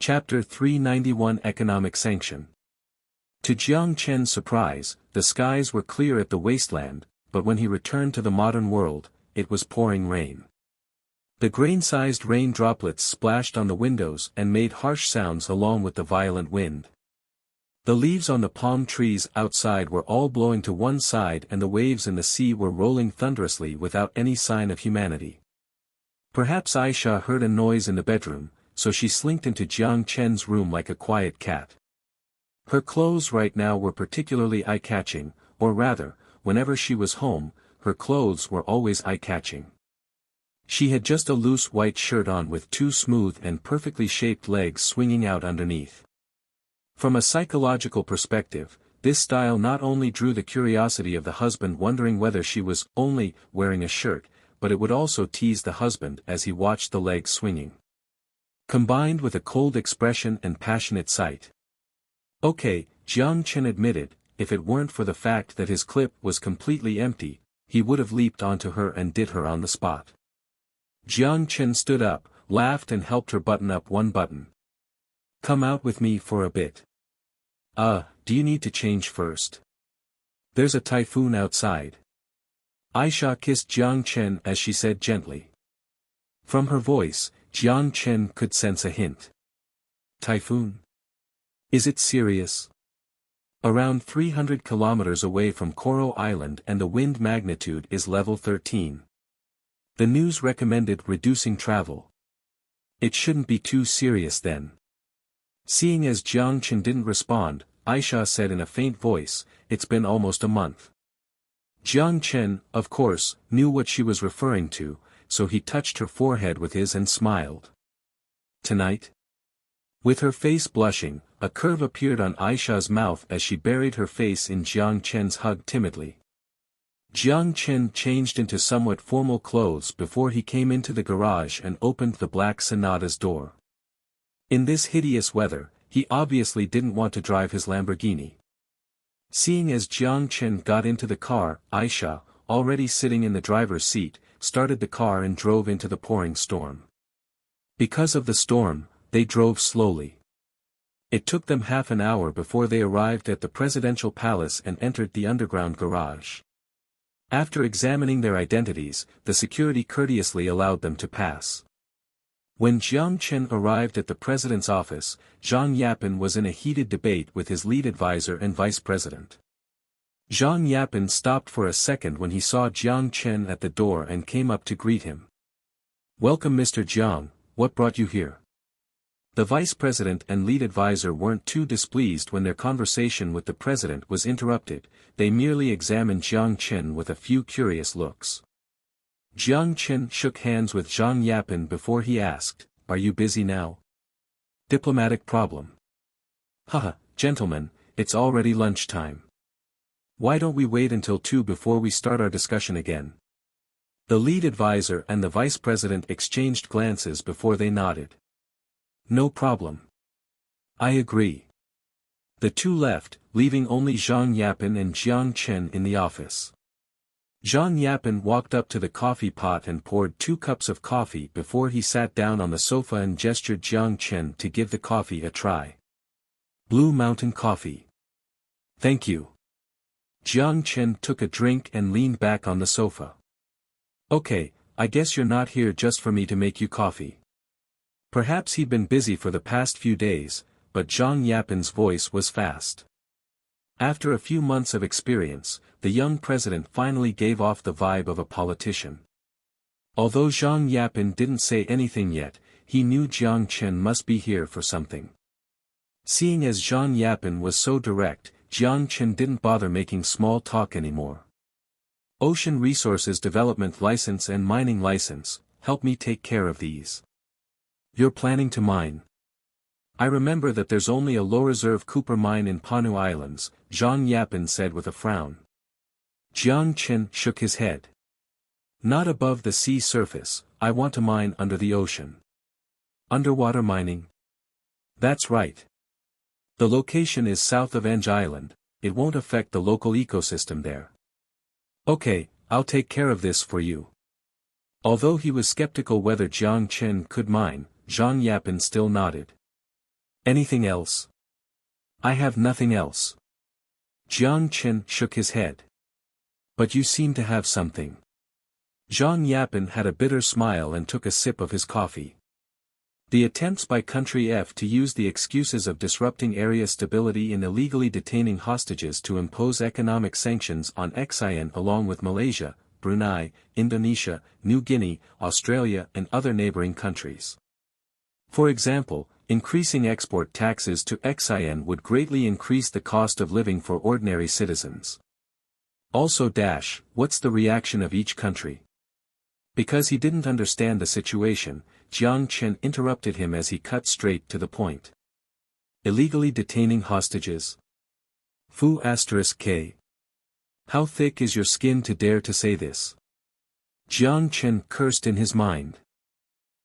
Chapter 391 Economic Sanction. To Jiang Chen's surprise, the skies were clear at the wasteland, but when he returned to the modern world, it was pouring rain. The grain-sized rain droplets splashed on the windows and made harsh sounds along with the violent wind. The leaves on the palm trees outside were all blowing to one side and the waves in the sea were rolling thunderously without any sign of humanity. Perhaps Aisha heard a noise in the bedroom, so she slinked into Jiang Chen's room like a quiet cat. Her clothes right now were particularly eye-catching, or rather, whenever she was home, her clothes were always eye-catching. She had just a loose white shirt on with two smooth and perfectly shaped legs swinging out underneath. From a psychological perspective, this style not only drew the curiosity of the husband wondering whether she was only wearing a shirt, but it would also tease the husband as he watched the legs swinging. Combined with a cold expression and passionate sight. Okay, Jiang Chen admitted, if it weren't for the fact that his clip was completely empty, he would have leaped onto her and did her on the spot. Jiang Chen stood up, laughed and helped her button up one button. Come out with me for a bit. Do you need to change first? There's a typhoon outside. Aisha kissed Jiang Chen as she said gently. From her voice, Jiang Chen could sense a hint. Typhoon? Is it serious? Around 300 kilometers away from Coral Island and the wind magnitude is level 13. The news recommended reducing travel. It shouldn't be too serious then. Seeing as Jiang Chen didn't respond, Aisha said in a faint voice, it's been almost a month. Jiang Chen, of course, knew what she was referring to, so he touched her forehead with his and smiled. Tonight? With her face blushing, a curve appeared on Aisha's mouth as she buried her face in Jiang Chen's hug timidly. Jiang Chen changed into somewhat formal clothes before he came into the garage and opened the black Sonata's door. In this hideous weather, he obviously didn't want to drive his Lamborghini. Seeing as Jiang Chen got into the car, Aisha, already sitting in the driver's seat, started the car and drove into the pouring storm. Because of the storm, they drove slowly. It took them half an hour before they arrived at the presidential palace and entered the underground garage. After examining their identities, the security courteously allowed them to pass. When Jiang Chen arrived at the president's office, Zhang Yapin was in a heated debate with his lead advisor and vice president. Zhang Yapin stopped for a second when he saw Jiang Chen at the door and came up to greet him. Welcome Mr. Jiang, what brought you here? The vice president and lead advisor weren't too displeased when their conversation with the president was interrupted, they merely examined Jiang Chen with a few curious looks. Jiang Chen shook hands with Zhang Yapin before he asked, are you busy now? Diplomatic problem. Haha, gentlemen, it's already lunchtime. Why don't we wait until 2 before we start our discussion again? The lead advisor and the vice president exchanged glances before they nodded. No problem. I agree. The two left, leaving only Zhang Yapin and Jiang Chen in the office. Zhang Yapin walked up to the coffee pot and poured 2 cups of coffee before he sat down on the sofa and gestured Jiang Chen to give the coffee a try. Blue Mountain Coffee. Thank you. Jiang Chen took a drink and leaned back on the sofa. Okay, I guess you're not here just for me to make you coffee. Perhaps he'd been busy for the past few days, but Zhang Yapin's voice was fast. After a few months of experience, the young president finally gave off the vibe of a politician. Although Zhang Yapin didn't say anything yet, he knew Jiang Chen must be here for something. Seeing as Zhang Yapin was so direct, Jiang Chen didn't bother making small talk anymore. Ocean Resources Development License and Mining License, help me take care of these. You're planning to mine. I remember that there's only a low-reserve copper mine in Panu Islands, Zhang Yapin said with a frown. Jiang Chen shook his head. Not above the sea surface, I want to mine under the ocean. Underwater mining? That's right. The location is south of Enge Island, it won't affect the local ecosystem there. Okay, I'll take care of this for you. Although he was skeptical whether Jiang Chen could mine, Zhang Yapin still nodded. Anything else? I have nothing else. Jiang Chen shook his head. But you seem to have something. Zhang Yapin had a bitter smile and took a sip of his coffee. The attempts by Country F to use the excuses of disrupting area stability and illegally detaining hostages to impose economic sanctions on XIN along with Malaysia, Brunei, Indonesia, New Guinea, Australia and other neighboring countries. For example, increasing export taxes to XIN would greatly increase the cost of living for ordinary citizens. Also what's the reaction of each country? Because he didn't understand the situation, Jiang Chen interrupted him as he cut straight to the point. Illegally detaining hostages? *K. How thick is your skin to dare to say this? Jiang Chen cursed in his mind.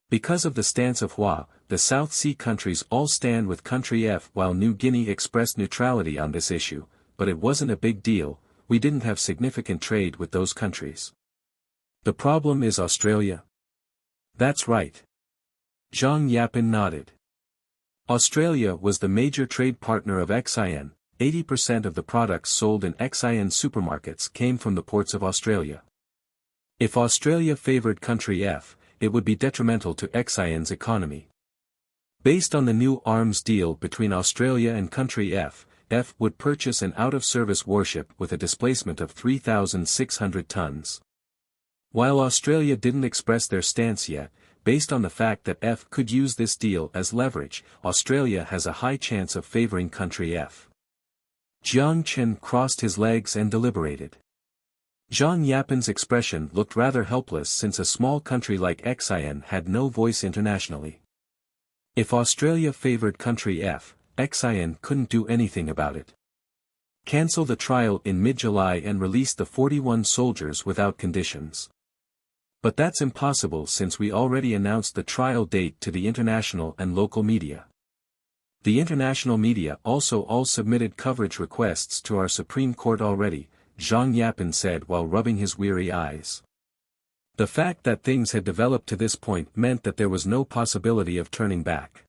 Because of the stance of Hua, the South Sea countries all stand with Country F while New Guinea expressed neutrality on this issue, but it wasn't a big deal, we didn't have significant trade with those countries. The problem is Australia? That's right. Zhang Yapin nodded. Australia was the major trade partner of XIN, 80% of the products sold in XIN supermarkets came from the ports of Australia. If Australia favored Country F, it would be detrimental to XIN's economy. Based on the new arms deal between Australia and Country F, F would purchase an out-of-service warship with a displacement of 3,600 tons. While Australia didn't express their stance yet, based on the fact that F could use this deal as leverage, Australia has a high chance of favoring Country F. Jiang Chen crossed his legs and deliberated. Zhang Yapin's expression looked rather helpless since a small country like XIN had no voice internationally. If Australia favored Country F, XIN couldn't do anything about it. Cancel the trial in mid-July and release the 41 soldiers without conditions. But that's impossible since we already announced the trial date to the international and local media. The international media also all submitted coverage requests to our Supreme Court already, Zhang Yapin said while rubbing his weary eyes. The fact that things had developed to this point meant that there was no possibility of turning back.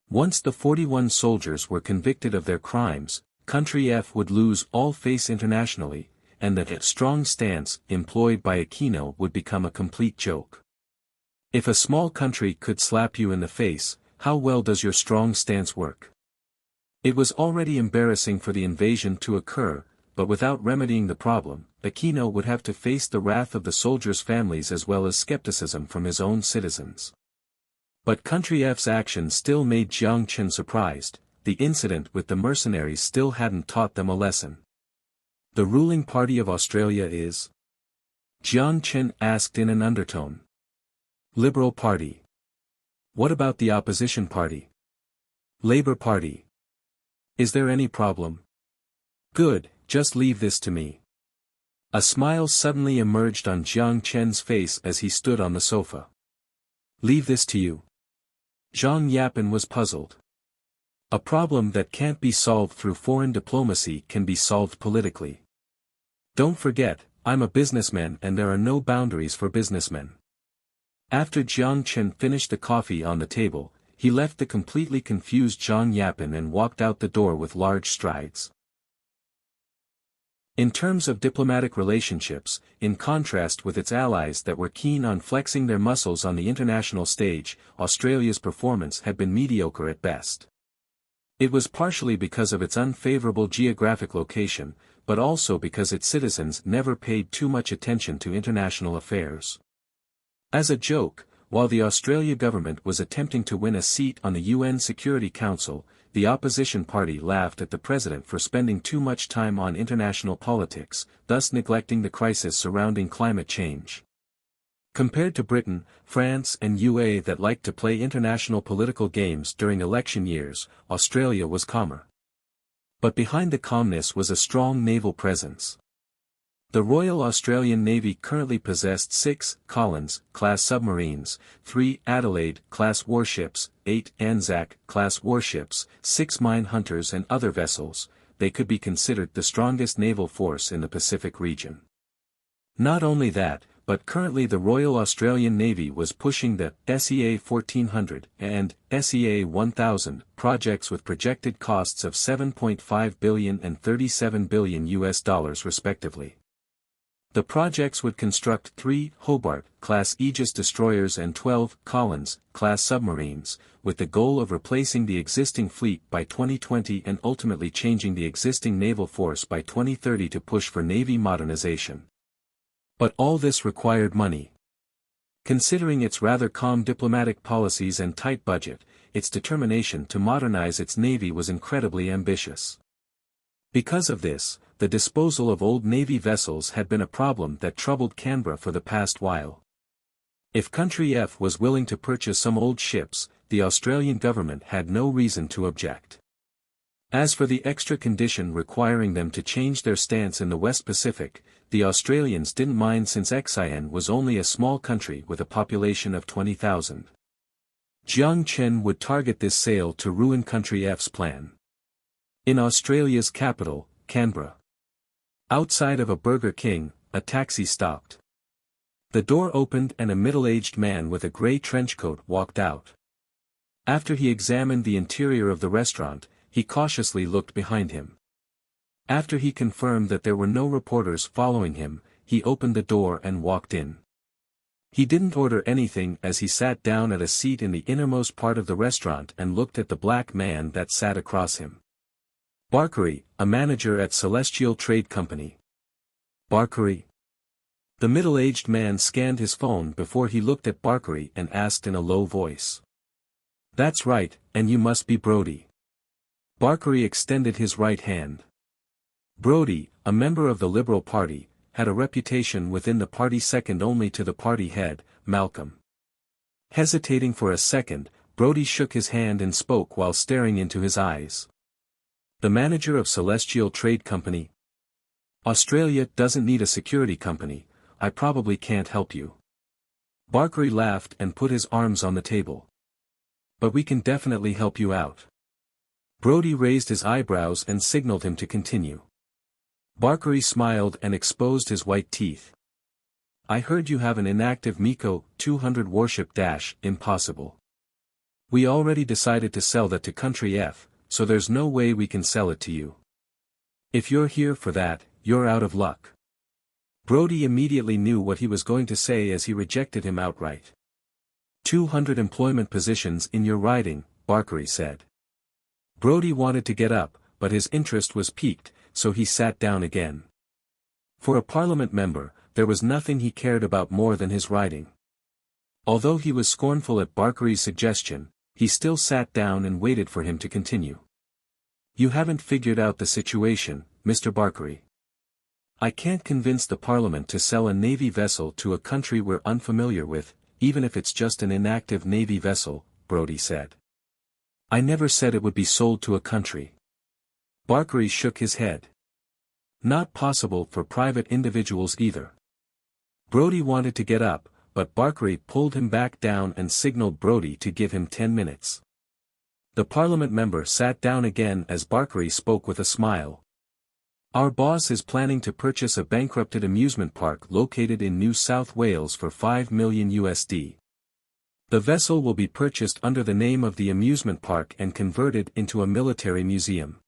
Once the 41 soldiers were convicted of their crimes, Country F would lose all face internationally, and that strong stance employed by Aquino would become a complete joke. If a small country could slap you in the face, how well does your strong stance work? It was already embarrassing for the invasion to occur, but without remedying the problem, Aquino would have to face the wrath of the soldiers' families as well as skepticism from his own citizens. But Country F's actions still made Jiang Chen surprised. The incident with the mercenaries still hadn't taught them a lesson. The ruling party of Australia is? Jiang Chen asked in an undertone. Liberal Party. What about the opposition party? Labour Party. Is there any problem? Good, just leave this to me. A smile suddenly emerged on Jiang Chen's face as he stood on the sofa. Leave this to you. Zhang Yapin was puzzled. A problem that can't be solved through foreign diplomacy can be solved politically. Don't forget, I'm a businessman and there are no boundaries for businessmen. After Jiang Chen finished the coffee on the table, he left the completely confused Zhang Yapin and walked out the door with large strides. In terms of diplomatic relationships, in contrast with its allies that were keen on flexing their muscles on the international stage, Australia's performance had been mediocre at best. It was partially because of its unfavorable geographic location, but also because its citizens never paid too much attention to international affairs. As a joke, while the Australia government was attempting to win a seat on the UN Security Council, the opposition party laughed at the president for spending too much time on international politics, thus neglecting the crisis surrounding climate change. Compared to Britain, France and UAE that liked to play international political games during election years, Australia was calmer. But behind the calmness was a strong naval presence. The Royal Australian Navy currently possessed 6 Collins-class submarines, 3 Adelaide-class warships, 8 Anzac-class warships, 6 mine hunters and other vessels. They could be considered the strongest naval force in the Pacific region. Not only that, but currently the Royal Australian Navy was pushing the SEA 1400 and SEA 1000 projects with projected costs of $7.5 billion and $37 billion respectively. The projects would construct 3 Hobart-class Aegis destroyers and 12 Collins-class submarines, with the goal of replacing the existing fleet by 2020 and ultimately changing the existing naval force by 2030 to push for Navy modernization. But all this required money. Considering its rather calm diplomatic policies and tight budget, its determination to modernize its Navy was incredibly ambitious. Because of this, the disposal of old Navy vessels had been a problem that troubled Canberra for the past while. If Country F was willing to purchase some old ships, the Australian government had no reason to object. As for the extra condition requiring them to change their stance in the West Pacific, the Australians didn't mind since XIN was only a small country with a population of 20,000. Jiang Chen would target this sale to ruin Country F's plan. In Australia's capital, Canberra. Outside of a Burger King, a taxi stopped. The door opened and a middle-aged man with a grey trench coat walked out. After he examined the interior of the restaurant, he cautiously looked behind him. After he confirmed that there were no reporters following him, he opened the door and walked in. He didn't order anything as he sat down at a seat in the innermost part of the restaurant and looked at the black man that sat across him. Barkery, a manager at Celestial Trade Company. Barkery. The middle-aged man scanned his phone before he looked at Barkery and asked in a low voice. That's right, and you must be Brody. Barkery extended his right hand. Brody, a member of the Liberal Party, had a reputation within the party second only to the party head, Malcolm. Hesitating for a second, Brody shook his hand and spoke while staring into his eyes. The manager of Celestial Trade Company. Australia doesn't need a security company, I probably can't help you. Barkery laughed and put his arms on the table. But we can definitely help you out. Brody raised his eyebrows and signaled him to continue. Barkery smiled and exposed his white teeth. I heard you have an inactive MECO 200 warship — impossible. We already decided to sell that to Country F, so there's no way we can sell it to you. If you're here for that, you're out of luck. Brody immediately knew what he was going to say as he rejected him outright. 200 employment positions in your riding, Barkery said. Brody wanted to get up, but his interest was piqued, so he sat down again. For a parliament member, there was nothing he cared about more than his riding. Although he was scornful at Barkery's suggestion, he still sat down and waited for him to continue. You haven't figured out the situation, Mr. Barkery. I can't convince the Parliament to sell a Navy vessel to a country we're unfamiliar with, even if it's just an inactive Navy vessel, Brody said. I never said it would be sold to a country. Barkery shook his head. Not possible for private individuals either. Brody wanted to get up, but Barkery pulled him back down and signaled Brody to give him 10 minutes. The Parliament member sat down again as Barkery spoke with a smile. Our boss is planning to purchase a bankrupted amusement park located in New South Wales for $5 million. The vessel will be purchased under the name of the amusement park and converted into a military museum.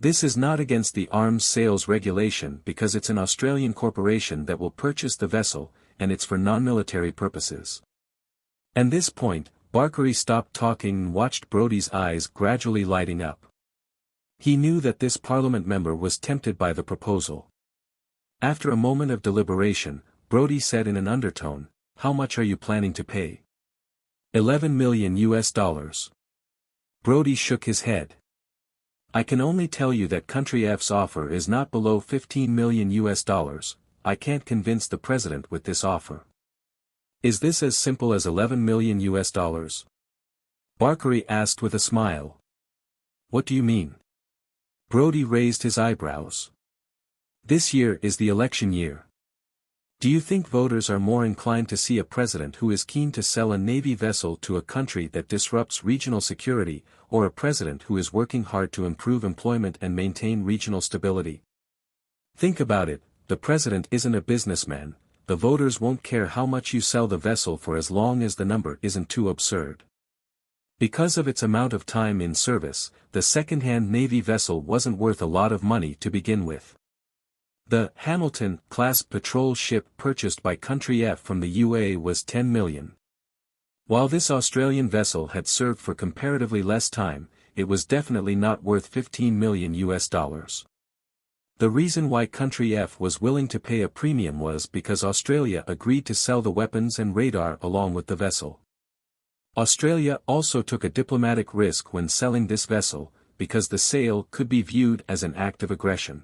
This is not against the arms sales regulation because it's an Australian corporation that will purchase the vessel, and it's for non-military purposes. At this point, Barkery stopped talking and watched Brody's eyes gradually lighting up. He knew that this Parliament member was tempted by the proposal. After a moment of deliberation, Brody said in an undertone, "How much are you planning to pay?" $11 million. Brody shook his head. I can only tell you that Country F's offer is not below $15 million. I can't convince the president with this offer. Is this as simple as $11 million? Barkery asked with a smile. What do you mean? Brody raised his eyebrows. This year is the election year. Do you think voters are more inclined to see a president who is keen to sell a Navy vessel to a country that disrupts regional security, or a president who is working hard to improve employment and maintain regional stability? Think about it, the president isn't a businessman, the voters won't care how much you sell the vessel for as long as the number isn't too absurd. Because of its amount of time in service, the second-hand Navy vessel wasn't worth a lot of money to begin with. The Hamilton-class patrol ship purchased by Country F from the UA was $10 million. While this Australian vessel had served for comparatively less time, it was definitely not worth $15 million. The reason why Country F was willing to pay a premium was because Australia agreed to sell the weapons and radar along with the vessel. Australia also took a diplomatic risk when selling this vessel, because the sale could be viewed as an act of aggression.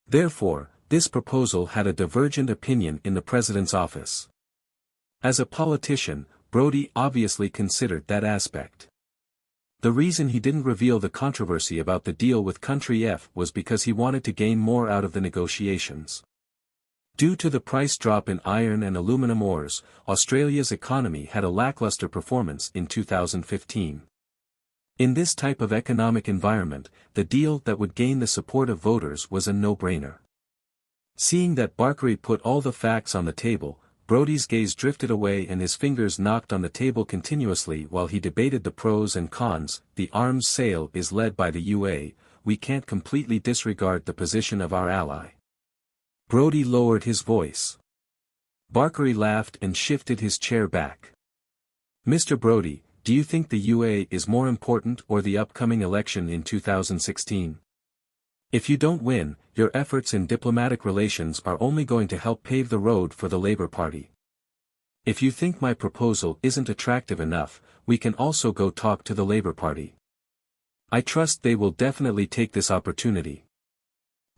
Therefore, this proposal had a divergent opinion in the president's office. As a politician, Brodie obviously considered that aspect. The reason he didn't reveal the controversy about the deal with Country F was because he wanted to gain more out of the negotiations. Due to the price drop in iron and aluminum ores, Australia's economy had a lackluster performance in 2015. In this type of economic environment, the deal that would gain the support of voters was a no-brainer. Seeing that Barkery put all the facts on the table, Brodie's gaze drifted away and his fingers knocked on the table continuously while he debated the pros and cons. The arms sale is led by the UA, we can't completely disregard the position of our ally. Brodie lowered his voice. Barkery laughed and shifted his chair back. Mr. Brodie, do you think the UA is more important or the upcoming election in 2016? If you don't win, your efforts in diplomatic relations are only going to help pave the road for the Labour Party. If you think my proposal isn't attractive enough, we can also go talk to the Labour Party. I trust they will definitely take this opportunity.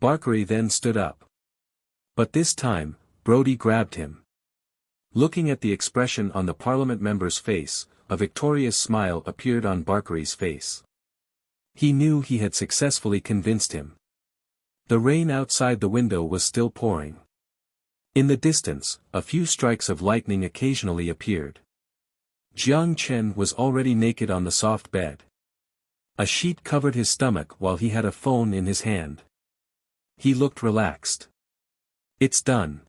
Barkery then stood up. But this time, Brodie grabbed him. Looking at the expression on the Parliament member's face, a victorious smile appeared on Barkery's face. He knew he had successfully convinced him. The rain outside the window was still pouring. In the distance, a few strikes of lightning occasionally appeared. Jiang Chen was already naked on the soft bed. A sheet covered his stomach while he had a phone in his hand. He looked relaxed. It's done.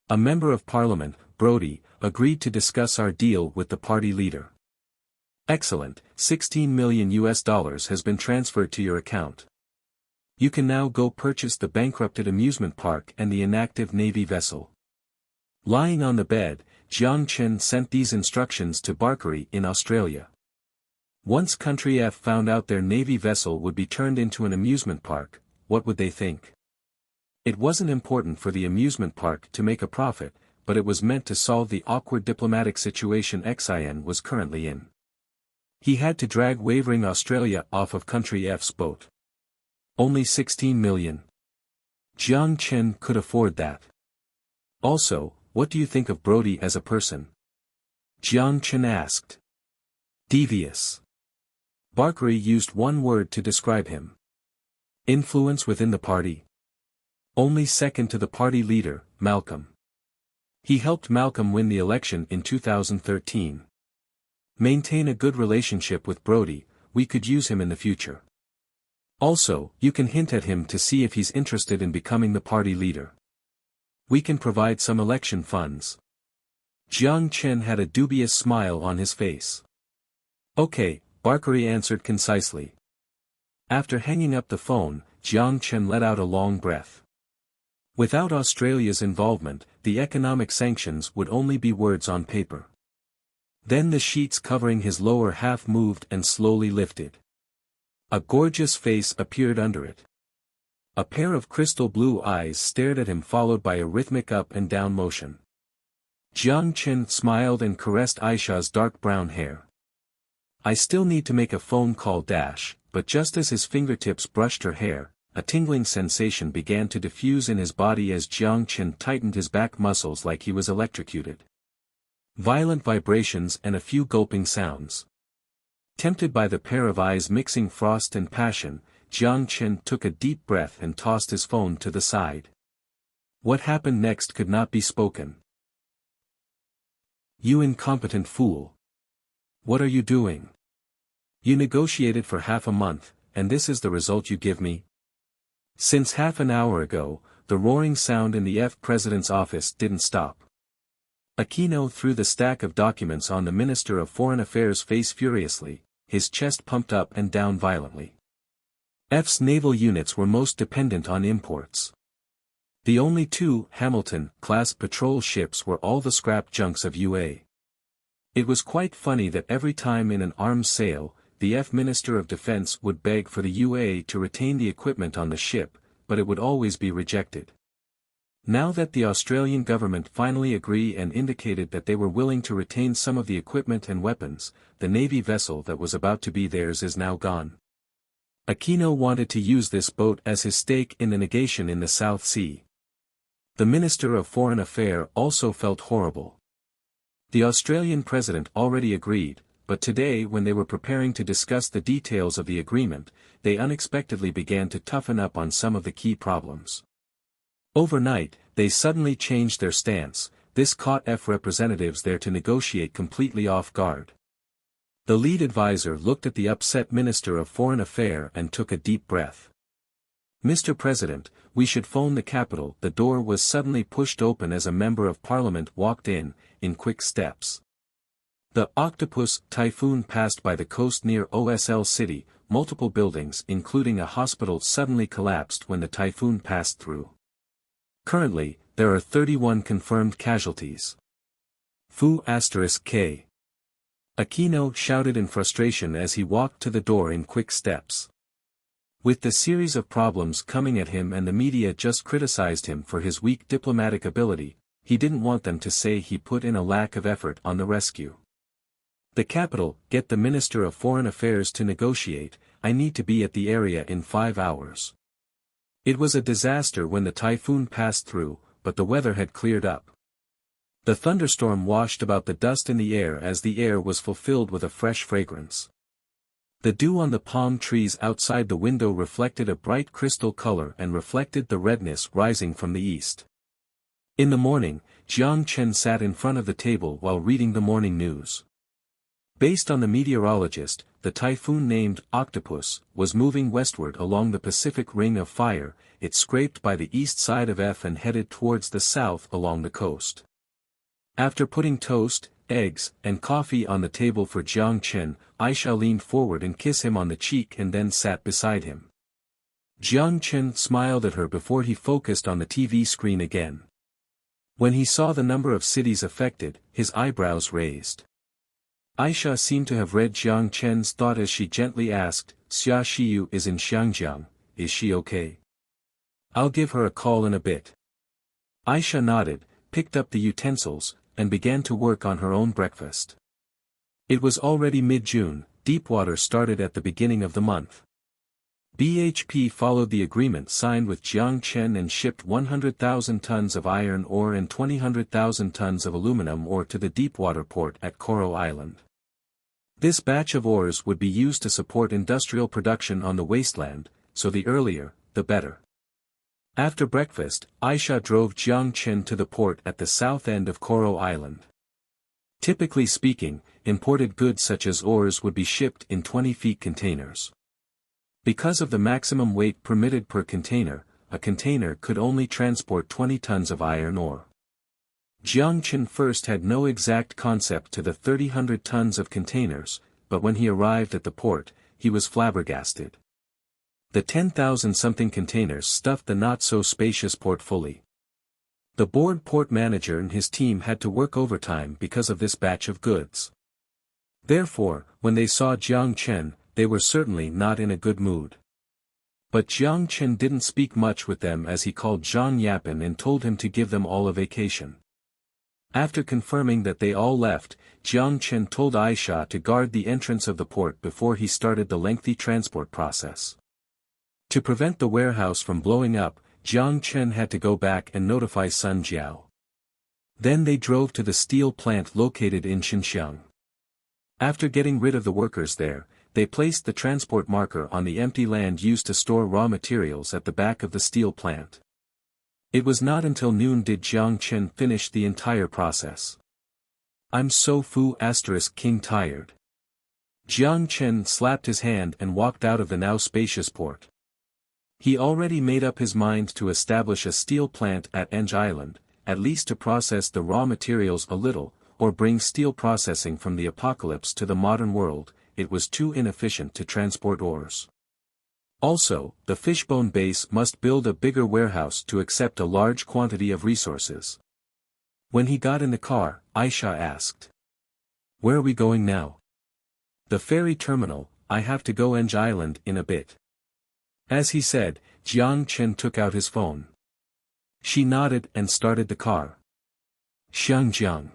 A member of Parliament, Brodie, agreed to discuss our deal with the party leader. Excellent, $16 million has been transferred to your account. You can now go purchase the bankrupted amusement park and the inactive Navy vessel. Lying on the bed, Jiang Chen sent these instructions to Barkery in Australia. Once Country F found out their Navy vessel would be turned into an amusement park, what would they think? It wasn't important for the amusement park to make a profit, but it was meant to solve the awkward diplomatic situation XIN was currently in. He had to drag wavering Australia off of Country F's boat. Only $16 million. Jiang Chen could afford that. Also, what do you think of Brodie as a person? Jiang Chen asked. Devious. Barkery used one word to describe him. Influence within the party. Only second to the party leader, Malcolm. He helped Malcolm win the election in 2013. Maintain a good relationship with Brodie, we could use him in the future. Also, you can hint at him to see if he's interested in becoming the party leader. We can provide some election funds. Jiang Chen had a dubious smile on his face. Okay, Barkery answered concisely. After hanging up the phone, Jiang Chen let out a long breath. Without Australia's involvement, the economic sanctions would only be words on paper. Then the sheets covering his lower half moved and slowly lifted. A gorgeous face appeared under it. A pair of crystal blue eyes stared at him, followed by a rhythmic up and down motion. Jiang Chen smiled and caressed Aisha's dark brown hair. I still need to make a phone call dash, but just as his fingertips brushed her hair, a tingling sensation began to diffuse in his body as Jiang Chen tightened his back muscles like he was electrocuted. Violent vibrations and a few gulping sounds. Tempted by the pair of eyes mixing frost and passion, Jiang Chen took a deep breath and tossed his phone to the side. What happened next could not be spoken. You incompetent fool. What are you doing? You negotiated for half a month, and this is the result you give me? Since half an hour ago, the roaring sound in the president's office didn't stop. Aquino threw the stack of documents on the Minister of Foreign Affairs' face furiously, his chest pumped up and down violently. F's naval units were most dependent on imports. The only two Hamilton-class patrol ships were all the scrap junks of UA. It was quite funny that every time in an arms sale, the Minister of Defense would beg for the UA to retain the equipment on the ship, but it would always be rejected. Now that the Australian government finally agreed and indicated that they were willing to retain some of the equipment and weapons, the Navy vessel that was about to be theirs is now gone. Aquino wanted to use this boat as his stake in the negation in the South Sea. The Minister of Foreign Affairs also felt horrible. The Australian president already agreed, but today when they were preparing to discuss the details of the agreement, they unexpectedly began to toughen up on some of the key problems. Overnight, they suddenly changed their stance. This caught F representatives there to negotiate completely off guard. The lead advisor looked at the upset Minister of Foreign Affairs and took a deep breath. "Mr. President, we should phone the capital." The door was suddenly pushed open as a member of parliament walked in quick steps. The octopus typhoon passed by the coast near OSL City. Multiple buildings including a hospital suddenly collapsed when the typhoon passed through. Currently, there are 31 confirmed casualties. Fu*K. Aquino shouted in frustration as he walked to the door in quick steps. With the series of problems coming at him and the media just criticized him for his weak diplomatic ability, he didn't want them to say he put in a lack of effort on the rescue. The capital, get the Minister of Foreign Affairs to negotiate. I need to be at the area in 5 hours. It was a disaster when the typhoon passed through, but the weather had cleared up. The thunderstorm washed about the dust in the air as the air was fulfilled with a fresh fragrance. The dew on the palm trees outside the window reflected a bright crystal color and reflected the redness rising from the east. In the morning, Jiang Chen sat in front of the table while reading the morning news. Based on the meteorologist, the typhoon named Octopus was moving westward along the Pacific Ring of Fire. It scraped by the east side of F and headed towards the south along the coast. After putting toast, eggs, and coffee on the table for Jiang Chen, Aisha leaned forward and kissed him on the cheek and then sat beside him. Jiang Chen smiled at her before he focused on the TV screen again. When he saw the number of cities affected, his eyebrows raised. Aisha seemed to have read Jiang Chen's thought as she gently asked, "Xia Xiyu is in Xiangjiang, is she okay? I'll give her a call in a bit." Aisha nodded, picked up the utensils, and began to work on her own breakfast. It was already mid-June. Deepwater started at the beginning of the month. BHP followed the agreement signed with Jiang Chen and shipped 100,000 tons of iron ore and 200,000 tons of aluminum ore to the deepwater port at Coral Island. This batch of ores would be used to support industrial production on the wasteland, so the earlier, the better. After breakfast, Aisha drove Jiang Chen to the port at the south end of Coral Island. Typically speaking, imported goods such as ores would be shipped in 20-feet containers. Because of the maximum weight permitted per container, a container could only transport 20 tons of iron ore. Jiang Chen first had no exact concept to the 3,000 tons of containers, but when he arrived at the port, he was flabbergasted. The 10,000-something containers stuffed the not-so-spacious port fully. The bored port manager and his team had to work overtime because of this batch of goods. Therefore, when they saw Jiang Chen, they were certainly not in a good mood. But Jiang Chen didn't speak much with them as he called Zhang Yapin and told him to give them all a vacation. After confirming that they all left, Jiang Chen told Aisha to guard the entrance of the port before he started the lengthy transport process. To prevent the warehouse from blowing up, Jiang Chen had to go back and notify Sun Jiao. Then they drove to the steel plant located in Xinxiang. After getting rid of the workers there, they placed the transport marker on the empty land used to store raw materials at the back of the steel plant. It was not until noon did Jiang Chen finish the entire process. "I'm so King tired." Jiang Chen slapped his hand and walked out of the now spacious port. He already made up his mind to establish a steel plant at Eng Island, at least to process the raw materials a little, or bring steel processing from the apocalypse to the modern world. It was too inefficient to transport ores. Also, the Fishbone base must build a bigger warehouse to accept a large quantity of resources. When he got in the car, Aisha asked, "Where are we going now?" "The ferry terminal. I have to go Eng Island in a bit." As he said, Jiang Chen took out his phone. She nodded and started the car. Xiangjiang.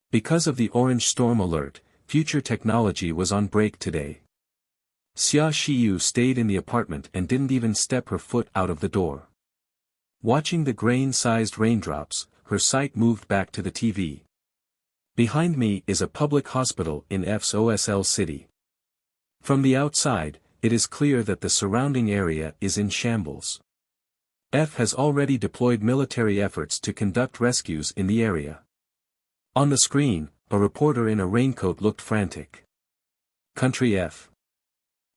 Because of the orange storm alert, future technology was on break today. Xia Xiyu stayed in the apartment and didn't even step her foot out of the door. Watching the grain-sized raindrops, her sight moved back to the TV. Behind me is a public hospital in FSOSL City. From the outside, it is clear that the surrounding area is in shambles. F has already deployed military efforts to conduct rescues in the area. On the screen, a reporter in a raincoat looked frantic. Country F.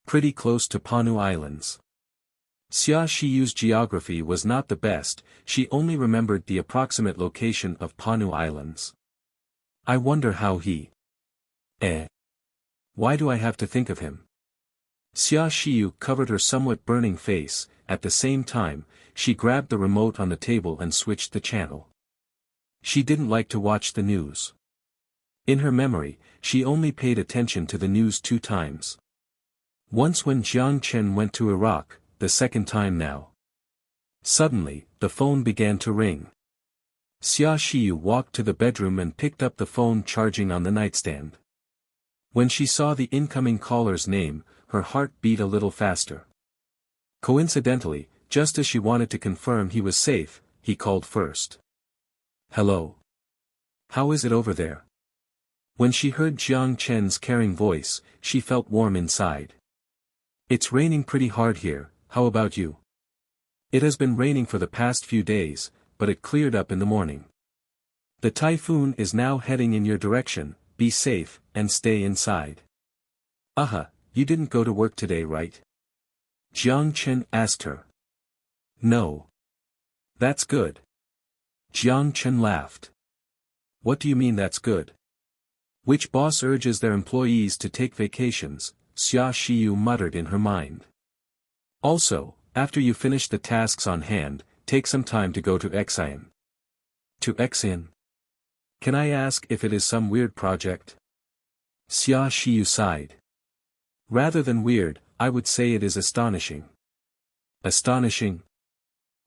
Pretty close to Panu Islands. Xia Shiyu's geography was not the best, she only remembered the approximate location of Panu Islands. I wonder how he... Why do I have to think of him? Xia Xiyu covered her somewhat burning face. At the same time, she grabbed the remote on the table and switched the channel. She didn't like to watch the news. In her memory, she only paid attention to the news 2 times. Once when Jiang Chen went to Iraq, the second time now. Suddenly, the phone began to ring. Xia Xiyu walked to the bedroom and picked up the phone charging on the nightstand. When she saw the incoming caller's name, her heart beat a little faster. Coincidentally, just as she wanted to confirm he was safe, he called first. "Hello. How is it over there?" When she heard Jiang Chen's caring voice, she felt warm inside. "It's raining pretty hard here, how about you?" "It has been raining for the past few days, but it cleared up in the morning. The typhoon is now heading in your direction, be safe, and stay inside." You didn't go to work today, right?" Jiang Chen asked her. "No. That's good." Jiang Chen laughed. "What do you mean that's good?" "Which boss urges their employees to take vacations?" Xia Xiyu muttered in her mind. "Also, after you finish the tasks on hand, take some time to go to Xian." "To Xian? Can I ask if it is some weird project?" Xia Xiyu sighed. "Rather than weird, I would say it is astonishing." "Astonishing?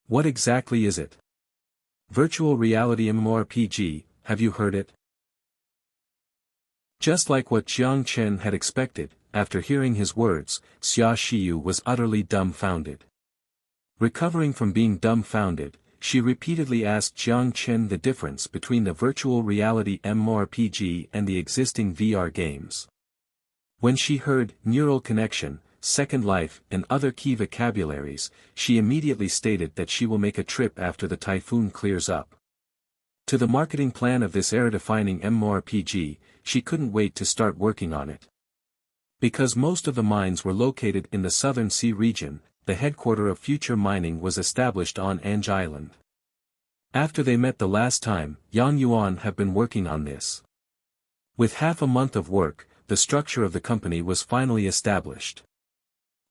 What exactly is it?" "Virtual reality MMORPG, have you heard it?" Just like what Jiang Chen had expected, after hearing his words, Xia Xiyu was utterly dumbfounded. Recovering from being dumbfounded, she repeatedly asked Jiang Chen the difference between the virtual reality MMORPG and the existing VR games. When she heard neural connection, Second Life, and other key vocabularies, she immediately stated that she will make a trip after the typhoon clears up. To the marketing plan of this era-defining MMORPG, she couldn't wait to start working on it. Because most of the mines were located in the Southern Sea region, the headquarters of future mining was established on Eng Island. After they met the last time, Yang Yuan have been working on this. With half a month of work, the structure of the company was finally established.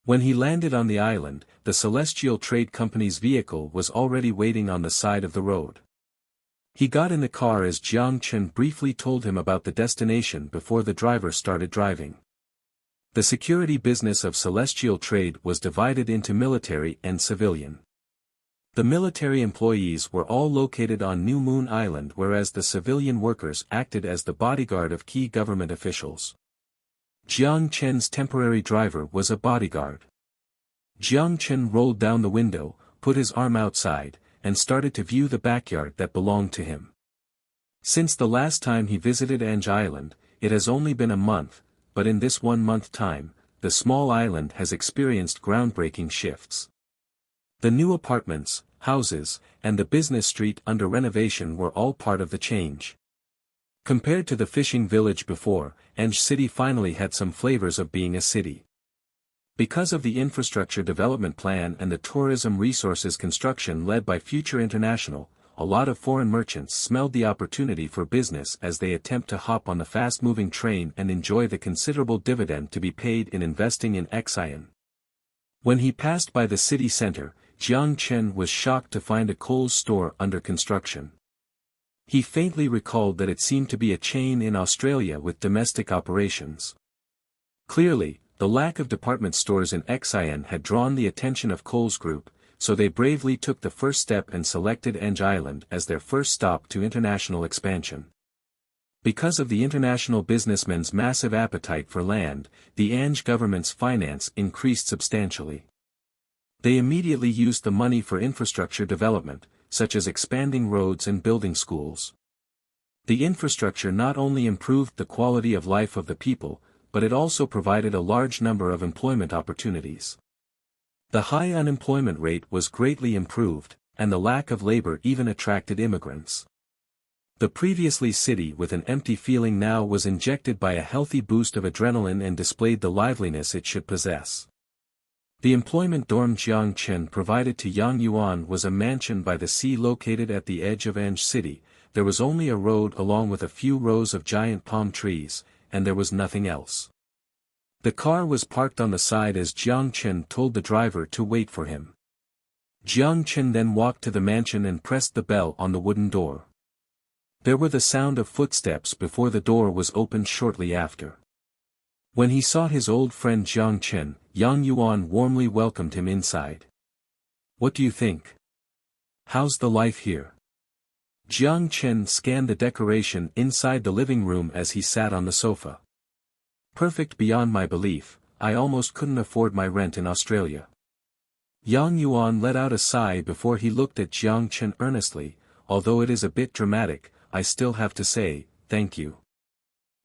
When he landed on the island, the Celestial Trade Company's vehicle was already waiting on the side of the road. He got in the car as Jiang Chen briefly told him about the destination before the driver started driving. The security business of Celestial Trade was divided into military and civilian. The military employees were all located on New Moon Island, whereas the civilian workers acted as the bodyguard of key government officials. Jiang Chen's temporary driver was a bodyguard. Jiang Chen rolled down the window, put his arm outside, and started to view the backyard that belonged to him. Since the last time he visited Eng Island, it has only been a month, but in this 1 month time, the small island has experienced groundbreaking shifts. The new apartments, houses, and the business street under renovation were all part of the change. Compared to the fishing village before, Eng City finally had some flavors of being a city. Because of the infrastructure development plan and the tourism resources construction led by Future International, a lot of foreign merchants smelled the opportunity for business as they attempt to hop on the fast-moving train and enjoy the considerable dividend to be paid in investing in Xi'an. When he passed by the city center, Jiang Chen was shocked to find a Kohl's store under construction. He faintly recalled that it seemed to be a chain in Australia with domestic operations. Clearly, the lack of department stores in Xi'an had drawn the attention of Kohl's Group, so they bravely took the first step and selected Ange Island as their first stop to international expansion. Because of the international businessmen's massive appetite for land, the Ange government's finance increased substantially. They immediately used the money for infrastructure development, such as expanding roads and building schools. The infrastructure not only improved the quality of life of the people, but it also provided a large number of employment opportunities. The high unemployment rate was greatly improved, and the lack of labor even attracted immigrants. The previously city with an empty feeling now was injected by a healthy boost of adrenaline and displayed the liveliness it should possess. The employment dorm Jiang Chen provided to Yang Yuan was a mansion by the sea located at the edge of Ange City. There was only a road along with a few rows of giant palm trees, and there was nothing else. The car was parked on the side as Jiang Chen told the driver to wait for him. Jiang Chen then walked to the mansion and pressed the bell on the wooden door. There were the sound of footsteps before the door was opened shortly after. When he saw his old friend Jiang Chen, Yang Yuan warmly welcomed him inside. "What do you think? How's the life here?" Jiang Chen scanned the decoration inside the living room as he sat on the sofa. "Perfect beyond my belief, I almost couldn't afford my rent in Australia." Yang Yuan let out a sigh before he looked at Jiang Chen earnestly. "Although it is a bit dramatic, I still have to say, thank you.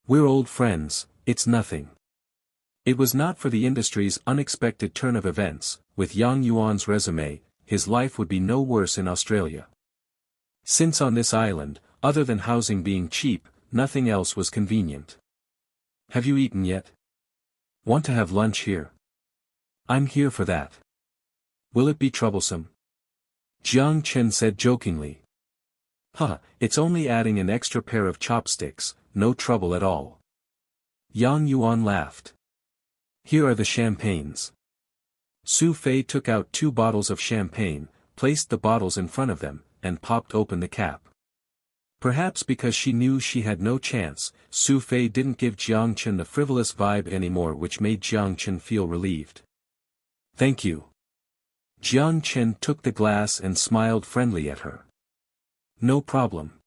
We're old friends, it's nothing." It was not for the industry's unexpected turn of events. With Yang Yuan's resume, his life would be no worse in Australia. Since on this island, other than housing being cheap, nothing else was convenient. "Have you eaten yet? Want to have lunch here?" "I'm here for that." "Will it be troublesome?" Jiang Chen said jokingly. It's only adding an extra pair of chopsticks, no trouble at all." Yang Yuan laughed. "Here are the champagnes." Su Fei took out 2 bottles of champagne, placed the bottles in front of them, and popped open the cap. Perhaps because she knew she had no chance, Su Fei didn't give Jiang Chen the frivolous vibe anymore, which made Jiang Chen feel relieved. "Thank you." Jiang Chen took the glass and smiled friendly at her. "No problem."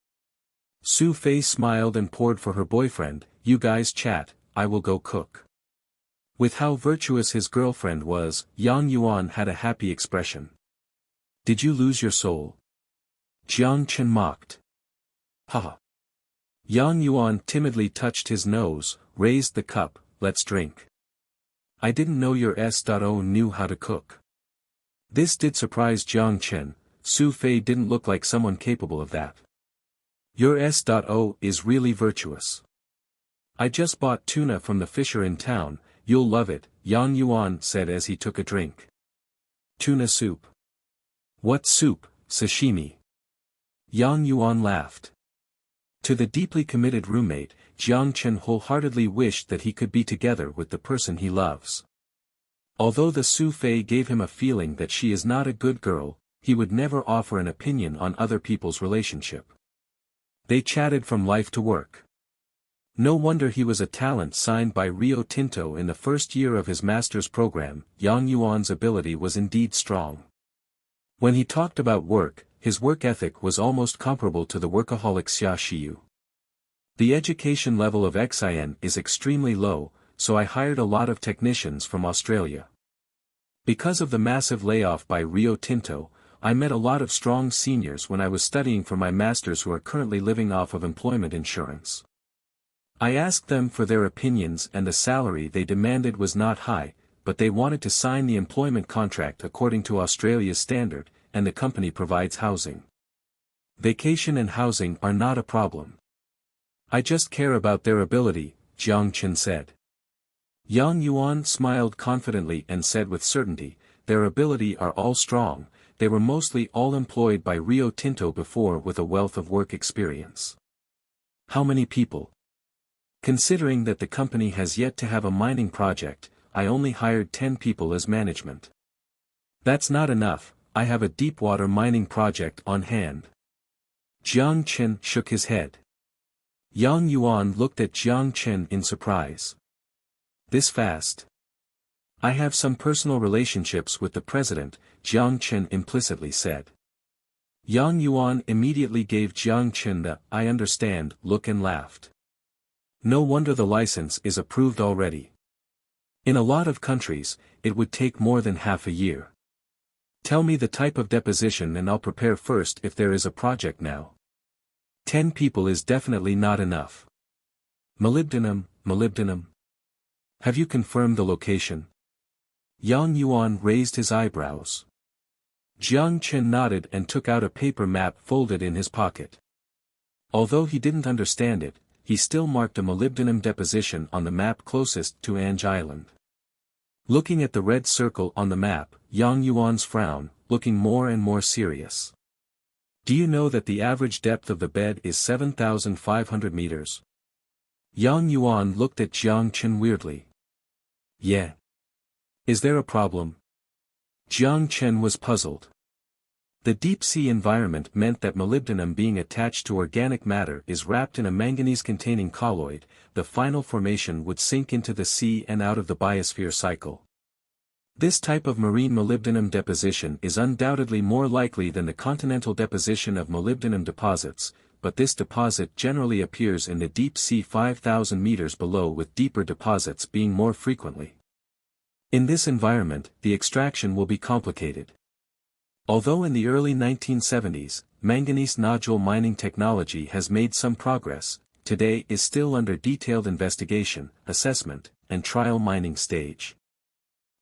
Su Fei smiled and poured for her boyfriend. "You guys chat, I will go cook." With how virtuous his girlfriend was, Yang Yuan had a happy expression. "Did you lose your soul?" Jiang Chen mocked. "Haha." Yang Yuan timidly touched his nose, raised the cup. "Let's drink." "I didn't know your S.O. knew how to cook." This did surprise Jiang Chen. Su Fei didn't look like someone capable of that. "Your S.O. is really virtuous. I just bought tuna from the fisher in town, you'll love it," Yang Yuan said as he took a drink. "Tuna soup." "What soup, sashimi?" Yang Yuan laughed. To the deeply committed roommate, Jiang Chen wholeheartedly wished that he could be together with the person he loves. Although the Su Fei gave him a feeling that she is not a good girl, he would never offer an opinion on other people's relationship. They chatted from life to work. No wonder he was a talent signed by Rio Tinto in the first year of his master's program. Yang Yuan's ability was indeed strong. When he talked about work, his work ethic was almost comparable to the workaholic Xia Xiyu. "The education level of Xi'an is extremely low, so I hired a lot of technicians from Australia. Because of the massive layoff by Rio Tinto, I met a lot of strong seniors when I was studying for my master's who are currently living off of employment insurance. I asked them for their opinions and the salary they demanded was not high, but they wanted to sign the employment contract according to Australia's standard, and the company provides housing. Vacation and housing are not a problem. I just care about their ability," Jiang Chen said. Yang Yuan smiled confidently and said with certainty, their ability are all strong, they were mostly all employed by Rio Tinto before with a wealth of work experience. How many people? Considering that the company has yet to have a mining project, I only hired 10 people as management. That's not enough, I have a deep-water mining project on hand. Jiang Chen shook his head. Yang Yuan looked at Jiang Chen in surprise. This fast? I have some personal relationships with the president, Jiang Chen implicitly said. Yang Yuan immediately gave Jiang Chen the "I understand" look and laughed. No wonder the license is approved already. In a lot of countries, it would take more than half a year. Tell me the type of deposition and I'll prepare first if there is a project now. 10 people is definitely not enough. Molybdenum. Have you confirmed the location? Yang Yuan raised his eyebrows. Jiang Chen nodded and took out a paper map folded in his pocket. Although he didn't understand it, he still marked a molybdenum deposition on the map closest to Ange Island. Looking at the red circle on the map, Yang Yuan's frown, looking more and more serious. Do you know that the average depth of the bed is 7,500 meters? Yang Yuan looked at Jiang Chen weirdly. Yeah. Is there a problem? Jiang Chen was puzzled. The deep-sea environment meant that molybdenum being attached to organic matter is wrapped in a manganese-containing colloid, the final formation would sink into the sea and out of the biosphere cycle. This type of marine molybdenum deposition is undoubtedly more likely than the continental deposition of molybdenum deposits, but this deposit generally appears in the deep sea 5,000 meters below, with deeper deposits being more frequently. In this environment, the extraction will be complicated. Although in the early 1970s, manganese nodule mining technology has made some progress, today is still under detailed investigation, assessment, and trial mining stage.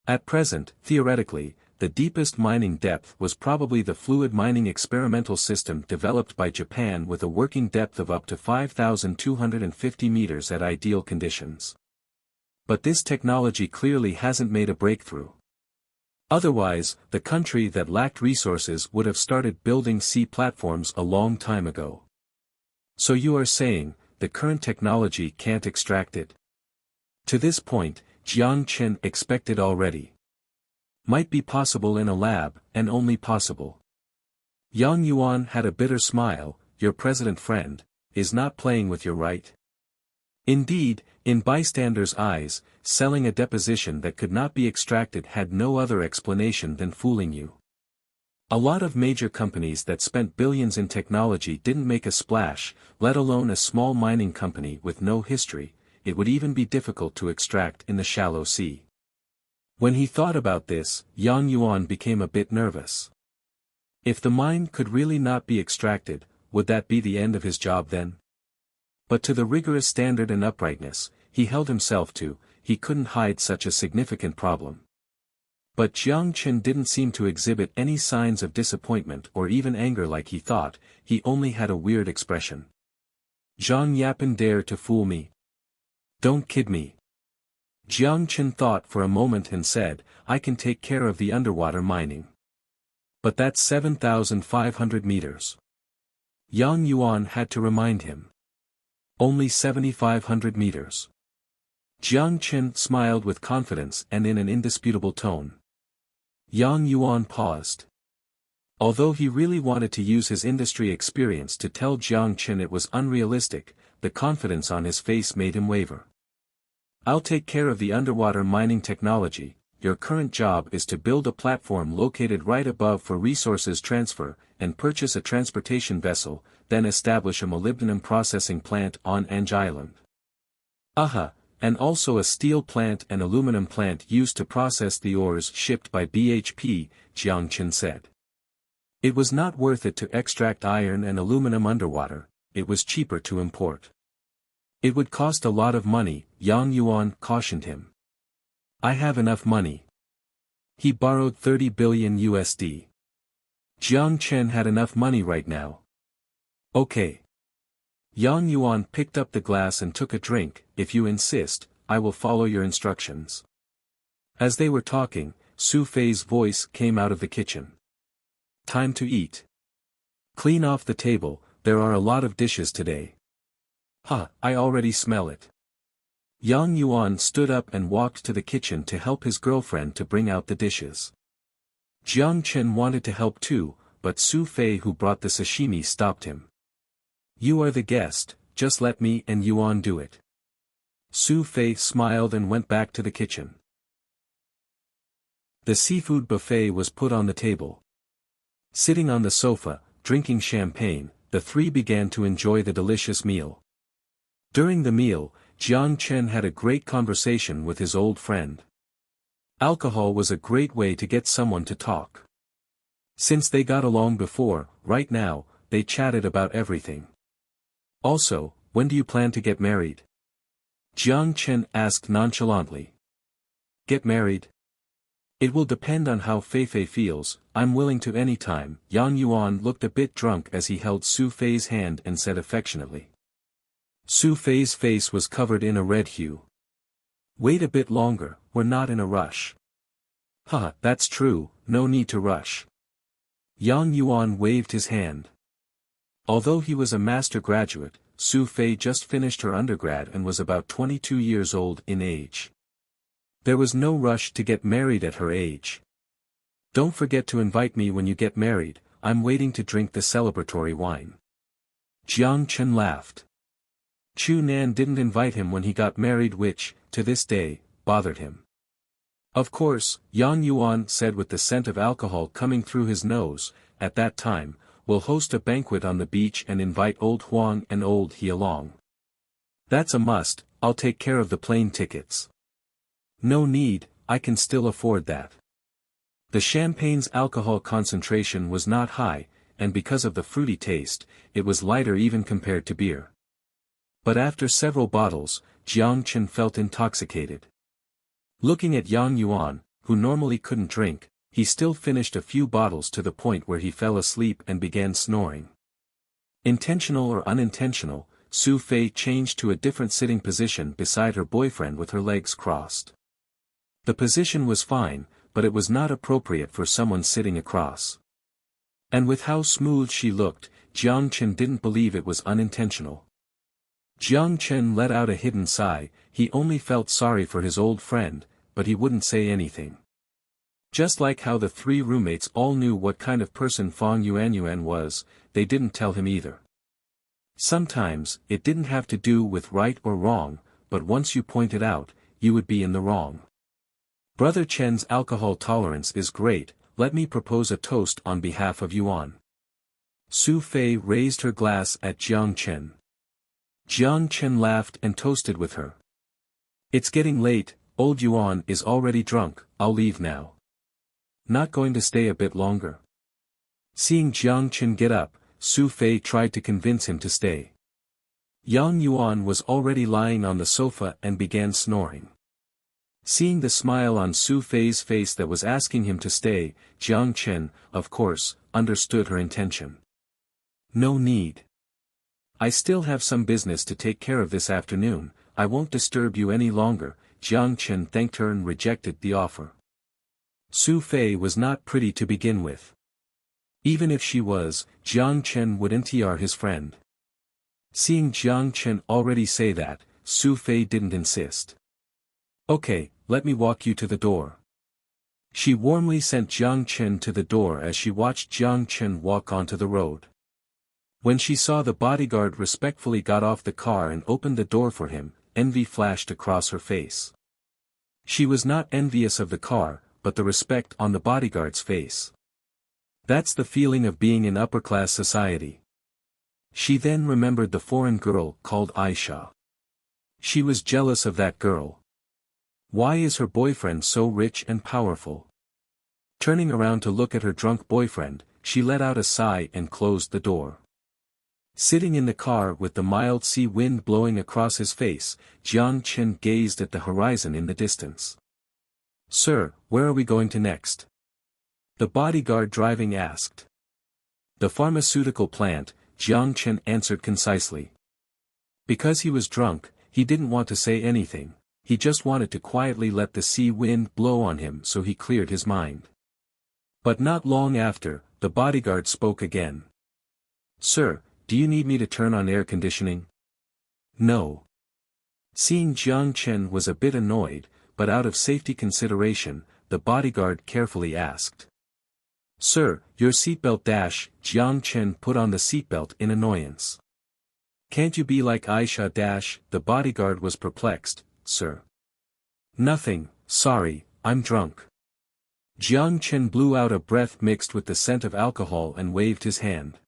At present, theoretically, the deepest mining depth was probably the fluid mining experimental system developed by Japan with a working depth of up to 5,250 meters at ideal conditions. But this technology clearly hasn't made a breakthrough. Otherwise, the country that lacked resources would have started building sea platforms a long time ago. So you are saying, the current technology can't extract it? To this point, Jiang Chen expected already. Might be possible in a lab, and only possible. Yang Yuan had a bitter smile. Your president friend, is not playing with your right. Indeed, in bystanders' eyes, selling a deposition that could not be extracted had no other explanation than fooling you. A lot of major companies that spent billions in technology didn't make a splash, let alone a small mining company with no history. It would even be difficult to extract in the shallow sea. When he thought about this, Yang Yuan became a bit nervous. If the mine could really not be extracted, would that be the end of his job then? But to the rigorous standard and uprightness he held himself to, he couldn't hide such a significant problem. But Jiang Chen didn't seem to exhibit any signs of disappointment or even anger like he thought. He only had a weird expression. Zhang Yapan dare to fool me? Don't kid me. Jiang Chen thought for a moment and said, I can take care of the underwater mining. But that's 7,500 meters. Yang Yuan had to remind him. Only 7,500 meters. Jiang Chen smiled with confidence and in an indisputable tone. Yang Yuan paused. Although he really wanted to use his industry experience to tell Jiang Chen it was unrealistic, the confidence on his face made him waver. I'll take care of the underwater mining technology. Your current job is to build a platform located right above for resources transfer, and purchase a transportation vessel, then establish a molybdenum processing plant on Ange Island. And also a steel plant and aluminum plant used to process the ores shipped by BHP, Jiang Chen said. It was not worth it to extract iron and aluminum underwater, it was cheaper to import. It would cost a lot of money, Yang Yuan cautioned him. I have enough money. He borrowed 30 billion USD. Jiang Chen had enough money right now. Okay. Yang Yuan picked up the glass and took a drink. If you insist, I will follow your instructions. As they were talking, Su Fei's voice came out of the kitchen. Time to eat. Clean off the table, there are a lot of dishes today. I already smell it. Yang Yuan stood up and walked to the kitchen to help his girlfriend to bring out the dishes. Jiang Chen wanted to help too, but Su Fei who brought the sashimi stopped him. You are the guest, just let me and Yuan do it. Su Fei smiled and went back to the kitchen. The seafood buffet was put on the table. Sitting on the sofa, drinking champagne, the three began to enjoy the delicious meal. During the meal, Jiang Chen had a great conversation with his old friend. Alcohol was a great way to get someone to talk. Since they got along before, right now, they chatted about everything. Also, when do you plan to get married? Jiang Chen asked nonchalantly. Get married? It will depend on how Feifei feels, I'm willing to any time. Yang Yuan looked a bit drunk as he held Su Fei's hand and said affectionately. Su Fei's face was covered in a red hue. Wait a bit longer, we're not in a rush. That's true, no need to rush. Yang Yuan waved his hand. Although he was a master graduate, Su Fei just finished her undergrad and was about 22 years old in age. There was no rush to get married at her age. Don't forget to invite me when you get married, I'm waiting to drink the celebratory wine. Jiang Chen laughed. Chu Nan didn't invite him when he got married, which, to this day, bothered him. Of course, Yang Yuan said with the scent of alcohol coming through his nose, at that time, we'll host a banquet on the beach and invite old Huang and old He along. That's a must, I'll take care of the plane tickets. No need, I can still afford that. The champagne's alcohol concentration was not high, and because of the fruity taste, it was lighter even compared to beer. But after several bottles, Jiang Chen felt intoxicated. Looking at Yang Yuan, who normally couldn't drink, he still finished a few bottles to the point where he fell asleep and began snoring. Intentional or unintentional, Su Fei changed to a different sitting position beside her boyfriend with her legs crossed. The position was fine, but it was not appropriate for someone sitting across. And with how smooth she looked, Jiang Chen didn't believe it was unintentional. Jiang Chen let out a hidden sigh, he only felt sorry for his old friend, but he wouldn't say anything. Just like how the three roommates all knew what kind of person Fang Yuanyuan was, they didn't tell him either. Sometimes, it didn't have to do with right or wrong, but once you point it out, you would be in the wrong. Brother Chen's alcohol tolerance is great, let me propose a toast on behalf of Yuan. Su Fei raised her glass at Jiang Chen. Jiang Chen laughed and toasted with her. It's getting late, old Yuan is already drunk, I'll leave now. Not going to stay a bit longer? Seeing Jiang Chen get up, Su Fei tried to convince him to stay. Yang Yuan was already lying on the sofa and began snoring. Seeing the smile on Su Fei's face that was asking him to stay, Jiang Chen, of course, understood her intention. No need. I still have some business to take care of this afternoon, I won't disturb you any longer. Jiang Chen thanked her and rejected the offer. Su Fei was not pretty to begin with. Even if she was, Jiang Chen wouldn't TR his friend. Seeing Jiang Chen already say that, Su Fei didn't insist. Okay, let me walk you to the door. She warmly sent Jiang Chen to the door as she watched Jiang Chen walk onto the road. When she saw the bodyguard respectfully got off the car and opened the door for him, envy flashed across her face. She was not envious of the car, but the respect on the bodyguard's face. That's the feeling of being in upper-class society. She then remembered the foreign girl called Aisha. She was jealous of that girl. Why is her boyfriend so rich and powerful? Turning around to look at her drunk boyfriend, she let out a sigh and closed the door. Sitting in the car with the mild sea wind blowing across his face, Jiang Chen gazed at the horizon in the distance. Sir, where are we going to next? The bodyguard driving asked. The pharmaceutical plant, Jiang Chen answered concisely. Because he was drunk, he didn't want to say anything, he just wanted to quietly let the sea wind blow on him so he cleared his mind. But not long after, the bodyguard spoke again. "Sir, do you need me to turn on air conditioning?" "No." Seeing Jiang Chen was a bit annoyed, but out of safety consideration, the bodyguard carefully asked. "Sir, your seatbelt dash." Jiang Chen put on the seatbelt in annoyance. "Can't you be like Aisha dash?" The bodyguard was perplexed. "Sir." "Nothing, sorry, I'm drunk." Jiang Chen blew out a breath mixed with the scent of alcohol and waved his hand.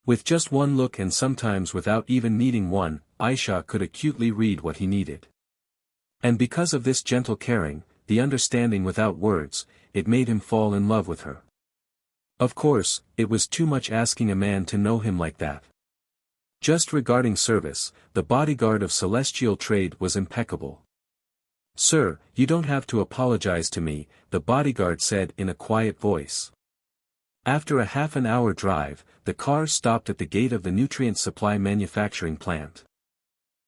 With just one look and sometimes without even needing one, Aisha could acutely read what he needed. And because of this gentle caring, the understanding without words, it made him fall in love with her. Of course, it was too much asking a man to know him like that. Just regarding service, the bodyguard of celestial trade was impeccable. "Sir, you don't have to apologize to me," the bodyguard said in a quiet voice. After a half an hour drive, the car stopped at the gate of the nutrient supply manufacturing plant.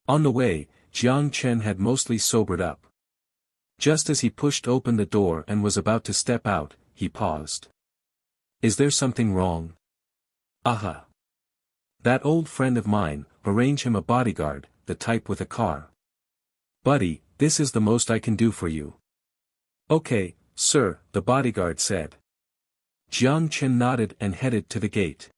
On the way, Jiang Chen had mostly sobered up. Just as he pushed open the door and was about to step out, he paused. "Is there something wrong?" "Aha. That old friend of mine, arrange him a bodyguard, the type with a car. Buddy, this is the most I can do for you." "Okay, sir," the bodyguard said. Jiang Chen nodded and headed to the gate.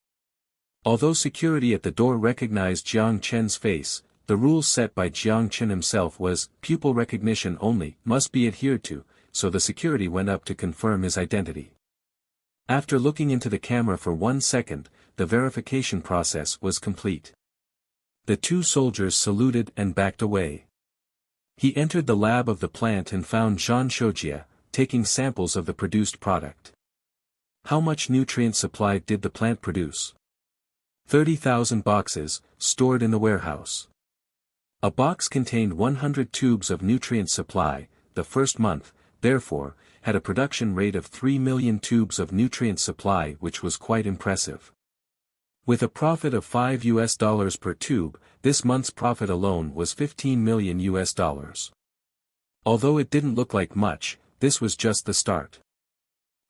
Although security at the door recognized Jiang Chen's face, the rule set by Jiang Chen himself was, pupil recognition only, must be adhered to, so the security went up to confirm his identity. After looking into the camera for 1 second, the verification process was complete. The two soldiers saluted and backed away. He entered the lab of the plant and found Zhang Shoujie, taking samples of the produced product. How much nutrient supply did the plant produce? 30,000 boxes, stored in the warehouse. A box contained 100 tubes of nutrient supply. The first month, therefore, had a production rate of 3 million tubes of nutrient supply, which was quite impressive. With a profit of $5 per tube, this month's profit alone was $15 million. Although it didn't look like much, this was just the start.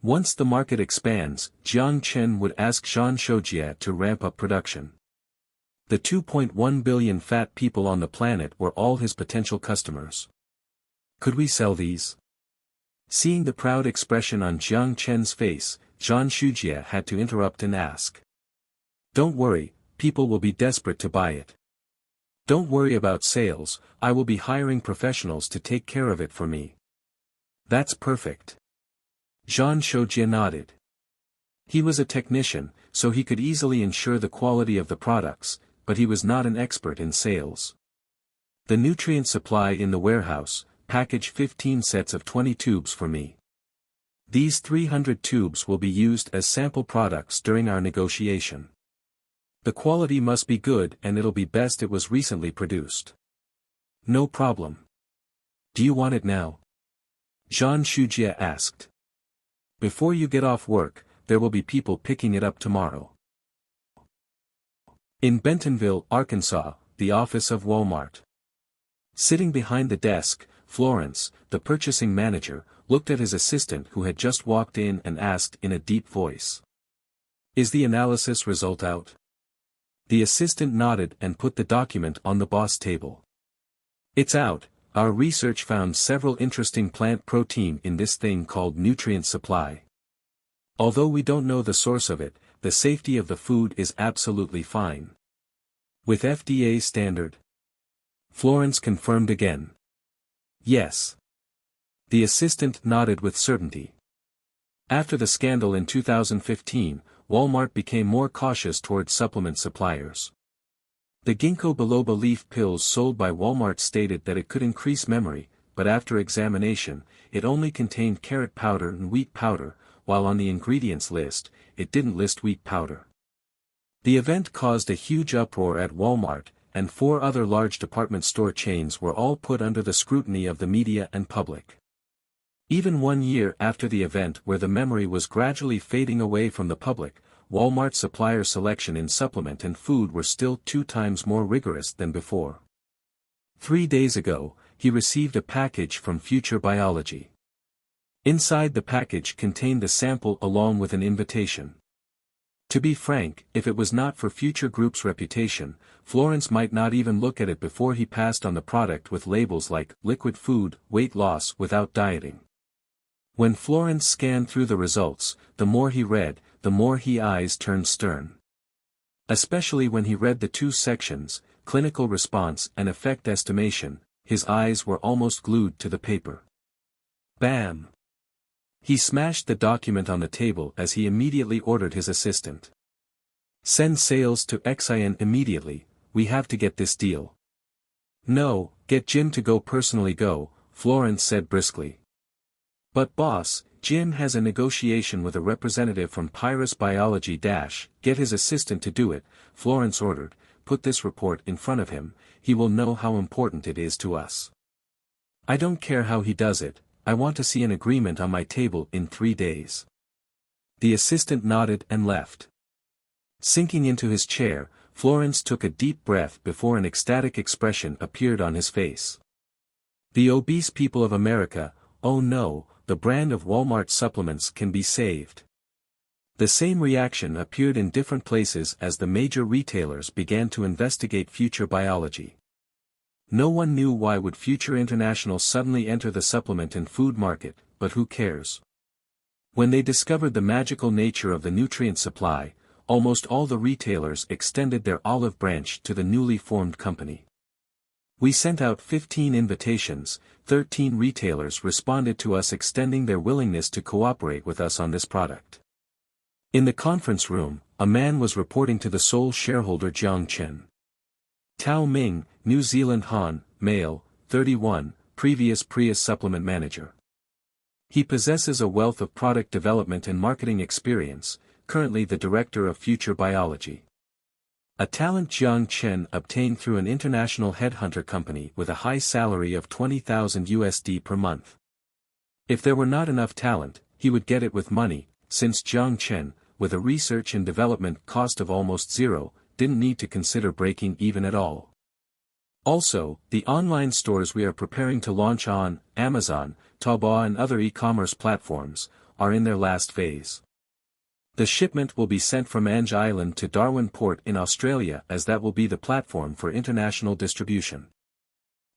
Once the market expands, Jiang Chen would ask Zhang Shoujie to ramp up production. The 2.1 billion fat people on the planet were all his potential customers. Could we sell these? Seeing the proud expression on Jiang Chen's face, Zhang Shoujie had to interrupt and ask. "Don't worry, people will be desperate to buy it. Don't worry about sales, I will be hiring professionals to take care of it for me." "That's perfect." Zhang Shoujie nodded. He was a technician, so he could easily ensure the quality of the products, but he was not an expert in sales. "The nutrient supply in the warehouse, package 15 sets of 20 tubes for me. These 300 tubes will be used as sample products during our negotiation. The quality must be good and it'll be best it was recently produced." "No problem. Do you want it now?" Zhang Shoujie asked. "Before you get off work, there will be people picking it up tomorrow." In Bentonville, Arkansas, the office of Walmart. Sitting behind the desk, Florence, the purchasing manager, looked at his assistant who had just walked in and asked in a deep voice. "Is the analysis result out?" The assistant nodded and put the document on the boss table. "It's out. Our research found several interesting plant protein in this thing called nutrient supply. Although we don't know the source of it, the safety of the food is absolutely fine. With FDA standard." Florence confirmed again. "Yes." The assistant nodded with certainty. After the scandal in 2015, Walmart became more cautious toward supplement suppliers. The ginkgo biloba leaf pills sold by Walmart stated that it could increase memory, but after examination, it only contained carrot powder and wheat powder, while on the ingredients list, it didn't list wheat powder. The event caused a huge uproar at Walmart, and 4 other large department store chains were all put under the scrutiny of the media and public. Even 1 year after the event where the memory was gradually fading away from the public, Walmart supplier selection in supplement and food were still 2 times more rigorous than before. 3 days ago, he received a package from Future Biology. Inside the package contained a sample along with an invitation. To be frank, if it was not for Future Group's reputation, Florence might not even look at it before he passed on the product with labels like, liquid food, weight loss without dieting. When Florence scanned through the results, the more he read, the more his eyes turned stern. Especially when he read the two sections, clinical response and effect estimation, his eyes were almost glued to the paper. Bam! He smashed the document on the table as he immediately ordered his assistant. Send sales to Xian immediately, we have to get this deal. No, get Jim to go personally go, Florence said briskly. But boss, Jim has a negotiation with a representative from Pyrus Biology — get his assistant to do it, Florence ordered, put this report in front of him, he will know how important it is to us. I don't care how he does it, I want to see an agreement on my table in 3 days. The assistant nodded and left. Sinking into his chair, Florence took a deep breath before an ecstatic expression appeared on his face. The obese people of America, oh no, the brand of Walmart supplements can be saved. The same reaction appeared in different places as the major retailers began to investigate Future Biology. No one knew why would Future International suddenly enter the supplement and food market, but who cares? When they discovered the magical nature of the nutrient supply, almost all the retailers extended their olive branch to the newly formed company. We sent out 15 invitations, 13 retailers responded to us extending their willingness to cooperate with us on this product. In the conference room, a man was reporting to the sole shareholder Jiang Chen. Tao Ming, New Zealand Han, male, 31, previous Prius supplement manager. He possesses a wealth of product development and marketing experience, currently the director of Future Biology. A talent Jiang Chen obtained through an international headhunter company with a high salary of $20,000 per month. If there were not enough talent, he would get it with money, since Jiang Chen, with a research and development cost of almost zero, didn't need to consider breaking even at all. Also, the online stores we are preparing to launch on Amazon, Taobao and other e-commerce platforms, are in their last phase. The shipment will be sent from Ange Island to Darwin Port in Australia as that will be the platform for international distribution.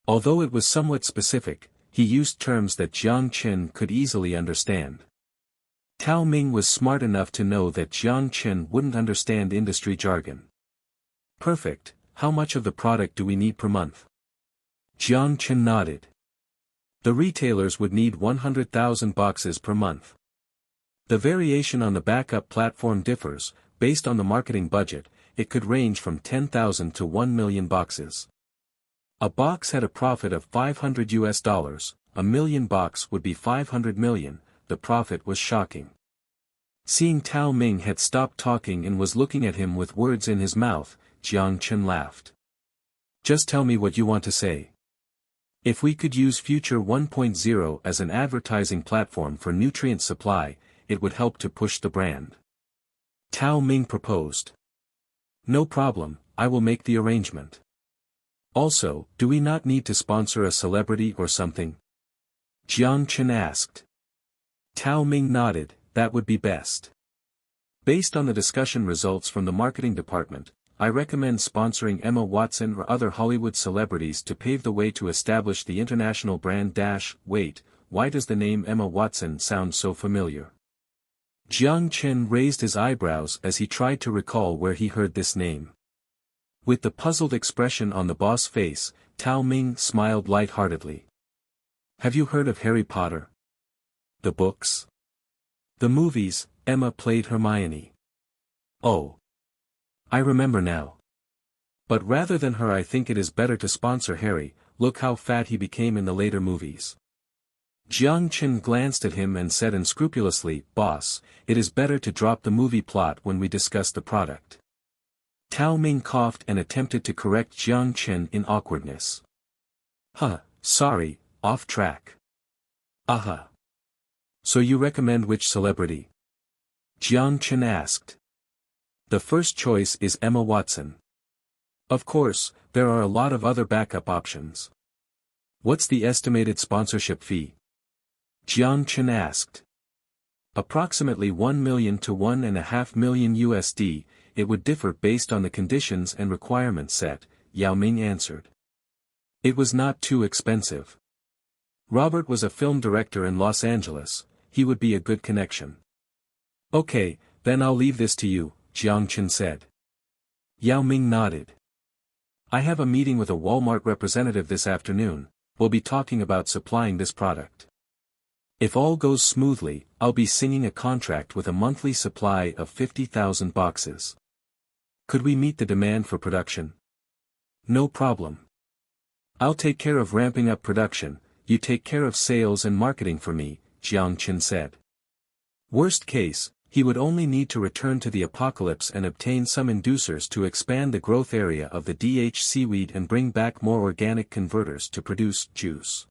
Although it was somewhat specific, he used terms that Jiang Chen could easily understand. Tao Ming was smart enough to know that Jiang Chen wouldn't understand industry jargon. Perfect, how much of the product do we need per month? Jiang Chen nodded. The retailers would need 100,000 boxes per month. The variation on the backup platform differs, based on the marketing budget, it could range from 10,000 to 1 million boxes. A box had a profit of $500, a million box would be 500 million, the profit was shocking. Seeing Tao Ming had stopped talking and was looking at him with words in his mouth, Jiang Chen laughed. Just tell me what you want to say. If we could use Future 1.0 as an advertising platform for nutrient supply, it would help to push the brand. Tao Ming proposed. No problem, I will make the arrangement. Also, do we not need to sponsor a celebrity or something? Jiang Chen asked. Tao Ming nodded, that would be best. Based on the discussion results from the marketing department, I recommend sponsoring Emma Watson or other Hollywood celebrities to pave the way to establish the international brand. Wait, why does the name Emma Watson sound so familiar? Jiang Chen raised his eyebrows as he tried to recall where he heard this name. With the puzzled expression on the boss' face, Tao Ming smiled light-heartedly. Have you heard of Harry Potter? The books? The movies, Emma played Hermione. Oh. I remember now. But rather than her, I think it is better to sponsor Harry, look how fat he became in the later movies. Jiang Chen glanced at him and said unscrupulously, boss, it is better to drop the movie plot when we discuss the product. Tao Ming coughed and attempted to correct Jiang Chen in awkwardness. Sorry, off track. Aha. So you recommend which celebrity? Jiang Chen asked. The first choice is Emma Watson. Of course, there are a lot of other backup options. What's the estimated sponsorship fee? Jiang Chen asked. Approximately 1 million to 1.5 million USD, it would differ based on the conditions and requirements set, Yao Ming answered. It was not too expensive. Robert was a film director in Los Angeles, he would be a good connection. Okay, then I'll leave this to you, Jiang Chen said. Yao Ming nodded. I have a meeting with a Walmart representative this afternoon, we'll be talking about supplying this product. If all goes smoothly, I'll be signing a contract with a monthly supply of 50,000 boxes. Could we meet the demand for production? No problem. I'll take care of ramping up production, you take care of sales and marketing for me, Jiang Chen said. Worst case, he would only need to return to the apocalypse and obtain some inducers to expand the growth area of the DH seaweed and bring back more organic converters to produce juice.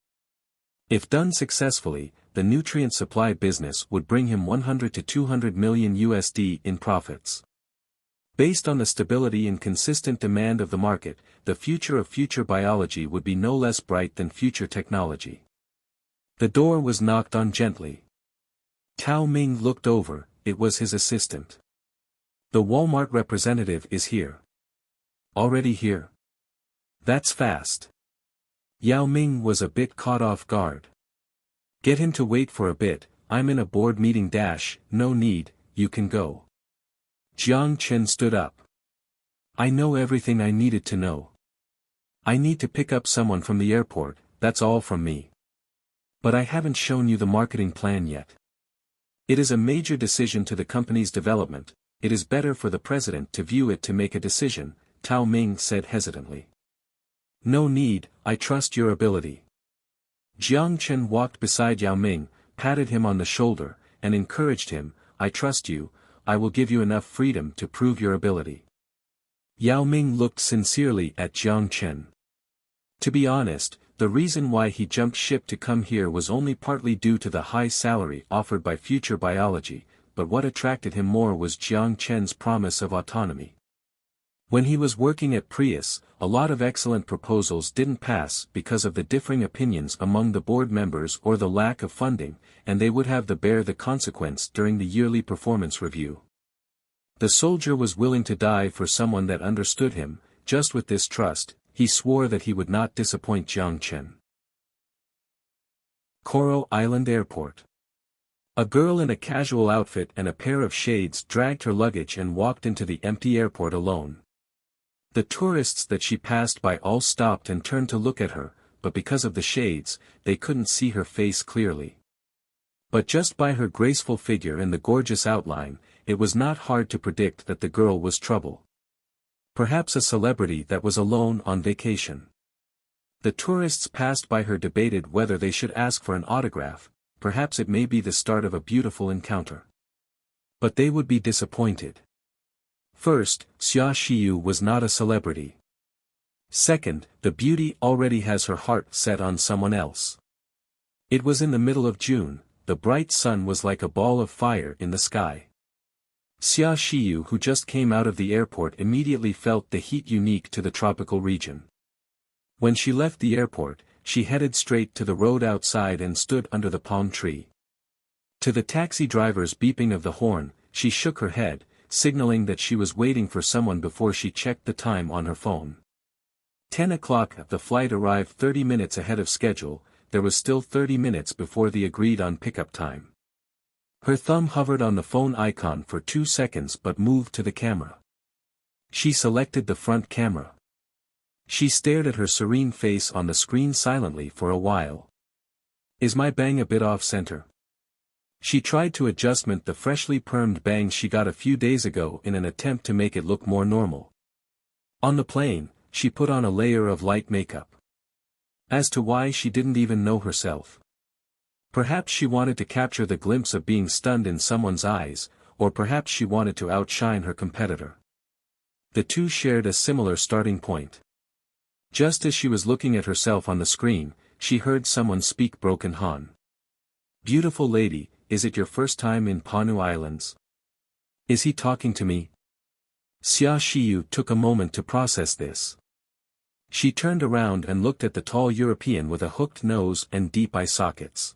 If done successfully, the nutrient supply business would bring him 100 to 200 million USD in profits. Based on the stability and consistent demand of the market, the future of future biology would be no less bright than future technology. The door was knocked on gently. Tao Ming looked over, it was his assistant. The Walmart representative is here. Already here? That's fast. Yao Ming was a bit caught off guard. Get him to wait for a bit, I'm in a board meeting. No need, you can go. Jiang Chen stood up. I know everything I needed to know. I need to pick up someone from the airport, that's all from me. But I haven't shown you the marketing plan yet. It is a major decision to the company's development, it is better for the president to view it to make a decision, Tao Ming said hesitantly. No need, I trust your ability. Jiang Chen walked beside Yao Ming, patted him on the shoulder, and encouraged him, I trust you, I will give you enough freedom to prove your ability. Yao Ming looked sincerely at Jiang Chen. To be honest, the reason why he jumped ship to come here was only partly due to the high salary offered by Future Biology, but what attracted him more was Jiang Chen's promise of autonomy. When he was working at Prius, a lot of excellent proposals didn't pass because of the differing opinions among the board members or the lack of funding, and they would have to bear the consequence during the yearly performance review. The soldier was willing to die for someone that understood him, just with this trust, he swore that he would not disappoint Jiang Chen. Coral Island Airport. A girl in a casual outfit and a pair of shades dragged her luggage and walked into the empty airport alone. The tourists that she passed by all stopped and turned to look at her, but because of the shades, they couldn't see her face clearly. But just by her graceful figure and the gorgeous outline, it was not hard to predict that the girl was trouble. Perhaps a celebrity that was alone on vacation. The tourists passed by her debated whether they should ask for an autograph, perhaps it may be the start of a beautiful encounter. But they would be disappointed. First, Xia Xiyu was not a celebrity. Second, the beauty already has her heart set on someone else. It was in the middle of June, the bright sun was like a ball of fire in the sky. Xia Xiyu, who just came out of the airport, immediately felt the heat unique to the tropical region. When she left the airport, she headed straight to the road outside and stood under the palm tree. To the taxi driver's beeping of the horn, she shook her head, signaling that she was waiting for someone before she checked the time on her phone. 10 o'clock. The flight arrived 30 minutes ahead of schedule, there was still 30 minutes before the agreed-on pickup time. Her thumb hovered on the phone icon for 2 seconds but moved to the camera. She selected the front camera. She stared at her serene face on the screen silently for a while. Is my bang a bit off-center? She tried to adjustment the freshly permed bangs she got a few days ago in an attempt to make it look more normal. On the plane, she put on a layer of light makeup. As to why, she didn't even know herself. Perhaps she wanted to capture the glimpse of being stunned in someone's eyes, or perhaps she wanted to outshine her competitor. The two shared a similar starting point. Just as she was looking at herself on the screen, she heard someone speak broken Han. Beautiful lady, is it your first time in Panu Islands? Is he talking to me? Xia Xiyu took a moment to process this. She turned around and looked at the tall European with a hooked nose and deep eye sockets.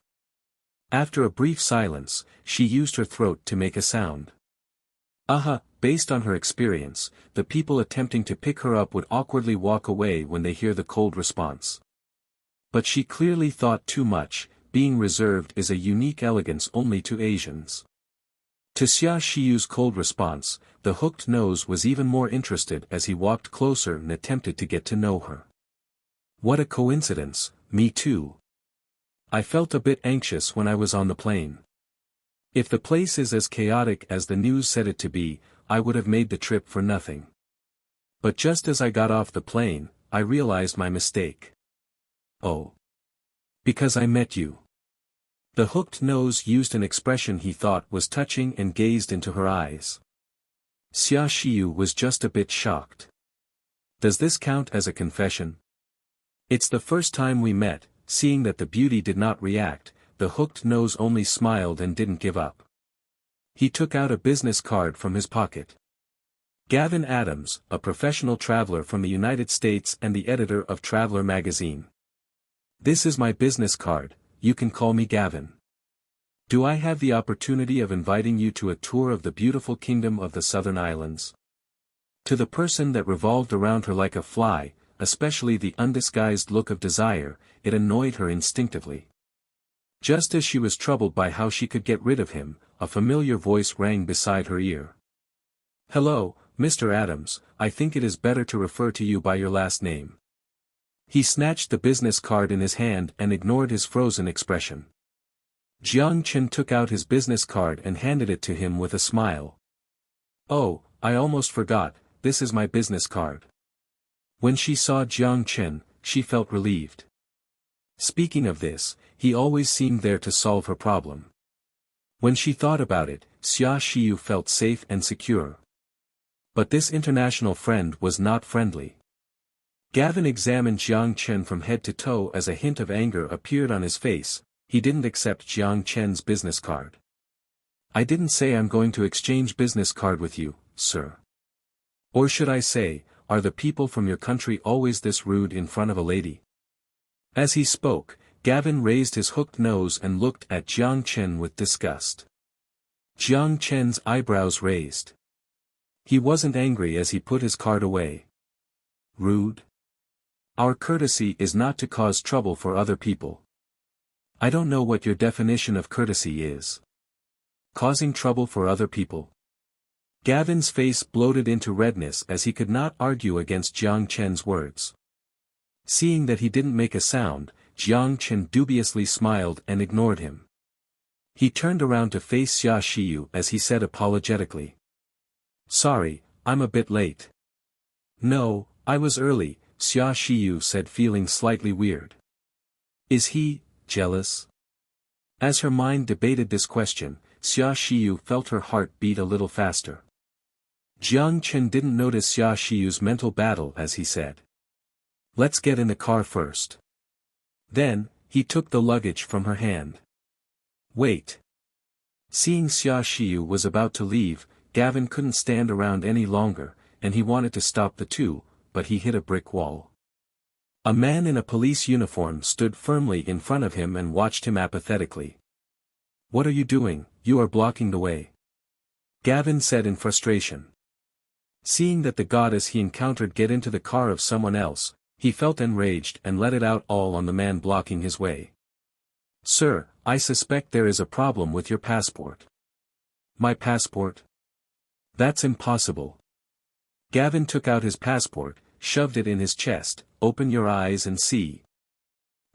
After a brief silence, she used her throat to make a sound. Based on her experience, the people attempting to pick her up would awkwardly walk away when they hear the cold response. But she clearly thought too much. Being reserved is a unique elegance only to Asians. To Xia Shiyu's cold response, the hooked nose was even more interested as he walked closer and attempted to get to know her. What a coincidence, me too. I felt a bit anxious when I was on the plane. If the place is as chaotic as the news said it to be, I would have made the trip for nothing. But just as I got off the plane, I realized my mistake. Oh. Because I met you. The hooked nose used an expression he thought was touching and gazed into her eyes. Xia Shiyu was just a bit shocked. Does this count as a confession? It's the first time we met. Seeing that the beauty did not react, the hooked nose only smiled and didn't give up. He took out a business card from his pocket. Gavin Adams, a professional traveler from the United States and the editor of Traveler magazine. This is my business card, you can call me Gavin. Do I have the opportunity of inviting you to a tour of the beautiful kingdom of the Southern Islands? To the person that revolved around her like a fly, especially the undisguised look of desire, it annoyed her instinctively. Just as she was troubled by how she could get rid of him, a familiar voice rang beside her ear. Hello, Mr. Adams, I think it is better to refer to you by your last name. He snatched the business card in his hand and ignored his frozen expression. Jiang Chen took out his business card and handed it to him with a smile. Oh, I almost forgot, this is my business card. When she saw Jiang Chen, she felt relieved. Speaking of this, he always seemed there to solve her problem. When she thought about it, Xia Shiyu felt safe and secure. But this international friend was not friendly. Gavin examined Jiang Chen from head to toe as a hint of anger appeared on his face. He didn't accept Jiang Chen's business card. I didn't say I'm going to exchange business card with you, sir. Or should I say, are the people from your country always this rude in front of a lady? As he spoke, Gavin raised his hooked nose and looked at Jiang Chen with disgust. Jiang Chen's eyebrows raised. He wasn't angry as he put his card away. Rude? Our courtesy is not to cause trouble for other people. I don't know what your definition of courtesy is. Causing trouble for other people? Gavin's face bloated into redness as he could not argue against Jiang Chen's words. Seeing that he didn't make a sound, Jiang Chen dubiously smiled and ignored him. He turned around to face Xia Shiyu as he said apologetically. Sorry, I'm a bit late. No, I was early, Xia Shiyu said feeling slightly weird. Is he jealous? As her mind debated this question, Xia Shiyu felt her heart beat a little faster. Jiang Chen didn't notice Xia Shiyu's mental battle as he said. Let's get in the car first. Then, he took the luggage from her hand. Wait. Seeing Xia Shiyu was about to leave, Gavin couldn't stand around any longer, and he wanted to stop the two, but he hit a brick wall. A man in a police uniform stood firmly in front of him and watched him apathetically. What are you doing? You are blocking the way. Gavin said in frustration. Seeing that the goddess he encountered get into the car of someone else, he felt enraged and let it out all on the man blocking his way. Sir, I suspect there is a problem with your passport. My passport? That's impossible. Gavin took out his passport, shoved it in his chest. Open your eyes and see.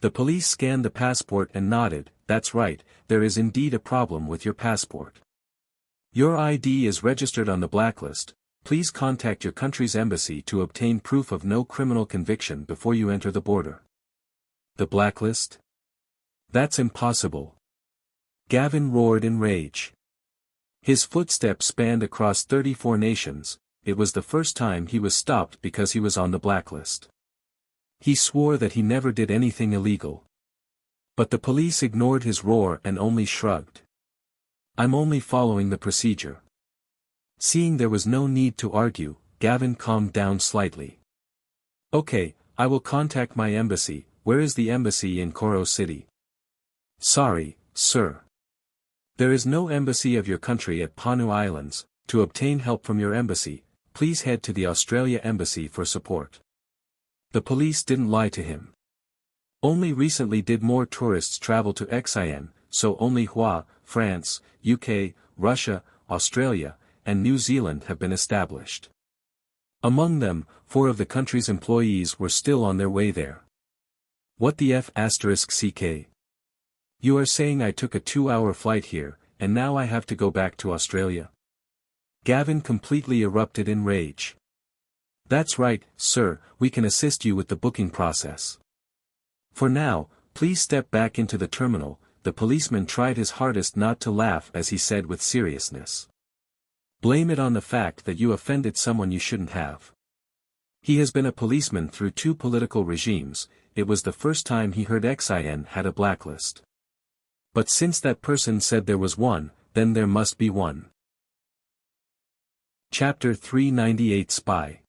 The police scanned the passport and nodded. That's right, there is indeed a problem with your passport. Your ID is registered on the blacklist. Please contact your country's embassy to obtain proof of no criminal conviction before you enter the border. The blacklist? That's impossible. Gavin roared in rage. His footsteps spanned across 34 nations. It was the first time he was stopped because he was on the blacklist. He swore that he never did anything illegal. But the police ignored his roar and only shrugged. I'm only following the procedure. Seeing there was no need to argue, Gavin calmed down slightly. Okay, I will contact my embassy. Where is the embassy in Koro City? Sorry, sir. There is no embassy of your country at Panu Islands. To obtain help from your embassy, please head to the Australia Embassy for support. The police didn't lie to him. Only recently did more tourists travel to Xi'an, so only Hua, France, UK, Russia, Australia, and New Zealand have been established. Among them, 4 of the country's employees were still on their way there. What the F***CK? You are saying I took a 2-hour flight here, and now I have to go back to Australia? Gavin completely erupted in rage. That's right, sir, we can assist you with the booking process. For now, please step back into the terminal. The policeman tried his hardest not to laugh as he said with seriousness. Blame it on the fact that you offended someone you shouldn't have. He has been a policeman through 2 political regimes. It was the first time he heard Xi'an had a blacklist. But since that person said there was one, then there must be one. Chapter 398 Spy.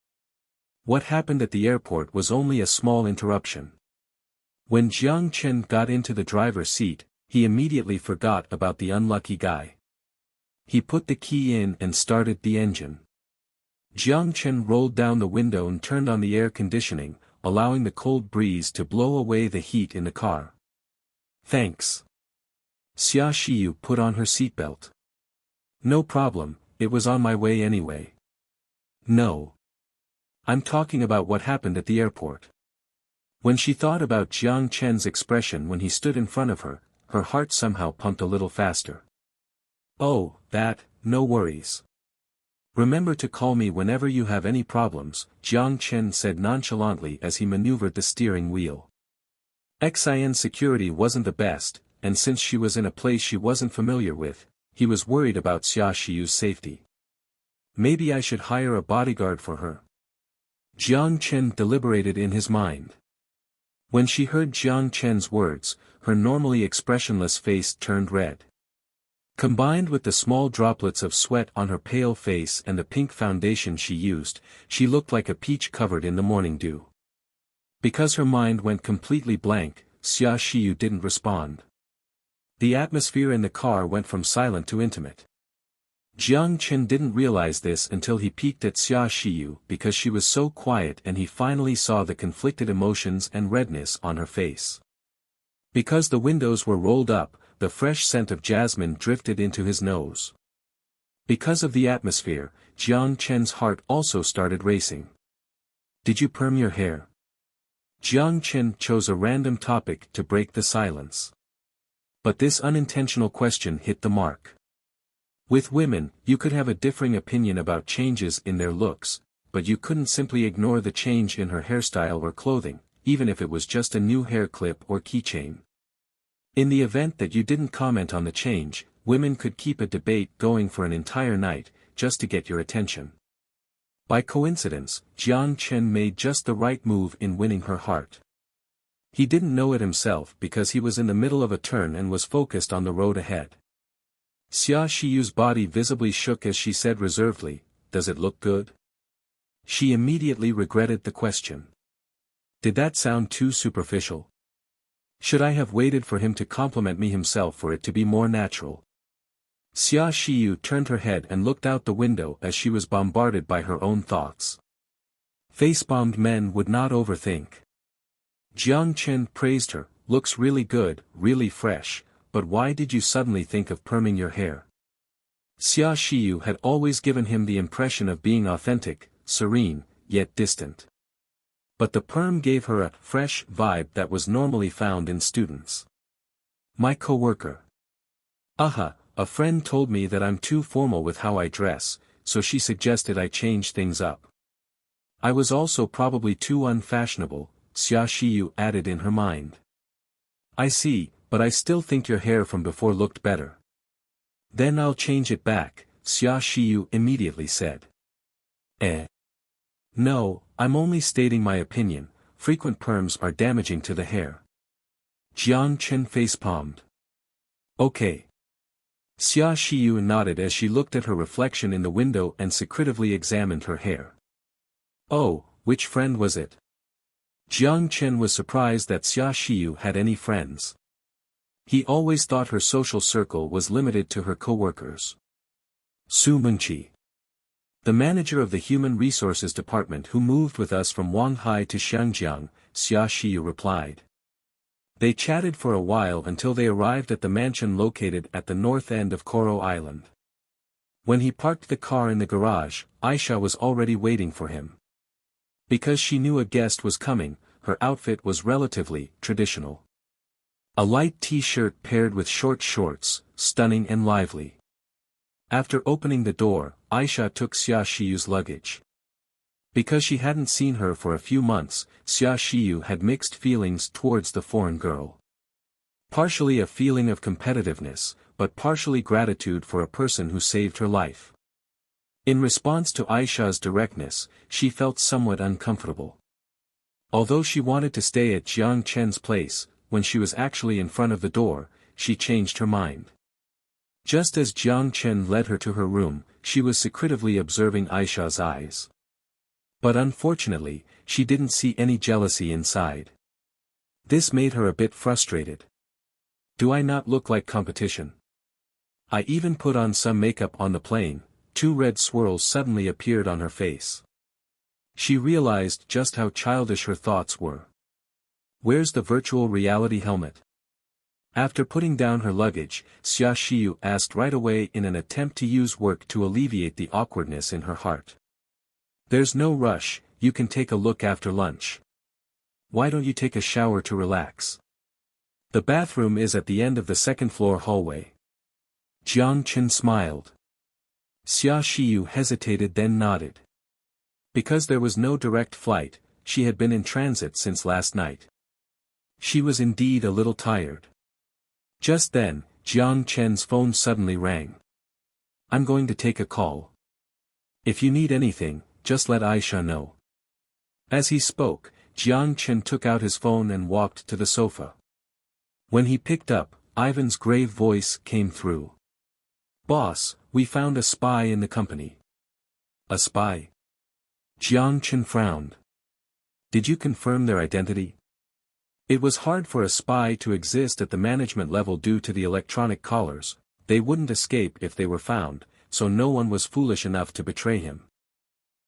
What happened at the airport was only a small interruption. When Jiang Chen got into the driver's seat, he immediately forgot about the unlucky guy. He put the key in and started the engine. Jiang Chen rolled down the window and turned on the air conditioning, allowing the cold breeze to blow away the heat in the car. Thanks. Xia Xiyu put on her seatbelt. No problem, it was on my way anyway. No. I'm talking about what happened at the airport. When she thought about Jiang Chen's expression when he stood in front of her, her heart somehow pumped a little faster. Oh, that, no worries. Remember to call me whenever you have any problems, Jiang Chen said nonchalantly as he maneuvered the steering wheel. Xi'an security wasn't the best, and since she was in a place she wasn't familiar with, he was worried about Xia Xiyu's safety. Maybe I should hire a bodyguard for her. Jiang Chen deliberated in his mind. When she heard Jiang Chen's words, her normally expressionless face turned red. Combined with the small droplets of sweat on her pale face and the pink foundation she used, she looked like a peach covered in the morning dew. Because her mind went completely blank, Xia Xiyu didn't respond. The atmosphere in the car went from silent to intimate. Jiang Chen didn't realize this until he peeked at Xia Xiyu because she was so quiet and he finally saw the conflicted emotions and redness on her face. Because the windows were rolled up, the fresh scent of jasmine drifted into his nose. Because of the atmosphere, Jiang Chen's heart also started racing. Did you perm your hair? Jiang Chen chose a random topic to break the silence. But this unintentional question hit the mark. With women, you could have a differing opinion about changes in their looks, but you couldn't simply ignore the change in her hairstyle or clothing, even if it was just a new hair clip or keychain. In the event that you didn't comment on the change, women could keep a debate going for an entire night, just to get your attention. By coincidence, Jiang Chen made just the right move in winning her heart. He didn't know it himself because he was in the middle of a turn and was focused on the road ahead. Xia Xiyu's body visibly shook as she said reservedly, "Does it look good?" She immediately regretted the question. Did that sound too superficial? Should I have waited for him to compliment me himself for it to be more natural? Xia Xiyu turned her head and looked out the window as she was bombarded by her own thoughts. Face-bombed men would not overthink. Jiang Chen praised her, "Looks really good, really fresh, but why did you suddenly think of perming your hair?" Xia Xiyu had always given him the impression of being authentic, serene, yet distant. But the perm gave her a fresh vibe that was normally found in students. My coworker. A friend told me that I'm too formal with how I dress, so she suggested I change things up. I was also probably too unfashionable, Xia Xiyu added in her mind. I see, but I still think your hair from before looked better. Then I'll change it back, Xia Xiyu immediately said. No, I'm only stating my opinion, frequent perms are damaging to the hair. Jiang Chen facepalmed. Okay. Xia Xiyu nodded as she looked at her reflection in the window and secretively examined her hair. Oh, which friend was it? Jiang Chen was surprised that Xia Xiyu had any friends. He always thought her social circle was limited to her co-workers. Su Mengqi, the manager of the Human Resources Department who moved with us from Wanghai to Xiangjiang, Xia Xiyu replied. They chatted for a while until they arrived at the mansion located at the north end of Koro Island. When he parked the car in the garage, Aisha was already waiting for him. Because she knew a guest was coming, her outfit was relatively traditional. A light t-shirt paired with short shorts, stunning and lively. After opening the door, Aisha took Xia Shiyu's luggage. Because she hadn't seen her for a few months, Xia Xiyu had mixed feelings towards the foreign girl. Partially a feeling of competitiveness, but partially gratitude for a person who saved her life. In response to Aisha's directness, she felt somewhat uncomfortable. Although she wanted to stay at Jiang Chen's place, when she was actually in front of the door, she changed her mind. Just as Jiang Chen led her to her room, she was secretively observing Aisha's eyes. But unfortunately, she didn't see any jealousy inside. This made her a bit frustrated. Do I not look like competition? I even put on some makeup on the plane. 2 red swirls suddenly appeared on her face. She realized just how childish her thoughts were. Where's the virtual reality helmet? After putting down her luggage, Xia Xiyu asked right away in an attempt to use work to alleviate the awkwardness in her heart. There's no rush, you can take a look after lunch. Why don't you take a shower to relax? The bathroom is at the end of the second-floor hallway. Jiang Chen smiled. Xia Xiyu hesitated then nodded. Because there was no direct flight, she had been in transit since last night. She was indeed a little tired. Just then, Jiang Chen's phone suddenly rang. I'm going to take a call. If you need anything, just let Aisha know. As he spoke, Jiang Chen took out his phone and walked to the sofa. When he picked up, Ivan's grave voice came through. Boss, we found a spy in the company. A spy? Jiang Chen frowned. Did you confirm their identity? It was hard for a spy to exist at the management level due to the electronic collars. They wouldn't escape if they were found, so no one was foolish enough to betray him.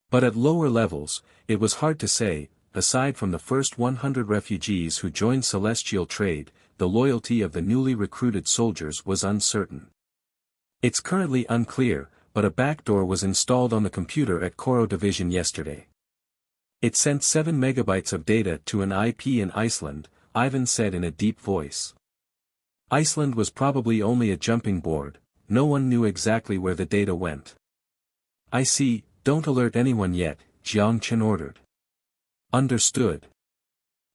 But at lower levels, it was hard to say. Aside from the first 100 refugees who joined celestial trade, the loyalty of the newly recruited soldiers was uncertain. It's currently unclear, but a backdoor was installed on the computer at Koro Division yesterday. It sent 7 megabytes of data to an IP in Iceland, Ivan said in a deep voice. Iceland was probably only a jumping board, no one knew exactly where the data went. I see, don't alert anyone yet, Jiang Chen ordered. Understood.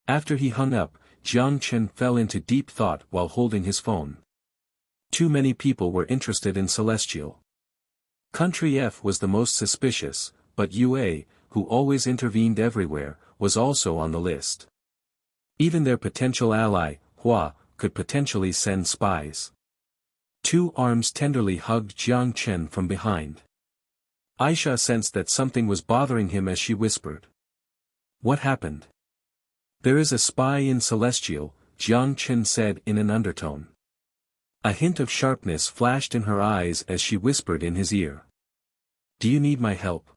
After he hung up, Jiang Chen fell into deep thought while holding his phone. Too many people were interested in Celestial. Country F was the most suspicious, but UA, who always intervened everywhere, was also on the list. Even their potential ally, Hua, could potentially send spies. 2 arms tenderly hugged Jiang Chen from behind. Aisha sensed that something was bothering him as she whispered. What happened? There is a spy in Celestial, Jiang Chen said in an undertone. A hint of sharpness flashed in her eyes as she whispered in his ear. Do you need my help?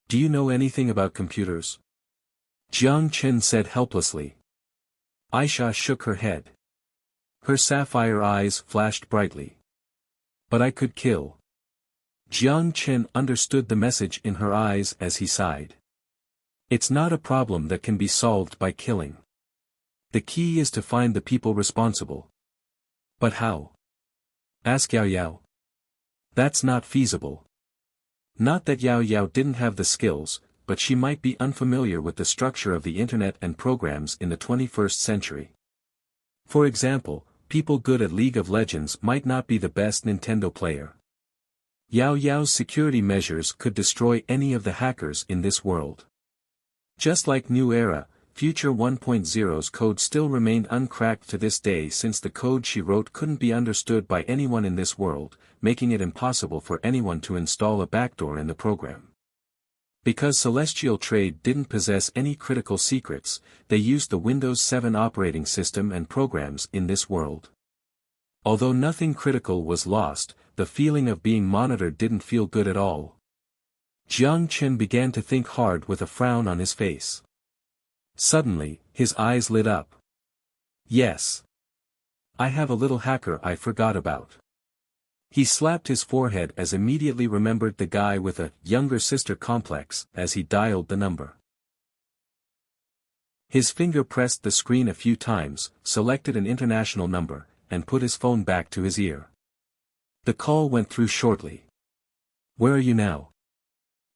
Do you know anything about computers? Jiang Chen said helplessly. Aisha shook her head. Her sapphire eyes flashed brightly. But I could kill. Jiang Chen understood the message in her eyes as he sighed. It's not a problem that can be solved by killing. The key is to find the people responsible. But how? Ask Yao Yao. That's not feasible. Not that Yao Yao didn't have the skills, but she might be unfamiliar with the structure of the internet and programs in the 21st century. For example, people good at League of Legends might not be the best Nintendo player. Yao Yao's security measures could destroy any of the hackers in this world. Just like New Era, Future 1.0's code still remained uncracked to this day since the code she wrote couldn't be understood by anyone in this world, making it impossible for anyone to install a backdoor in the program. Because Celestial Trade didn't possess any critical secrets, they used the Windows 7 operating system and programs in this world. Although nothing critical was lost, the feeling of being monitored didn't feel good at all. Jiang Chen began to think hard with a frown on his face. Suddenly, his eyes lit up. Yes. I have a little hacker I forgot about. He slapped his forehead as immediately remembered the guy with a younger sister complex as he dialed the number. His finger pressed the screen a few times, selected an international number, and put his phone back to his ear. The call went through shortly. Where are you now?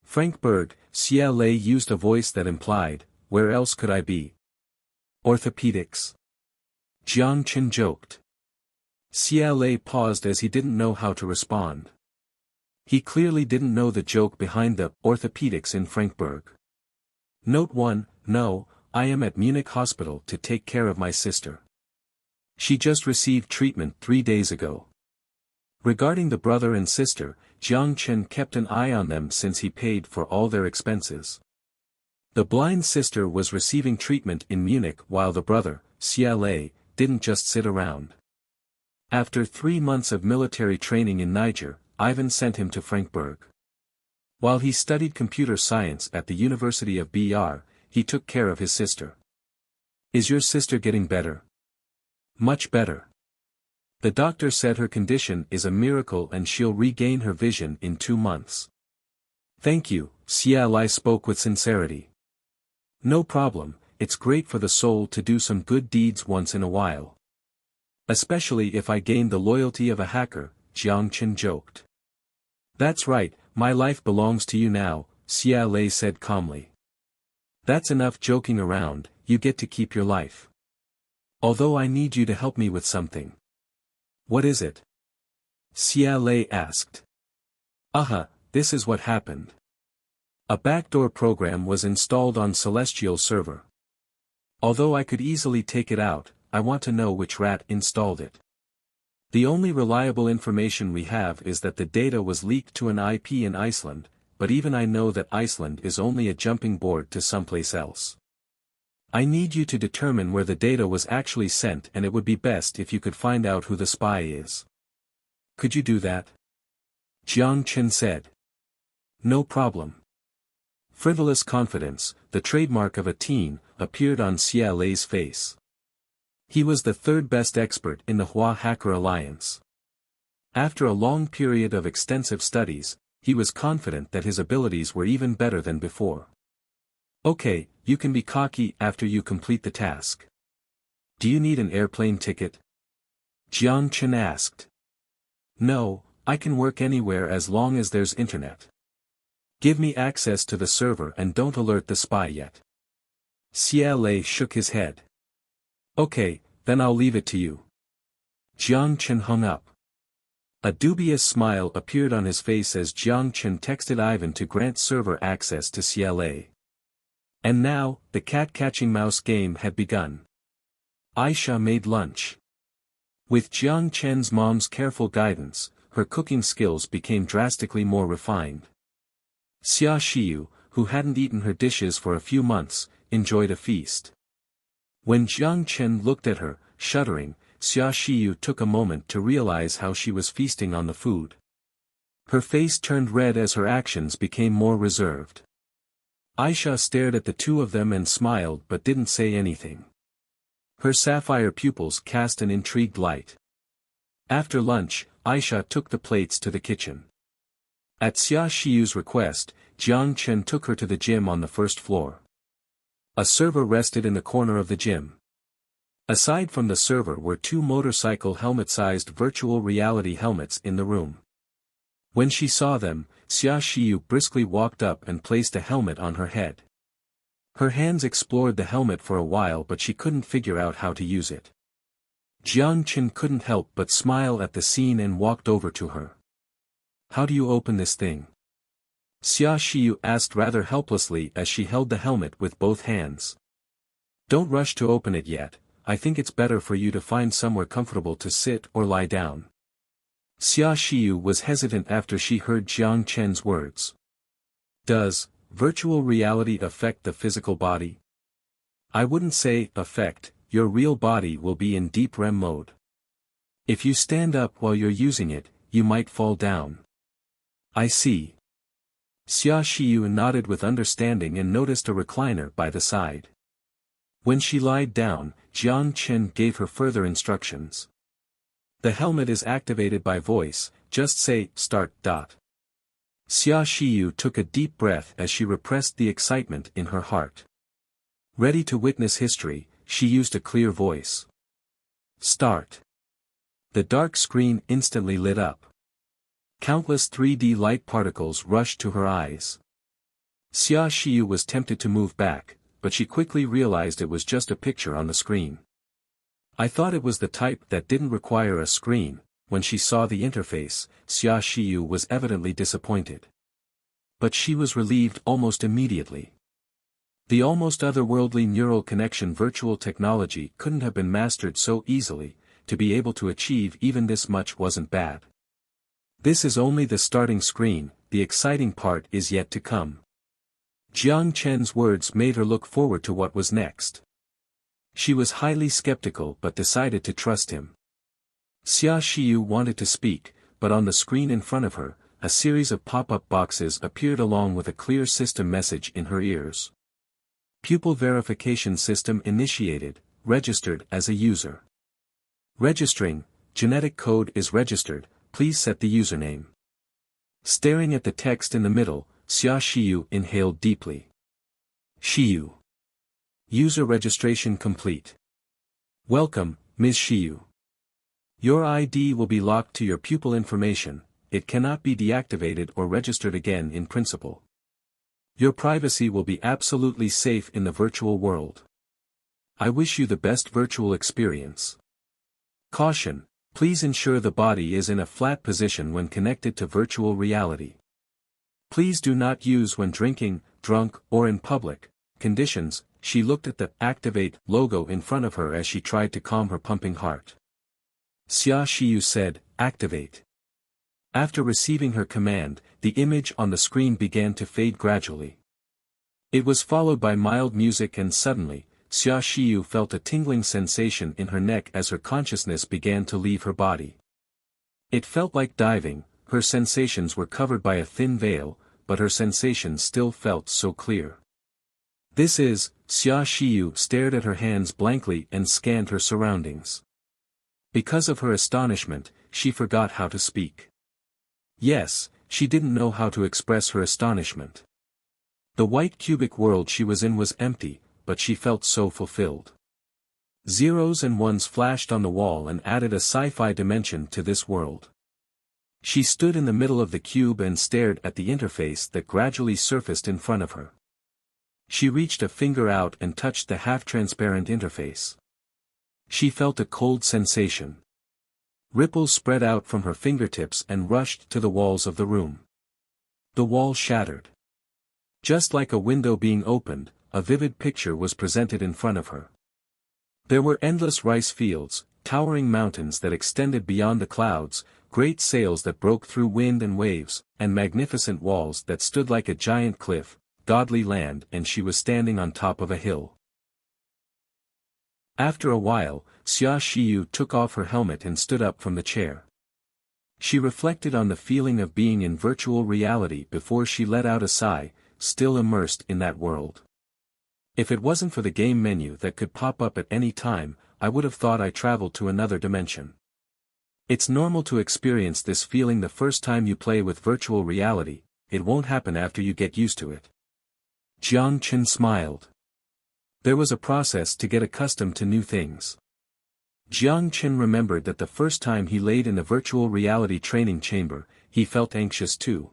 Frankfurt, CLA used a voice that implied, where else could I be? Orthopedics. Jiang Chen joked. CLA paused as he didn't know how to respond. He clearly didn't know the joke behind the orthopedics in Frankfurt. Note 1, no, I am at Munich Hospital to take care of my sister. She just received treatment 3 days ago. Regarding the brother and sister, Jiang Chen kept an eye on them since he paid for all their expenses. The blind sister was receiving treatment in Munich while the brother, CLA, didn't just sit around. After 3 months of military training in Niger, Ivan sent him to Frankfurt. While he studied computer science at the University of BR, he took care of his sister. Is your sister getting better? Much better. The doctor said her condition is a miracle and she'll regain her vision in 2 months. Thank you, CLI spoke with sincerity. No problem, it's great for the soul to do some good deeds once in a while. Especially if I gain the loyalty of a hacker, Jiang Chen joked. That's right, my life belongs to you now, CLA said calmly. That's enough joking around, you get to keep your life. Although I need you to help me with something. What is it? CLA asked. This is what happened. A backdoor program was installed on Celestial's server. Although I could easily take it out, I want to know which rat installed it. The only reliable information we have is that the data was leaked to an IP in Iceland, but even I know that Iceland is only a jumping board to someplace else. I need you to determine where the data was actually sent, and it would be best if you could find out who the spy is. Could you do that? Jiang Chen said. No problem. Frivolous confidence, the trademark of a teen, appeared on CLA's face. He was the third best expert in the Hua Hacker Alliance. After a long period of extensive studies, he was confident that his abilities were even better than before. Okay, you can be cocky after you complete the task. Do you need an airplane ticket? Jiang Chen asked. No, I can work anywhere as long as there's internet. Give me access to the server and don't alert the spy yet. CLA shook his head. Okay, then I'll leave it to you. Jiang Chen hung up. A dubious smile appeared on his face as Jiang Chen texted Ivan to grant server access to CLA. And now, the cat-catching mouse game had begun. Aisha made lunch. With Jiang Chen's mom's careful guidance, her cooking skills became drastically more refined. Xia Xiyu, who hadn't eaten her dishes for a few months, enjoyed a feast. When Jiang Chen looked at her, shuddering, Xia Xiyu took a moment to realize how she was feasting on the food. Her face turned red as her actions became more reserved. Aisha stared at the two of them and smiled but didn't say anything. Her sapphire pupils cast an intrigued light. After lunch, Aisha took the plates to the kitchen. At Xia Xiyu's request, Jiang Chen took her to the gym on the first floor. A server rested in the corner of the gym. Aside from the server were 2 motorcycle helmet-sized virtual reality helmets in the room. When she saw them, Xia Xiyu briskly walked up and placed a helmet on her head. Her hands explored the helmet for a while but she couldn't figure out how to use it. Jiang Chen couldn't help but smile at the scene and walked over to her. How do you open this thing? Xia Xiyu asked rather helplessly as she held the helmet with both hands. Don't rush to open it yet, I think it's better for you to find somewhere comfortable to sit or lie down. Xia Xiyu was hesitant after she heard Jiang Chen's words. Does virtual reality affect the physical body? I wouldn't say affect, your real body will be in deep REM mode. If you stand up while you're using it, you might fall down. I see. Xia Xiyu nodded with understanding and noticed a recliner by the side. When she lied down, Jiang Chen gave her further instructions. The helmet is activated by voice, just say, start. Xia Xiyu took a deep breath as she repressed the excitement in her heart. Ready to witness history, she used a clear voice. Start. The dark screen instantly lit up. Countless 3D light particles rushed to her eyes. Xia Xiyu was tempted to move back, but she quickly realized it was just a picture on the screen. I thought it was the type that didn't require a screen. When she saw the interface, Xia Xiyu was evidently disappointed. But she was relieved almost immediately. The almost otherworldly neural connection virtual technology couldn't have been mastered so easily. To be able to achieve even this much wasn't bad. This is only the starting screen, the exciting part is yet to come. Jiang Chen's words made her look forward to what was next. She was highly skeptical but decided to trust him. Xia Xiyu wanted to speak, but on the screen in front of her, a series of pop-up boxes appeared along with a clear system message in her ears. Pupil verification system initiated, registered as a user. Registering, genetic code is registered, please set the username. Staring at the text in the middle, Xia Xiyu inhaled deeply. Xiyu. User registration complete. Welcome, Ms. Xiyu. Your ID will be locked to your pupil information, it cannot be deactivated or registered again in principle. Your privacy will be absolutely safe in the virtual world. I wish you the best virtual experience. Caution, please ensure the body is in a flat position when connected to virtual reality. Please do not use when drinking, drunk, or in public conditions. She looked at the Activate logo in front of her as she tried to calm her pumping heart. Xia Xiyu said, Activate. After receiving her command, the image on the screen began to fade gradually. It was followed by mild music and suddenly, Xia Xiyu felt a tingling sensation in her neck as her consciousness began to leave her body. It felt like diving, her sensations were covered by a thin veil, but her sensations still felt so clear. This is, Xia Xiyu stared at her hands blankly and scanned her surroundings. Because of her astonishment, she forgot how to speak. Yes, she didn't know how to express her astonishment. The white cubic world she was in was empty, but she felt so fulfilled. Zeros and ones flashed on the wall and added a sci-fi dimension to this world. She stood in the middle of the cube and stared at the interface that gradually surfaced in front of her. She reached a finger out and touched the half-transparent interface. She felt a cold sensation. Ripples spread out from her fingertips and rushed to the walls of the room. The wall shattered. Just like a window being opened, a vivid picture was presented in front of her. There were endless rice fields, towering mountains that extended beyond the clouds, great sails that broke through wind and waves, and magnificent walls that stood like a giant cliff, godly land, and she was standing on top of a hill. After a while, Xia Xiyu took off her helmet and stood up from the chair. She reflected on the feeling of being in virtual reality before she let out a sigh, still immersed in that world. If it wasn't for the game menu that could pop up at any time, I would have thought I traveled to another dimension. It's normal to experience this feeling the first time you play with virtual reality, it won't happen after you get used to it. Jiang Chen smiled. There was a process to get accustomed to new things. Jiang Chen remembered that the first time he laid in a virtual reality training chamber, he felt anxious too.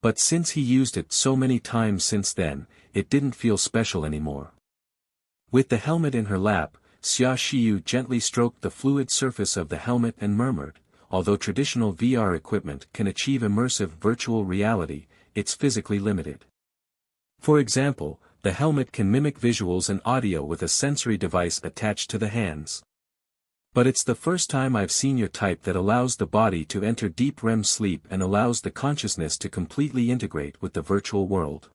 But since he used it so many times since then, it didn't feel special anymore. With the helmet in her lap, Xia Xiyu gently stroked the fluid surface of the helmet and murmured, although traditional VR equipment can achieve immersive virtual reality, it's physically limited. For example, the helmet can mimic visuals and audio with a sensory device attached to the hands. But it's the first time I've seen your type that allows the body to enter deep REM sleep and allows the consciousness to completely integrate with the virtual world.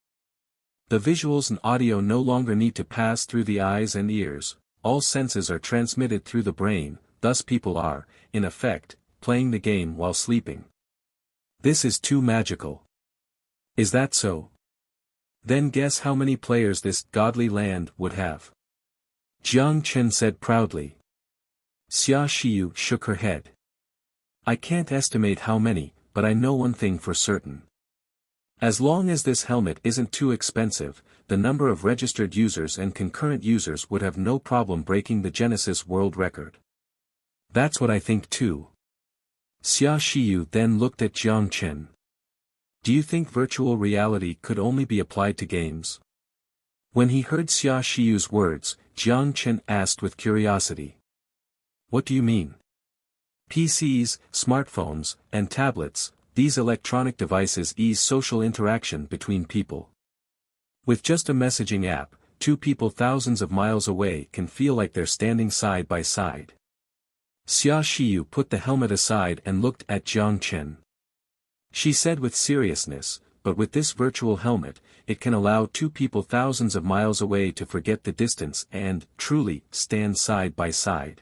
The visuals and audio no longer need to pass through the eyes and ears, all senses are transmitted through the brain, thus people are, in effect, playing the game while sleeping. This is too magical. Is that so? Then guess how many players this godly land would have. Jiang Chen said proudly. Xia Xiyu shook her head. I can't estimate how many, but I know one thing for certain. As long as this helmet isn't too expensive, the number of registered users and concurrent users would have no problem breaking the Genesis world record. That's what I think too. Xia Xiyu then looked at Jiang Chen. Do you think virtual reality could only be applied to games? When he heard Xia Xiyu's words, Jiang Chen asked with curiosity. What do you mean? PCs, smartphones, and tablets, these electronic devices ease social interaction between people. With just a messaging app, two people thousands of miles away can feel like they're standing side by side. Xia Xiyu put the helmet aside and looked at Jiang Chen. She said with seriousness, but with this virtual helmet, it can allow two people thousands of miles away to forget the distance and, truly, stand side by side.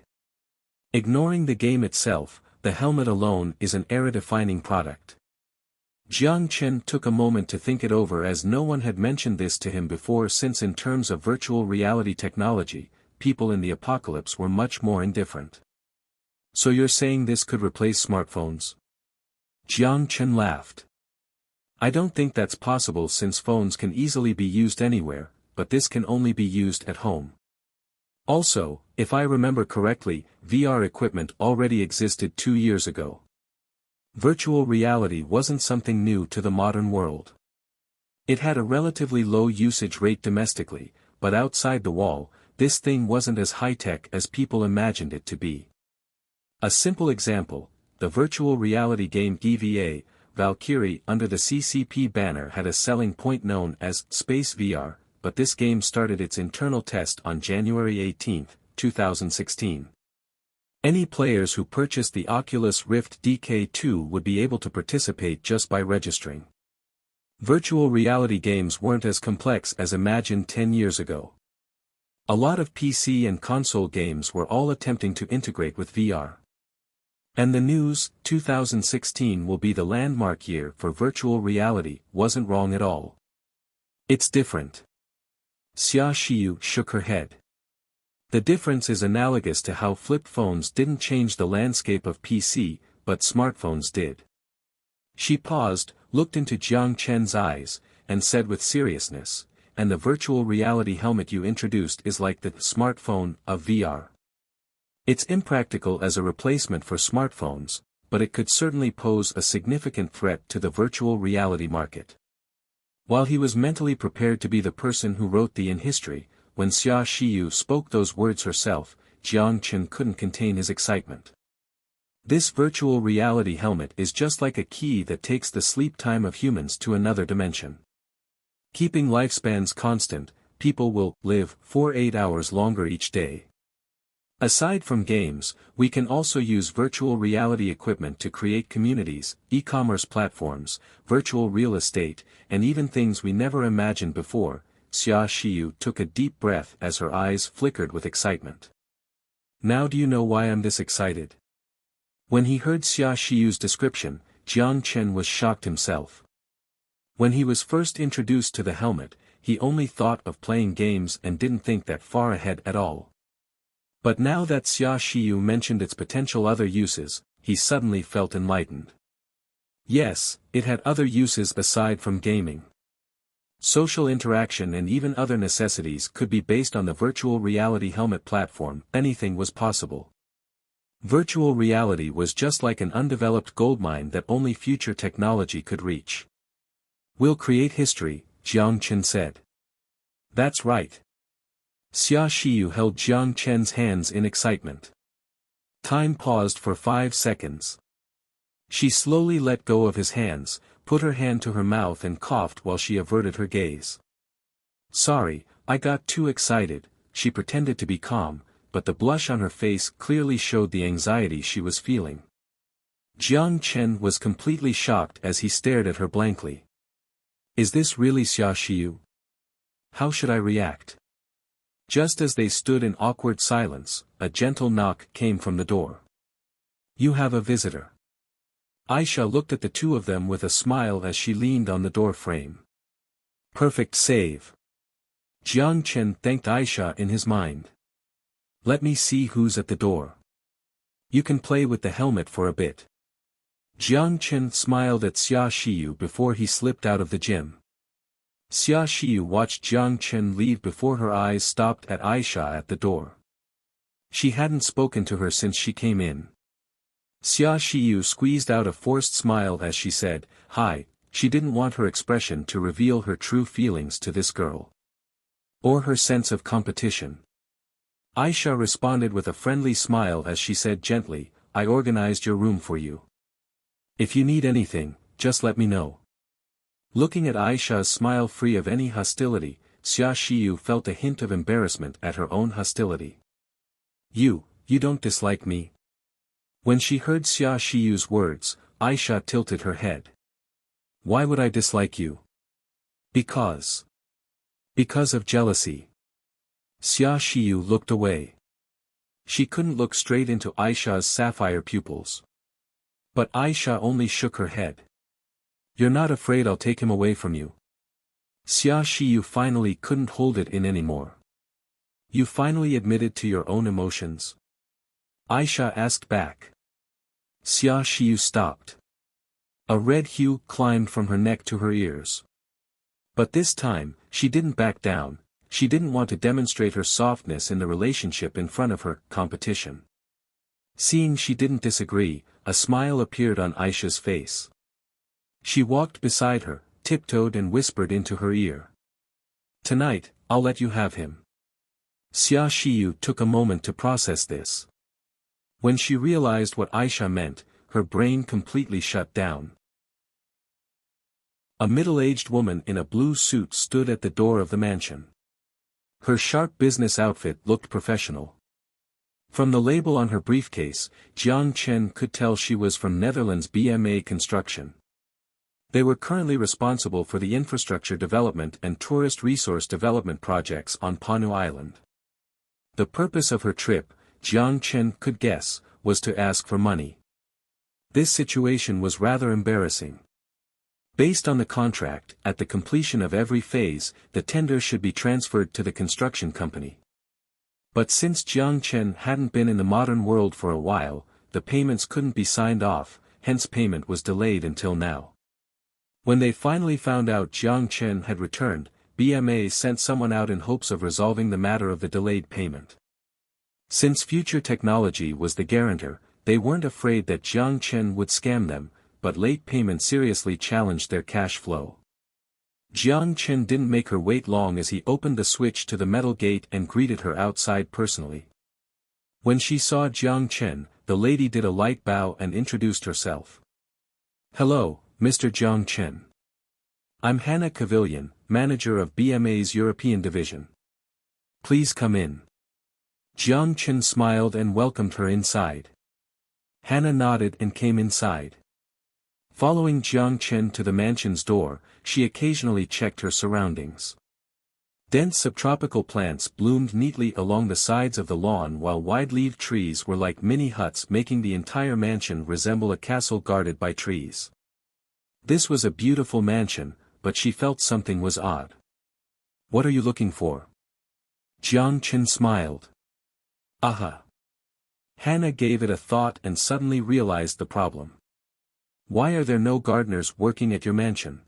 Ignoring the game itself, the helmet alone is an era-defining product. Jiang Chen took a moment to think it over as no one had mentioned this to him before, since in terms of virtual reality technology, people in the apocalypse were much more indifferent. So you're saying this could replace smartphones? Jiang Chen laughed. I don't think that's possible since phones can easily be used anywhere, but this can only be used at home. Also, if I remember correctly, VR equipment already existed 2 years ago. Virtual reality wasn't something new to the modern world. It had a relatively low usage rate domestically, but outside the wall, this thing wasn't as high-tech as people imagined it to be. A simple example, the virtual reality game EVA, Valkyrie under the CCP banner had a selling point known as Space VR, but this game started its internal test on January 18, 2016. Any players who purchased the Oculus Rift DK2 would be able to participate just by registering. Virtual reality games weren't as complex as imagined 10 years ago. A lot of PC and console games were all attempting to integrate with VR. And the news, 2016 will be the landmark year for virtual reality, wasn't wrong at all. It's different. Xia Xiyu shook her head. The difference is analogous to how flip phones didn't change the landscape of PC, but smartphones did. She paused, looked into Jiang Chen's eyes, and said with seriousness, and the virtual reality helmet you introduced is like the smartphone of VR. It's impractical as a replacement for smartphones, but it could certainly pose a significant threat to the virtual reality market. While he was mentally prepared to be the person who wrote the in history, when Xia Xiyu spoke those words herself, Jiang Chen couldn't contain his excitement. This virtual reality helmet is just like a key that takes the sleep time of humans to another dimension. Keeping lifespans constant, people will live 4-8 hours longer each day. Aside from games, we can also use virtual reality equipment to create communities, e-commerce platforms, virtual real estate, and even things we never imagined before. Xia Xiyu took a deep breath as her eyes flickered with excitement. Now do you know why I'm this excited? When he heard Xia Xiyu's description, Jiang Chen was shocked himself. When he was first introduced to the helmet, he only thought of playing games and didn't think that far ahead at all. But now that Xia Xiyu mentioned its potential other uses, he suddenly felt enlightened. Yes, it had other uses aside from gaming. Social interaction and even other necessities could be based on the virtual reality helmet platform. Anything was possible. Virtual reality was just like an undeveloped goldmine that only future technology could reach. We'll create history, Jiang Chen said. That's right. Xia Xiyu held Jiang Chen's hands in excitement. Time paused for 5 seconds. She slowly let go of his hands, put her hand to her mouth and coughed while she averted her gaze. Sorry, I got too excited, she pretended to be calm, but the blush on her face clearly showed the anxiety she was feeling. Jiang Chen was completely shocked as he stared at her blankly. Is this really Xia Xiyu? How should I react? Just as they stood in awkward silence, a gentle knock came from the door. You have a visitor. Aisha looked at the two of them with a smile as she leaned on the door frame. Perfect save. Jiang Chen thanked Aisha in his mind. Let me see who's at the door. You can play with the helmet for a bit. Jiang Chen smiled at Xia Xiyu before he slipped out of the gym. Xia Xiyu watched Jiang Chen leave before her eyes stopped at Aisha at the door. She hadn't spoken to her since she came in. Xia Xiyu squeezed out a forced smile as she said, "Hi." She didn't want her expression to reveal her true feelings to this girl. Or her sense of competition. Aisha responded with a friendly smile as she said gently, I organized your room for you. If you need anything, just let me know. Looking at Aisha's smile free of any hostility, Xia Xiyu felt a hint of embarrassment at her own hostility. You don't dislike me? When she heard Xia Xiyu's words, Aisha tilted her head. Why would I dislike you? Because of jealousy. Xia Xiyu looked away. She couldn't look straight into Aisha's sapphire pupils. But Aisha only shook her head. You're not afraid I'll take him away from you? Xia Xiyu finally couldn't hold it in anymore. You finally admitted to your own emotions? Aisha asked back. Xia Xiyu stopped. A red hue climbed from her neck to her ears. But this time, she didn't back down. She didn't want to demonstrate her softness in the relationship in front of her competition. Seeing she didn't disagree, a smile appeared on Aisha's face. She walked beside her, tiptoed and whispered into her ear. Tonight, I'll let you have him. Xia Xiyu took a moment to process this. When she realized what Aisha meant, her brain completely shut down. A middle-aged woman in a blue suit stood at the door of the mansion. Her sharp business outfit looked professional. From the label on her briefcase, Jiang Chen could tell she was from Netherlands BMA Construction. They were currently responsible for the infrastructure development and tourist resource development projects on Panu Island. The purpose of her trip, Jiang Chen could guess, was to ask for money. This situation was rather embarrassing. Based on the contract, at the completion of every phase, the tender should be transferred to the construction company. But since Jiang Chen hadn't been in the modern world for a while, the payments couldn't be signed off, hence payment was delayed until now. When they finally found out Jiang Chen had returned, BMA sent someone out in hopes of resolving the matter of the delayed payment. Since future technology was the guarantor, they weren't afraid that Jiang Chen would scam them, but late payment seriously challenged their cash flow. Jiang Chen didn't make her wait long as he opened the switch to the metal gate and greeted her outside personally. When she saw Jiang Chen, the lady did a light bow and introduced herself. Hello, Mr. Jiang Chen. I'm Hannah Kavillion, manager of BMA's European division. Please come in. Jiang Chen smiled and welcomed her inside. Hannah nodded and came inside. Following Jiang Chen to the mansion's door, she occasionally checked her surroundings. Dense subtropical plants bloomed neatly along the sides of the lawn while wide-leaved trees were like mini huts making the entire mansion resemble a castle guarded by trees. This was a beautiful mansion, but she felt something was odd. What are you looking for? Jiang Chen smiled. Aha. Hannah gave it a thought and suddenly realized the problem. Why are there no gardeners working at your mansion?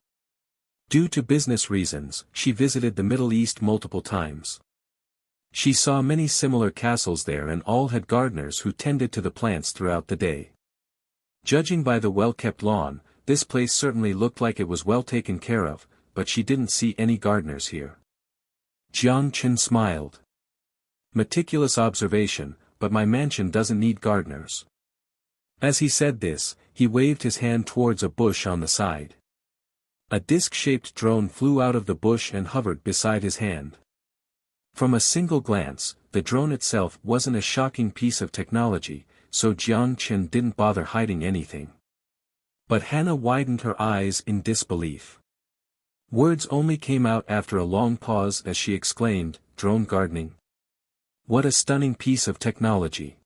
Due to business reasons, she visited the Middle East multiple times. She saw many similar castles there and all had gardeners who tended to the plants throughout the day. Judging by the well-kept lawn, this place certainly looked like it was well taken care of, but she didn't see any gardeners here. Jiang Chen smiled. Meticulous observation, but my mansion doesn't need gardeners. As he said this, he waved his hand towards a bush on the side. A disc-shaped drone flew out of the bush and hovered beside his hand. From a single glance, the drone itself wasn't a shocking piece of technology, so Jiang Chen didn't bother hiding anything. But Hannah widened her eyes in disbelief. Words only came out after a long pause as she exclaimed, "Drone gardening? What a stunning piece of technology.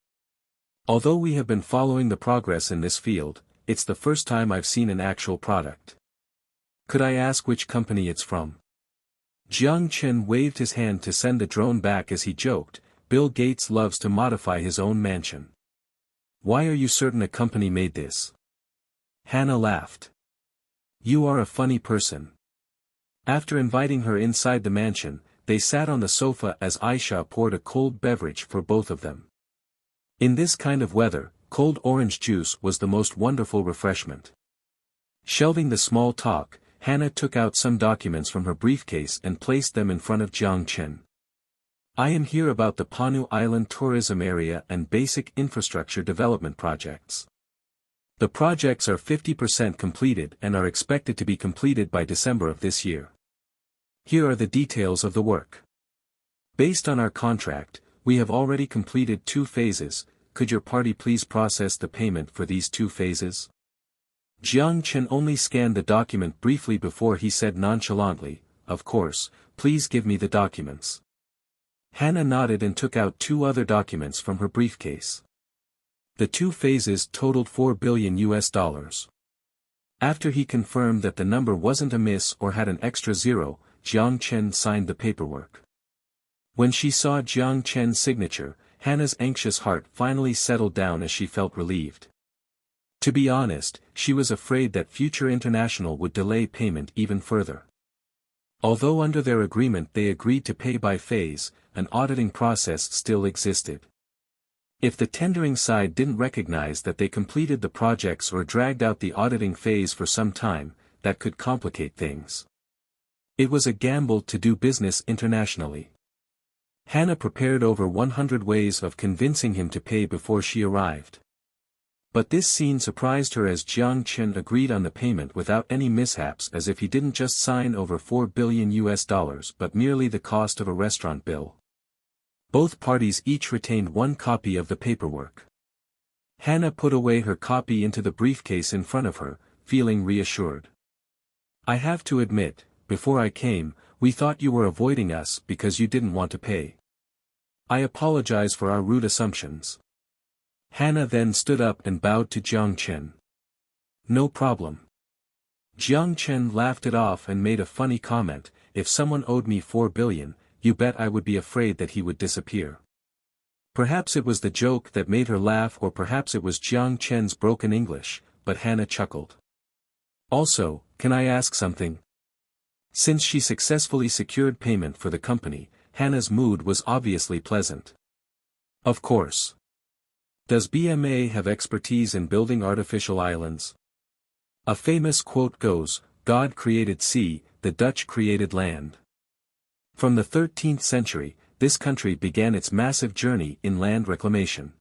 Although we have been following the progress in this field, it's the first time I've seen an actual product. Could I ask which company it's from?" Jiang Chen waved his hand to send the drone back as he joked, "Bill Gates loves to modify his own mansion. Why are you certain a company made this?" Hannah laughed. "You are a funny person." After inviting her inside the mansion, they sat on the sofa as Aisha poured a cold beverage for both of them. In this kind of weather, cold orange juice was the most wonderful refreshment. Shelving the small talk, Hannah took out some documents from her briefcase and placed them in front of Jiang Chen. "I am here about the Panu Island tourism area and basic infrastructure development projects. The projects are 50% completed and are expected to be completed by December of this year. Here are the details of the work. Based on our contract, we have already completed 2 phases. Could your party please process the payment for these 2 phases? Jiang Chen only scanned the document briefly before he said nonchalantly, "Of course, please give me the documents." Hannah nodded and took out 2 other documents from her briefcase. The 2 phases totaled $4 billion. After he confirmed that the number wasn't a miss or had an extra zero, Jiang Chen signed the paperwork. When she saw Jiang Chen's signature, Hannah's anxious heart finally settled down as she felt relieved. To be honest, she was afraid that Future International would delay payment even further. Although under their agreement they agreed to pay by phase, an auditing process still existed. If the tendering side didn't recognize that they completed the projects or dragged out the auditing phase for some time, that could complicate things. It was a gamble to do business internationally. Hannah prepared over 100 ways of convincing him to pay before she arrived. But this scene surprised her as Jiang Chen agreed on the payment without any mishaps, as if he didn't just sign over $4 billion but merely the cost of a restaurant bill. Both parties each retained 1 copy of the paperwork. Hannah put away her copy into the briefcase in front of her, feeling reassured. "I have to admit, before I came, we thought you were avoiding us because you didn't want to pay. I apologize for our rude assumptions." Hannah then stood up and bowed to Jiang Chen. "No problem." Jiang Chen laughed it off and made a funny comment, "If someone owed me $4 billion, you bet I would be afraid that he would disappear." Perhaps it was the joke that made her laugh, or perhaps it was Jiang Chen's broken English, but Hannah chuckled. "Also, can I ask something?" Since she successfully secured payment for the company, Hannah's mood was obviously pleasant. "Of course. Does BMA have expertise in building artificial islands? A famous quote goes, 'God created sea, the Dutch created land.' From the 13th century, this country began its massive journey in land reclamation.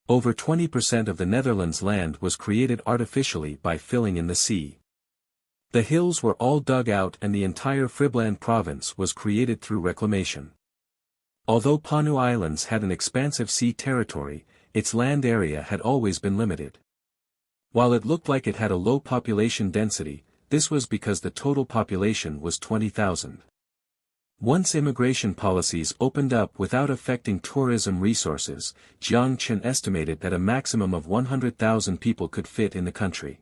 Over 20% of the Netherlands' land was created artificially by filling in the sea. The hills were all dug out and the entire Friesland province was created through reclamation. Although Panu Islands had an expansive sea territory, its land area had always been limited. While it looked like it had a low population density, this was because the total population was 20,000. Once immigration policies opened up without affecting tourism resources, Jiang Chen estimated that a maximum of 100,000 people could fit in the country.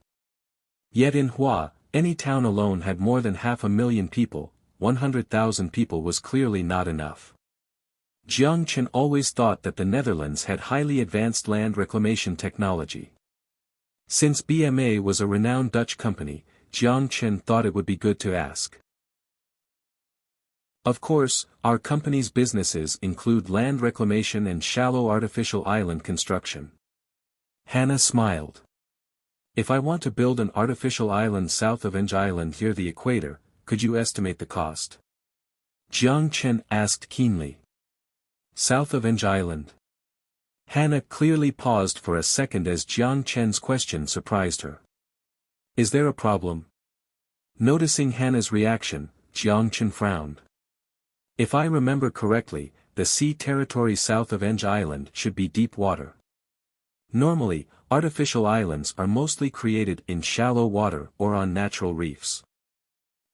Yet in Hua, any town alone had more than 500,000 people. 100,000 people was clearly not enough. Jiang Chen always thought that the Netherlands had highly advanced land reclamation technology. Since BMA was a renowned Dutch company, Jiang Chen thought it would be good to ask. "Of course, our company's businesses include land reclamation and shallow artificial island construction." Hannah smiled. "If I want to build an artificial island south of Eng Island near the equator, could you estimate the cost?" Jiang Chen asked keenly. "South of Eng Island?" Hannah clearly paused for a second as Jiang Chen's question surprised her. "Is there a problem?" Noticing Hannah's reaction, Jiang Chen frowned. "If I remember correctly, the sea territory south of Eng Island should be deep water. Normally, artificial islands are mostly created in shallow water or on natural reefs.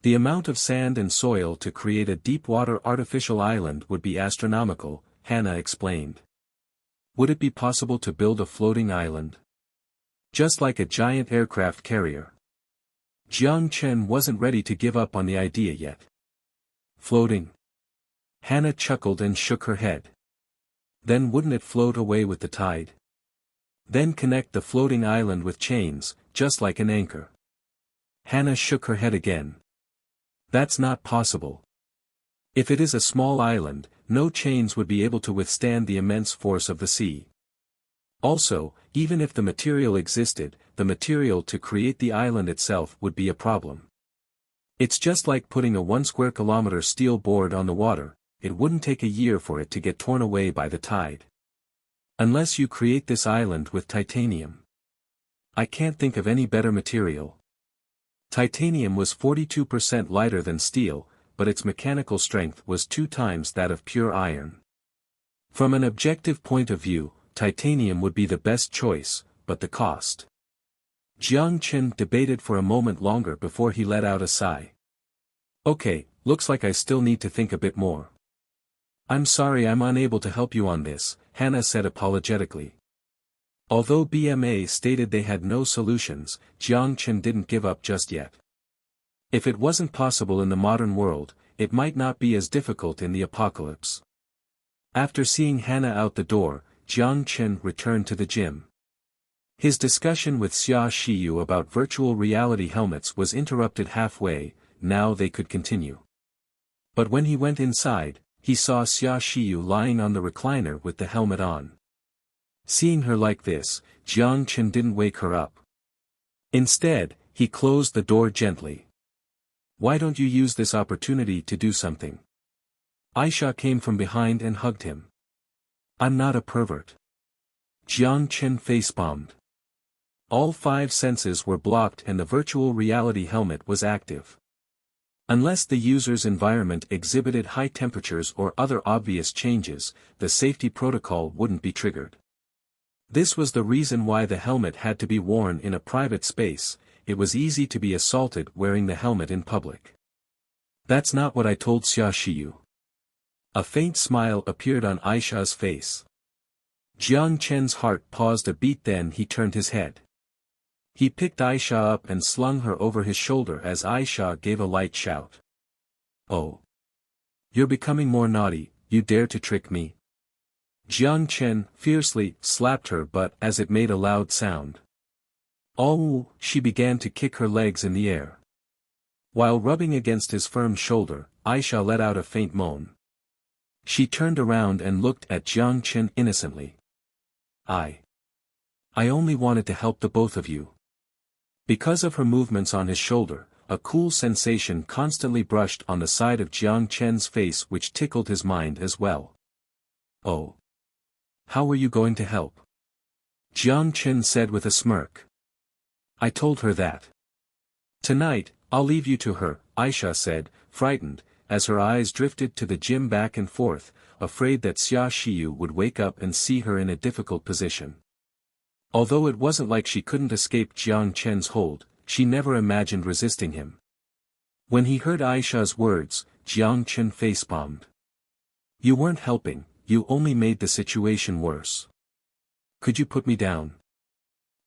The amount of sand and soil to create a deep-water artificial island would be astronomical, Hannah explained. Would it be possible to build a floating island? Just like a giant aircraft carrier. Jiang Chen wasn't ready to give up on the idea yet. Floating? Hannah chuckled and shook her head. Then wouldn't it float away with the tide? Then connect the floating island with chains, just like an anchor. Hannah shook her head again. That's not possible. If it is a small island, no chains would be able to withstand the immense force of the sea. Also, even if the material existed, the material to create the island itself would be a problem. It's just like putting a 1 square kilometer steel board on the water, it wouldn't take a year for it to get torn away by the tide. Unless you create this island with titanium. I can't think of any better material. Titanium was 42% lighter than steel, but its mechanical strength was 2 times that of pure iron. From an objective point of view, titanium would be the best choice, but the cost. Jiang Chen debated for a moment longer before he let out a sigh. Okay, looks like I still need to think a bit more. I'm sorry I'm unable to help you on this, Hannah said apologetically. Although BMA stated they had no solutions, Jiang Chen didn't give up just yet. If it wasn't possible in the modern world, it might not be as difficult in the apocalypse. After seeing Hannah out the door, Jiang Chen returned to the gym. His discussion with Xia Shiyu about virtual reality helmets was interrupted halfway, now they could continue. But when he went inside, he saw Xia Shiyu lying on the recliner with the helmet on. Seeing her like this, Jiang Chen didn't wake her up. Instead, he closed the door gently. Why don't you use this opportunity to do something? Aisha came from behind and hugged him. I'm not a pervert. Jiang Chen facepalmed. All 5 senses were blocked and the virtual reality helmet was active. Unless the user's environment exhibited high temperatures or other obvious changes, the safety protocol wouldn't be triggered. This was the reason why the helmet had to be worn in a private space. It was easy to be assaulted wearing the helmet in public. That's not what I told Xia Shiyu. A faint smile appeared on Aisha's face. Jiang Chen's heart paused a beat, then he turned his head. He picked Aisha up and slung her over his shoulder as Aisha gave a light shout. Oh! You're becoming more naughty, you dare to trick me? Jiang Chen fiercely slapped her butt as it made a loud sound. Oh! She began to kick her legs in the air. While rubbing against his firm shoulder, Aisha let out a faint moan. She turned around and looked at Jiang Chen innocently. I only wanted to help the both of you. Because of her movements on his shoulder, a cool sensation constantly brushed on the side of Jiang Chen's face which tickled his mind as well. Oh! How were you going to help? Jiang Chen said with a smirk. I told her that. Tonight, I'll leave you to her, Aisha said, frightened, as her eyes drifted to the gym back and forth, afraid that Xia Shiyu would wake up and see her in a difficult position. Although it wasn't like she couldn't escape Jiang Chen's hold, she never imagined resisting him. When he heard Aisha's words, Jiang Chen facepalmed. You weren't helping, you only made the situation worse. Could you put me down?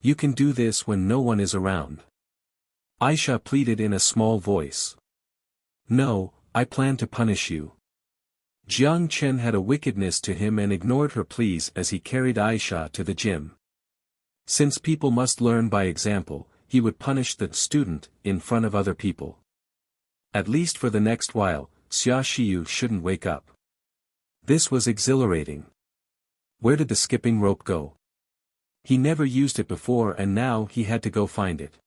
You can do this when no one is around. Aisha pleaded in a small voice. No, I plan to punish you. Jiang Chen had a wickedness to him and ignored her pleas as he carried Aisha to the gym. Since people must learn by example, he would punish the student in front of other people. At least for the next while, Xia Shiyu shouldn't wake up. This was exhilarating. Where did the skipping rope go? He never used it before and now he had to go find it.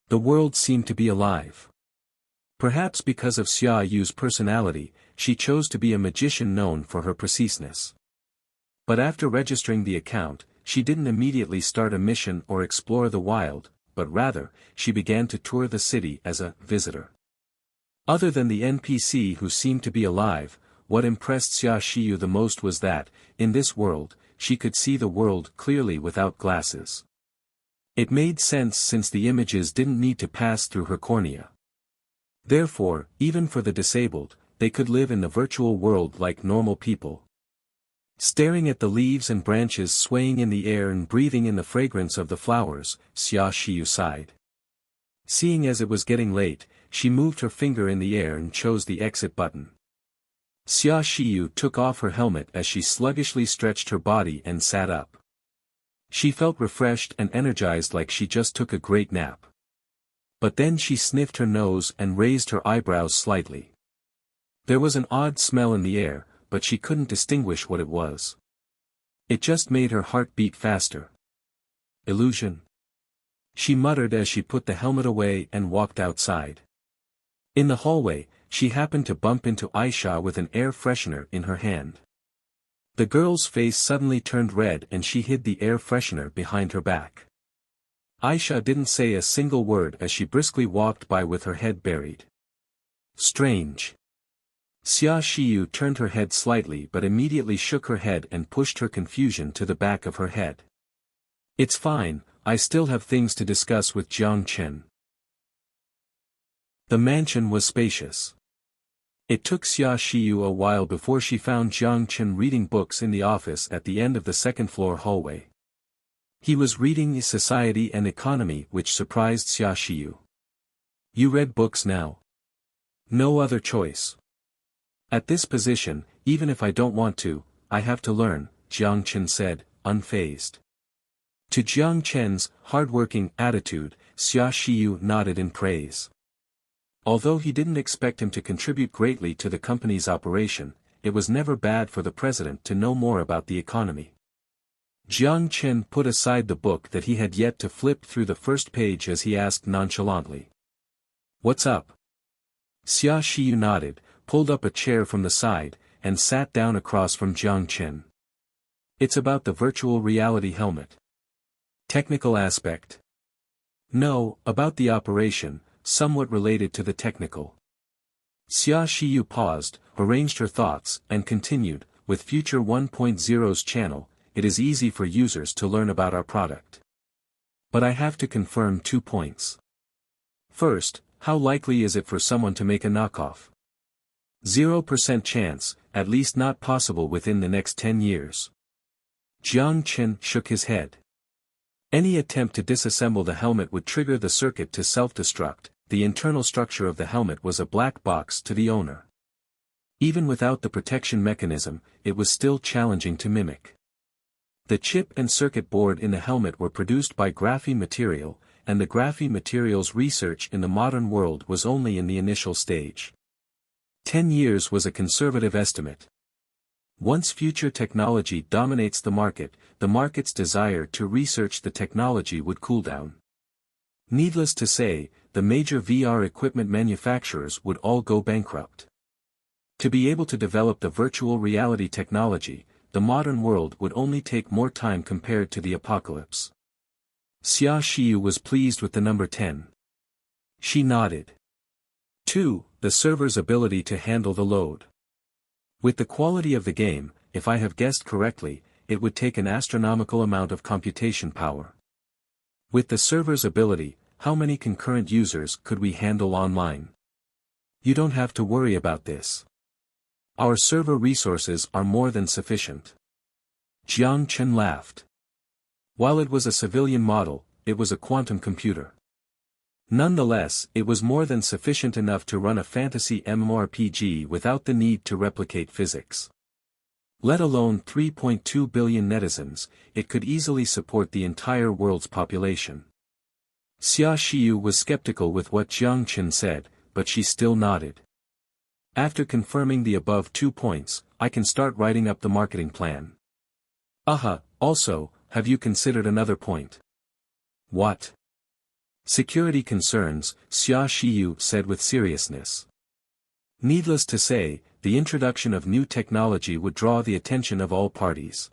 The world seemed to be alive. Perhaps because of Xia Yu's personality, she chose to be a magician known for her preciseness. But after registering the account, she didn't immediately start a mission or explore the wild, but rather, she began to tour the city as a visitor. Other than the NPC who seemed to be alive, what impressed Xia Shiyu the most was that, in this world, she could see the world clearly without glasses. It made sense since the images didn't need to pass through her cornea. Therefore, even for the disabled, they could live in the virtual world like normal people. Staring at the leaves and branches swaying in the air and breathing in the fragrance of the flowers, Xia Xiyu sighed. Seeing as it was getting late, she moved her finger in the air and chose the exit button. Xia Xiyu took off her helmet as she sluggishly stretched her body and sat up. She felt refreshed and energized like she just took a great nap. But then she sniffed her nose and raised her eyebrows slightly. There was an odd smell in the air, but she couldn't distinguish what it was. It just made her heart beat faster. Illusion? She muttered as she put the helmet away and walked outside. In the hallway, she happened to bump into Aisha with an air freshener in her hand. The girl's face suddenly turned red and she hid the air freshener behind her back. Aisha didn't say a single word as she briskly walked by with her head buried. Strange. Xia Xiyu turned her head slightly but immediately shook her head and pushed her confusion to the back of her head. It's fine, I still have things to discuss with Jiang Chen. The mansion was spacious. It took Xia Xiyu a while before she found Jiang Chen reading books in the office at the end of the second-floor hallway. He was reading Society and Economy, which surprised Xia Xiyu. You read books now? No other choice. At this position, even if I don't want to, I have to learn, Jiang Chen said, unfazed. To Jiang Chen's hard-working attitude, Xia Xiyu nodded in praise. Although he didn't expect him to contribute greatly to the company's operation, it was never bad for the president to know more about the economy. Jiang Chen put aside the book that he had yet to flip through the first page as he asked nonchalantly. What's up? Xia Xiyu nodded, pulled up a chair from the side, and sat down across from Jiang Chen. It's about the virtual reality helmet. Technical aspect? No, about the operation, somewhat related to the technical. Xia Xiyu paused, arranged her thoughts, and continued, with Future 1.0's channel, it is easy for users to learn about our product. But I have to confirm 2 points. First, how likely is it for someone to make a knockoff? 0% chance, at least not possible within the next 10 years. Jiang Chen shook his head. Any attempt to disassemble the helmet would trigger the circuit to self-destruct. The internal structure of the helmet was a black box to the owner. Even without the protection mechanism, it was still challenging to mimic. The chip and circuit board in the helmet were produced by graphene material, and the graphene material's research in the modern world was only in the initial stage. 10 years was a conservative estimate. Once future technology dominates the market's desire to research the technology would cool down. Needless to say, the major VR equipment manufacturers would all go bankrupt. To be able to develop the virtual reality technology, the modern world would only take more time compared to the apocalypse. Xia Xiyu was pleased with the number 10. She nodded. 2. The server's ability to handle the load. With the quality of the game, if I have guessed correctly, it would take an astronomical amount of computation power. With the server's ability, how many concurrent users could we handle online? You don't have to worry about this. Our server resources are more than sufficient. Jiang Chen laughed. While it was a civilian model, it was a quantum computer. Nonetheless, it was more than sufficient enough to run a fantasy MMORPG without the need to replicate physics. Let alone 3.2 billion netizens, it could easily support the entire world's population. Xia Xiyu was skeptical with what Jiang Chen said, but she still nodded. After confirming the above 2 points, I can start writing up the marketing plan. Also, have you considered another point? What? Security concerns, Xia Xiyu said with seriousness. Needless to say, the introduction of new technology would draw the attention of all parties.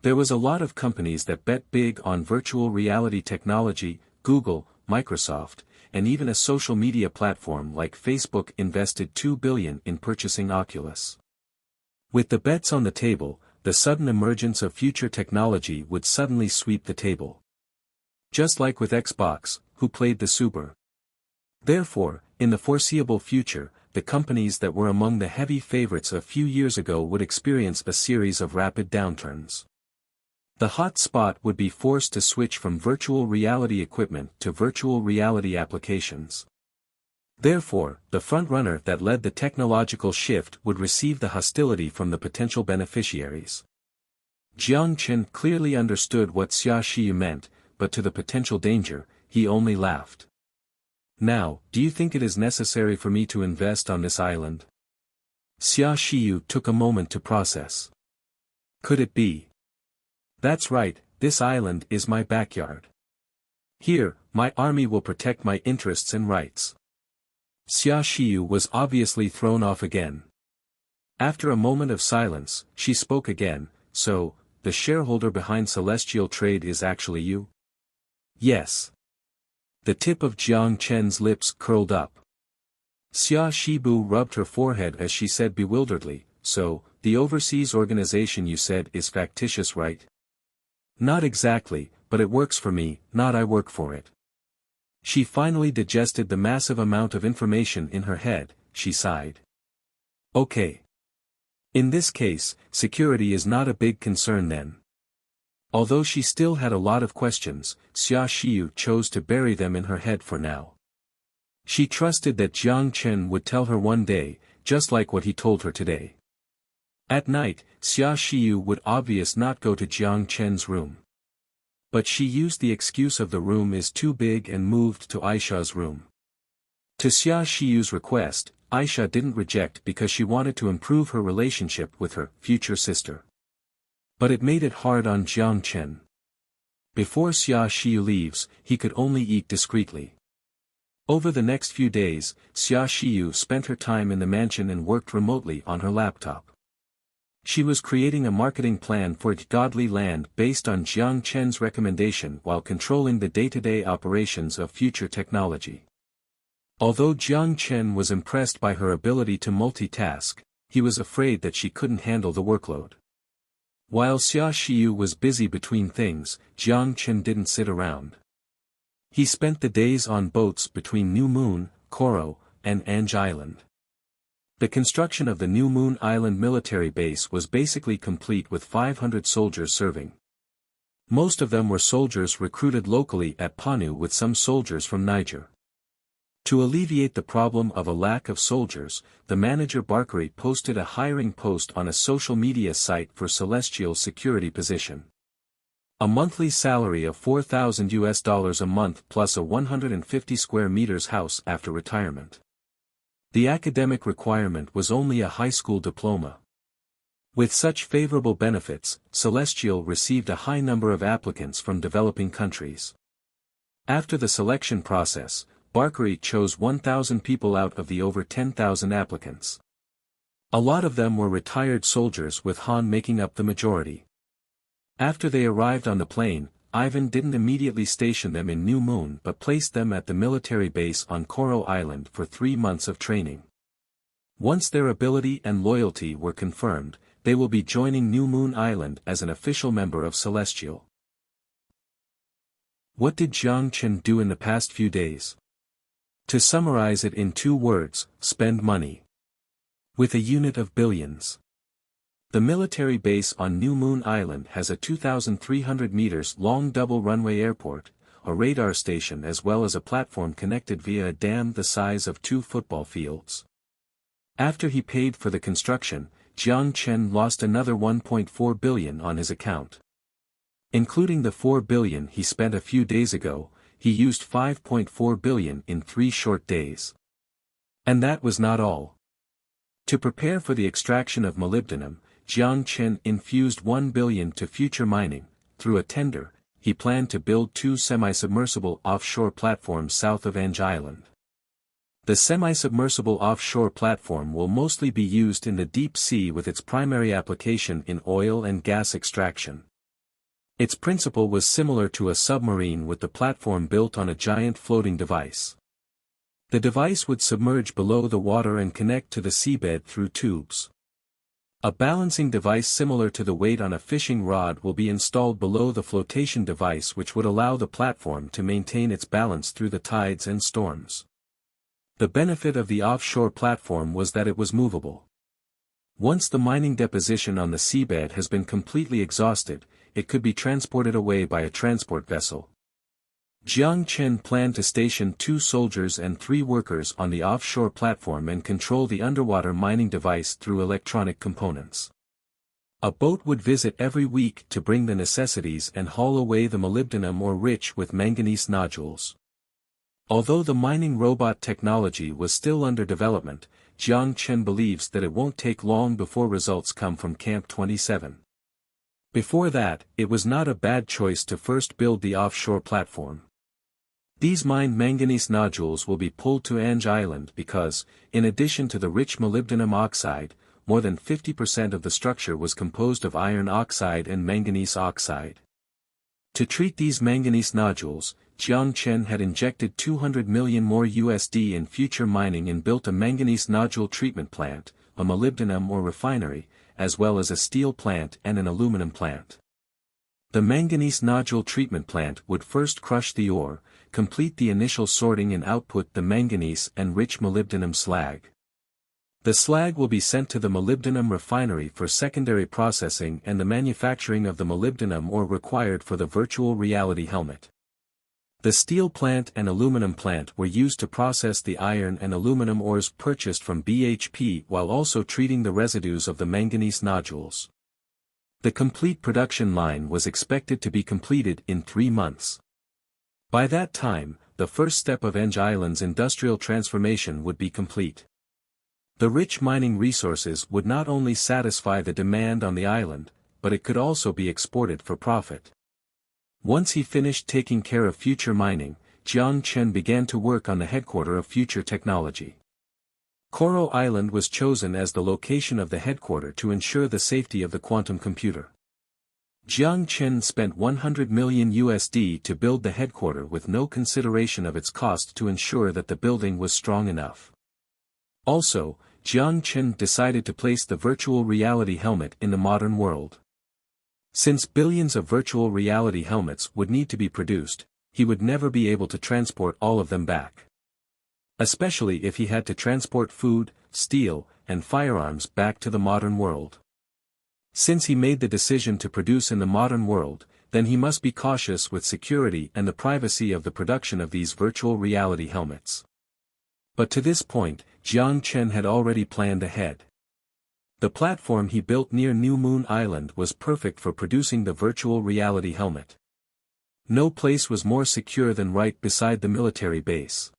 There was a lot of companies that bet big on virtual reality technology. Google, Microsoft, and even a social media platform like Facebook invested $2 billion in purchasing Oculus. With the bets on the table, the sudden emergence of future technology would suddenly sweep the table. Just like with Xbox, who played the Super. Therefore, In the foreseeable future, the companies that were among the heavy favorites a few years ago would experience a series of rapid downturns. The hot spot would be forced to switch from virtual reality equipment to virtual reality applications. Therefore, the frontrunner that led the technological shift would receive the hostility from the potential beneficiaries. Jiang Chen clearly understood what Xia Shiyu meant, but to the potential danger, he only laughed. Now, do you think it is necessary for me to invest on this island? Xia Shiyu took a moment to process. Could it be? That's right, this island is my backyard. Here, my army will protect my interests and rights. Xia Shiyu was obviously thrown off again. After a moment of silence, she spoke again, so, the shareholder behind Celestial Trade is actually you? Yes. The tip of Jiang Chen's lips curled up. Xia Shibu rubbed her forehead as she said bewilderedly, so, the overseas organization you said is factitious, right? Not exactly, but it works for me, not I work for it. She finally digested the massive amount of information in her head, she sighed. Okay. In this case, security is not a big concern then. Although she still had a lot of questions, Xia Shiyu chose to bury them in her head for now. She trusted that Jiang Chen would tell her one day, just like what he told her today. At night, Xia Shiyu would obviously not go to Jiang Chen's room. But she used the excuse of the room is too big and moved to Aisha's room. To Xia Shiyu's request, Aisha didn't reject because she wanted to improve her relationship with her future sister. But it made it hard on Jiang Chen. Before Xia Shiyu leaves, he could only eat discreetly. Over the next few days, Xia Shiyu spent her time in the mansion and worked remotely on her laptop. She was creating a marketing plan for Godly Land based on Jiang Chen's recommendation while controlling the day-to-day operations of future technology. Although Jiang Chen was impressed by her ability to multitask, he was afraid that she couldn't handle the workload. While Xia Shiyu was busy between things, Jiang Chen didn't sit around. He spent the days on boats between New Moon, Koro, and Ange Island. The construction of the New Moon Island military base was basically complete with 500 soldiers serving. Most of them were soldiers recruited locally at Panu with some soldiers from Niger. To alleviate the problem of a lack of soldiers, the manager Barkari posted a hiring post on a social media site for Celestial security position. A monthly salary of $4,000 a month plus a 150 square meters house after retirement. The academic requirement was only a high school diploma. With such favorable benefits, Celestial received a high number of applicants from developing countries. After the selection process, Barkari chose 1,000 people out of the over 10,000 applicants. A lot of them were retired soldiers with Han making up the majority. After they arrived on the plane, Ivan didn't immediately station them in New Moon but placed them at the military base on Koro Island for 3 months of training. Once their ability and loyalty were confirmed, they will be joining New Moon Island as an official member of Celestial. What did Jiang Chen do in the past few days? To summarize it in 2 words, spend money. With a unit of billions. The military base on New Moon Island has a 2,300 meters long double runway airport, a radar station as well as a platform connected via a dam the size of 2 football fields. After he paid for the construction, Jiang Chen lost another 1.4 billion on his account. Including the 4 billion he spent a few days ago, he used 5.4 billion in 3 short days. And that was not all. To prepare for the extraction of molybdenum, Jiang Chen infused 1 billion to future mining. Through a tender, he planned to build 2 semi-submersible offshore platforms south of Ange Island. The semi-submersible offshore platform will mostly be used in the deep sea with its primary application in oil and gas extraction. Its principle was similar to a submarine with the platform built on a giant floating device. The device would submerge below the water and connect to the seabed through tubes. A balancing device similar to the weight on a fishing rod will be installed below the flotation device which would allow the platform to maintain its balance through the tides and storms. The benefit of the offshore platform was that it was movable. Once the mining deposition on the seabed has been completely exhausted, it could be transported away by a transport vessel. Jiang Chen planned to station 2 soldiers and 3 workers on the offshore platform and control the underwater mining device through electronic components. A boat would visit every week to bring the necessities and haul away the molybdenum ore rich with manganese nodules. Although the mining robot technology was still under development, Jiang Chen believes that it won't take long before results come from Camp 27. Before that, it was not a bad choice to first build the offshore platform. These mined manganese nodules will be pulled to Ange Island because, in addition to the rich molybdenum oxide, more than 50% of the structure was composed of iron oxide and manganese oxide. To treat these manganese nodules, Jiang Chen had injected $200 million more USD in future mining and built a manganese nodule treatment plant, a molybdenum ore refinery, as well as a steel plant and an aluminum plant. The manganese nodule treatment plant would first crush the ore, complete the initial sorting and output the manganese and rich molybdenum slag. The slag will be sent to the molybdenum refinery for secondary processing and the manufacturing of the molybdenum ore required for the virtual reality helmet. The steel plant and aluminum plant were used to process the iron and aluminum ores purchased from BHP while also treating the residues of the manganese nodules. The complete production line was expected to be completed in 3 months. By that time, the first step of Ange Island's industrial transformation would be complete. The rich mining resources would not only satisfy the demand on the island, but it could also be exported for profit. Once he finished taking care of future mining, Jiang Chen began to work on the headquarters of future technology. Coral Island was chosen as the location of the headquarters to ensure the safety of the quantum computer. Jiang Chen spent $100 million USD to build the headquarters with no consideration of its cost to ensure that the building was strong enough. Also, Jiang Chen decided to place the virtual reality helmet in the modern world. Since billions of virtual reality helmets would need to be produced, he would never be able to transport all of them back. Especially if he had to transport food, steel, and firearms back to the modern world. Since he made the decision to produce in the modern world, then he must be cautious with security and the privacy of the production of these virtual reality helmets. But to this point, Jiang Chen had already planned ahead. The platform he built near New Moon Island was perfect for producing the virtual reality helmet. No place was more secure than right beside the military base.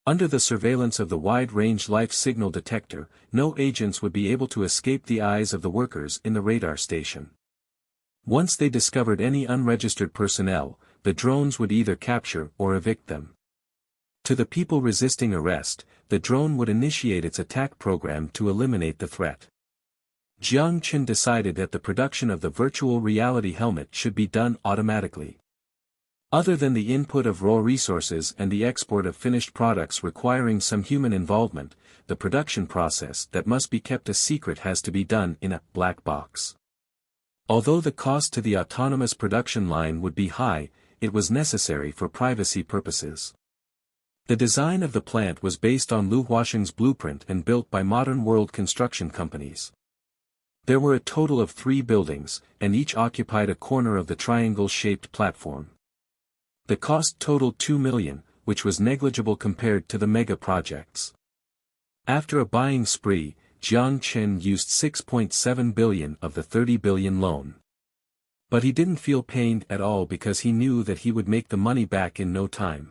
Under the surveillance of the wide-range life signal detector, no agents would be able to escape the eyes of the workers in the radar station. Once they discovered any unregistered personnel, the drones would either capture or evict them. To the people resisting arrest, the drone would initiate its attack program to eliminate the threat. Jiang Chen decided that the production of the virtual reality helmet should be done automatically. Other than the input of raw resources and the export of finished products requiring some human involvement, the production process that must be kept a secret has to be done in a black box. Although the cost to the autonomous production line would be high, it was necessary for privacy purposes. The design of the plant was based on Lu Huasheng's blueprint and built by modern world construction companies. There were a total of 3 buildings, and each occupied a corner of the triangle-shaped platform. The cost totaled $2 million, which was negligible compared to the mega projects. After a buying spree, Jiang Chen used $6.7 billion of the $30 billion loan. But he didn't feel pained at all because he knew that he would make the money back in no time.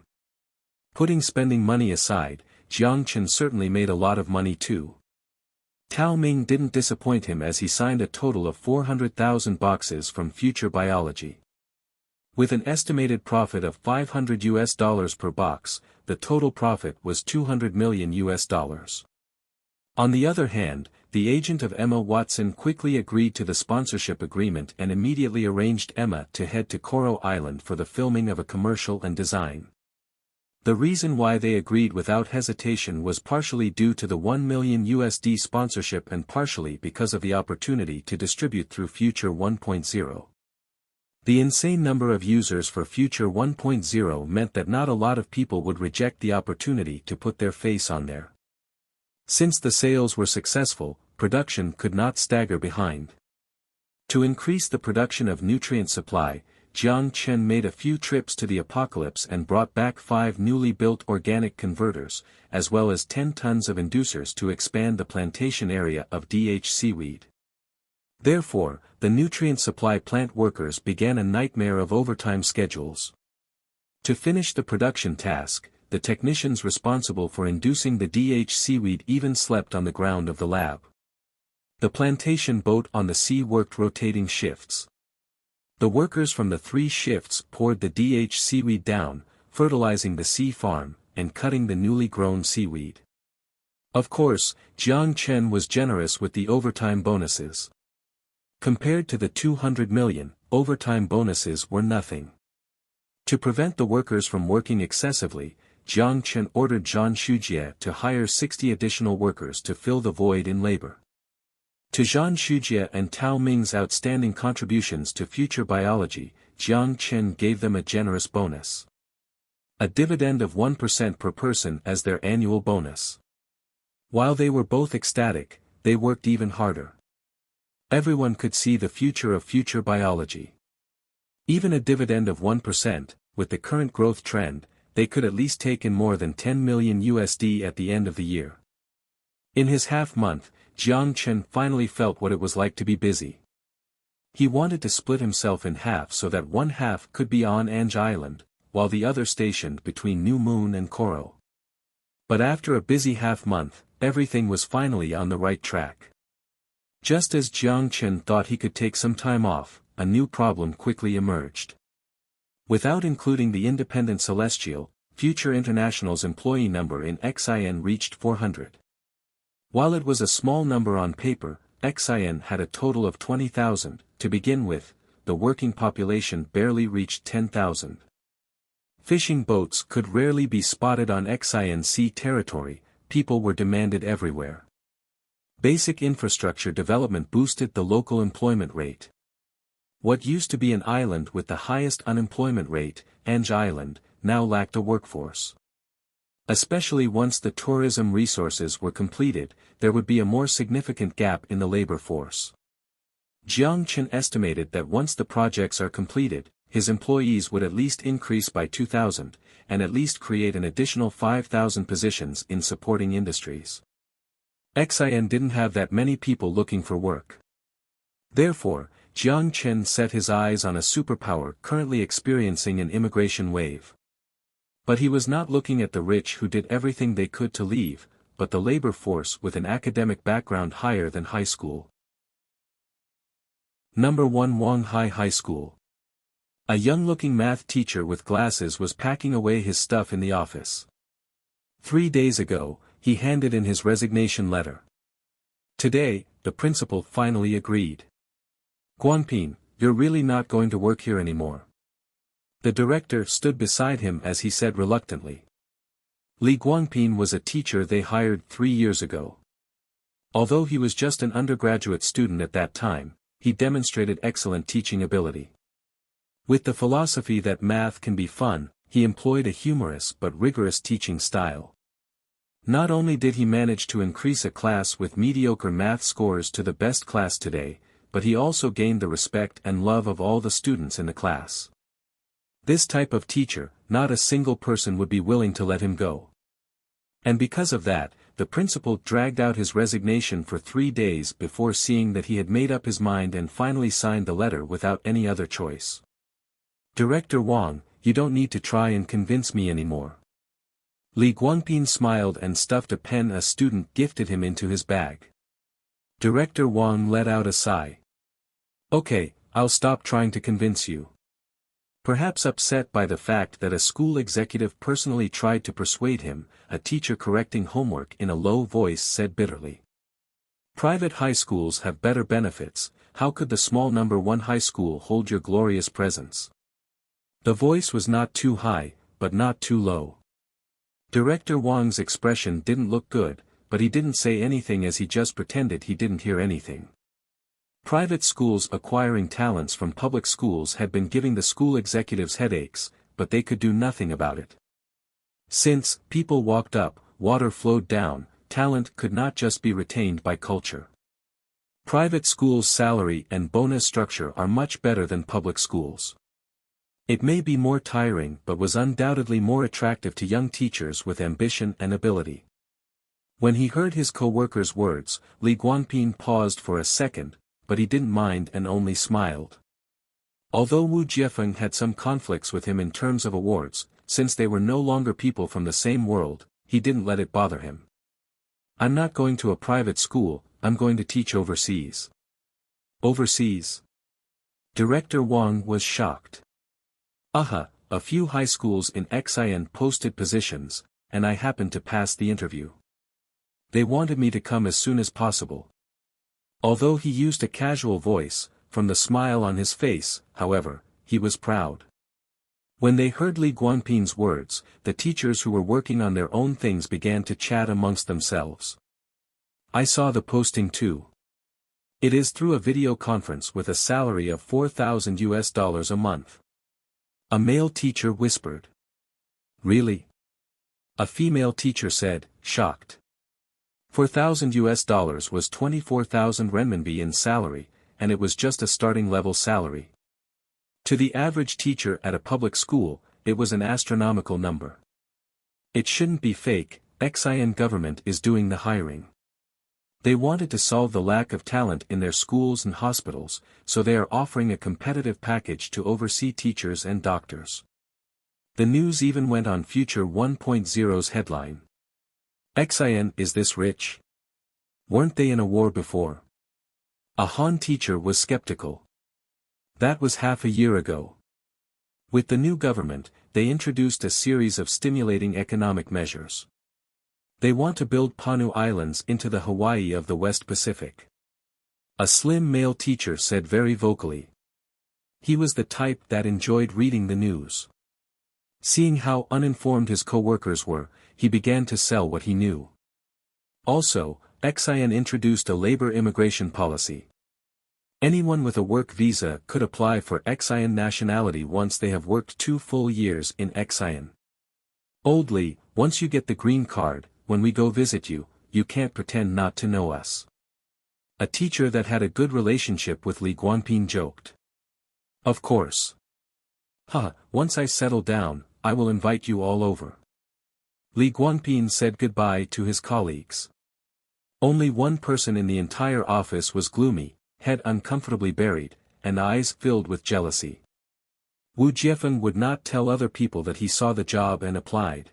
Putting spending money aside, Jiang Chen certainly made a lot of money too. Tao Ming didn't disappoint him as he signed a total of 400,000 boxes from Future Biology. With an estimated profit of $500 per box, the total profit was $200 million. On the other hand, the agent of Emma Watson quickly agreed to the sponsorship agreement and immediately arranged Emma to head to Coral Island for the filming of a commercial and design. The reason why they agreed without hesitation was partially due to the $1 million sponsorship and partially because of the opportunity to distribute through Future 1.0. The insane number of users for Future 1.0 meant that not a lot of people would reject the opportunity to put their face on there. Since the sales were successful, production could not stagger behind. To increase the production of nutrient supply, Jiang Chen made a few trips to the apocalypse and brought back 5 newly built organic converters, as well as 10 tons of inducers to expand the plantation area of DH seaweed. Therefore, the nutrient supply plant workers began a nightmare of overtime schedules. To finish the production task, the technicians responsible for inducing the DH seaweed even slept on the ground of the lab. The plantation boat on the sea worked rotating shifts. The workers from the 3 shifts poured the DH seaweed down, fertilizing the sea farm, and cutting the newly grown seaweed. Of course, Jiang Chen was generous with the overtime bonuses. Compared to the 200 million, overtime bonuses were nothing. To prevent the workers from working excessively, Jiang Chen ordered Zhan Shujie to hire 60 additional workers to fill the void in labor. To Zhan Shujie and Tao Ming's outstanding contributions to future biology, Jiang Chen gave them a generous bonus. A dividend of 1% per person as their annual bonus. While they were both ecstatic, they worked even harder. Everyone could see the future of future biology. Even a dividend of 1%, with the current growth trend, they could at least take in more than 10 million USD at the end of the year. In his half-month, Jiang Chen finally felt what it was like to be busy. He wanted to split himself in half so that one half could be on Ange Island, while the other stationed between New Moon and Koro. But after a busy half-month, everything was finally on the right track. Just as Jiang Chen thought he could take some time off, a new problem quickly emerged. Without including the independent Celestial, Future International's employee number in XIN reached 400. While it was a small number on paper, XIN had a total of 20,000. To begin with, the working population barely reached 10,000. Fishing boats could rarely be spotted on XIN sea territory, people were demanded everywhere. Basic infrastructure development boosted the local employment rate. What used to be an island with the highest unemployment rate, Ange Island, now lacked a workforce. Especially once the tourism resources were completed, there would be a more significant gap in the labor force. Jiang Chen estimated that once the projects are completed, his employees would at least increase by 2,000, and at least create an additional 5,000 positions in supporting industries. XIN didn't have that many people looking for work. Therefore, Jiang Chen set his eyes on a superpower currently experiencing an immigration wave. But he was not looking at the rich who did everything they could to leave, but the labor force with an academic background higher than high school. Number 1 Wanghai High School. A young-looking math teacher with glasses was packing away his stuff in the office. 3 days ago, he handed in his resignation letter. Today, the principal finally agreed. Guangping, you're really not going to work here anymore. The director stood beside him as he said reluctantly. Li Guangping was a teacher they hired 3 years ago. Although he was just an undergraduate student at that time, he demonstrated excellent teaching ability. With the philosophy that math can be fun, he employed a humorous but rigorous teaching style. Not only did he manage to increase a class with mediocre math scores to the best class today, but he also gained the respect and love of all the students in the class. This type of teacher, not a single person would be willing to let him go. And because of that, the principal dragged out his resignation for 3 days before seeing that he had made up his mind and finally signed the letter without any other choice. Director Wang, you don't need to try and convince me anymore. Li Guangping smiled and stuffed a pen a student gifted him into his bag. Director Wang let out a sigh. Okay, I'll stop trying to convince you. Perhaps upset by the fact that a school executive personally tried to persuade him, a teacher correcting homework in a low voice said bitterly. Private high schools have better benefits, how could the small number 1 high school hold your glorious presence? The voice was not too high, but not too low. Director Wang's expression didn't look good, but he didn't say anything as he just pretended he didn't hear anything. Private schools acquiring talents from public schools had been giving the school executives headaches, but they could do nothing about it. Since people walked up, water flowed down, talent could not just be retained by culture. Private schools' salary and bonus structure are much better than public schools. It may be more tiring but was undoubtedly more attractive to young teachers with ambition and ability. When he heard his co-worker's words, Li Guanping paused for a second, but he didn't mind and only smiled. Although Wu Jiefeng had some conflicts with him in terms of awards, since they were no longer people from the same world, he didn't let it bother him. I'm not going to a private school, I'm going to teach overseas. Overseas? Director Wang was shocked. A few high schools in Xi'an posted positions, and I happened to pass the interview. They wanted me to come as soon as possible. Although he used a casual voice, from the smile on his face, however, he was proud. When they heard Li Guanping's words, the teachers who were working on their own things began to chat amongst themselves. I saw the posting too. It is through a video conference with a salary of $4,000 a month. A male teacher whispered. Really? A female teacher said, shocked. $4,000 was 24,000 renminbi in salary, and it was just a starting level salary. To the average teacher at a public school, it was an astronomical number. It shouldn't be fake, Xi'an government is doing the hiring. They wanted to solve the lack of talent in their schools and hospitals, so they are offering a competitive package to oversee teachers and doctors. The news even went on Future 1.0's headline. Xi'an is this rich? Weren't they in a war before? A Han teacher was skeptical. That was half a year ago. With the new government, they introduced a series of stimulating economic measures. They want to build Panu Islands into the Hawaii of the West Pacific. A slim male teacher said very vocally. He was the type that enjoyed reading the news. Seeing how uninformed his co-workers were, he began to sell what he knew. Also, Xi'an introduced a labor immigration policy. Anyone with a work visa could apply for Xi'an nationality once they have worked 2 full years in Xi'an. Oldly, once you get the green card, when we go visit you, you can't pretend not to know us. A teacher that had a good relationship with Li Guanping joked. Of course. Once I settle down, I will invite you all over. Li Guanping said goodbye to his colleagues. Only one person in the entire office was gloomy, head uncomfortably buried, and eyes filled with jealousy. Wu Jiefeng would not tell other people that he saw the job and applied.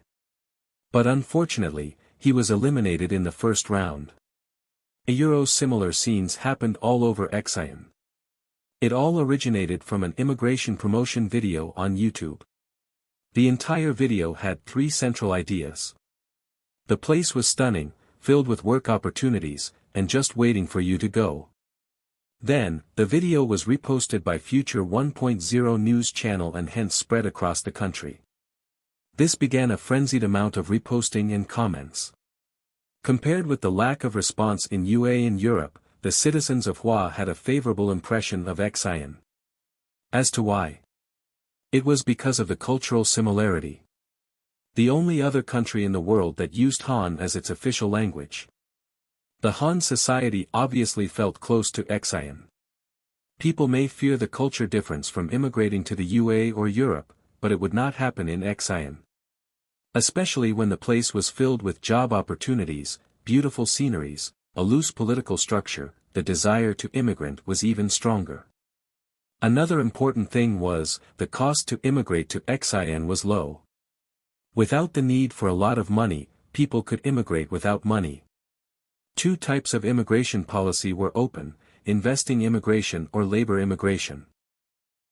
But unfortunately, he was eliminated in the first round. Similar scenes happened all over Xi'an. It all originated from an immigration promotion video on YouTube. The entire video had 3 central ideas. The place was stunning, filled with work opportunities, and just waiting for you to go. Then, the video was reposted by Future 1.0 news channel and hence spread across the country. This began a frenzied amount of reposting and comments. Compared with the lack of response in UA and Europe, the citizens of Hua had a favorable impression of Xi'an. As to why? It was because of the cultural similarity. The only other country in the world that used Han as its official language. The Han society obviously felt close to Xi'an. People may fear the culture difference from immigrating to the UA or Europe, but it would not happen in Xi'an. Especially when the place was filled with job opportunities, beautiful sceneries, a loose political structure, the desire to immigrant was even stronger. Another important thing was, the cost to immigrate to Xi'an was low. Without the need for a lot of money, people could immigrate without money. 2 types of immigration policy were open, investing immigration or labor immigration.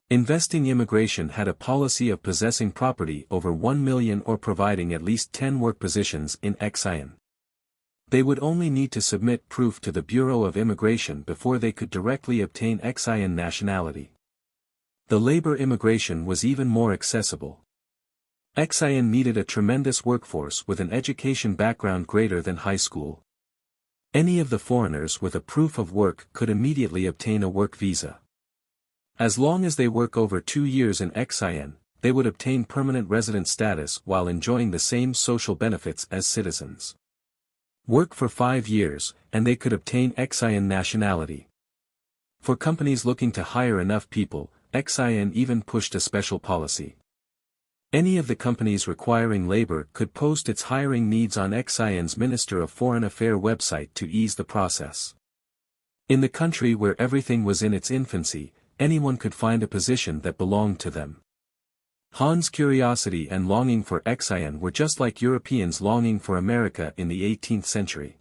Investing immigration had a policy of possessing property over 1 million or providing at least 10 work positions in Xi'an. They would only need to submit proof to the Bureau of Immigration before they could directly obtain Xi'an nationality. The labor immigration was even more accessible. Xi'an needed a tremendous workforce with an education background greater than high school. Any of the foreigners with a proof of work could immediately obtain a work visa. As long as they work over 2 years in Xi'an, they would obtain permanent resident status while enjoying the same social benefits as citizens. Work for 5 years, and they could obtain Xi'an nationality. For companies looking to hire enough people, Xi'an even pushed a special policy. Any of the companies requiring labor could post its hiring needs on Xi'an's Minister of Foreign Affairs website to ease the process. In the country where everything was in its infancy, anyone could find a position that belonged to them. Han's curiosity and longing for Xi'an were just like Europeans longing for America in the 18th century.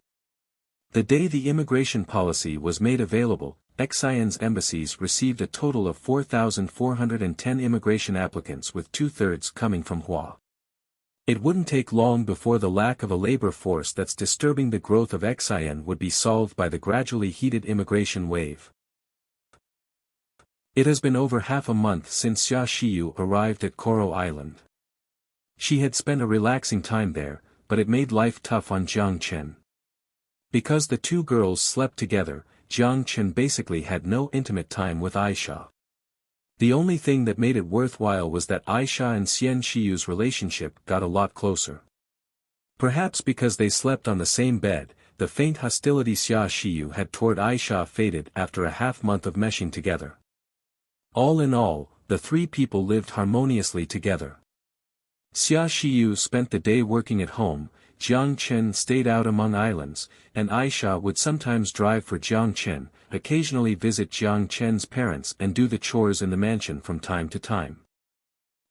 The day the immigration policy was made available, Xi'an's embassies received a total of 4,410 immigration applicants, with 2/3 coming from Hua. It wouldn't take long before the lack of a labor force that's disturbing the growth of Xi'an would be solved by the gradually heated immigration wave. It has been over half a month since Xia Xiyu arrived at Koro Island. She had spent a relaxing time there, but it made life tough on Jiang Chen. Because the two girls slept together, Jiang Chen basically had no intimate time with Aisha. The only thing that made it worthwhile was that Aisha and Xian Xiyu's relationship got a lot closer. Perhaps because they slept on the same bed, the faint hostility Xia Xiyu had toward Aisha faded after a half-month of meshing together. All in all, the three people lived harmoniously together. Xia Xiyu spent the day working at home, Jiang Chen stayed out among islands, and Aisha would sometimes drive for Jiang Chen, occasionally visit Jiang Chen's parents and do the chores in the mansion from time to time.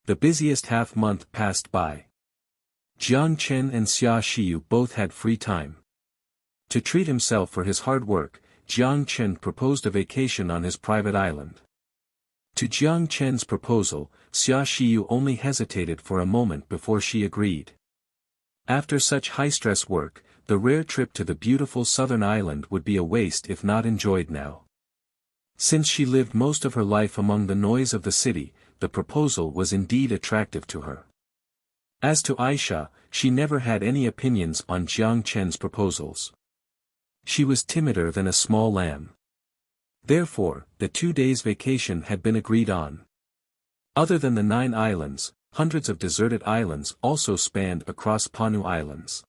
The busiest half-month passed by. Jiang Chen and Xia Xiyu both had free time. To treat himself for his hard work, Jiang Chen proposed a vacation on his private island. To Jiang Chen's proposal, Xia Xiyu only hesitated for a moment before she agreed. After such high-stress work, the rare trip to the beautiful southern island would be a waste if not enjoyed now. Since she lived most of her life among the noise of the city, the proposal was indeed attractive to her. As to Aisha, she never had any opinions on Jiang Chen's proposals. She was timider than a small lamb. Therefore, the 2 days' vacation had been agreed on. Other than the 9 islands, hundreds of deserted islands also spanned across Panu Islands.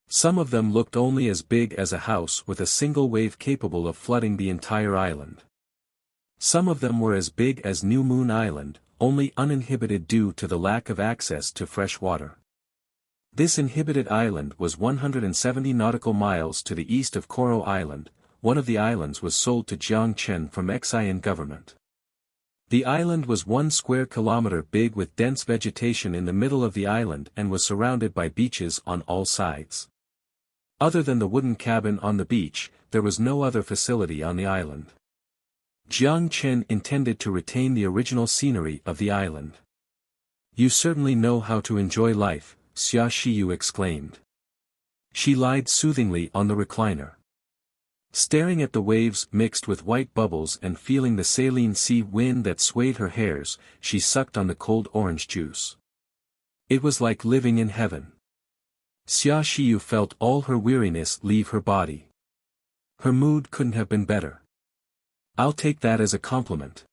Some of them looked only as big as a house with a single wave capable of flooding the entire island. Some of them were as big as New Moon Island, only uninhibited due to the lack of access to fresh water. This inhabited island was 170 nautical miles to the east of Koro Island. One of the islands was sold to Jiang Chen from Xi'an government. The island was 1 square kilometer big with dense vegetation in the middle of the island and was surrounded by beaches on all sides. Other than the wooden cabin on the beach, there was no other facility on the island. Jiang Chen intended to retain the original scenery of the island. "You certainly know how to enjoy life," Xia Xiyu exclaimed. She lied soothingly on the recliner. Staring at the waves mixed with white bubbles and feeling the saline sea wind that swayed her hairs, she sucked on the cold orange juice. It was like living in heaven. Xia Xiyu felt all her weariness leave her body. Her mood couldn't have been better. "I'll take that as a compliment.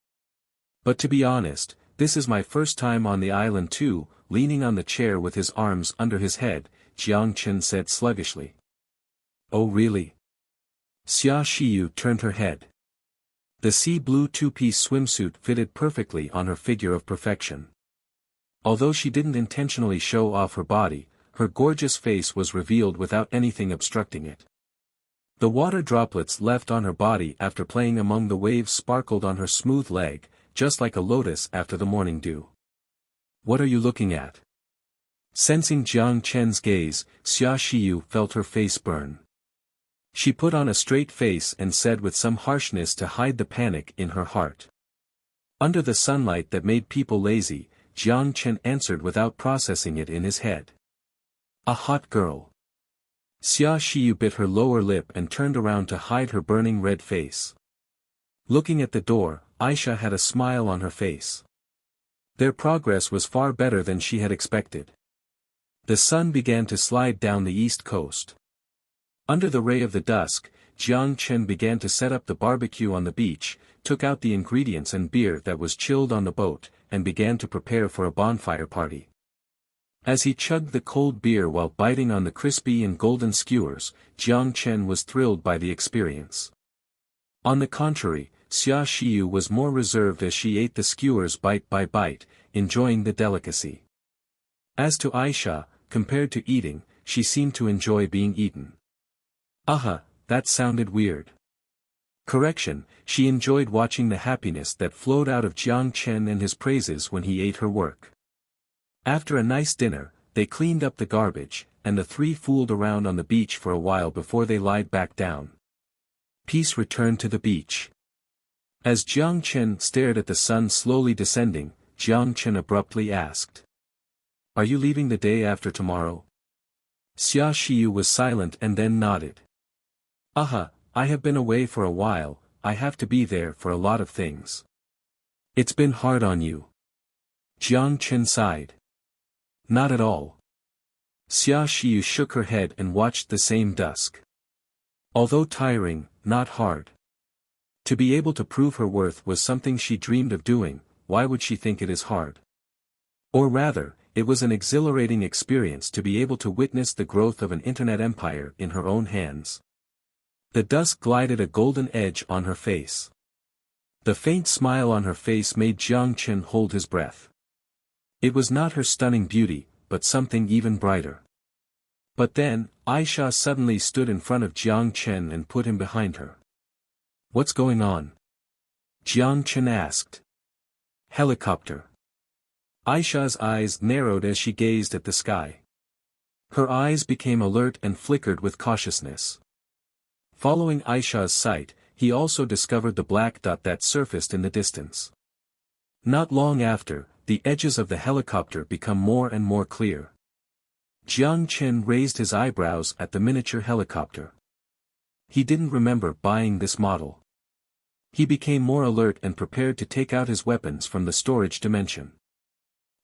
But to be honest, this is my first time on the island too," leaning on the chair with his arms under his head, Jiang Chen said sluggishly. "Oh really?" Xia Xiyu turned her head. The sea blue 2-piece swimsuit fitted perfectly on her figure of perfection. Although she didn't intentionally show off her body, her gorgeous face was revealed without anything obstructing it. The water droplets left on her body after playing among the waves sparkled on her smooth leg, just like a lotus after the morning dew. "What are you looking at?" Sensing Jiang Chen's gaze, Xia Xiyu felt her face burn. She put on a straight face and said with some harshness to hide the panic in her heart. Under the sunlight that made people lazy, Jiang Chen answered without processing it in his head. "A hot girl." Xia Xiyu bit her lower lip and turned around to hide her burning red face. Looking at the door, Aisha had a smile on her face. Their progress was far better than she had expected. The sun began to slide down the east coast. Under the ray of the dusk, Jiang Chen began to set up the barbecue on the beach, took out the ingredients and beer that was chilled on the boat, and began to prepare for a bonfire party. As he chugged the cold beer while biting on the crispy and golden skewers, Jiang Chen was thrilled by the experience. On the contrary, Xia Xiu was more reserved as she ate the skewers bite by bite, enjoying the delicacy. As to Aisha, compared to eating, she seemed to enjoy being eaten. That sounded weird. Correction, she enjoyed watching the happiness that flowed out of Jiang Chen and his praises when he ate her work. After a nice dinner, they cleaned up the garbage, and the three fooled around on the beach for a while before they lied back down. Peace returned to the beach. As Jiang Chen stared at the sun slowly descending, Jiang Chen abruptly asked, "Are you leaving the day after tomorrow?" Xia Xiu was silent and then nodded. I have been away for a while, I have to be there for a lot of things. It's been hard on you. Jiang Chen sighed. Not at all. Xia Xiu shook her head and watched the same dusk. Although tiring, not hard. To be able to prove her worth was something she dreamed of doing, why would she think it is hard? Or rather, it was an exhilarating experience to be able to witness the growth of an internet empire in her own hands. The dusk glided a golden edge on her face. The faint smile on her face made Jiang Chen hold his breath. It was not her stunning beauty, but something even brighter. But then, Aisha suddenly stood in front of Jiang Chen and put him behind her. What's going on? Jiang Chen asked. Helicopter. Aisha's eyes narrowed as she gazed at the sky. Her eyes became alert and flickered with cautiousness. Following Aisha's sight, he also discovered the black dot that surfaced in the distance. Not long after, the edges of the helicopter become more and more clear. Jiang Chen raised his eyebrows at the miniature helicopter. He didn't remember buying this model. He became more alert and prepared to take out his weapons from the storage dimension.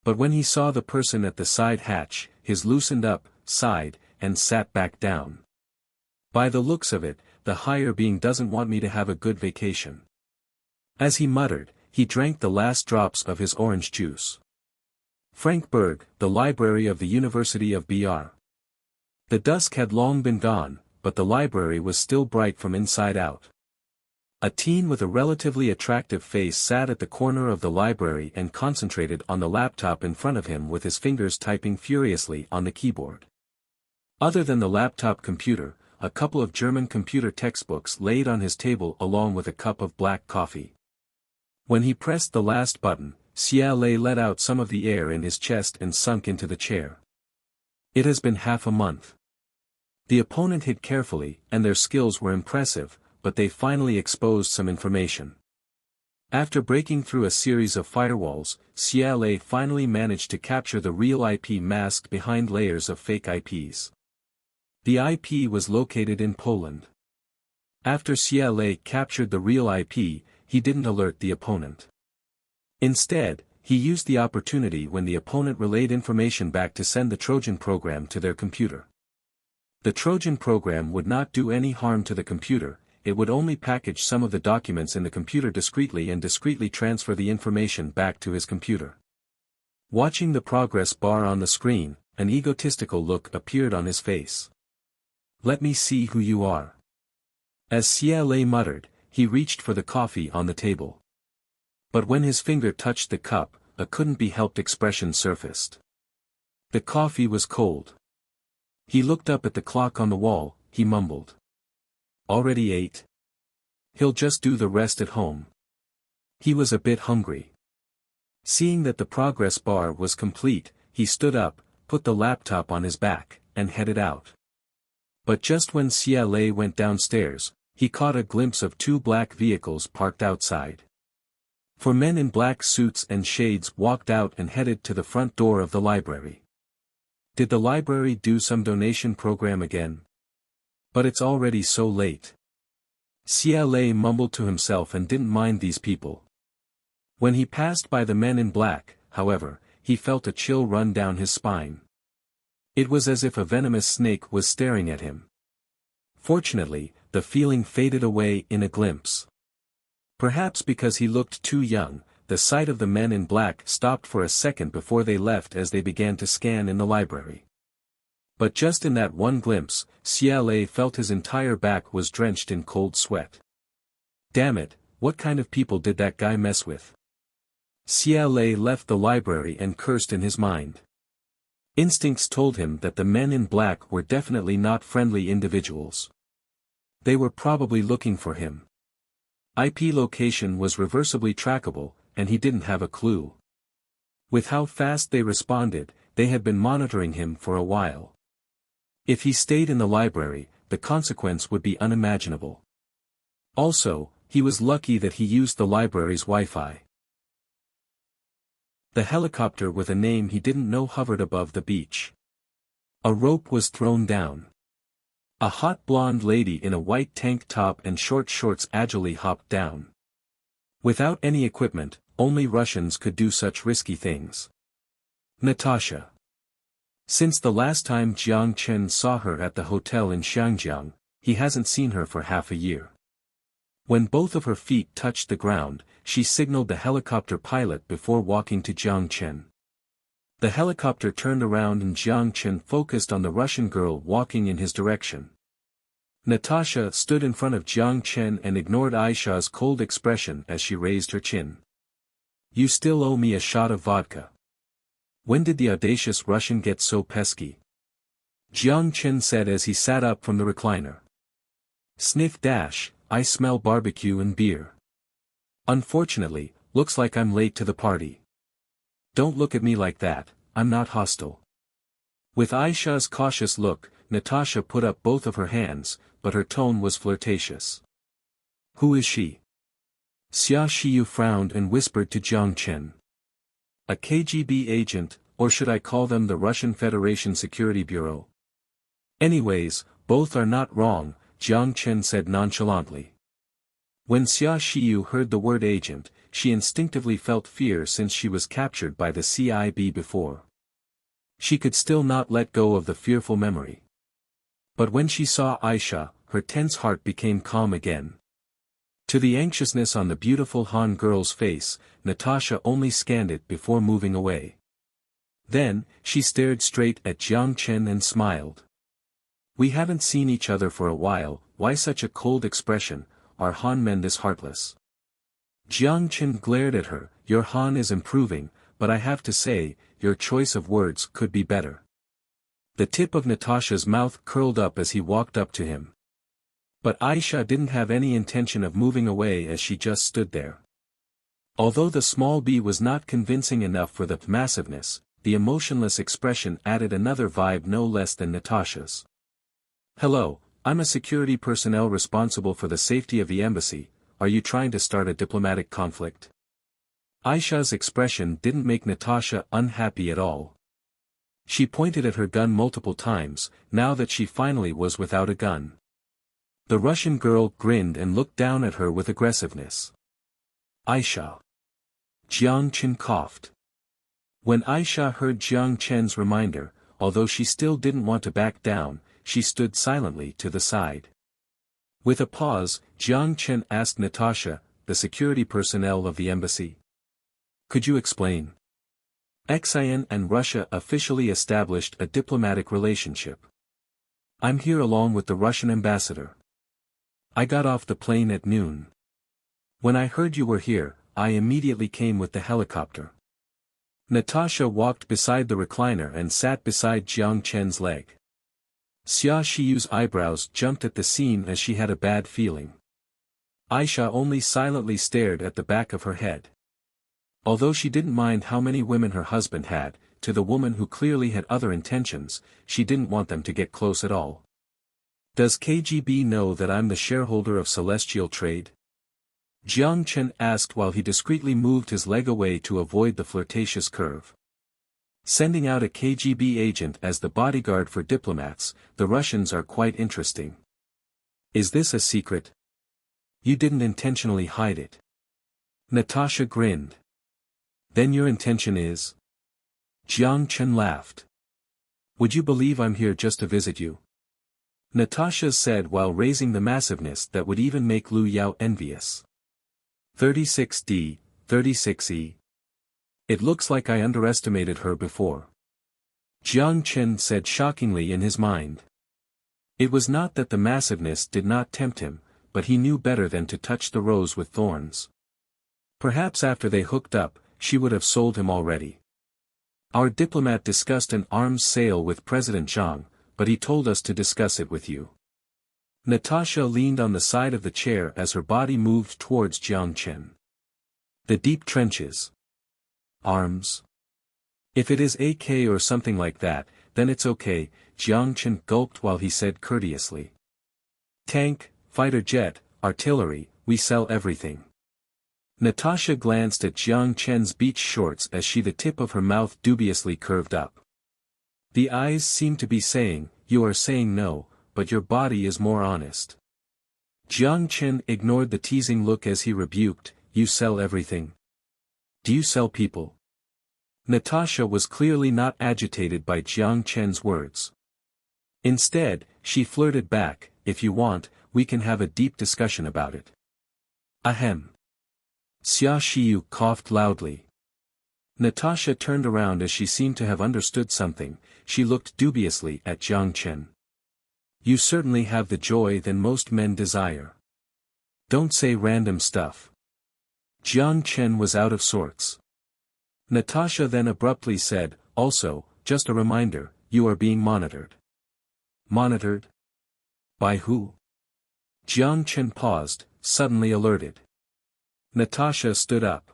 But when he saw the person at the side hatch, his loosened up, sighed, and sat back down. By the looks of it, the higher being doesn't want me to have a good vacation. As he muttered, he drank the last drops of his orange juice. Frankfurt, the library of the University of Br. The dusk had long been gone, but the library was still bright from inside out. A teen with a relatively attractive face sat at the corner of the library and concentrated on the laptop in front of him with his fingers typing furiously on the keyboard. Other than the laptop computer, a couple of German computer textbooks laid on his table along with a cup of black coffee. When he pressed the last button, Xia Lei let out some of the air in his chest and sunk into the chair. It has been half a month. The opponent hid carefully, and their skills were impressive, but they finally exposed some information. After breaking through a series of firewalls, Xia Lei finally managed to capture the real IP masked behind layers of fake IPs. The IP was located in Poland. After Xia Lei captured the real IP, he didn't alert the opponent. Instead, he used the opportunity when the opponent relayed information back to send the Trojan program to their computer. The Trojan program would not do any harm to the computer, it would only package some of the documents in the computer discreetly and discreetly transfer the information back to his computer. Watching the progress bar on the screen, an egotistical look appeared on his face. Let me see who you are. As Xia Lei muttered, he reached for the coffee on the table. But when his finger touched the cup, a couldn't-be-helped expression surfaced. The coffee was cold. He looked up at the clock on the wall, he mumbled. Already 8? He'll just do the rest at home. He was a bit hungry. Seeing that the progress bar was complete, he stood up, put the laptop on his back, and headed out. But just when Xia Lei went downstairs, he caught a glimpse of 2 black vehicles parked outside. 4 men in black suits and shades walked out and headed to the front door of the library. Did the library do some donation program again? But it's already so late. Xia Lei mumbled to himself and didn't mind these people. When he passed by the men in black, however, he felt a chill run down his spine. It was as if a venomous snake was staring at him. Fortunately, the feeling faded away in a glimpse. Perhaps because he looked too young, the sight of the men in black stopped for a second before they left as they began to scan in the library. But just in that one glimpse, Cialet felt his entire back was drenched in cold sweat. Damn it, what kind of people did that guy mess with? Cialet left the library and cursed in his mind. Instincts told him that the men in black were definitely not friendly individuals. They were probably looking for him. IP location was reversibly trackable, and he didn't have a clue. With how fast they responded, they had been monitoring him for a while. If he stayed in the library, the consequence would be unimaginable. Also, he was lucky that he used the library's Wi-Fi. The helicopter with a name he didn't know hovered above the beach. A rope was thrown down. A hot blonde lady in a white tank top and short shorts agilely hopped down. Without any equipment, only Russians could do such risky things. Natasha. Since the last time Jiang Chen saw her at the hotel in Xiangjiang, he hasn't seen her for half a year. When both of her feet touched the ground, she signaled the helicopter pilot before walking to Jiang Chen. The helicopter turned around and Jiang Chen focused on the Russian girl walking in his direction. Natasha stood in front of Jiang Chen and ignored Aisha's cold expression as she raised her chin. "You still owe me a shot of vodka. When did the audacious Russian get so pesky?" Jiang Chen said as he sat up from the recliner. "Sniff dash, I smell barbecue and beer. Unfortunately, looks like I'm late to the party. Don't look at me like that, I'm not hostile." With Aisha's cautious look, Natasha put up both of her hands, but her tone was flirtatious. "Who is she?" Xia Shiyu frowned and whispered to Jiang Chen. "A KGB agent, or should I call them the Russian Federation Security Bureau?" "Anyways, both are not wrong," Jiang Chen said nonchalantly. When Xia Shiyu heard the word agent, she instinctively felt fear since she was captured by the CIB before. She could still not let go of the fearful memory. But when she saw Aisha, her tense heart became calm again. To the anxiousness on the beautiful Han girl's face, Natasha only scanned it before moving away. Then, she stared straight at Jiang Chen and smiled. "We haven't seen each other for a while, why such a cold expression, are Han men this heartless?" Jiang Chen glared at her, "Your Han is improving, but I have to say, your choice of words could be better." The tip of Natasha's mouth curled up as he walked up to him. But Aisha didn't have any intention of moving away as she just stood there. Although the small bee was not convincing enough for the massiveness, the emotionless expression added another vibe no less than Natasha's. "Hello, I'm a security personnel responsible for the safety of the embassy, are you trying to start a diplomatic conflict?" Aisha's expression didn't make Natasha unhappy at all. She pointed at her gun multiple times, now that she finally was without a gun. The Russian girl grinned and looked down at her with aggressiveness. "Aisha." Jiang Chen coughed. When Aisha heard Jiang Chen's reminder, although she still didn't want to back down, she stood silently to the side. With a pause, Jiang Chen asked Natasha, "The security personnel of the embassy? Could you explain?" Xian and Russia officially established a diplomatic relationship. "I'm here along with the Russian ambassador. I got off the plane at noon. When I heard you were here, I immediately came with the helicopter." Natasha walked beside the recliner and sat beside Jiang Chen's leg. Xia Shiyu's eyebrows jumped at the scene as she had a bad feeling. Aisha only silently stared at the back of her head. Although she didn't mind how many women her husband had, to the woman who clearly had other intentions, she didn't want them to get close at all. "Does KGB know that I'm the shareholder of Celestial Trade?" Jiang Chen asked while he discreetly moved his leg away to avoid the flirtatious curve. Sending out a KGB agent as the bodyguard for diplomats, the Russians are quite interesting. "Is this a secret? You didn't intentionally hide it?" Natasha grinned. "Then your intention is?" Jiang Chen laughed. "Would you believe I'm here just to visit you?" Natasha said while raising the massiveness that would even make Lu Yao envious. 36D, 36E. It looks like I underestimated her before. Jiang Chen said shockingly in his mind. It was not that the massiveness did not tempt him, but he knew better than to touch the rose with thorns. Perhaps after they hooked up, she would have sold him already. Our diplomat discussed an arms sale with President Zhang, but he told us to discuss it with you. Natasha leaned on the side of the chair as her body moved towards Jiang Chen. The deep trenches. Arms. If it is AK or something like that, then it's okay, Jiang Chen gulped while he said courteously. Tank, fighter jet, artillery, we sell everything. Natasha glanced at Jiang Chen's beach shorts as the tip of her mouth dubiously curved up. The eyes seemed to be saying, you are saying no, but your body is more honest. Jiang Chen ignored the teasing look as he rebuked, you sell everything. Do you sell people? Natasha was clearly not agitated by Jiang Chen's words. Instead, she flirted back, if you want, we can have a deep discussion about it. Ahem. Xia Xiyu coughed loudly. Natasha turned around as she seemed to have understood something, she looked dubiously at Jiang Chen. You certainly have the joy that most men desire. Don't say random stuff. Jiang Chen was out of sorts. Natasha then abruptly said, also, just a reminder, you are being monitored. Monitored? By who? Jiang Chen paused, suddenly alerted. Natasha stood up.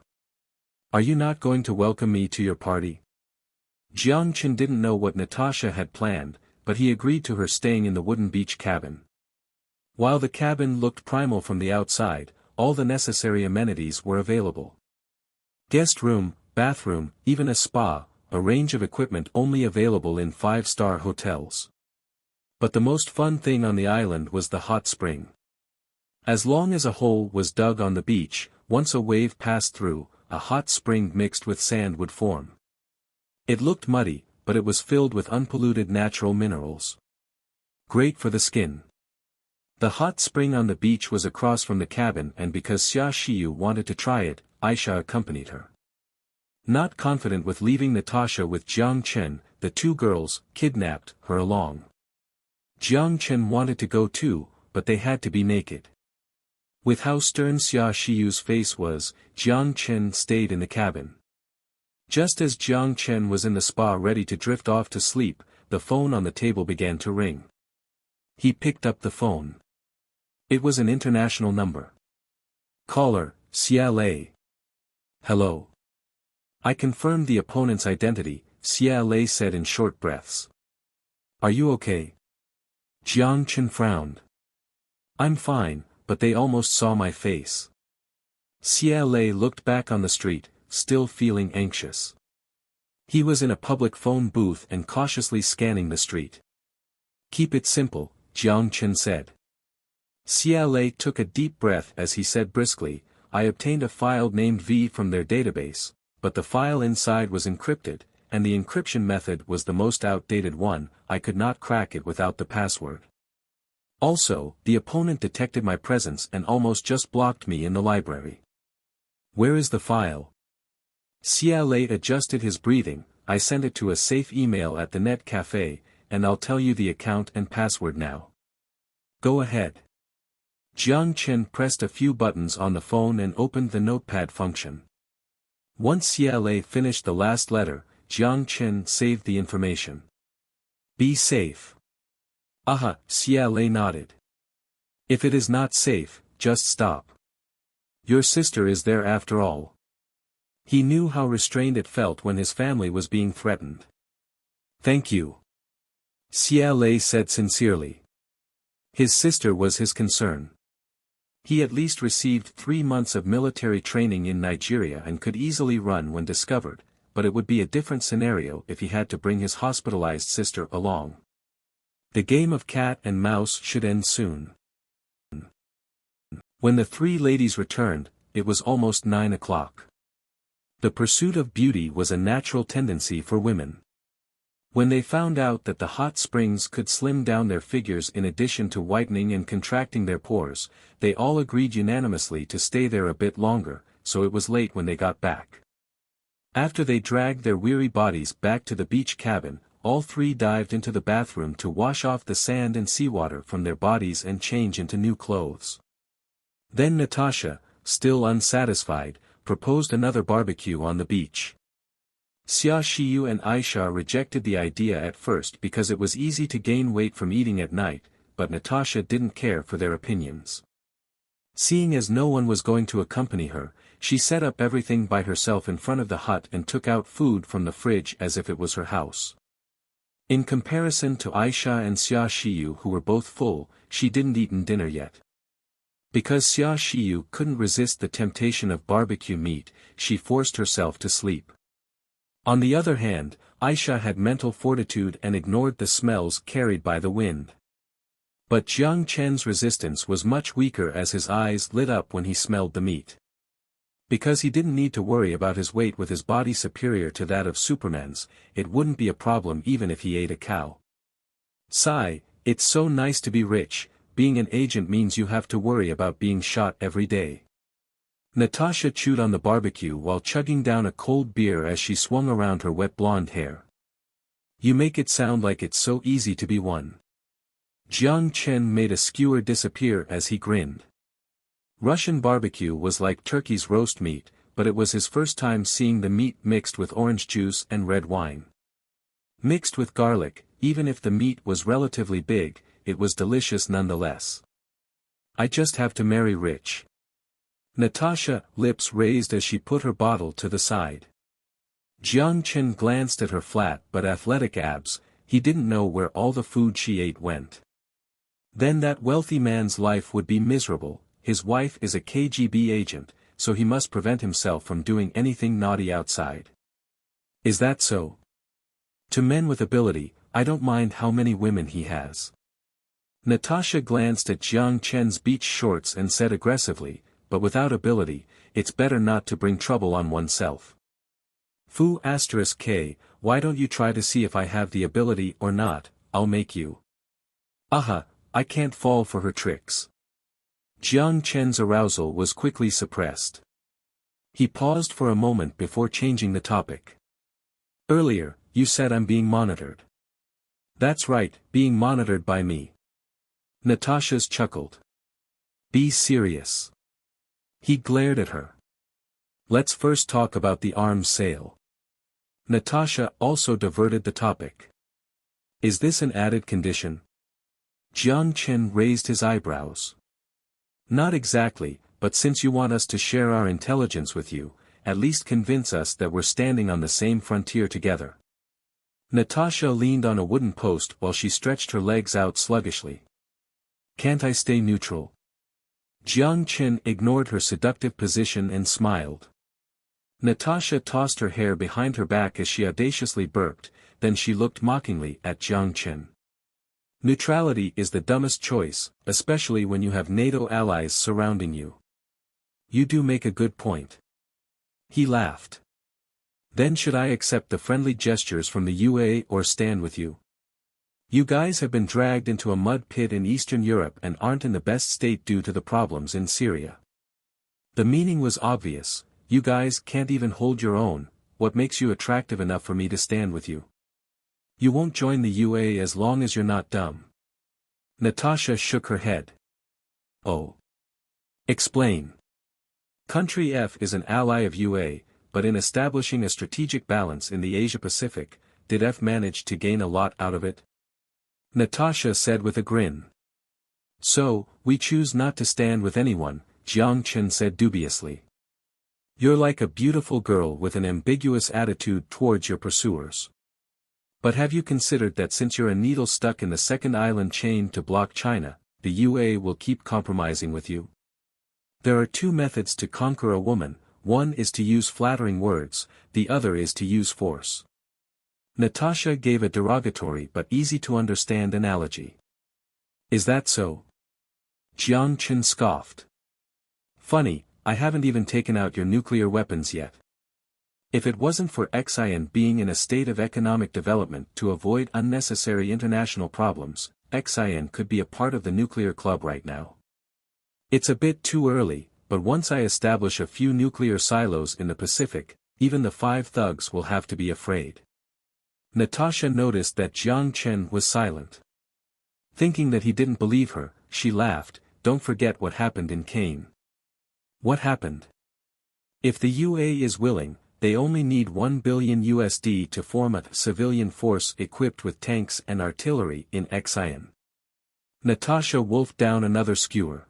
Are you not going to welcome me to your party? Jiang Chen didn't know what Natasha had planned, but he agreed to her staying in the wooden beach cabin. While the cabin looked primal from the outside, all the necessary amenities were available. Guest room, bathroom, even a spa, a range of equipment only available in 5-star hotels. But the most fun thing on the island was the hot spring. As long as a hole was dug on the beach, once a wave passed through, a hot spring mixed with sand would form. It looked muddy, but it was filled with unpolluted natural minerals. Great for the skin. The hot spring on the beach was across from the cabin, and because Xia Xiyu wanted to try it, Aisha accompanied her. Not confident with leaving Natasha with Jiang Chen, the two girls kidnapped her along. Jiang Chen wanted to go too, but they had to be naked. With how stern Xia Xiyu's face was, Jiang Chen stayed in the cabin. Just as Jiang Chen was in the spa ready to drift off to sleep, the phone on the table began to ring. He picked up the phone. It was an international number. Caller, CLA. Hello. I confirmed the opponent's identity, CLA said in short breaths. Are you okay? Jiang Chen frowned. I'm fine, but they almost saw my face. CLA looked back on the street, still feeling anxious. He was in a public phone booth and cautiously scanning the street. Keep it simple, Jiang Chen said. CLA took a deep breath as he said briskly, I obtained a file named V from their database, but the file inside was encrypted, and the encryption method was the most outdated one, I could not crack it without the password. Also, the opponent detected my presence and almost just blocked me in the library. Where is the file? CLA adjusted his breathing, I sent it to a safe email at the net cafe, and I'll tell you the account and password now. Go ahead. Jiang Chen pressed a few buttons on the phone and opened the notepad function. Once CLA finished the last letter, Jiang Chen saved the information. Be safe. Aha, CLA nodded. If it is not safe, just stop. Your sister is there after all. He knew how restrained it felt when his family was being threatened. Thank you. CLA said sincerely. His sister was his concern. He at least received 3 months of military training in Nigeria and could easily run when discovered, but it would be a different scenario if he had to bring his hospitalized sister along. The game of cat and mouse should end soon. When the 3 ladies returned, it was almost 9 o'clock. The pursuit of beauty was a natural tendency for women. When they found out that the hot springs could slim down their figures in addition to whitening and contracting their pores, they all agreed unanimously to stay there a bit longer, so it was late when they got back. After they dragged their weary bodies back to the beach cabin, all three dived into the bathroom to wash off the sand and seawater from their bodies and change into new clothes. Then Natasha, still unsatisfied, proposed another barbecue on the beach. Xia Xiyu and Aisha rejected the idea at first because it was easy to gain weight from eating at night, but Natasha didn't care for their opinions. Seeing as no one was going to accompany her, she set up everything by herself in front of the hut and took out food from the fridge as if it was her house. In comparison to Aisha and Xia Xiyu, who were both full, she didn't eat dinner yet. Because Xia Xiyu couldn't resist the temptation of barbecue meat, she forced herself to sleep. On the other hand, Aisha had mental fortitude and ignored the smells carried by the wind. But Jiang Chen's resistance was much weaker as his eyes lit up when he smelled the meat. Because he didn't need to worry about his weight with his body superior to that of Superman's, it wouldn't be a problem even if he ate a cow. Sigh, it's so nice to be rich, being an agent means you have to worry about being shot every day. Natasha chewed on the barbecue while chugging down a cold beer as she swung around her wet blonde hair. You make it sound like it's so easy to be one. Jiang Chen made a skewer disappear as he grinned. Russian barbecue was like turkey's roast meat, but it was his first time seeing the meat mixed with orange juice and red wine. Mixed with garlic, even if the meat was relatively big, it was delicious nonetheless. I just have to marry rich. Natasha, lips raised as she put her bottle to the side. Jiang Chen glanced at her flat but athletic abs. He didn't know where all the food she ate went. Then that wealthy man's life would be miserable. His wife is a KGB agent, so he must prevent himself from doing anything naughty outside. Is that so? To men with ability, I don't mind how many women he has. Natasha glanced at Jiang Chen's beach shorts and said aggressively, but without ability, it's better not to bring trouble on oneself. Fu *K, why don't you try to see if I have the ability or not, I'll make you. Aha, I can't fall for her tricks. Jiang Chen's arousal was quickly suppressed. He paused for a moment before changing the topic. Earlier, you said I'm being monitored. That's right, being monitored by me. Natasha's chuckled. Be serious. He glared at her. Let's first talk about the arms sale. Natasha also diverted the topic. Is this an added condition? Jiang Chen raised his eyebrows. Not exactly, but since you want us to share our intelligence with you, at least convince us that we're standing on the same frontier together. Natasha leaned on a wooden post while she stretched her legs out sluggishly. Can't I stay neutral? Jiang Chen ignored her seductive position and smiled. Natasha tossed her hair behind her back as she audaciously burped, then she looked mockingly at Jiang Chen. Neutrality is the dumbest choice, especially when you have NATO allies surrounding you. You do make a good point. He laughed. Then should I accept the friendly gestures from the UA or stand with you? You guys have been dragged into a mud pit in Eastern Europe and aren't in the best state due to the problems in Syria. The meaning was obvious, you guys can't even hold your own, what makes you attractive enough for me to stand with you? You won't join the UA as long as you're not dumb. Natasha shook her head. Oh. Explain. Country F is an ally of UA, but in establishing a strategic balance in the Asia-Pacific, did F manage to gain a lot out of it? Natasha said with a grin. So, we choose not to stand with anyone, Jiang Chen said dubiously. You're like a beautiful girl with an ambiguous attitude towards your pursuers. But have you considered that since you're a needle stuck in the second island chain to block China, the UA will keep compromising with you? There are two methods to conquer a woman, one is to use flattering words, the other is to use force. Natasha gave a derogatory but easy-to-understand analogy. Is that so? Jiang Chen scoffed. Funny, I haven't even taken out your nuclear weapons yet. If it wasn't for Xian being in a state of economic development to avoid unnecessary international problems, Xian could be a part of the nuclear club right now. It's a bit too early, but once I establish a few nuclear silos in the Pacific, even the 5 thugs will have to be afraid. Natasha noticed that Jiang Chen was silent. Thinking that he didn't believe her, she laughed. Don't forget what happened in Kane. What happened? If the UA is willing, they only need $1 billion to form a civilian force equipped with tanks and artillery in Xian. Natasha wolfed down another skewer.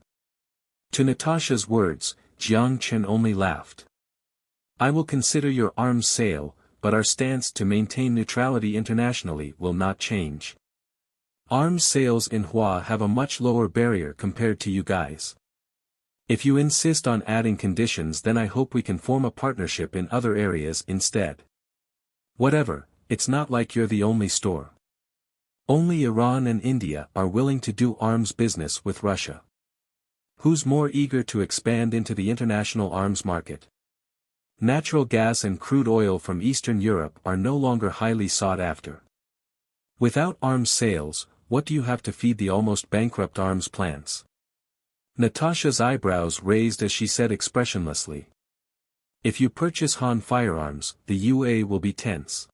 To Natasha's words, Jiang Chen only laughed. I will consider your arms sale, but our stance to maintain neutrality internationally will not change. Arms sales in Hua have a much lower barrier compared to you guys. If you insist on adding conditions, then I hope we can form a partnership in other areas instead. Whatever, it's not like you're the only store. Only Iran and India are willing to do arms business with Russia. Who's more eager to expand into the international arms market? Natural gas and crude oil from Eastern Europe are no longer highly sought after. Without arms sales, what do you have to feed the almost bankrupt arms plants? Natasha's eyebrows raised as she said expressionlessly. If you purchase Han firearms, the UA will be tense.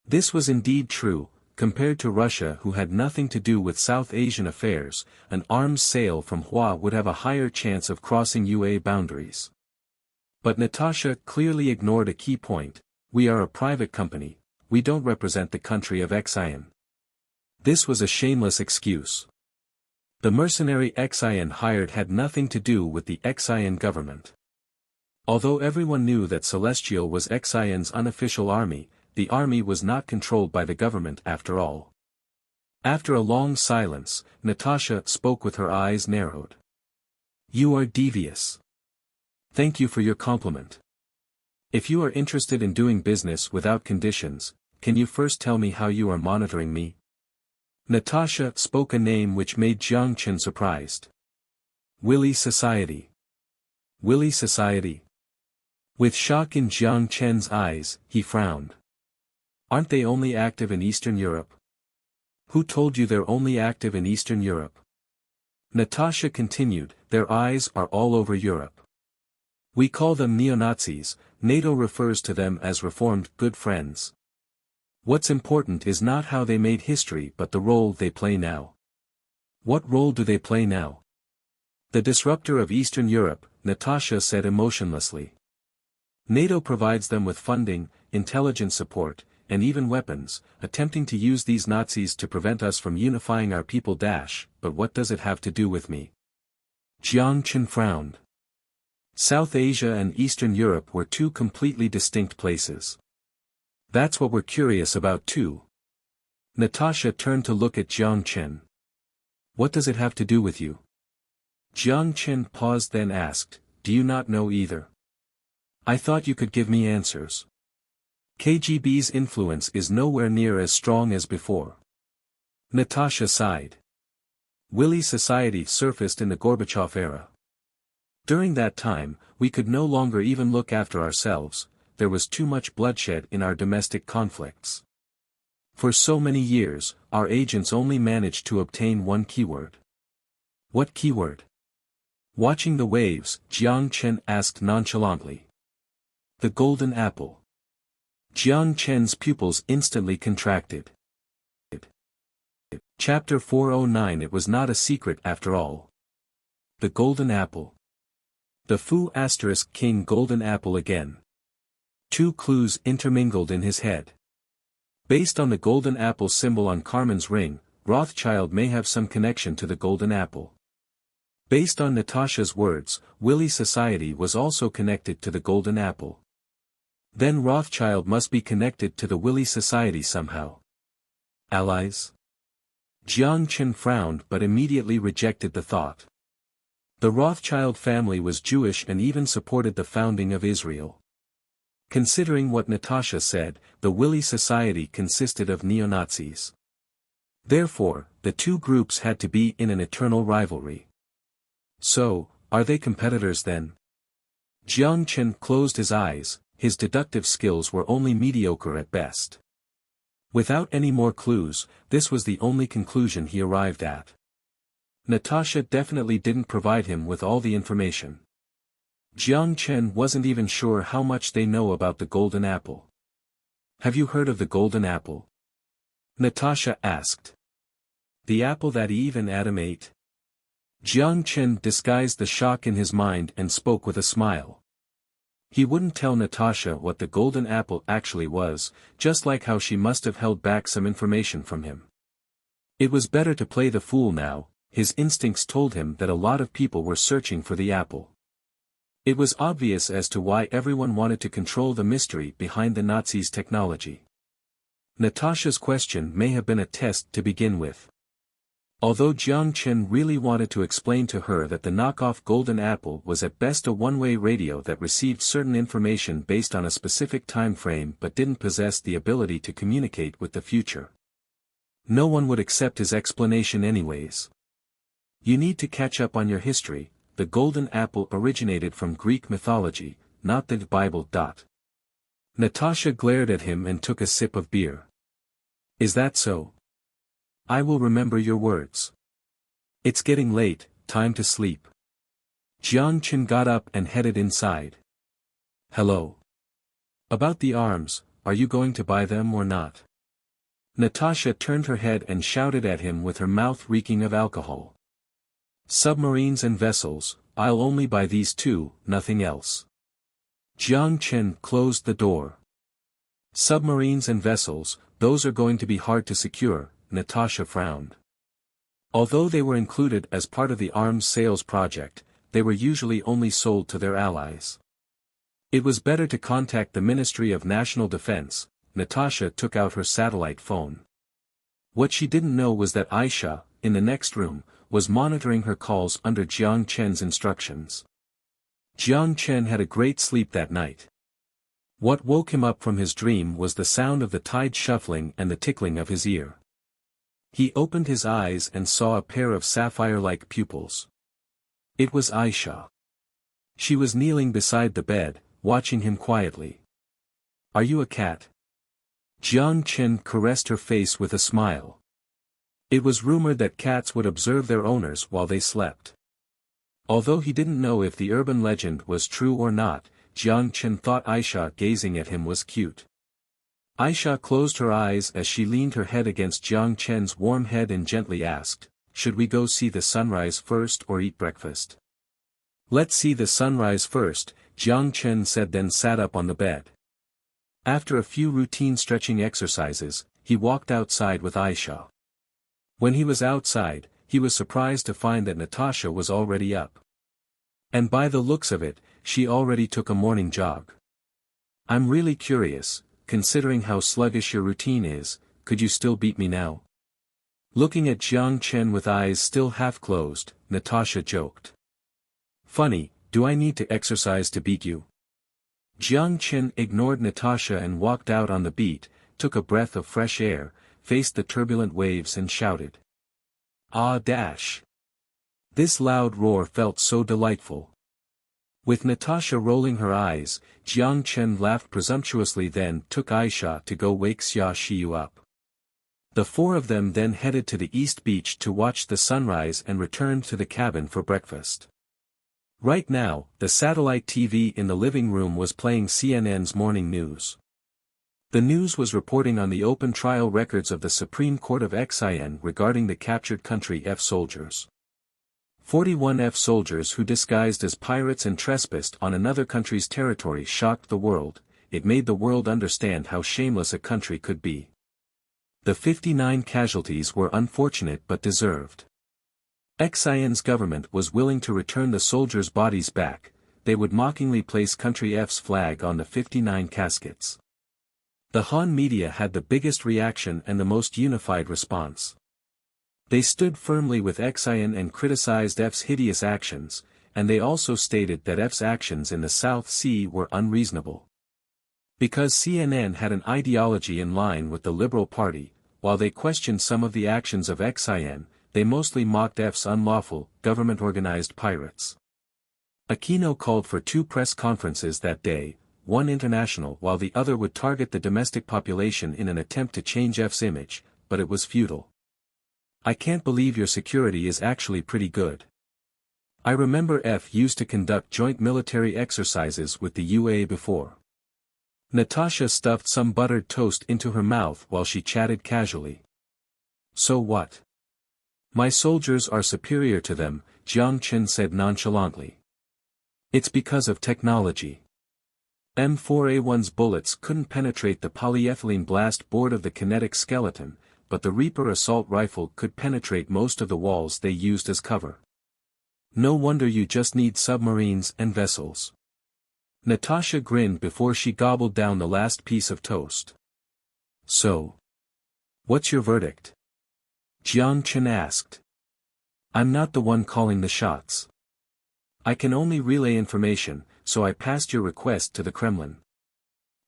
This was indeed true. Compared to Russia, who had nothing to do with South Asian affairs, an arms sale from Hua would have a higher chance of crossing UA boundaries. But Natasha clearly ignored a key point. We are a private company, we don't represent the country of Xian. This was a shameless excuse. The mercenary Xian hired had nothing to do with the Xian government. Although everyone knew that Celestial was Xian's unofficial army, the army was not controlled by the government after all. After a long silence, Natasha spoke with her eyes narrowed. You are devious. Thank you for your compliment. If you are interested in doing business without conditions, can you first tell me how you are monitoring me? Natasha spoke a name which made Jiang Chen surprised. Willy Society. Willy Society. With shock in Jiang Chen's eyes, he frowned. Aren't they only active in Eastern Europe? Who told you they're only active in Eastern Europe? Natasha continued, their eyes are all over Europe. We call them neo-Nazis, NATO refers to them as reformed good friends. What's important is not how they made history but the role they play now. What role do they play now? The disruptor of Eastern Europe, Natasha said emotionlessly. NATO provides them with funding, intelligence support, and even weapons, attempting to use these Nazis to prevent us from unifying our people. But what does it have to do with me? Jiang Chen frowned. South Asia and Eastern Europe were two completely distinct places. That's what we're curious about too. Natasha turned to look at Jiang Chen. What does it have to do with you? Jiang Chen paused then asked, do you not know either? I thought you could give me answers. KGB's influence is nowhere near as strong as before. Natasha sighed. Willy Society surfaced in the Gorbachev era. During that time, we could no longer even look after ourselves, there was too much bloodshed in our domestic conflicts. For so many years, our agents only managed to obtain one keyword. What keyword? Watching the waves, Jiang Chen asked nonchalantly. The golden apple. Jiang Chen's pupils instantly contracted. Chapter 409. It was not a secret after all. The golden apple. The Fu * King golden apple again. Two clues intermingled in his head. Based on the golden apple symbol on Carmen's ring, Rothschild may have some connection to the golden apple. Based on Natasha's words, Willy Society was also connected to the golden apple. Then Rothschild must be connected to the Willy Society somehow. Allies? Jiang Chen frowned but immediately rejected the thought. The Rothschild family was Jewish and even supported the founding of Israel. Considering what Natasha said, the Willy Society consisted of neo-Nazis. Therefore, the two groups had to be in an eternal rivalry. So, are they competitors then? Jiang Chen closed his eyes. his deductive skills were only mediocre at best. Without any more clues, this was the only conclusion he arrived at. Natasha definitely didn't provide him with all the information. Jiang Chen wasn't even sure how much they know about the golden apple. "Have you heard of the golden apple?" Natasha asked. "The apple that Eve and Adam ate?" Jiang Chen disguised the shock in his mind and spoke with a smile. He wouldn't tell Natasha what the golden apple actually was, just like how she must have held back some information from him. It was better to play the fool now. His instincts told him that a lot of people were searching for the apple. It was obvious as to why everyone wanted to control the mystery behind the Nazis' technology. Natasha's question may have been a test to begin with. Although Jiang Chen really wanted to explain to her that the knockoff golden apple was at best a one-way radio that received certain information based on a specific time frame but didn't possess the ability to communicate with the future. No one would accept his explanation anyways. "You need to catch up on your history. The golden apple originated from Greek mythology, not the Bible. Natasha glared at him and took a sip of beer. "Is that so? I will remember your words. It's getting late, time to sleep." Jiang Chen got up and headed inside. "Hello. About the arms, are you going to buy them or not?" Natasha turned her head and shouted at him with her mouth reeking of alcohol. "Submarines and vessels, I'll only buy these two, nothing else." Jiang Chen closed the door. "Submarines and vessels, those are going to be hard to secure," Natasha frowned. Although they were included as part of the arms sales project, they were usually only sold to their allies. It was better to contact the Ministry of National Defense. Natasha took out her satellite phone. What she didn't know was that Aisha, in the next room, was monitoring her calls under Jiang Chen's instructions. Jiang Chen had a great sleep that night. What woke him up from his dream was the sound of the tide shuffling and the tickling of his ear. He opened his eyes and saw a pair of sapphire-like pupils. It was Aisha. She was kneeling beside the bed, watching him quietly. "Are you a cat?" Jiang Chen caressed her face with a smile. It was rumored that cats would observe their owners while they slept. Although he didn't know if the urban legend was true or not, Jiang Chen thought Aisha gazing at him was cute. Aisha closed her eyes as she leaned her head against Jiang Chen's warm head and gently asked, "Should we go see the sunrise first or eat breakfast?" "Let's see the sunrise first," Jiang Chen said, then sat up on the bed. After a few routine stretching exercises, he walked outside with Aisha. When he was outside, he was surprised to find that Natasha was already up. And by the looks of it, she already took a morning jog. "I'm really curious, considering how sluggish your routine is, could you still beat me now?" Looking at Jiang Chen with eyes still half closed, Natasha joked. "Funny, do I need to exercise to beat you?" Jiang Chen ignored Natasha and walked out on the beat, took a breath of fresh air, faced the turbulent waves and shouted. "Ah dash!" This loud roar felt so delightful. With Natasha rolling her eyes, Jiang Chen laughed presumptuously, then took Aisha to go wake Xia Shiyu up. The four of them then headed to the East Beach to watch the sunrise and returned to the cabin for breakfast. Right now, the satellite TV in the living room was playing CNN's morning news. The news was reporting on the open trial records of the Supreme Court of Xian regarding the captured country F soldiers. 41 F soldiers who disguised as pirates and trespassed on another country's territory shocked the world. It made the world understand how shameless a country could be. The 59 casualties were unfortunate but deserved. Xian's government was willing to return the soldiers' bodies back. They would mockingly place country F's flag on the 59 caskets. The Han media had the biggest reaction and the most unified response. They stood firmly with Xian and criticized F's hideous actions, and they also stated that F's actions in the South Sea were unreasonable. Because CNN had an ideology in line with the Liberal Party, while they questioned some of the actions of Xian, they mostly mocked F's unlawful, government-organized pirates. Aquino called for 2 press conferences that day, one international while the other would target the domestic population in an attempt to change F's image, but it was futile. I can't believe your security is actually pretty good. I remember F used to conduct joint military exercises with the UA before. Natasha stuffed some buttered toast into her mouth while she chatted casually. So what? My soldiers are superior to them, Jiang Chen said nonchalantly. It's because of technology. M4A1's bullets couldn't penetrate the polyethylene blast board of the kinetic skeleton, but the Reaper assault rifle could penetrate most of the walls they used as cover. No wonder you just need submarines and vessels. Natasha grinned before she gobbled down the last piece of toast. So, what's your verdict? Jiang Chen asked. I'm not the one calling the shots. I can only relay information, so I passed your request to the Kremlin.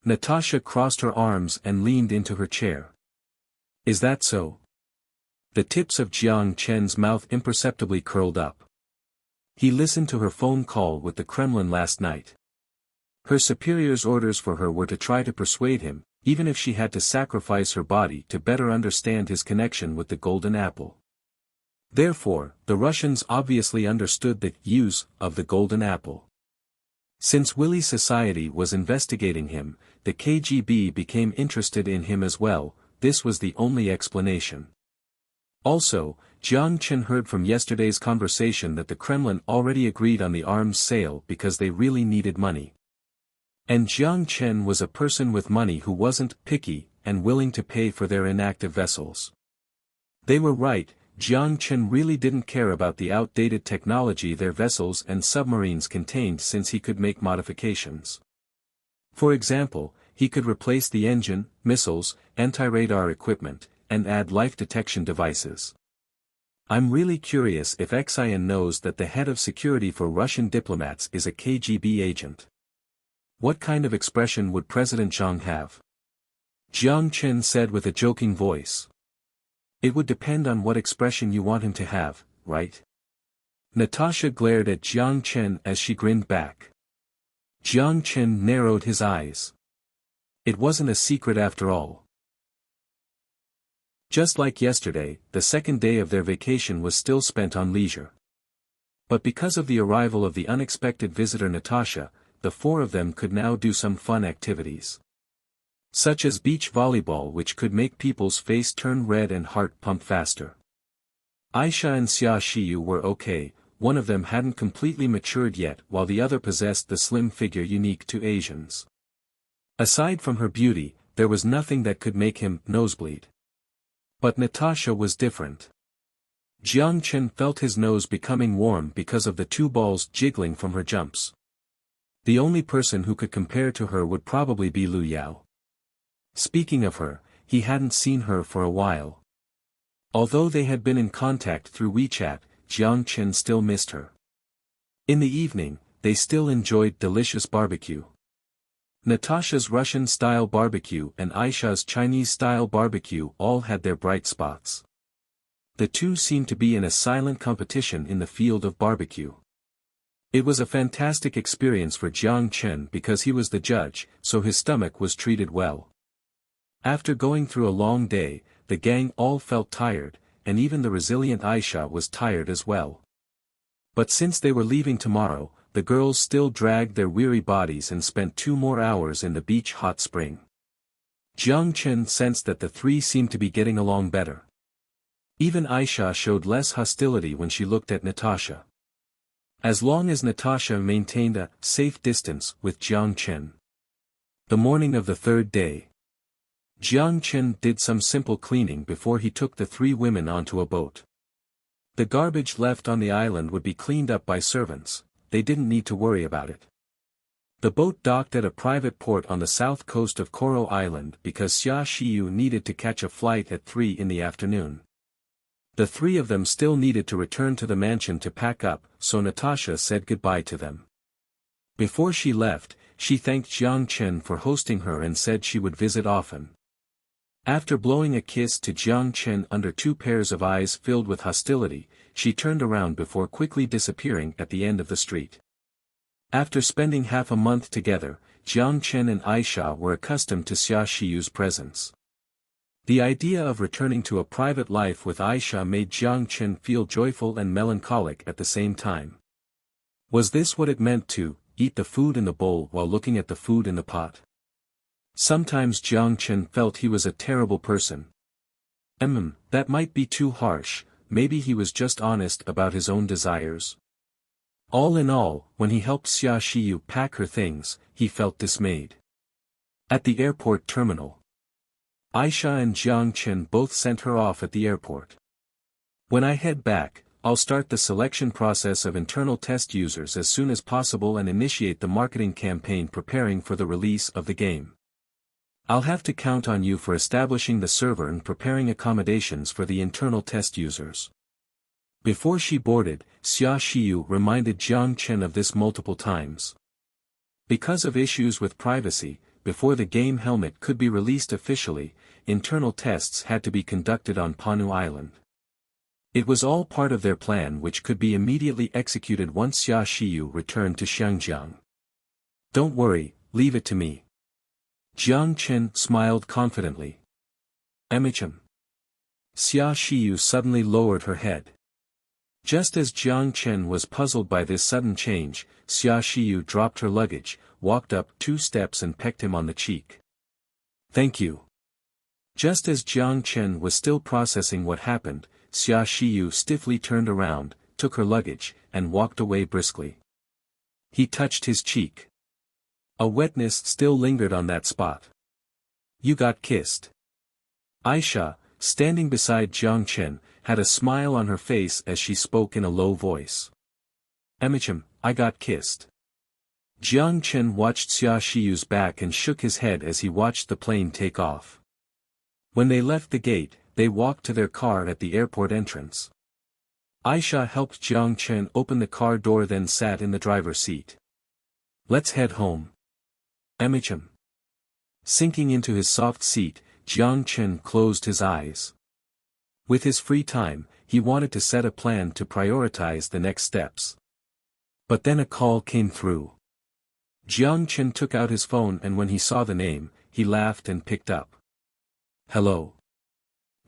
Natasha crossed her arms and leaned into her chair. Is that so? The tips of Jiang Chen's mouth imperceptibly curled up. He listened to her phone call with the Kremlin last night. Her superior's orders for her were to try to persuade him, even if she had to sacrifice her body to better understand his connection with the Golden Apple. Therefore, the Russians obviously understood the use of the Golden Apple. Since Willy Society was investigating him, the KGB became interested in him as well. This was the only explanation. Also, Jiang Chen heard from yesterday's conversation that the Kremlin already agreed on the arms sale because they really needed money. And Jiang Chen was a person with money who wasn't picky and willing to pay for their inactive vessels. They were right, Jiang Chen really didn't care about the outdated technology their vessels and submarines contained since he could make modifications. For example, he could replace the engine, missiles, anti-radar equipment, and add life detection devices. I'm really curious if Xian knows that the head of security for Russian diplomats is a KGB agent. What kind of expression would President Zhang have? Jiang Chen said with a joking voice. It would depend on what expression you want him to have, right? Natasha glared at Jiang Chen as she grinned back. Jiang Chen narrowed his eyes. It wasn't a secret after all. Just like yesterday, the second day of their vacation was still spent on leisure. But because of the arrival of the unexpected visitor Natasha, the four of them could now do some fun activities. Such as beach volleyball, which could make people's face turn red and heart pump faster. Aisha and Xia Shiyu were okay, one of them hadn't completely matured yet while the other possessed the slim figure unique to Asians. Aside from her beauty, there was nothing that could make him nosebleed. But Natasha was different. Jiang Chen felt his nose becoming warm because of the two balls jiggling from her jumps. The only person who could compare to her would probably be Lu Yao. Speaking of her, he hadn't seen her for a while. Although they had been in contact through WeChat, Jiang Chen still missed her. In the evening, they still enjoyed delicious barbecue. Natasha's Russian-style barbecue and Aisha's Chinese-style barbecue all had their bright spots. The two seemed to be in a silent competition in the field of barbecue. It was a fantastic experience for Jiang Chen because he was the judge, so his stomach was treated well. After going through a long day, the gang all felt tired, and even the resilient Aisha was tired as well. But since they were leaving tomorrow, the girls still dragged their weary bodies and spent 2 more hours in the beach hot spring. Jiang Chen sensed that the three seemed to be getting along better. Even Aisha showed less hostility when she looked at Natasha. As long as Natasha maintained a safe distance with Jiang Chen. The morning of the third day, Jiang Chen did some simple cleaning before he took the 3 women onto a boat. The garbage left on the island would be cleaned up by servants, they didn't need to worry about it. The boat docked at a private port on the south coast of Koro Island because Xia Shiyu needed to catch a flight at 3 in the afternoon. The 3 of them still needed to return to the mansion to pack up, so Natasha said goodbye to them. Before she left, she thanked Jiang Chen for hosting her and said she would visit often. After blowing a kiss to Jiang Chen under 2 pairs of eyes filled with hostility, she turned around before quickly disappearing at the end of the street. After spending half a month together, Jiang Chen and Aisha were accustomed to Xia Shiyu's presence. The idea of returning to a private life with Aisha made Jiang Chen feel joyful and melancholic at the same time. Was this what it meant to eat the food in the bowl while looking at the food in the pot? Sometimes Jiang Chen felt he was a terrible person. That might be too harsh, maybe he was just honest about his own desires. All in all, when he helped Xia Shiyu pack her things, he felt dismayed. At the airport terminal, Aisha and Jiang Chen both sent her off at the airport. When I head back, I'll start the selection process of internal test users as soon as possible and initiate the marketing campaign preparing for the release of the game. I'll have to count on you for establishing the server and preparing accommodations for the internal test users. Before she boarded, Xia Shiyu reminded Jiang Chen of this multiple times. Because of issues with privacy, before the game helmet could be released officially, internal tests had to be conducted on Panu Island. It was all part of their plan which could be immediately executed once Xia Shiyu returned to Xiangjiang. Don't worry, leave it to me. Jiang Chen smiled confidently. Xia Shiyu suddenly lowered her head. Just as Jiang Chen was puzzled by this sudden change, Xia Shiyu dropped her luggage, walked up 2 steps and pecked him on the cheek. Thank you. Just as Jiang Chen was still processing what happened, Xia Shiyu stiffly turned around, took her luggage, and walked away briskly. He touched his cheek. A wetness still lingered on that spot. You got kissed. Aisha, standing beside Jiang Chen, had a smile on her face as she spoke in a low voice. I got kissed. Jiang Chen watched Xia Shiyu's back and shook his head as he watched the plane take off. When they left the gate, they walked to their car at the airport entrance. Aisha helped Jiang Chen open the car door then sat in the driver's seat. Let's head home. Sinking into his soft seat, Jiang Chen closed his eyes. With his free time, he wanted to set a plan to prioritize the next steps. But then a call came through. Jiang Chen took out his phone and when he saw the name, he laughed and picked up. Hello.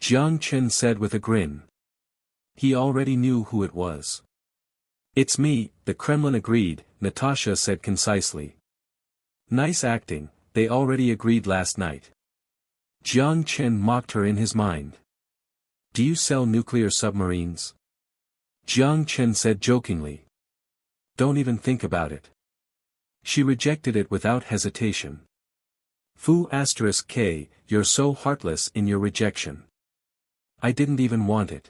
Jiang Chen said with a grin. He already knew who it was. It's me, the Kremlin agreed, Natasha said concisely. Nice acting, they already agreed last night. Jiang Chen mocked her in his mind. Do you sell nuclear submarines? Jiang Chen said jokingly. Don't even think about it. She rejected it without hesitation. Fu*K, you're so heartless in your rejection. I didn't even want it.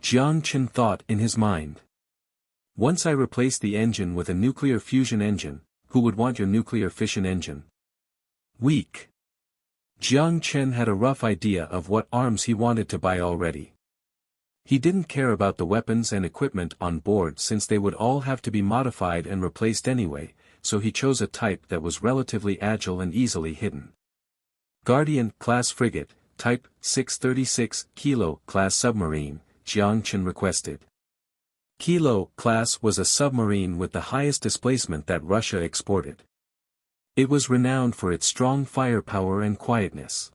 Jiang Chen thought in his mind. Once I replace the engine with a nuclear fusion engine, who would want your nuclear fission engine? Weak. Jiang Chen had a rough idea of what arms he wanted to buy already. He didn't care about the weapons and equipment on board since they would all have to be modified and replaced anyway, so he chose a type that was relatively agile and easily hidden. Guardian-class frigate, Type 636 Kilo class submarine, Jiang Chen requested. Kilo class was a submarine with the highest displacement that Russia exported. It was renowned for its strong firepower and quietness.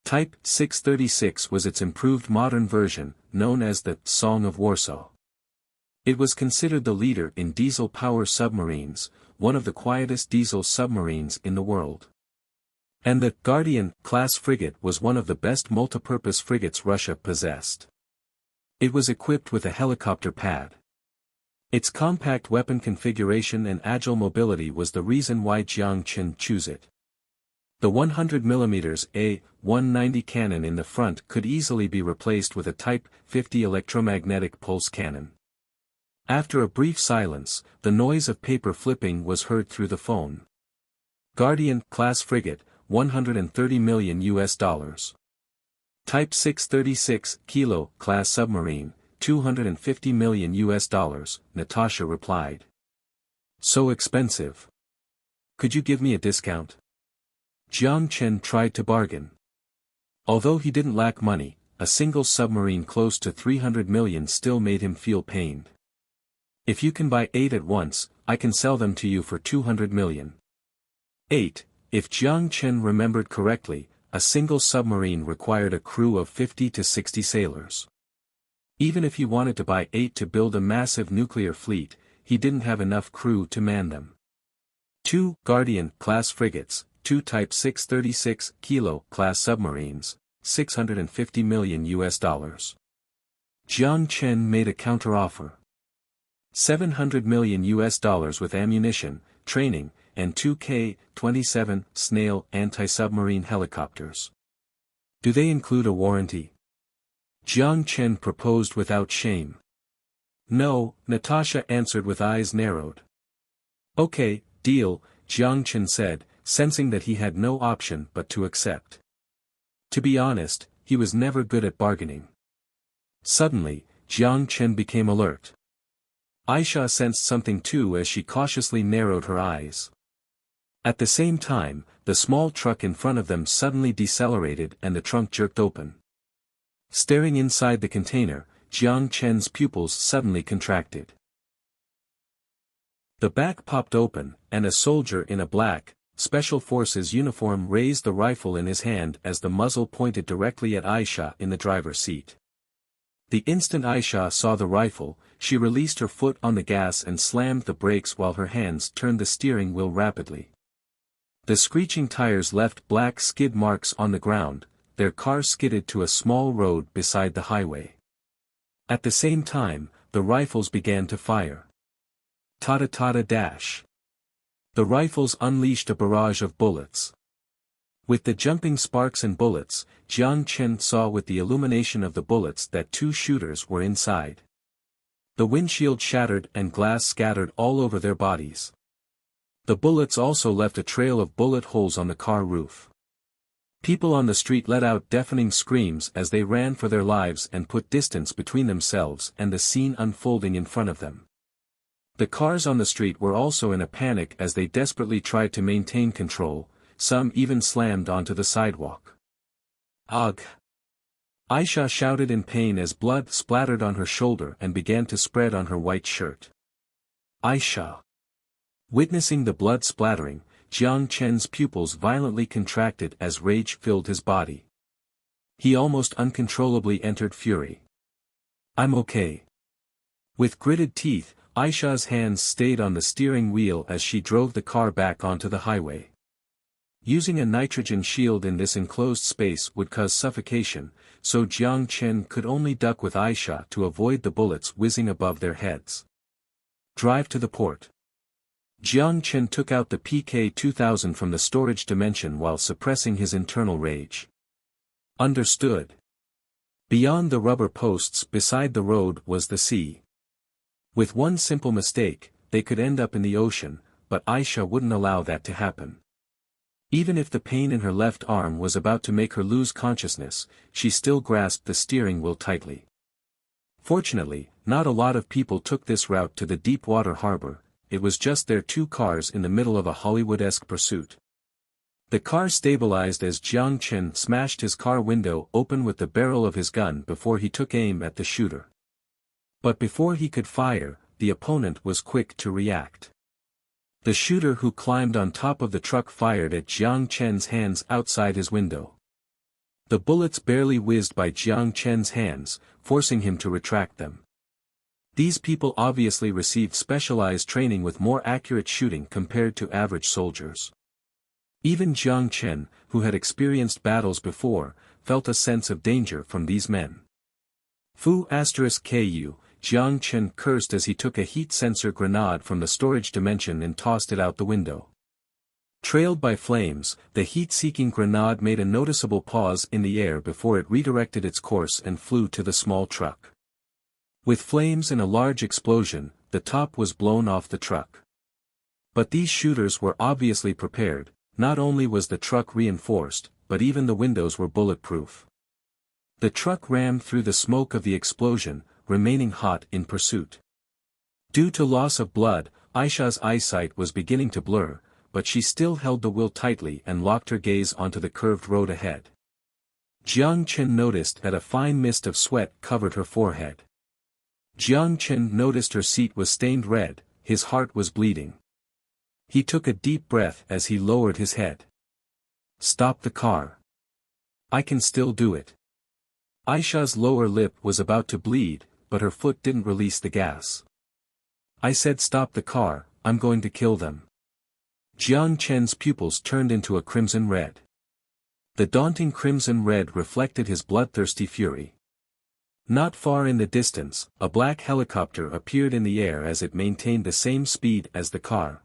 Type 636 was its improved modern version, known as the Song of Warsaw. It was considered the leader in diesel power submarines, one of the quietest diesel submarines in the world. And the Guardian-class frigate was one of the best multipurpose frigates Russia possessed. It was equipped with a helicopter pad. Its compact weapon configuration and agile mobility was the reason why Jiang Chen chose it. The 100mm A190 cannon in the front could easily be replaced with a Type 50 electromagnetic pulse cannon. After a brief silence, the noise of paper flipping was heard through the phone. Guardian-class frigate, $130 million. Type 636 Kilo class submarine, $250 million, Natasha replied. So expensive. Could you give me a discount? Jiang Chen tried to bargain. Although he didn't lack money, a single submarine close to 300 million still made him feel pained. If you can buy 8 at once, I can sell them to you for 200 million. 8. If Jiang Chen remembered correctly, a single submarine required a crew of 50 to 60 sailors. Even if he wanted to buy 8 to build a massive nuclear fleet, he didn't have enough crew to man them. 2. Guardian-class frigates, 2 Type 636 kilo class submarines, $650 million. Jiang Chen made a counteroffer. $700 million with ammunition, training, and 2 K-27 Snail anti-submarine helicopters. Do they include a warranty? Jiang Chen proposed without shame. No, Natasha answered with eyes narrowed. Okay, deal, Jiang Chen said, sensing that he had no option but to accept. To be honest, he was never good at bargaining. Suddenly, Jiang Chen became alert. Aisha sensed something too as she cautiously narrowed her eyes. At the same time, the small truck in front of them suddenly decelerated and the trunk jerked open. Staring inside the container, Jiang Chen's pupils suddenly contracted. The back popped open, and a soldier in a black, Special Forces uniform raised the rifle in his hand as the muzzle pointed directly at Aisha in the driver's seat. The instant Aisha saw the rifle, she released her foot on the gas and slammed the brakes while her hands turned the steering wheel rapidly. The screeching tires left black skid marks on the ground, their car skidded to a small road beside the highway. At the same time, the rifles began to fire. Ta-da-ta-da dash. The rifles unleashed a barrage of bullets. With the jumping sparks and bullets, Jiang Chen saw with the illumination of the bullets that 2 shooters were inside. The windshield shattered and glass scattered all over their bodies. The bullets also left a trail of bullet holes on the car roof. People on the street let out deafening screams as they ran for their lives and put distance between themselves and the scene unfolding in front of them. The cars on the street were also in a panic as they desperately tried to maintain control, some even slammed onto the sidewalk. Ugh! Aisha shouted in pain as blood splattered on her shoulder and began to spread on her white shirt. Aisha! Witnessing the blood splattering, Jiang Chen's pupils violently contracted as rage filled his body. He almost uncontrollably entered fury. I'm okay. With gritted teeth, Aisha's hands stayed on the steering wheel as she drove the car back onto the highway. Using a nitrogen shield in this enclosed space would cause suffocation, so Jiang Chen could only duck with Aisha to avoid the bullets whizzing above their heads. Drive to the port. Jiang Chen took out the PK-2000 from the storage dimension while suppressing his internal rage. Understood. Beyond the rubber posts beside the road was the sea. With one simple mistake, they could end up in the ocean, but Aisha wouldn't allow that to happen. Even if the pain in her left arm was about to make her lose consciousness, she still grasped the steering wheel tightly. Fortunately, not a lot of people took this route to the deep-water harbor. It was just their 2 cars in the middle of a Hollywood-esque pursuit. The car stabilized as Jiang Chen smashed his car window open with the barrel of his gun before he took aim at the shooter. But before he could fire, the opponent was quick to react. The shooter who climbed on top of the truck fired at Jiang Chen's hands outside his window. The bullets barely whizzed by Jiang Chen's hands, forcing him to retract them. These people obviously received specialized training with more accurate shooting compared to average soldiers. Even Jiang Chen, who had experienced battles before, felt a sense of danger from these men. Fu*****, Jiang Chen cursed as he took a heat sensor grenade from the storage dimension and tossed it out the window. Trailed by flames, the heat-seeking grenade made a noticeable pause in the air before it redirected its course and flew to the small truck. With flames and a large explosion, the top was blown off the truck. But these shooters were obviously prepared. Not only was the truck reinforced, but even the windows were bulletproof. The truck rammed through the smoke of the explosion, remaining hot in pursuit. Due to loss of blood, Aisha's eyesight was beginning to blur, but she still held the wheel tightly and locked her gaze onto the curved road ahead. Jiang Chen noticed that a fine mist of sweat covered her forehead. Jiang Chen noticed her seat was stained red, his heart was bleeding. He took a deep breath as he lowered his head. Stop the car. I can still do it. Aisha's lower lip was about to bleed, but her foot didn't release the gas. I said stop the car, I'm going to kill them. Jiang Chen's pupils turned into a crimson red. The daunting crimson red reflected his bloodthirsty fury. Not far in the distance, a black helicopter appeared in the air as it maintained the same speed as the car.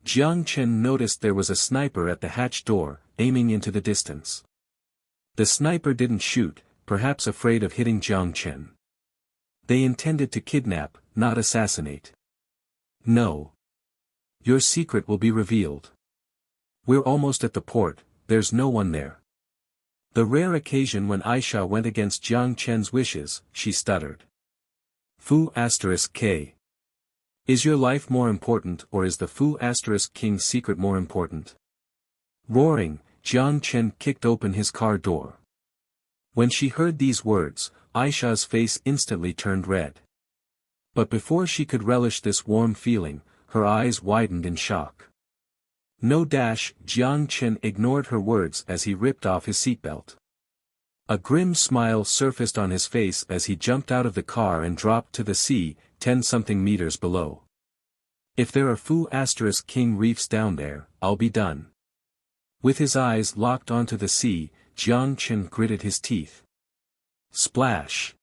Jiang Chen noticed there was a sniper at the hatch door, aiming into the distance. The sniper didn't shoot, perhaps afraid of hitting Jiang Chen. They intended to kidnap, not assassinate. No. Your secret will be revealed. We're almost at the port, there's no one there. The rare occasion when Aisha went against Jiang Chen's wishes, she stuttered. *K. Is your life more important or is the King's secret more important? Roaring, Jiang Chen kicked open his car door. When she heard these words, Aisha's face instantly turned red. But before she could relish this warm feeling, her eyes widened in shock. No. Jiang Chen ignored her words as he ripped off his seatbelt. A grim smile surfaced on his face as he jumped out of the car and dropped to the sea, 10-something meters below. If there are King reefs down there, I'll be done. With his eyes locked onto the sea, Jiang Chen gritted his teeth. Splash!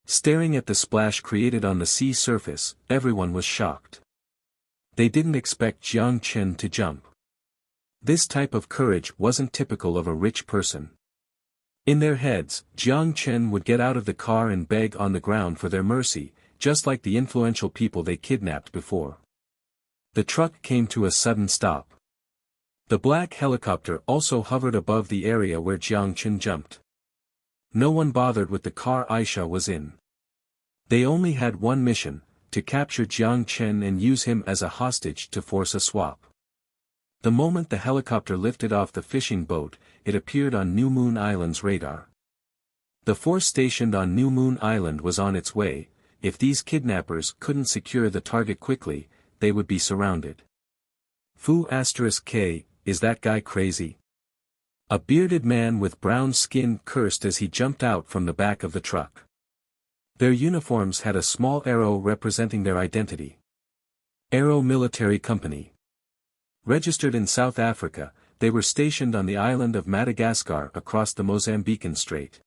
Staring at the splash created on the sea surface, everyone was shocked. They didn't expect Jiang Chen to jump. This type of courage wasn't typical of a rich person. In their heads, Jiang Chen would get out of the car and beg on the ground for their mercy, just like the influential people they kidnapped before. The truck came to a sudden stop. The black helicopter also hovered above the area where Jiang Chen jumped. No one bothered with the car Aisha was in. They only had one mission, to capture Jiang Chen and use him as a hostage to force a swap. The moment the helicopter lifted off the fishing boat, it appeared on New Moon Island's radar. The force stationed on New Moon Island was on its way. If these kidnappers couldn't secure the target quickly, they would be surrounded. *K, is that guy crazy? A bearded man with brown skin cursed as he jumped out from the back of the truck. Their uniforms had a small arrow representing their identity. Arrow Military Company. Registered in South Africa, they were stationed on the island of Madagascar across the Mozambican Strait.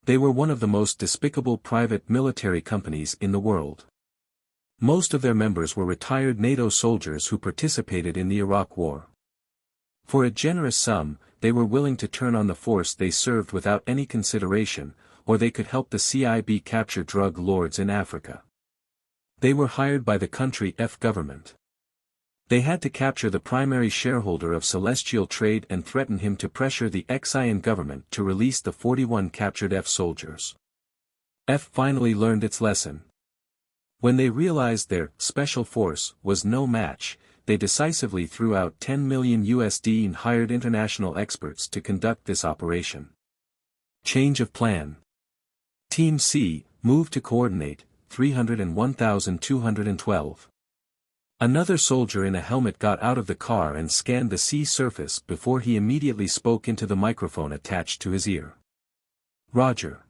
They were one of the most despicable private military companies in the world. Most of their members were retired NATO soldiers who participated in the Iraq War. For a generous sum, they were willing to turn on the force they served without any consideration, or they could help the CIB capture drug lords in Africa. They were hired by the country F government. They had to capture the primary shareholder of Celestial Trade and threaten him to pressure the Xian government to release the 41 captured F soldiers. F finally learned its lesson. When they realized their special force was no match, they decisively threw out $10 million and hired international experts to conduct this operation. Change of plan. Team C, move to coordinate, 301,212. Another soldier in a helmet got out of the car and scanned the sea surface before he immediately spoke into the microphone attached to his ear. Roger.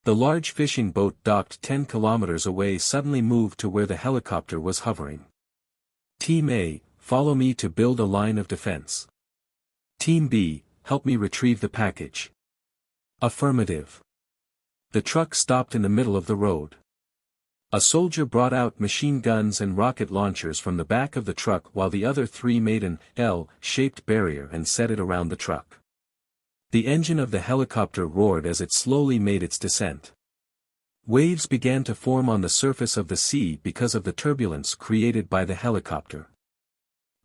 The large fishing boat docked 10 kilometers away suddenly moved to where the helicopter was hovering. Team A, follow me to build a line of defense. Team B, help me retrieve the package. Affirmative. The truck stopped in the middle of the road. A soldier brought out machine guns and rocket launchers from the back of the truck while the other three made an L-shaped barrier and set it around the truck. The engine of the helicopter roared as it slowly made its descent. Waves began to form on the surface of the sea because of the turbulence created by the helicopter.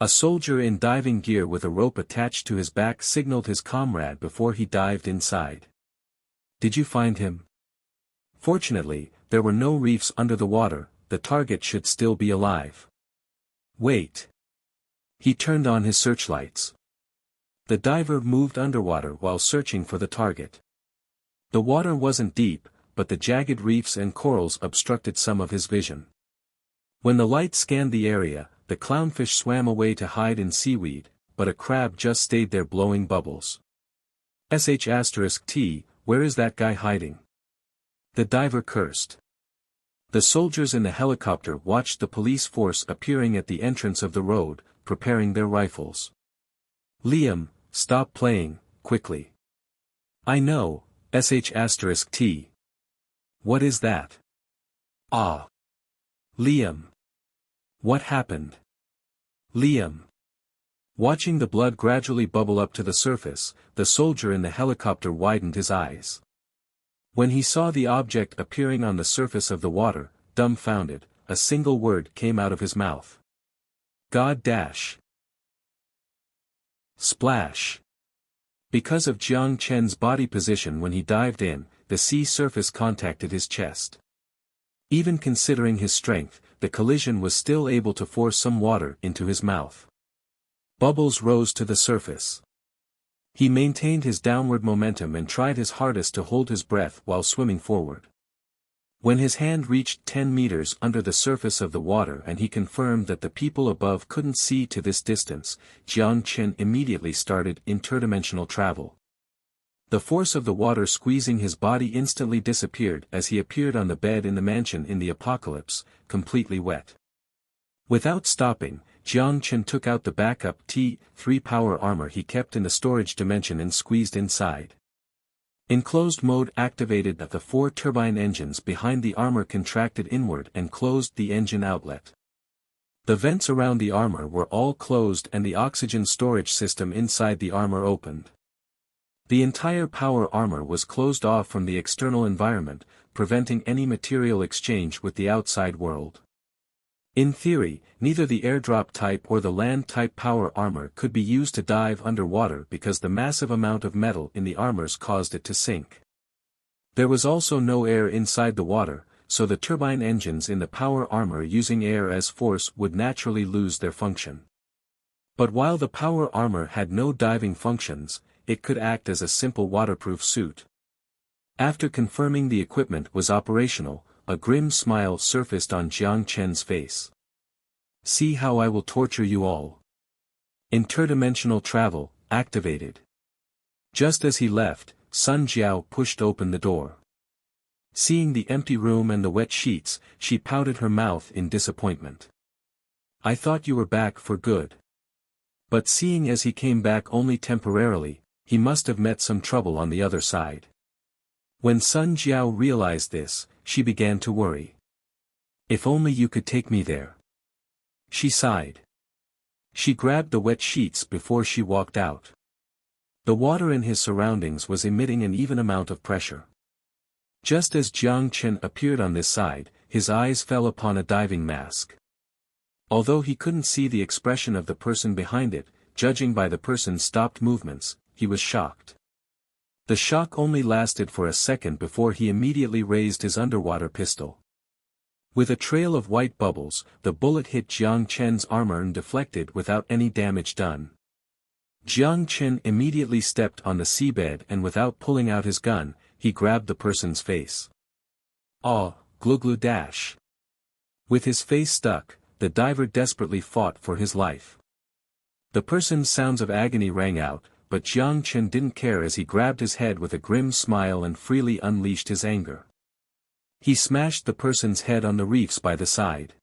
A soldier in diving gear with a rope attached to his back signaled his comrade before he dived inside. Did you find him? Fortunately, there were no reefs under the water, the target should still be alive. Wait. He turned on his searchlights. The diver moved underwater while searching for the target. The water wasn't deep, but the jagged reefs and corals obstructed some of his vision. When the light scanned the area, the clownfish swam away to hide in seaweed, but a crab just stayed there blowing bubbles. *T, where is that guy hiding? The diver cursed. The soldiers in the helicopter watched the police force appearing at the entrance of the road, preparing their rifles. Liam, stop playing, quickly. I know, *T. What is that? Ah. Liam. What happened? Liam. Watching the blood gradually bubble up to the surface, the soldier in the helicopter widened his eyes. When he saw the object appearing on the surface of the water, dumbfounded, a single word came out of his mouth. God dash. Splash. Because of Jiang Chen's body position when he dived in, the sea surface contacted his chest. Even considering his strength, the collision was still able to force some water into his mouth. Bubbles rose to the surface. He maintained his downward momentum and tried his hardest to hold his breath while swimming forward. When his hand reached 10 meters under the surface of the water and he confirmed that the people above couldn't see to this distance, Jiang Chen immediately started interdimensional travel. The force of the water squeezing his body instantly disappeared as he appeared on the bed in the mansion in the apocalypse, completely wet. Without stopping, Jiang Chen took out the backup T3 power armor he kept in the storage dimension and squeezed inside. Enclosed mode activated that the 4 turbine engines behind the armor contracted inward and closed the engine outlet. The vents around the armor were all closed and the oxygen storage system inside the armor opened. The entire power armor was closed off from the external environment, preventing any material exchange with the outside world. In theory, neither the airdrop type or the land type power armor could be used to dive underwater because the massive amount of metal in the armors caused it to sink. There was also no air inside the water, so the turbine engines in the power armor using air as force would naturally lose their function. But while the power armor had no diving functions, it could act as a simple waterproof suit. After confirming the equipment was operational, a grim smile surfaced on Jiang Chen's face. See how I will torture you all. Interdimensional travel, activated. Just as he left, Sun Jiao pushed open the door. Seeing the empty room and the wet sheets, she pouted her mouth in disappointment. I thought you were back for good. But seeing as he came back only temporarily, he must have met some trouble on the other side. When Sun Jiao realized this, she began to worry. If only you could take me there. She sighed. She grabbed the wet sheets before she walked out. The water in his surroundings was emitting an even amount of pressure. Just as Jiang Chen appeared on this side, his eyes fell upon a diving mask. Although he couldn't see the expression of the person behind it, judging by the person's stopped movements, he was shocked. The shock only lasted for a second before he immediately raised his underwater pistol. With a trail of white bubbles, the bullet hit Jiang Chen's armor and deflected without any damage done. Jiang Chen immediately stepped on the seabed and without pulling out his gun, he grabbed the person's face. Ah, gluglu dash. With his face stuck, the diver desperately fought for his life. The person's sounds of agony rang out, but Jiang Chen didn't care as he grabbed his head with a grim smile and freely unleashed his anger. He smashed the person's head on the reefs by the side.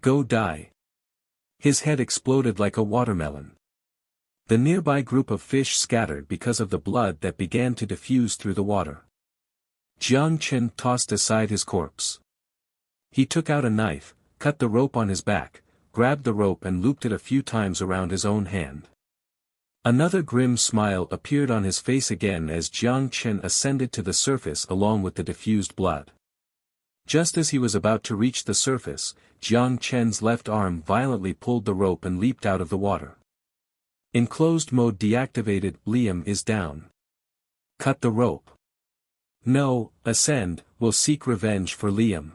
Go die. His head exploded like a watermelon. The nearby group of fish scattered because of the blood that began to diffuse through the water. Jiang Chen tossed aside his corpse. He took out a knife, cut the rope on his back, grabbed the rope and looped it a few times around his own hand. Another grim smile appeared on his face again as Jiang Chen ascended to the surface along with the diffused blood. Just as he was about to reach the surface, Jiang Chen's left arm violently pulled the rope and leaped out of the water. Enclosed mode deactivated. Liam is down. Cut the rope. No, ascend, we'll seek revenge for Liam.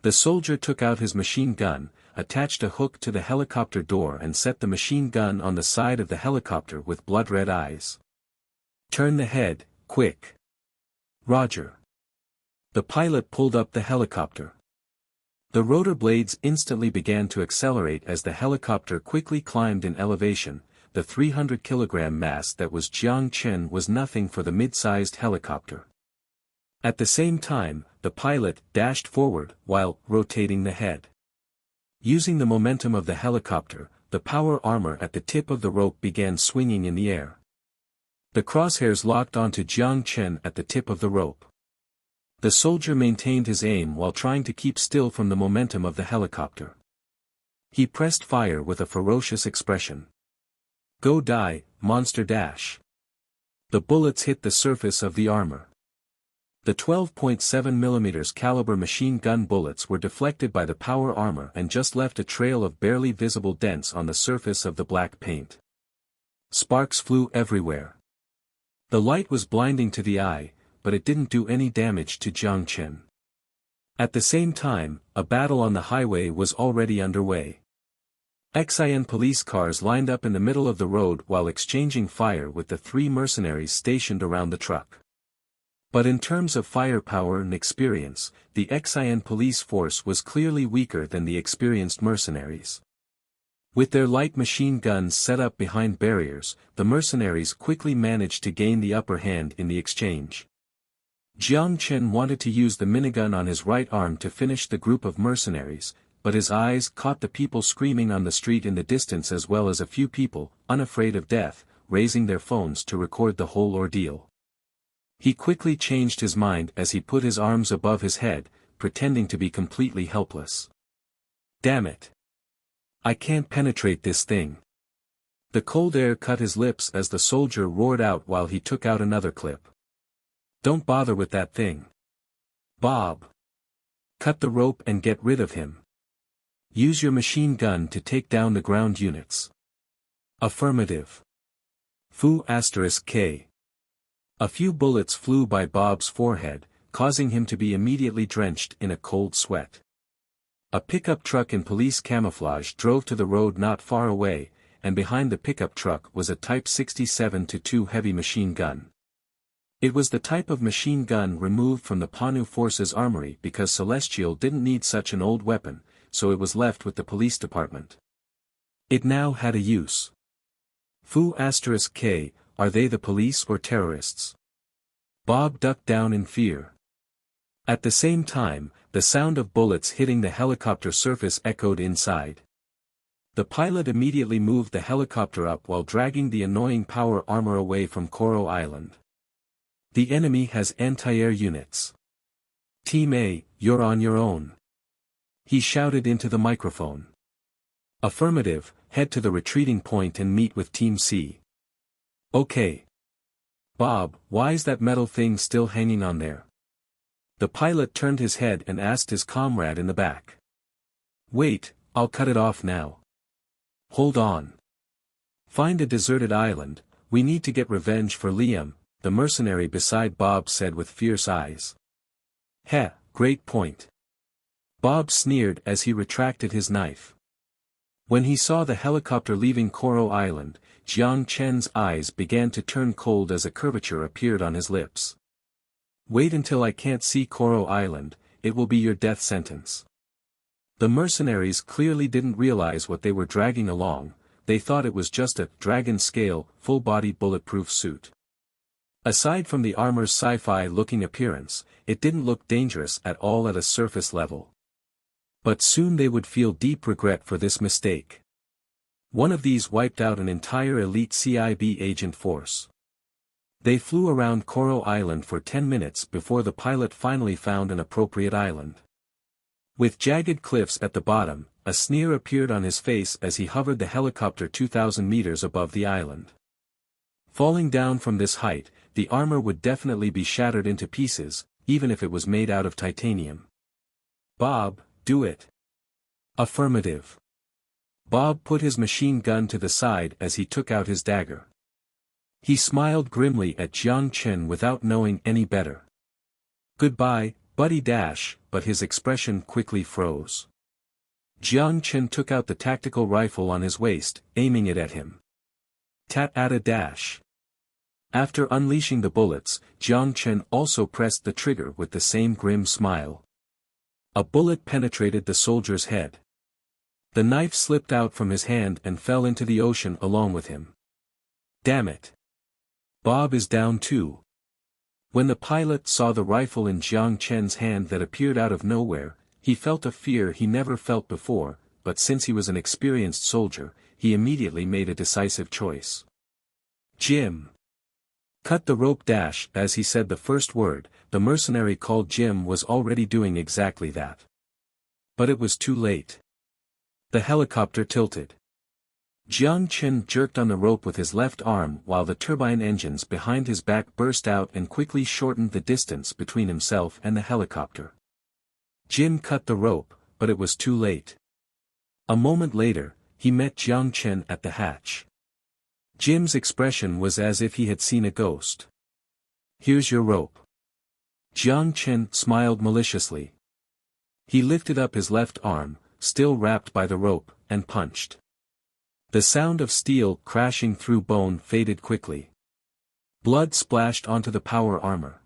The soldier took out his machine gun, attached a hook to the helicopter door and set the machine gun on the side of the helicopter with blood-red eyes. Turn the head, quick. Roger. The pilot pulled up the helicopter. The rotor blades instantly began to accelerate as the helicopter quickly climbed in elevation. The 300-kilogram mass that was Jiang Chen was nothing for the mid-sized helicopter. At the same time, the pilot dashed forward while rotating the head. Using the momentum of the helicopter, the power armor at the tip of the rope began swinging in the air. The crosshairs locked onto Jiang Chen at the tip of the rope. The soldier maintained his aim while trying to keep still from the momentum of the helicopter. He pressed fire with a ferocious expression. "Go die, monster dash." The bullets hit the surface of the armor. The 12.7 mm caliber machine gun bullets were deflected by the power armor and just left a trail of barely visible dents on the surface of the black paint. Sparks flew everywhere. The light was blinding to the eye, but it didn't do any damage to Jiang Chen. At the same time, a battle on the highway was already underway. Xian police cars lined up in the middle of the road while exchanging fire with the 3 mercenaries stationed around the truck. But in terms of firepower and experience, the Xian police force was clearly weaker than the experienced mercenaries. With their light machine guns set up behind barriers, the mercenaries quickly managed to gain the upper hand in the exchange. Jiang Chen wanted to use the minigun on his right arm to finish the group of mercenaries, but his eyes caught the people screaming on the street in the distance as well as a few people, unafraid of death, raising their phones to record the whole ordeal. He quickly changed his mind as he put his arms above his head, pretending to be completely helpless. "Damn it! I can't penetrate this thing." The cold air cut his lips as the soldier roared out while he took out another clip. "Don't bother with that thing. Bob. Cut the rope and get rid of him. Use your machine gun to take down the ground units." Affirmative. Fu*K. A few bullets flew by Bob's forehead, causing him to be immediately drenched in a cold sweat. A pickup truck in police camouflage drove to the road not far away, and behind the pickup truck was a Type 67-2 heavy machine gun. It was the type of machine gun removed from the Panu Force's armory because Celestial didn't need such an old weapon, so it was left with the police department. It now had a use. Fu*K, are they the police or terrorists? Bob ducked down in fear. At the same time, the sound of bullets hitting the helicopter surface echoed inside. The pilot immediately moved the helicopter up while dragging the annoying power armor away from Koro Island. "The enemy has anti-air units. Team A, you're on your own." He shouted into the microphone. "Affirmative, head to the retreating point and meet with Team C." "Okay. Bob, why's that metal thing still hanging on there?" The pilot turned his head and asked his comrade in the back. "Wait, I'll cut it off now." "Hold on. Find a deserted island, we need to get revenge for Liam," the mercenary beside Bob said with fierce eyes. "Heh, great point." Bob sneered as he retracted his knife. When he saw the helicopter leaving Koro Island, Jiang Chen's eyes began to turn cold as a curvature appeared on his lips. "Wait until I can't see Koro Island, it will be your death sentence." The mercenaries clearly didn't realize what they were dragging along, they thought it was just a dragon-scale, full-body bulletproof suit. Aside from the armor's sci-fi-looking appearance, it didn't look dangerous at all at a surface level. But soon they would feel deep regret for this mistake. One of these wiped out an entire elite CIB agent force. They flew around Koro Island for 10 minutes before the pilot finally found an appropriate island. With jagged cliffs at the bottom, a sneer appeared on his face as he hovered the helicopter 2,000 meters above the island. Falling down from this height, the armor would definitely be shattered into pieces, even if it was made out of titanium. "Bob, do it." Affirmative. Bob put his machine gun to the side as he took out his dagger. He smiled grimly at Jiang Chen without knowing any better. "Goodbye, Buddy Dash," but his expression quickly froze. Jiang Chen took out the tactical rifle on his waist, aiming it at him. Tat-atta dash. After unleashing the bullets, Jiang Chen also pressed the trigger with the same grim smile. A bullet penetrated the soldier's head. The knife slipped out from his hand and fell into the ocean along with him. Damn it. Bob is down too. When the pilot saw the rifle in Jiang Chen's hand that appeared out of nowhere, he felt a fear he never felt before, but since he was an experienced soldier, he immediately made a decisive choice. Jim. Cut the rope dash. As he said the first word, the mercenary called Jim was already doing exactly that. But it was too late. The helicopter tilted. Jiang Chen jerked on the rope with his left arm while the turbine engines behind his back burst out and quickly shortened the distance between himself and the helicopter. Jim cut the rope, but it was too late. A moment later, he met Jiang Chen at the hatch. Jim's expression was as if he had seen a ghost. Here's your rope. Jiang Chen smiled maliciously. He lifted up his left arm, still wrapped by the rope, and punched. The sound of steel crashing through bone faded quickly. Blood splashed onto the power armor.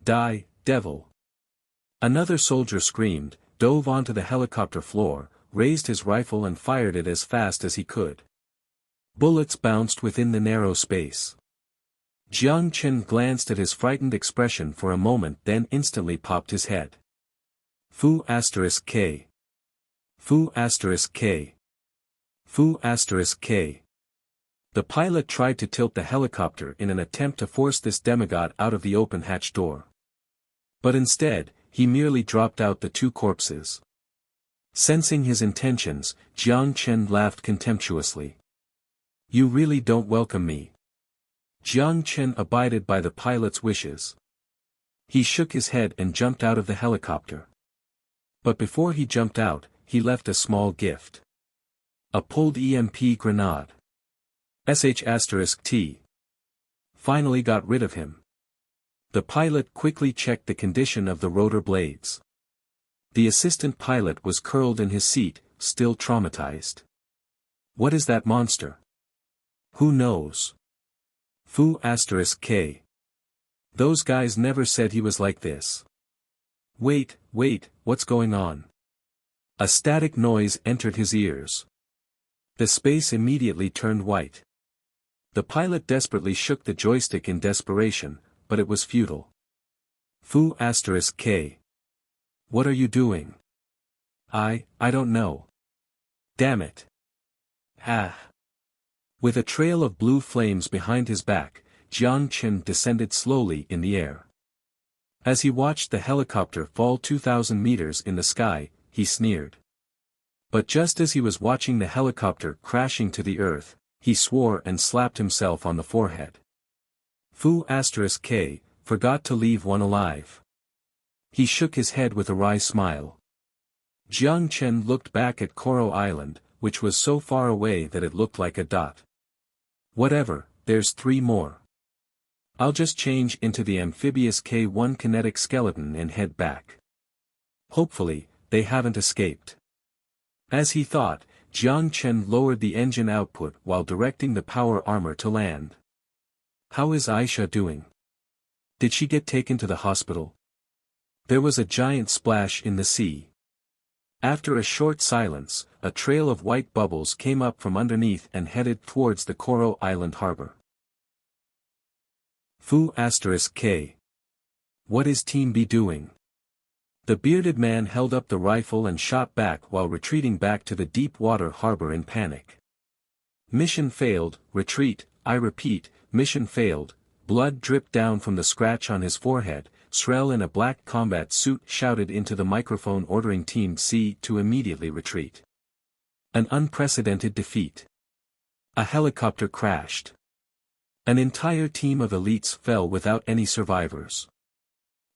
Die, devil. Another soldier screamed, dove onto the helicopter floor, raised his rifle and fired it as fast as he could. Bullets bounced within the narrow space. Jiang Chen glanced at his frightened expression for a moment, then instantly popped his head. Fu*K. Fu*K. Fu*K. The pilot tried to tilt the helicopter in an attempt to force this demigod out of the open hatch door. But instead, he merely dropped out the two corpses. Sensing his intentions, Jiang Chen laughed contemptuously. You really don't welcome me. Jiang Chen abided by the pilot's wishes. He shook his head and jumped out of the helicopter. But before he jumped out, he left a small gift. A pulled EMP grenade. *T. Finally got rid of him. The pilot quickly checked the condition of the rotor blades. The assistant pilot was curled in his seat, still traumatized. What is that monster? Who knows? Fu*K. Those guys never said he was like this. Wait, what's going on? A static noise entered his ears. The space immediately turned white. The pilot desperately shook the joystick in desperation, but it was futile. Fu*K. What are you doing? I don't know. Damn it. Ah. With a trail of blue flames behind his back, Jiang Chen descended slowly in the air. As he watched the helicopter fall 2,000 meters in the sky, he sneered. But just as he was watching the helicopter crashing to the earth, he swore and slapped himself on the forehead. Fu*K, forgot to leave one alive. He shook his head with a wry smile. Jiang Chen looked back at Coral Island, which was so far away that it looked like a dot. Whatever, there's 3 more. I'll just change into the amphibious K1 kinetic skeleton and head back. Hopefully, they haven't escaped. As he thought, Jiang Chen lowered the engine output while directing the power armor to land. How is Aisha doing? Did she get taken to the hospital? There was a giant splash in the sea. After a short silence, a trail of white bubbles came up from underneath and headed towards the Coral Island harbor. Fu*K. What is Team B doing? The bearded man held up the rifle and shot back while retreating back to the deep water harbor in panic. Mission failed, retreat, I repeat, mission failed. Blood dripped down from the scratch on his forehead. Srel in a black combat suit shouted into the microphone ordering Team C to immediately retreat. An unprecedented defeat. A helicopter crashed. An entire team of elites fell without any survivors.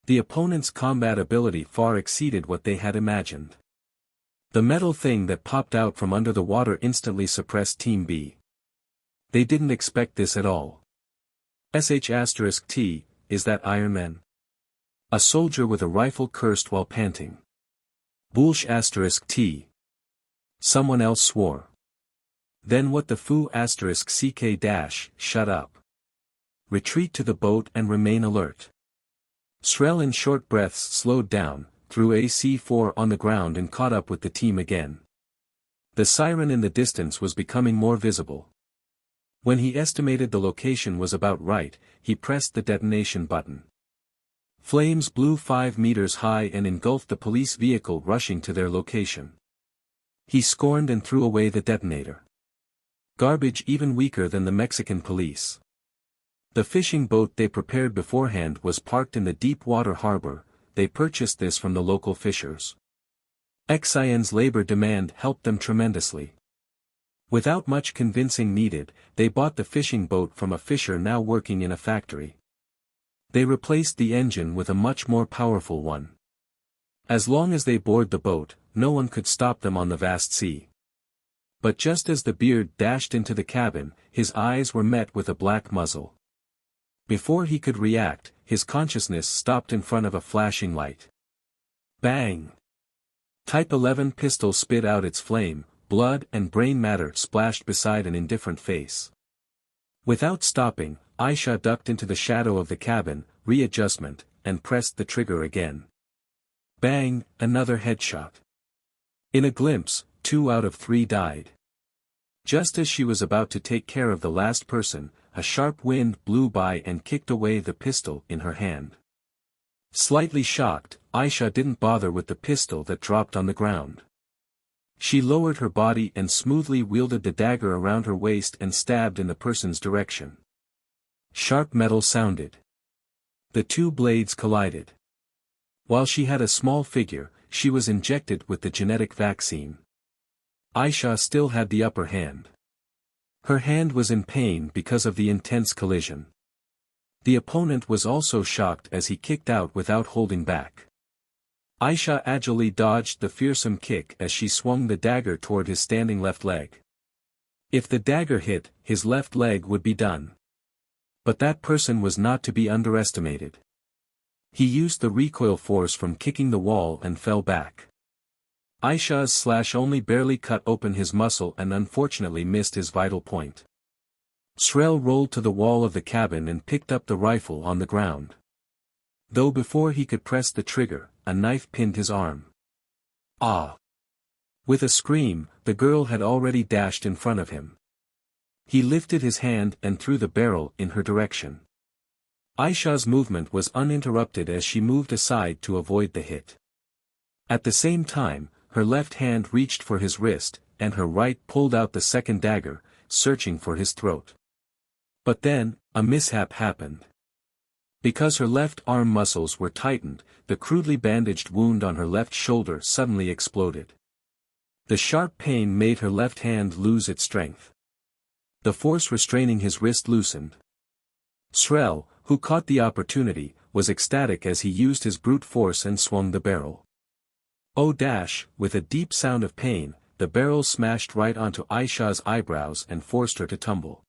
The opponent's combat ability far exceeded what they had imagined. The metal thing that popped out from under the water instantly suppressed Team B. They didn't expect this at all. *T, is that Iron Man? A soldier with a rifle cursed while panting. *T. Someone else swore. Then what the Fu*CK-, shut up. Retreat to the boat and remain alert. Srel in short breaths slowed down, threw a C4 on the ground and caught up with the team again. The siren in the distance was becoming more visible. When he estimated the location was about right, he pressed the detonation button. Flames blew 5 meters high and engulfed the police vehicle rushing to their location. He scorned and threw away the detonator. Garbage even weaker than the Mexican police. The fishing boat they prepared beforehand was parked in the deep water harbor. They purchased this from the local fishers. Xian's labor demand helped them tremendously. Without much convincing needed, they bought the fishing boat from a fisher now working in a factory. They replaced the engine with a much more powerful one. As long as they bored the boat, no one could stop them on the vast sea. But just as the beard dashed into the cabin, his eyes were met with a black muzzle. Before he could react, his consciousness stopped in front of a flashing light. Bang! Type 11 pistol spit out its flame, blood and brain matter splashed beside an indifferent face. Without stopping, Aisha ducked into the shadow of the cabin, readjustment, and pressed the trigger again. Bang, another headshot. In a glimpse, 2 out of 3 died. Just as she was about to take care of the last person, a sharp wind blew by and kicked away the pistol in her hand. Slightly shocked, Aisha didn't bother with the pistol that dropped on the ground. She lowered her body and smoothly wielded the dagger around her waist and stabbed in the person's direction. Sharp metal sounded. The 2 blades collided. While she had a small figure, she was injected with the genetic vaccine. Aisha still had the upper hand. Her hand was in pain because of the intense collision. The opponent was also shocked as he kicked out without holding back. Aisha agilely dodged the fearsome kick as she swung the dagger toward his standing left leg. If the dagger hit, his left leg would be done. But that person was not to be underestimated. He used the recoil force from kicking the wall and fell back. Aisha's slash only barely cut open his muscle and unfortunately missed his vital point. Srel rolled to the wall of the cabin and picked up the rifle on the ground. Though before he could press the trigger, a knife pinned his arm. Ah! With a scream, the girl had already dashed in front of him. He lifted his hand and threw the barrel in her direction. Aisha's movement was uninterrupted as she moved aside to avoid the hit. At the same time, her left hand reached for his wrist, and her right pulled out the second dagger, searching for his throat. But then, a mishap happened. Because her left arm muscles were tightened, the crudely bandaged wound on her left shoulder suddenly exploded. The sharp pain made her left hand lose its strength. The force restraining his wrist loosened. Srel, who caught the opportunity, was ecstatic as he used his brute force and swung the barrel. Oh dash, with a deep sound of pain, the barrel smashed right onto Aisha's eyebrows and forced her to tumble.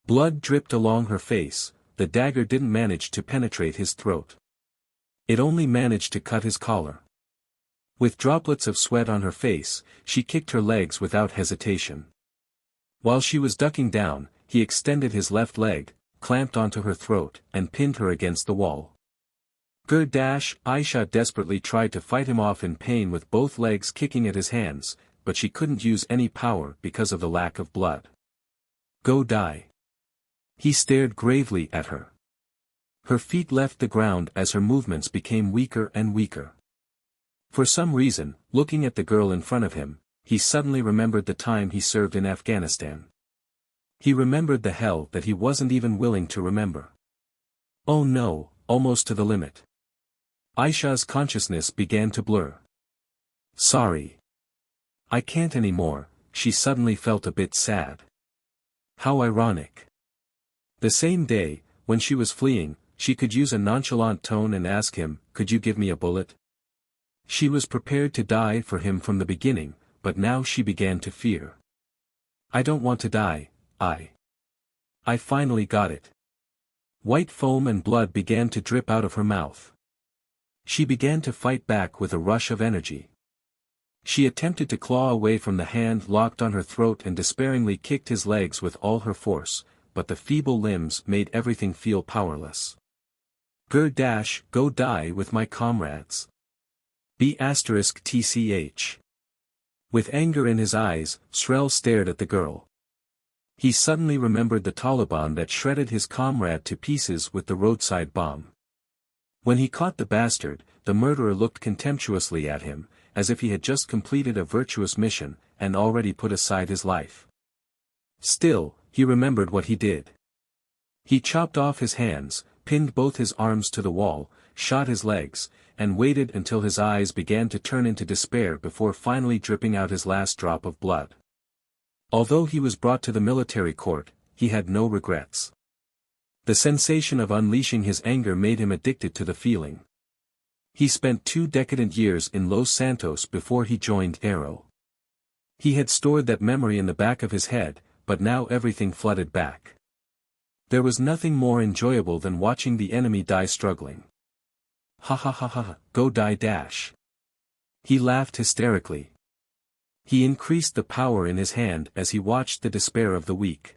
Blood dripped along her face. The dagger didn't manage to penetrate his throat. It only managed to cut his collar. With droplets of sweat on her face, she kicked her legs without hesitation. While she was ducking down, he extended his left leg, clamped onto her throat, and pinned her against the wall. Aisha desperately tried to fight him off in pain with both legs kicking at his hands, but she couldn't use any power because of the lack of blood. Go die. He stared gravely at her. Her feet left the ground as her movements became weaker and weaker. For some reason, looking at the girl in front of him, he suddenly remembered the time he served in Afghanistan. He remembered the hell that he wasn't even willing to remember. Oh no, almost to the limit. Aisha's consciousness began to blur. Sorry. I can't anymore, she suddenly felt a bit sad. How ironic. The same day, when she was fleeing, she could use a nonchalant tone and ask him, "Could you give me a bullet?" She was prepared to die for him from the beginning, but now she began to fear. I don't want to die, I finally got it. White foam and blood began to drip out of her mouth. She began to fight back with a rush of energy. She attempted to claw away from the hand locked on her throat and despairingly kicked his legs with all her force, but the feeble limbs made everything feel powerless. Go die with my comrades. B*TCH. With anger in his eyes, Shrell stared at the girl. He suddenly remembered the Taliban that shredded his comrade to pieces with the roadside bomb. When he caught the bastard, the murderer looked contemptuously at him, as if he had just completed a virtuous mission, and already put aside his life. Still, he remembered what he did. He chopped off his hands, pinned both his arms to the wall, shot his legs, and waited until his eyes began to turn into despair before finally dripping out his last drop of blood. Although he was brought to the military court, he had no regrets. The sensation of unleashing his anger made him addicted to the feeling. He spent 2 decadent years in Los Santos before he joined Aero. He had stored that memory in the back of his head, but now everything flooded back. There was nothing more enjoyable than watching the enemy die struggling. Ha ha ha ha, go die dash. He laughed hysterically. He increased the power in his hand as he watched the despair of the weak.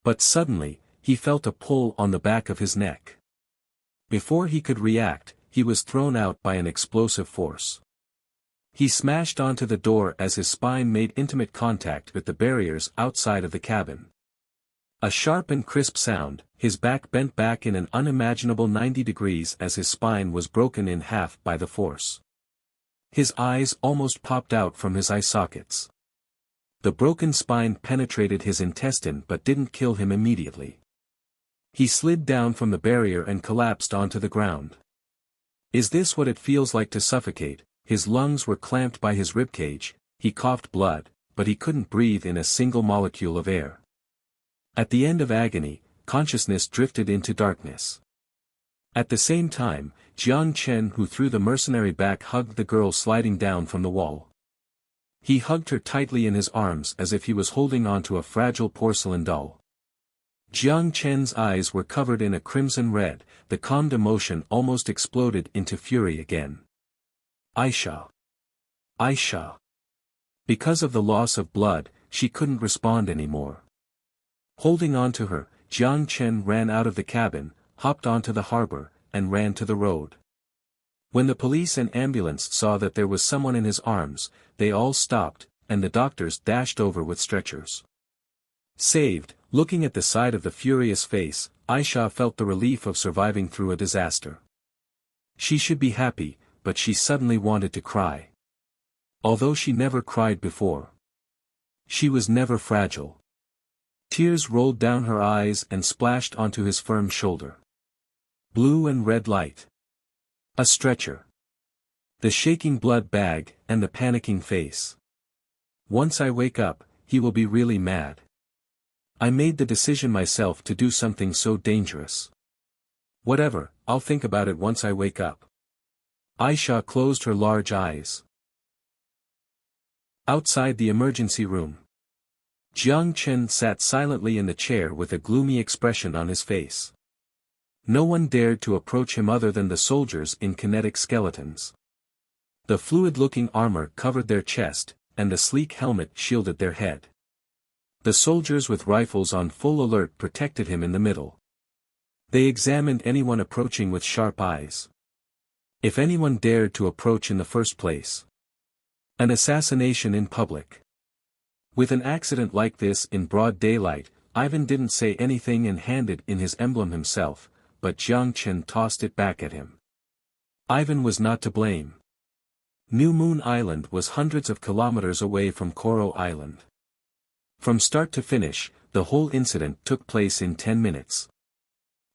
But suddenly, he felt a pull on the back of his neck. Before he could react, he was thrown out by an explosive force. He smashed onto the door as his spine made intimate contact with the barriers outside of the cabin. A sharp and crisp sound, his back bent back in an unimaginable 90 degrees as his spine was broken in half by the force. His eyes almost popped out from his eye sockets. The broken spine penetrated his intestine but didn't kill him immediately. He slid down from the barrier and collapsed onto the ground. Is this what it feels like to suffocate? His lungs were clamped by his ribcage, he coughed blood, but he couldn't breathe in a single molecule of air. At the end of agony, consciousness drifted into darkness. At the same time, Jiang Chen, who threw the mercenary back, hugged the girl sliding down from the wall. He hugged her tightly in his arms as if he was holding onto a fragile porcelain doll. Jiang Chen's eyes were covered in a crimson red, the calmed emotion almost exploded into fury again. Aisha. Aisha. Because of the loss of blood, she couldn't respond anymore. Holding on to her, Jiang Chen ran out of the cabin, hopped onto the harbor, and ran to the road. When the police and ambulance saw that there was someone in his arms, they all stopped, and the doctors dashed over with stretchers. Saved, looking at the side of the furious face, Aisha felt the relief of surviving through a disaster. She should be happy, but she suddenly wanted to cry. Although she never cried before. She was never fragile. Tears rolled down her eyes and splashed onto his firm shoulder. Blue and red light. A stretcher. The shaking blood bag, and the panicking face. Once I wake up, he will be really mad. I made the decision myself to do something so dangerous. Whatever, I'll think about it once I wake up. Aisha closed her large eyes. Outside the emergency room. Jiang Chen sat silently in the chair with a gloomy expression on his face. No one dared to approach him other than the soldiers in kinetic skeletons. The fluid-looking armor covered their chest, and the sleek helmet shielded their head. The soldiers with rifles on full alert protected him in the middle. They examined anyone approaching with sharp eyes. If anyone dared to approach in the first place. An assassination in public. With an accident like this in broad daylight, Ivan didn't say anything and handed in his emblem himself, but Jiang Chen tossed it back at him. Ivan was not to blame. New Moon Island was hundreds of kilometers away from Koro Island. From start to finish, the whole incident took place in 10 minutes.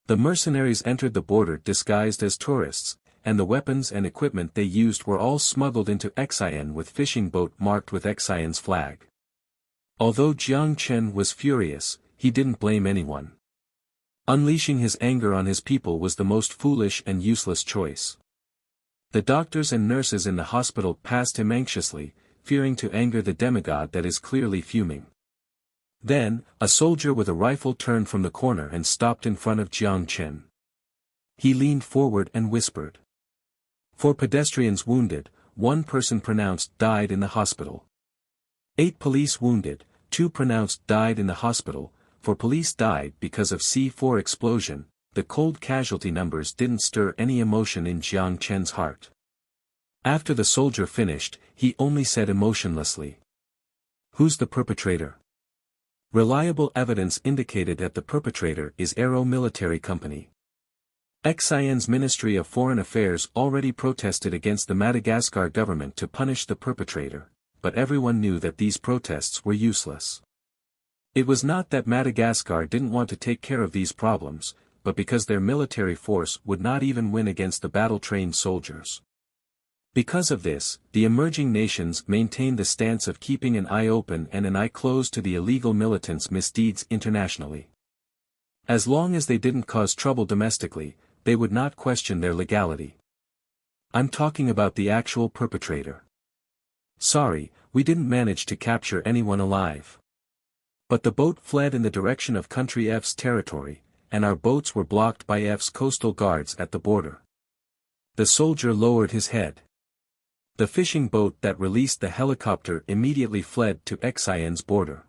The mercenaries entered the border disguised as tourists, and the weapons and equipment they used were all smuggled into Xian with fishing boat marked with Xian's flag. Although Jiang Chen was furious, he didn't blame anyone. Unleashing his anger on his people was the most foolish and useless choice. The doctors and nurses in the hospital passed him anxiously, fearing to anger the demigod that is clearly fuming. Then, a soldier with a rifle turned from the corner and stopped in front of Jiang Chen. He leaned forward and whispered. 4 pedestrians wounded, 1 person pronounced died in the hospital. 8 police wounded, 2 pronounced died in the hospital, 4 police died because of C4 explosion. The cold casualty numbers didn't stir any emotion in Jiang Chen's heart. After the soldier finished, he only said emotionlessly, "Who's the perpetrator?" Reliable evidence indicated that the perpetrator is Aero Military Company. Xian's Ministry of Foreign Affairs already protested against the Madagascar government to punish the perpetrator, but everyone knew that these protests were useless. It was not that Madagascar didn't want to take care of these problems, but because their military force would not even win against the battle-trained soldiers. Because of this, the emerging nations maintained the stance of keeping an eye open and an eye closed to the illegal militants' misdeeds internationally. As long as they didn't cause trouble domestically, they would not question their legality. I'm talking about the actual perpetrator. Sorry, we didn't manage to capture anyone alive. But the boat fled in the direction of Country F's territory, and our boats were blocked by F's coastal guards at the border. The soldier lowered his head. The fishing boat that released the helicopter immediately fled to Xian's border.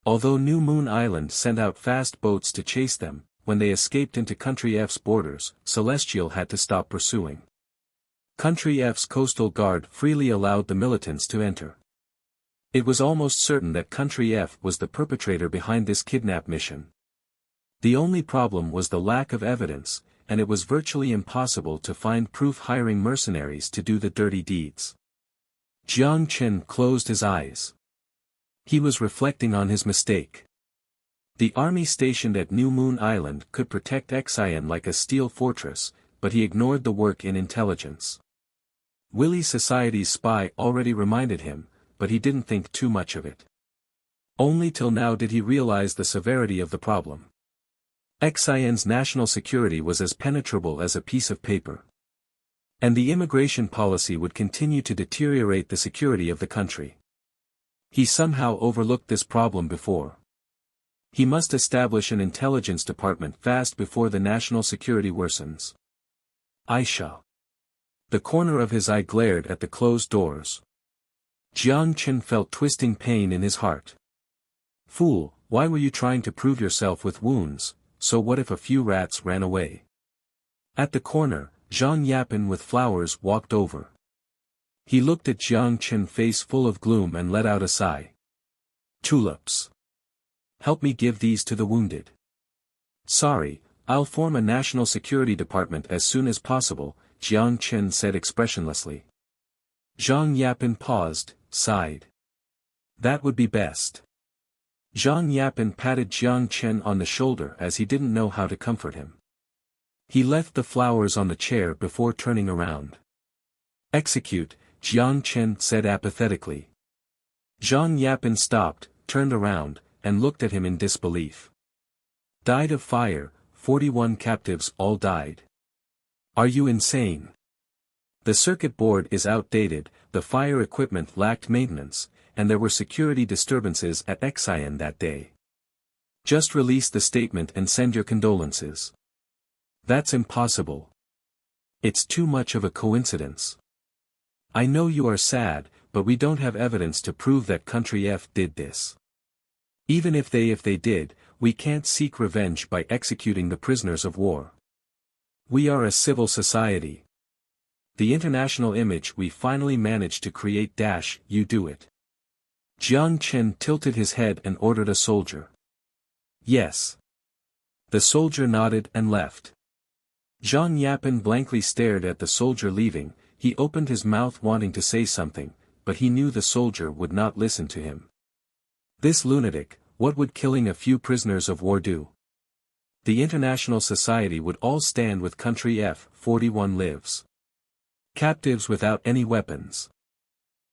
Although New Moon Island sent out fast boats to chase them, when they escaped into Country F's borders, Celestial had to stop pursuing. Country F's coastal guard freely allowed the militants to enter. It was almost certain that Country F was the perpetrator behind this kidnap mission. The only problem was the lack of evidence, and it was virtually impossible to find proof hiring mercenaries to do the dirty deeds. Jiang Chen closed his eyes. He was reflecting on his mistake. The army stationed at New Moon Island could protect Xian like a steel fortress, but he ignored the work in intelligence. Willy Society's spy already reminded him, but he didn't think too much of it. Only till now did he realize the severity of the problem. Xian's national security was as penetrable as a piece of paper. And the immigration policy would continue to deteriorate the security of the country. He somehow overlooked this problem before. He must establish an intelligence department fast before the national security worsens. Aisha. The corner of his eye glared at the closed doors. Jiang Chen felt twisting pain in his heart. Fool, why were you trying to prove yourself with wounds, so what if a few rats ran away? At the corner, Zhang Yapin with flowers walked over. He looked at Jiang Chen face full of gloom and let out a sigh. Tulips. Help me give these to the wounded. Sorry, I'll form a national security department as soon as possible, Jiang Chen said expressionlessly. Zhang Yapin paused, sighed. That would be best. Zhang Yapin patted Jiang Chen on the shoulder as he didn't know how to comfort him. He left the flowers on the chair before turning around. Execute, Jiang Chen said apathetically. Zhang Yapin stopped, turned around, and looked at him in disbelief. Died of fire, 41 captives all died. Are you insane? The circuit board is outdated, the fire equipment lacked maintenance, and there were security disturbances at Xian that day. Just release the statement and send your condolences. That's impossible. It's too much of a coincidence. I know you are sad, but we don't have evidence to prove that Country F did this. Even if they did, we can't seek revenge by executing the prisoners of war. We are a civil society. The international image we finally managed to create — you do it. Jiang Chen tilted his head and ordered a soldier. Yes. The soldier nodded and left. Zhang Yapin blankly stared at the soldier leaving. He opened his mouth wanting to say something, but he knew the soldier would not listen to him. This lunatic, what would killing a few prisoners of war do? The international society would all stand with Country F. 41 lives. Captives without any weapons.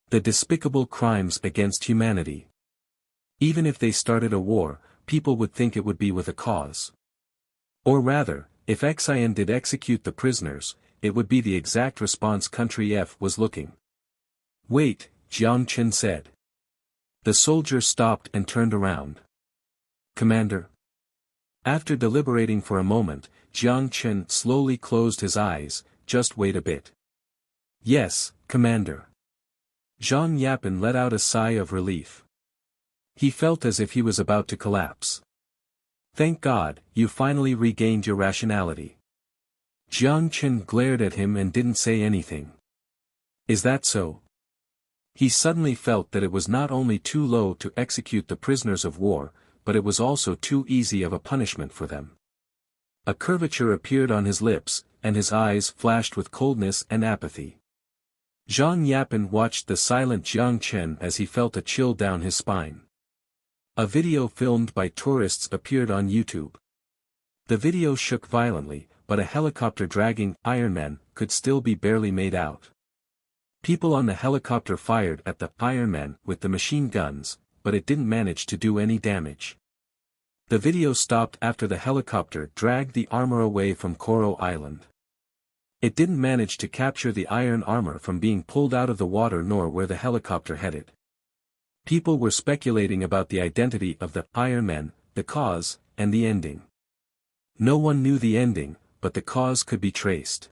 The despicable crimes against humanity. Even if they started a war, people would think it would be with a cause. Or rather, if Xian did execute the prisoners, it would be the exact response Country F was looking. Wait, Jiang Chen said. The soldier stopped and turned around. Commander. After deliberating for a moment, Jiang Chen slowly closed his eyes. Just wait a bit. Yes, Commander. Zhang Yapin let out a sigh of relief. He felt as if he was about to collapse. Thank God, you finally regained your rationality. Jiang Chen glared at him and didn't say anything. Is that so? He suddenly felt that it was not only too low to execute the prisoners of war, but it was also too easy of a punishment for them. A curvature appeared on his lips, and his eyes flashed with coldness and apathy. Zhang Yapan watched the silent Jiang Chen as he felt a chill down his spine. A video filmed by tourists appeared on YouTube. The video shook violently, but a helicopter dragging Iron Man could still be barely made out. People on the helicopter fired at the Iron Man with the machine guns, but it didn't manage to do any damage. The video stopped after the helicopter dragged the armor away from Coral Island. It didn't manage to capture the iron armor from being pulled out of the water nor where the helicopter headed. People were speculating about the identity of the Iron Man, the cause, and the ending. No one knew the ending, but the cause could be traced.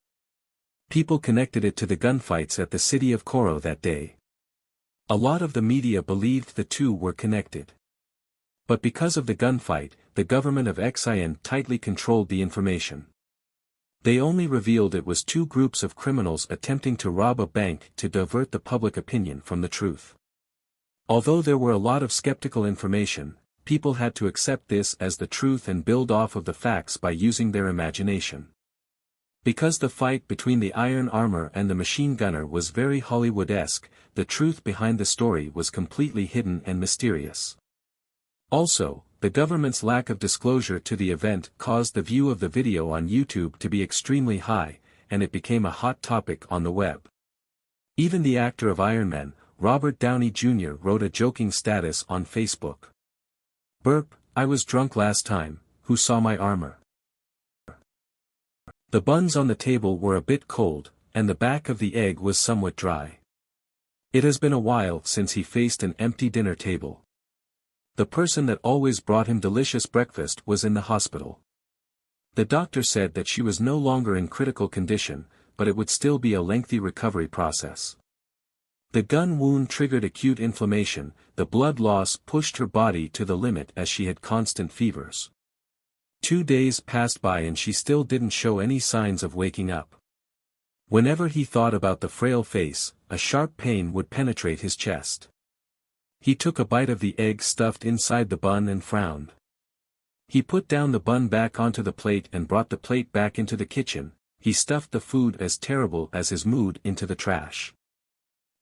People connected it to the gunfights at the city of Coro that day. A lot of the media believed the two were connected. But because of the gunfight, the government of Xian tightly controlled the information. They only revealed it was two groups of criminals attempting to rob a bank to divert the public opinion from the truth. Although there were a lot of skeptical information, people had to accept this as the truth and build off of the facts by using their imagination. Because the fight between the iron armor and the machine gunner was very Hollywood-esque, the truth behind the story was completely hidden and mysterious. Also, the government's lack of disclosure to the event caused the view of the video on YouTube to be extremely high, and it became a hot topic on the web. Even the actor of Iron Man, Robert Downey Jr. wrote a joking status on Facebook. "Burp, I was drunk last time, who saw my armor?" The buns on the table were a bit cold, and the back of the egg was somewhat dry. It has been a while since he faced an empty dinner table. The person that always brought him delicious breakfast was in the hospital. The doctor said that she was no longer in critical condition, but it would still be a lengthy recovery process. The gun wound triggered acute inflammation, the blood loss pushed her body to the limit as she had constant fevers. 2 days passed by and she still didn't show any signs of waking up. Whenever he thought about the frail face, a sharp pain would penetrate his chest. He took a bite of the egg stuffed inside the bun and frowned. He put down the bun back onto the plate and brought the plate back into the kitchen. He stuffed the food as terrible as his mood into the trash.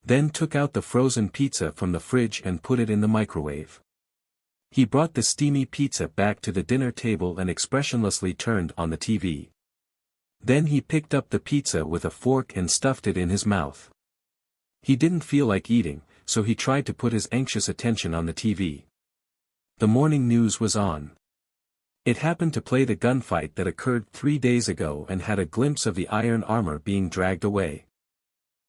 Then took out the frozen pizza from the fridge and put it in the microwave. He brought the steamy pizza back to the dinner table and expressionlessly turned on the TV. Then he picked up the pizza with a fork and stuffed it in his mouth. He didn't feel like eating, so he tried to put his anxious attention on the TV. The morning news was on. It happened to play the gunfight that occurred 3 days ago and had a glimpse of the iron armor being dragged away.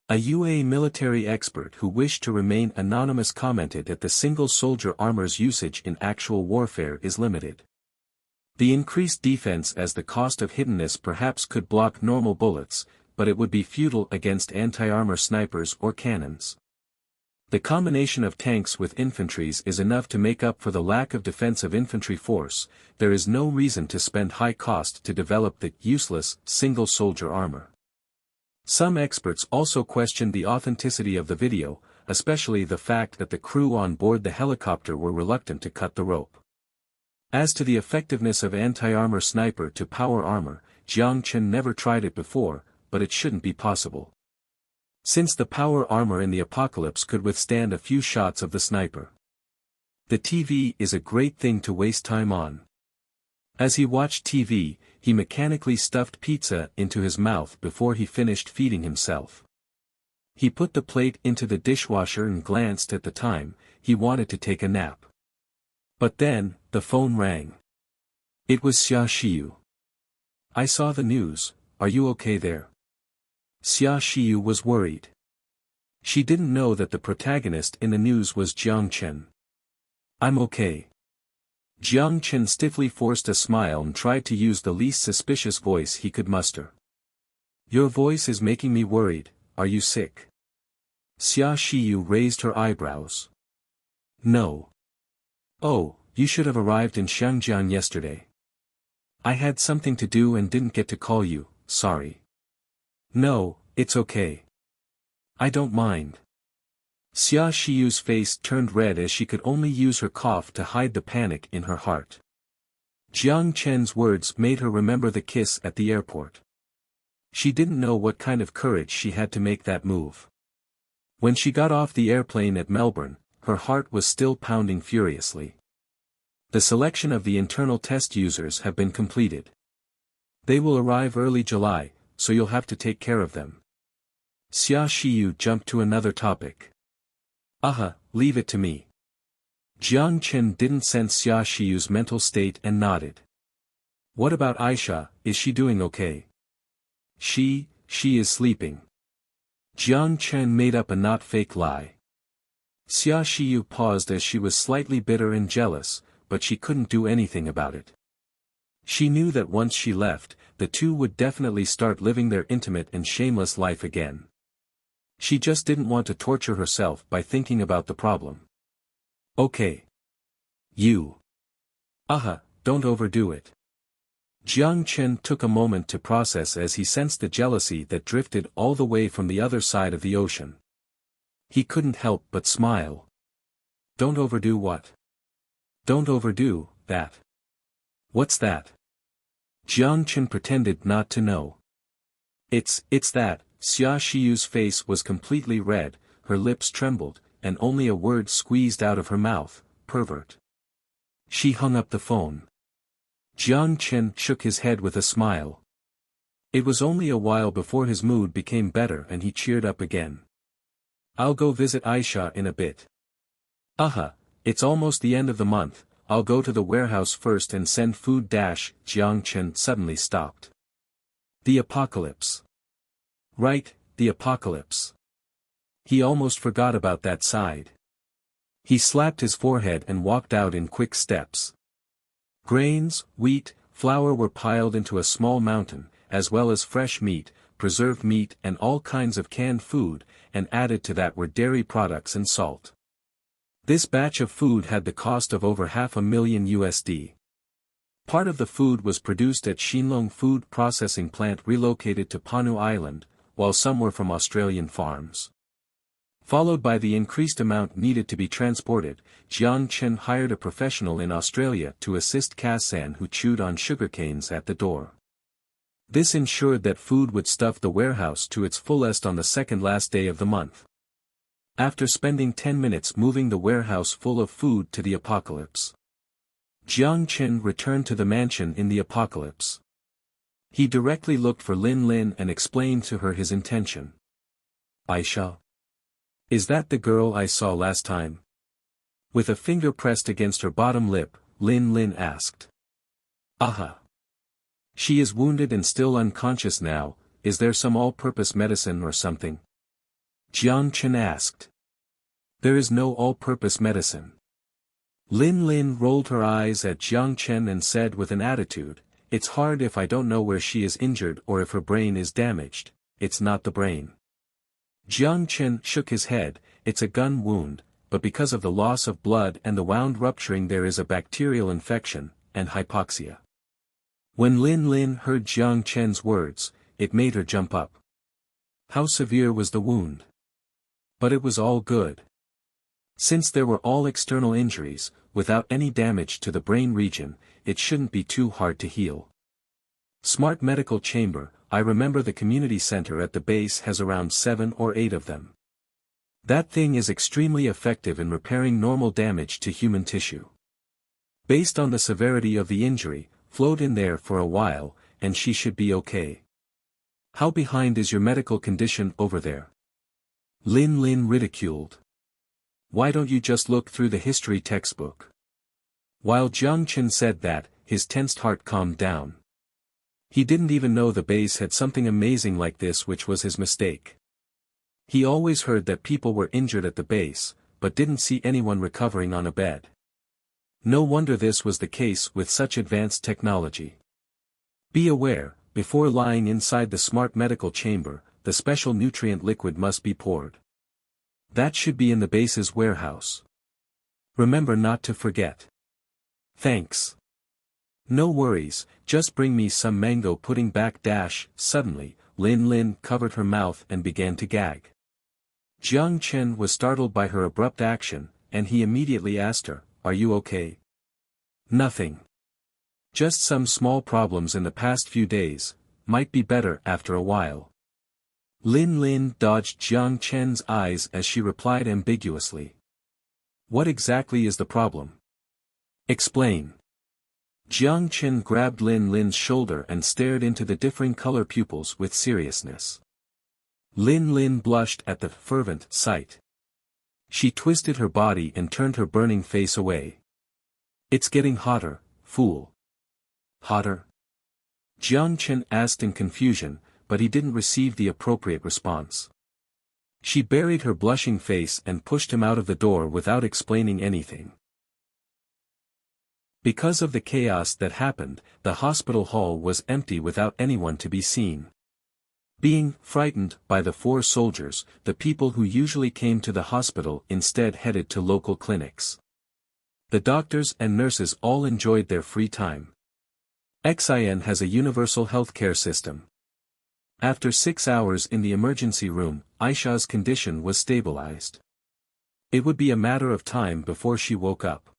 A UAE military expert who wished to remain anonymous commented that the single-soldier armor's usage in actual warfare is limited. The increased defense as the cost of hiddenness perhaps could block normal bullets, but it would be futile against anti-armor snipers or cannons. The combination of tanks with infantries is enough to make up for the lack of defensive infantry force. There is no reason to spend high cost to develop the useless single-soldier armor. Some experts also questioned the authenticity of the video, especially the fact that the crew on board the helicopter were reluctant to cut the rope. As to the effectiveness of anti-armor sniper to power armor, Jiang Chen never tried it before, but it shouldn't be possible. Since the power armor in the apocalypse could withstand a few shots of the sniper. The TV is a great thing to waste time on. As he watched TV, he mechanically stuffed pizza into his mouth before he finished feeding himself. He put the plate into the dishwasher and glanced at the time. He wanted to take a nap. But then, the phone rang. It was Xia Xiyu. "I saw the news, are you okay there?" Xia Xiyu was worried. She didn't know that the protagonist in the news was Jiang Chen. "I'm okay." Jiang Chen stiffly forced a smile and tried to use the least suspicious voice he could muster. "Your voice is making me worried, are you sick?" Xia Xiyu raised her eyebrows. "No." "Oh, you should have arrived in Shangjiang yesterday." "I had something to do and didn't get to call you, sorry." "No, it's okay. I don't mind. Xia Shiyu's face turned red as she could only use her cough to hide the panic in her heart. Jiang Chen's words made her remember the kiss at the airport. She didn't know what kind of courage she had to make that move. When she got off the airplane at Melbourne, her heart was still pounding furiously. The selection of the internal test users have been completed. They will arrive early July, so you'll have to take care of them. Xia Shiyu jumped to another topic. Leave it to me. Jiang Chen didn't sense Xia Shiyu's mental state and nodded. What about Aisha, is she doing okay? She is sleeping. Jiang Chen made up a not fake lie. Xia Shiyu paused as she was slightly bitter and jealous, but she couldn't do anything about it. She knew that once she left, the two would definitely start living their intimate and shameless life again. She just didn't want to torture herself by thinking about the problem. Okay. You. Don't overdo it. Jiang Chen took a moment to process as he sensed the jealousy that drifted all the way from the other side of the ocean. He couldn't help but smile. Don't overdo what? Don't overdo that. What's that? Jiang Chen pretended not to know. It's that. Xia Shiyu's face was completely red, her lips trembled, and only a word squeezed out of her mouth, pervert. She hung up the phone. Jiang Chen shook his head with a smile. It was only a while before his mood became better and he cheered up again. I'll go visit Aisha in a bit. It's almost the end of the month, I'll go to the warehouse first and send food. Jiang Chen suddenly stopped. The apocalypse. Right, the apocalypse. He almost forgot about that side. He slapped his forehead and walked out in quick steps. Grains, wheat, flour were piled into a small mountain, as well as fresh meat, preserved meat and all kinds of canned food, and added to that were dairy products and salt. This batch of food had the cost of over $500,000. Part of the food was produced at Shinlong Food Processing Plant relocated to Panu Island, while some were from Australian farms. Followed by the increased amount needed to be transported, Jiang Chen hired a professional in Australia to assist Kazan who chewed on sugarcanes at the door. This ensured that food would stuff the warehouse to its fullest on the second last day of the month. After spending 10 minutes moving the warehouse full of food to the apocalypse, Jiang Chen returned to the mansion in the apocalypse. He directly looked for Lin Lin and explained to her his intention. Aisha? Is that the girl I saw last time? With a finger pressed against her bottom lip, Lin Lin asked. She is wounded and still unconscious now, is there some all-purpose medicine or something? Jiang Chen asked. There is no all-purpose medicine. Lin Lin rolled her eyes at Jiang Chen and said with an attitude, it's hard if I don't know where she is injured or if her brain is damaged, it's not the brain. Jiang Chen shook his head, it's a gun wound, but because of the loss of blood and the wound rupturing there is a bacterial infection, and hypoxia. When Lin Lin heard Jiang Chen's words, it made her jump up. How severe was the wound? But it was all good. Since there were all external injuries, without any damage to the brain region, it shouldn't be too hard to heal. Smart Medical Chamber, I remember the community center at the base has around 7 or 8 of them. That thing is extremely effective in repairing normal damage to human tissue. Based on the severity of the injury, float in there for a while, and she should be okay. How behind is your medical condition over there? Lin Lin ridiculed. Why don't you just look through the history textbook? While Jiang Chen said that, his tensed heart calmed down. He didn't even know the base had something amazing like this, which was his mistake. He always heard that people were injured at the base, but didn't see anyone recovering on a bed. No wonder this was the case with such advanced technology. Be aware, before lying inside the Smart Medical Chamber, the special nutrient liquid must be poured. That should be in the base's warehouse. Remember not to forget. Thanks. No worries, just bring me some mango pudding back. Suddenly, Lin Lin covered her mouth and began to gag. Jiang Chen was startled by her abrupt action, and he immediately asked her, "Are you okay?" "Nothing. Just some small problems in the past few days, might be better after a while." Lin Lin dodged Jiang Chen's eyes as she replied ambiguously. "What exactly is the problem? Explain." Jiang Chen grabbed Lin Lin's shoulder and stared into the differing color pupils with seriousness. Lin Lin blushed at the fervent sight. She twisted her body and turned her burning face away. "It's getting hotter, fool." "Hotter?" Jiang Chen asked in confusion, but he didn't receive the appropriate response. She buried her blushing face and pushed him out of the door without explaining anything. Because of the chaos that happened, the hospital hall was empty without anyone to be seen. Being frightened by the 4 soldiers, the people who usually came to the hospital instead headed to local clinics. The doctors and nurses all enjoyed their free time. Xin has a universal healthcare system. After 6 hours in the emergency room, Aisha's condition was stabilized. It would be a matter of time before she woke up.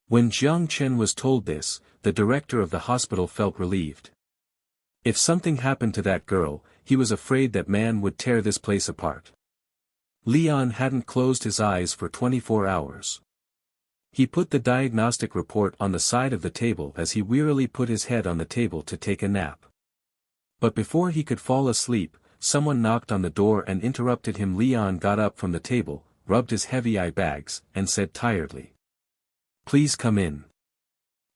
When Jiang Chen was told this, the director of the hospital felt relieved. If something happened to that girl, he was afraid that man would tear this place apart. Leon hadn't closed his eyes for 24 hours. He put the diagnostic report on the side of the table as he wearily put his head on the table to take a nap. But before he could fall asleep, someone knocked on the door and interrupted him. Leon got up from the table, rubbed his heavy eye bags, and said tiredly, "Please come in."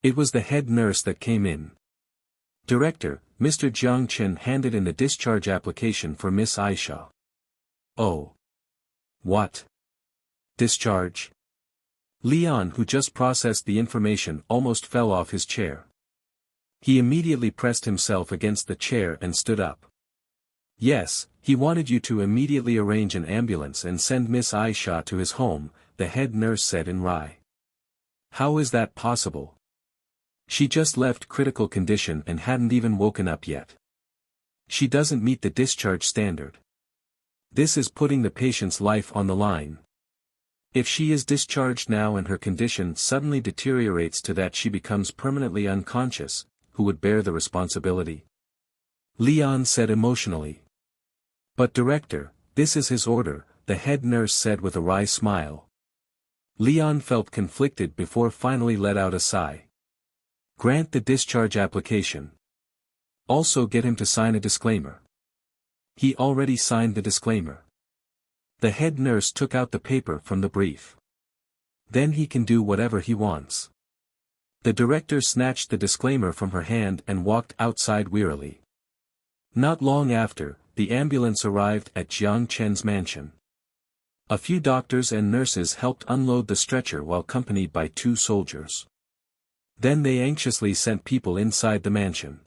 It was the head nurse that came in. "Director, Mr. Jiang Chen handed in the discharge application for Miss Aisha." "Oh. What? Discharge?" Leon, who just processed the information, almost fell off his chair. He immediately pressed himself against the chair and stood up. "Yes, he wanted you to immediately arrange an ambulance and send Miss Aisha to his home," the head nurse said in wry. "How is that possible? She just left critical condition and hadn't even woken up yet. She doesn't meet the discharge standard. This is putting the patient's life on the line. If she is discharged now and her condition suddenly deteriorates to that she becomes permanently unconscious, who would bear the responsibility?" Leon said emotionally. "But director, this is his order," the head nurse said with a wry smile. Leon felt conflicted before finally let out a sigh. "Grant the discharge application. Also get him to sign a disclaimer." He already signed the disclaimer. The head nurse took out the paper from the brief. "Then he can do whatever he wants." The director snatched the disclaimer from her hand and walked outside wearily. Not long after, the ambulance arrived at Jiang Chen's mansion. A few doctors and nurses helped unload the stretcher while accompanied by 2 soldiers. Then they anxiously sent people inside the mansion.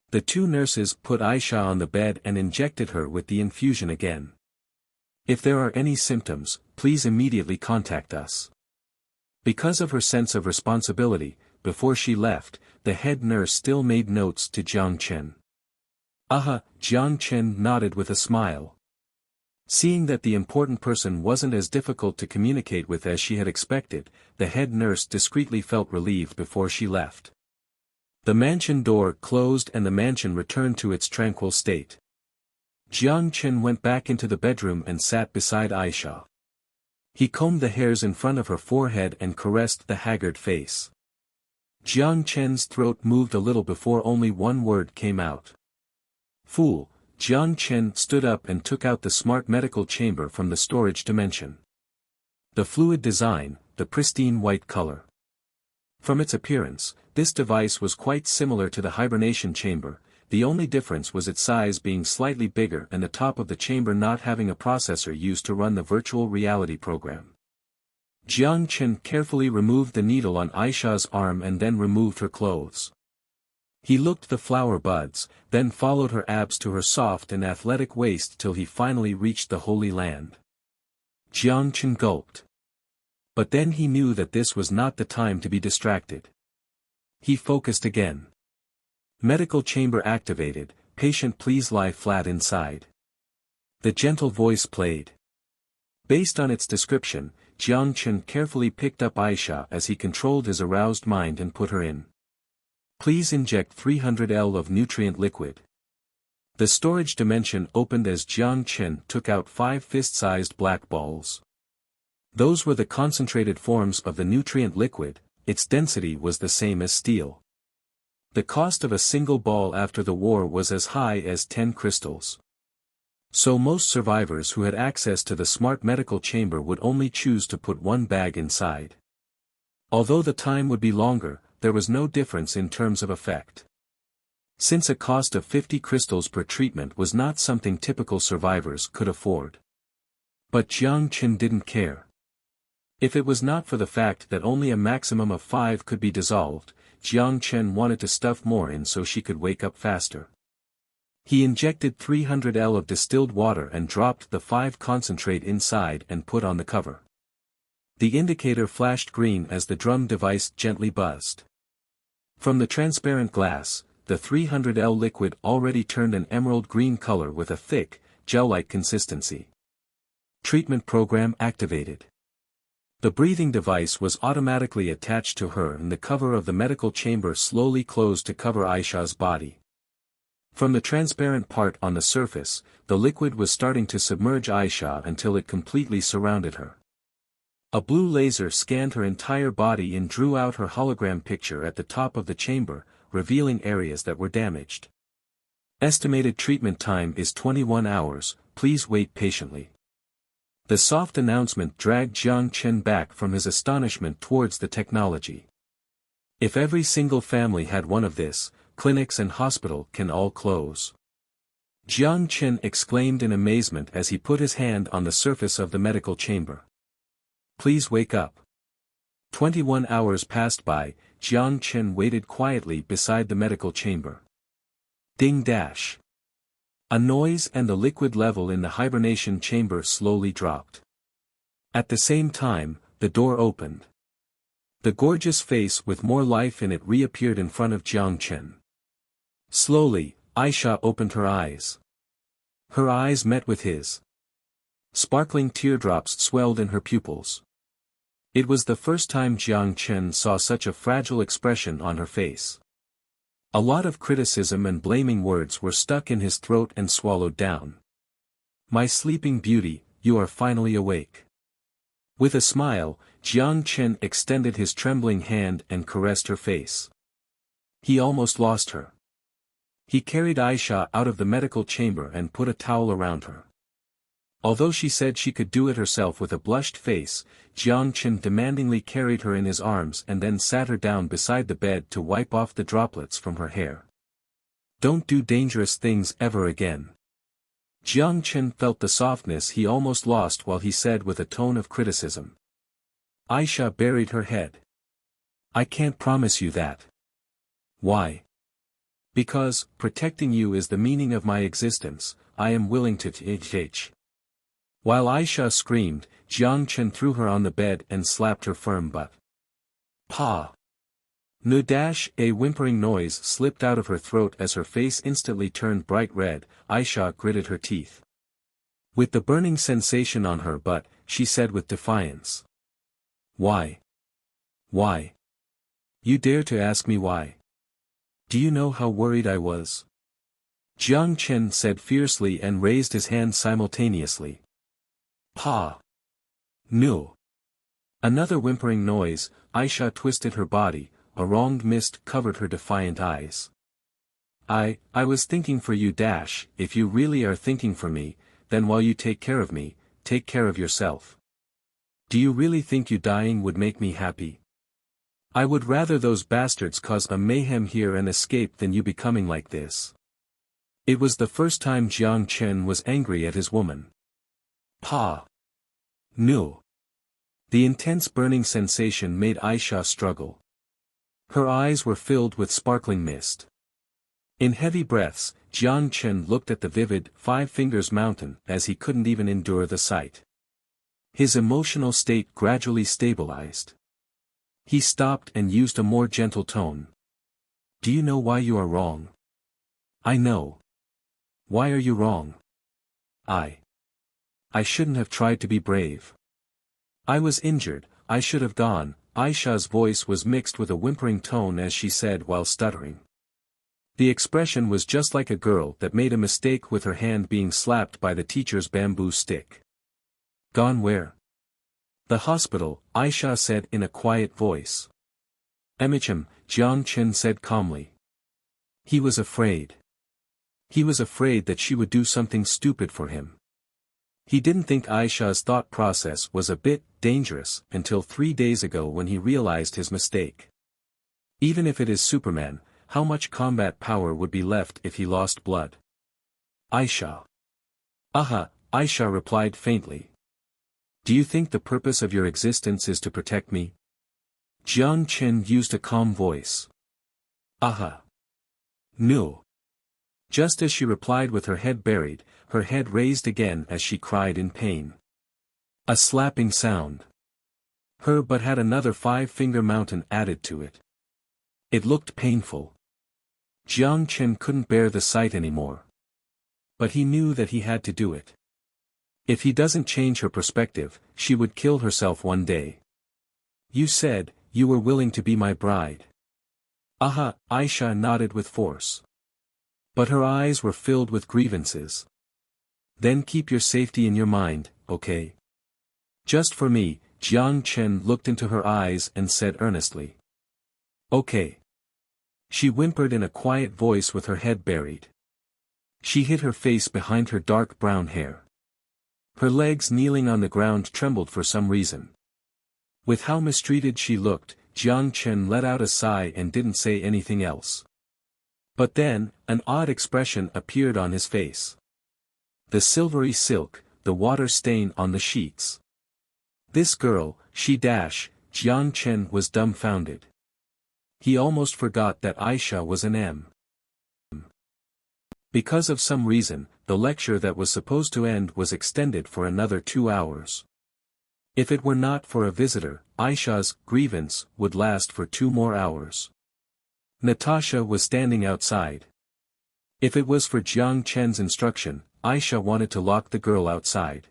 The 2 nurses put Aisha on the bed and injected her with the infusion again. "If there are any symptoms, please immediately contact us." Because of her sense of responsibility, before she left, the head nurse still made notes to Jiang Chen. "Aha," Jiang Chen nodded with a smile. Seeing that the important person wasn't as difficult to communicate with as she had expected, the head nurse discreetly felt relieved before she left. The mansion door closed and the mansion returned to its tranquil state. Jiang Chen went back into the bedroom and sat beside Aisha. He combed the hairs in front of her forehead and caressed the haggard face. Jiang Chen's throat moved a little before only one word came out. "Fool." Jiang Chen stood up and took out the smart medical chamber from the storage dimension. The fluid design, the pristine white color. From its appearance, this device was quite similar to the hibernation chamber, the only difference was its size being slightly bigger and the top of the chamber not having a processor used to run the virtual reality program. Jiang Chen carefully removed the needle on Aisha's arm and then removed her clothes. He looked the flower buds, then followed her abs to her soft and athletic waist till he finally reached the Holy Land. Jiang Chen gulped. But then he knew that this was not the time to be distracted. He focused again. Medical chamber activated, patient please lie flat inside. The gentle voice played. Based on its description, Jiang Chen carefully picked up Aisha as he controlled his aroused mind and put her in. Please inject 300 L of nutrient liquid. The storage dimension opened as Jiang Chen took out 5 fist-sized black balls. Those were the concentrated forms of the nutrient liquid. Its density was the same as steel. The cost of a single ball after the war was as high as 10 crystals. So most survivors who had access to the smart medical chamber would only choose to put one bag inside. Although the time would be longer, there was no difference in terms of effect. Since a cost of 50 crystals per treatment was not something typical survivors could afford. But Jiang Chen didn't care. If it was not for the fact that only a maximum of 5 could be dissolved, Jiang Chen wanted to stuff more in so she could wake up faster. He injected 300 L of distilled water and dropped the 5 concentrate inside and put on the cover. The indicator flashed green as the drum device gently buzzed. From the transparent glass, the 300 L liquid already turned an emerald green color with a thick, gel-like consistency. Treatment program activated. The breathing device was automatically attached to her and the cover of the medical chamber slowly closed to cover Aisha's body. From the transparent part on the surface, the liquid was starting to submerge Aisha until it completely surrounded her. A blue laser scanned her entire body and drew out her hologram picture at the top of the chamber, revealing areas that were damaged. Estimated treatment time is 21 hours, please wait patiently. The soft announcement dragged Jiang Chen back from his astonishment towards the technology. If every single family had one of this, clinics and hospital can all close. Jiang Chen exclaimed in amazement as he put his hand on the surface of the medical chamber. Please wake up. 21 hours passed by, Jiang Chen waited quietly beside the medical chamber. Ding dash. A noise and the liquid level in the hibernation chamber slowly dropped. At the same time, the door opened. The gorgeous face with more life in it reappeared in front of Jiang Chen. Slowly, Aisha opened her eyes. Her eyes met with his. Sparkling teardrops swelled in her pupils. It was the first time Jiang Chen saw such a fragile expression on her face. A lot of criticism and blaming words were stuck in his throat and swallowed down. My sleeping beauty, you are finally awake. With a smile, Jiang Chen extended his trembling hand and caressed her face. He almost lost her. He carried Aisha out of the medical chamber and put a towel around her. Although she said she could do it herself with a blushed face, Jiang Chen demandingly carried her in his arms and then sat her down beside the bed to wipe off the droplets from her hair. Don't do dangerous things ever again. Jiang Chen felt the softness he almost lost while he said with a tone of criticism. Aisha buried her head. I can't promise you that. Why? Because, protecting you is the meaning of my existence, I am willing to teach. While Aisha screamed, Jiang Chen threw her on the bed and slapped her firm butt. Pa! No dash, a whimpering noise slipped out of her throat as her face instantly turned bright red. Aisha gritted her teeth. With the burning sensation on her butt, she said with defiance. Why? Why? You dare to ask me why? Do you know how worried I was? Jiang Chen said fiercely and raised his hand simultaneously. Pa! No! Another whimpering noise, Aisha twisted her body, a wronged mist covered her defiant eyes. I was thinking for you dash, if you really are thinking for me, then while you take care of me, take care of yourself. Do you really think you dying would make me happy? I would rather those bastards cause a mayhem here and escape than you becoming like this. It was the first time Jiang Chen was angry at his woman. Pa! No! The intense burning sensation made Aisha struggle. Her eyes were filled with sparkling mist. In heavy breaths, Jiang Chen looked at the vivid, 5 fingers mountain as he couldn't even endure the sight. His emotional state gradually stabilized. He stopped and used a more gentle tone. Do you know why you are wrong? I know. Why are you wrong? I shouldn't have tried to be brave. I was injured, I should have gone. Aisha's voice was mixed with a whimpering tone as she said while stuttering. The expression was just like a girl that made a mistake with her hand being slapped by the teacher's bamboo stick. Gone where? The hospital, Aisha said in a quiet voice. Emicham, Jiang Chen said calmly. He was afraid. He was afraid that she would do something stupid for him. He didn't think Aisha's thought process was a bit dangerous until 3 days ago when he realized his mistake. Even if it is Superman, how much combat power would be left if he lost blood? Aisha. Aha, Aisha replied faintly. Do you think the purpose of your existence is to protect me? Jiang Chen used a calm voice. Aha. No. Just as she replied with her head buried, her head raised again as she cried in pain. A slapping sound. Her butt had another 5-finger mountain added to it. It looked painful. Jiang Chen couldn't bear the sight anymore. But he knew that he had to do it. If he doesn't change her perspective, she would kill herself one day. You said, you were willing to be my bride. Aha, Aisha nodded with force. But her eyes were filled with grievances. Then keep your safety in your mind, okay? Just for me, Jiang Chen looked into her eyes and said earnestly. Okay. She whimpered in a quiet voice with her head buried. She hid her face behind her dark brown hair. Her legs kneeling on the ground trembled for some reason. With how mistreated she looked, Jiang Chen let out a sigh and didn't say anything else. But then, an odd expression appeared on his face. The silvery silk, the water stain on the sheets. This girl, Jiang Chen was dumbfounded. He almost forgot that Aisha was an M. Because of some reason, the lecture that was supposed to end was extended for another 2 hours. If it were not for a visitor, Aisha's grievance would last for 2 more hours. Natasha was standing outside. If it was for Jiang Chen's instruction, Aisha wanted to lock the girl outside.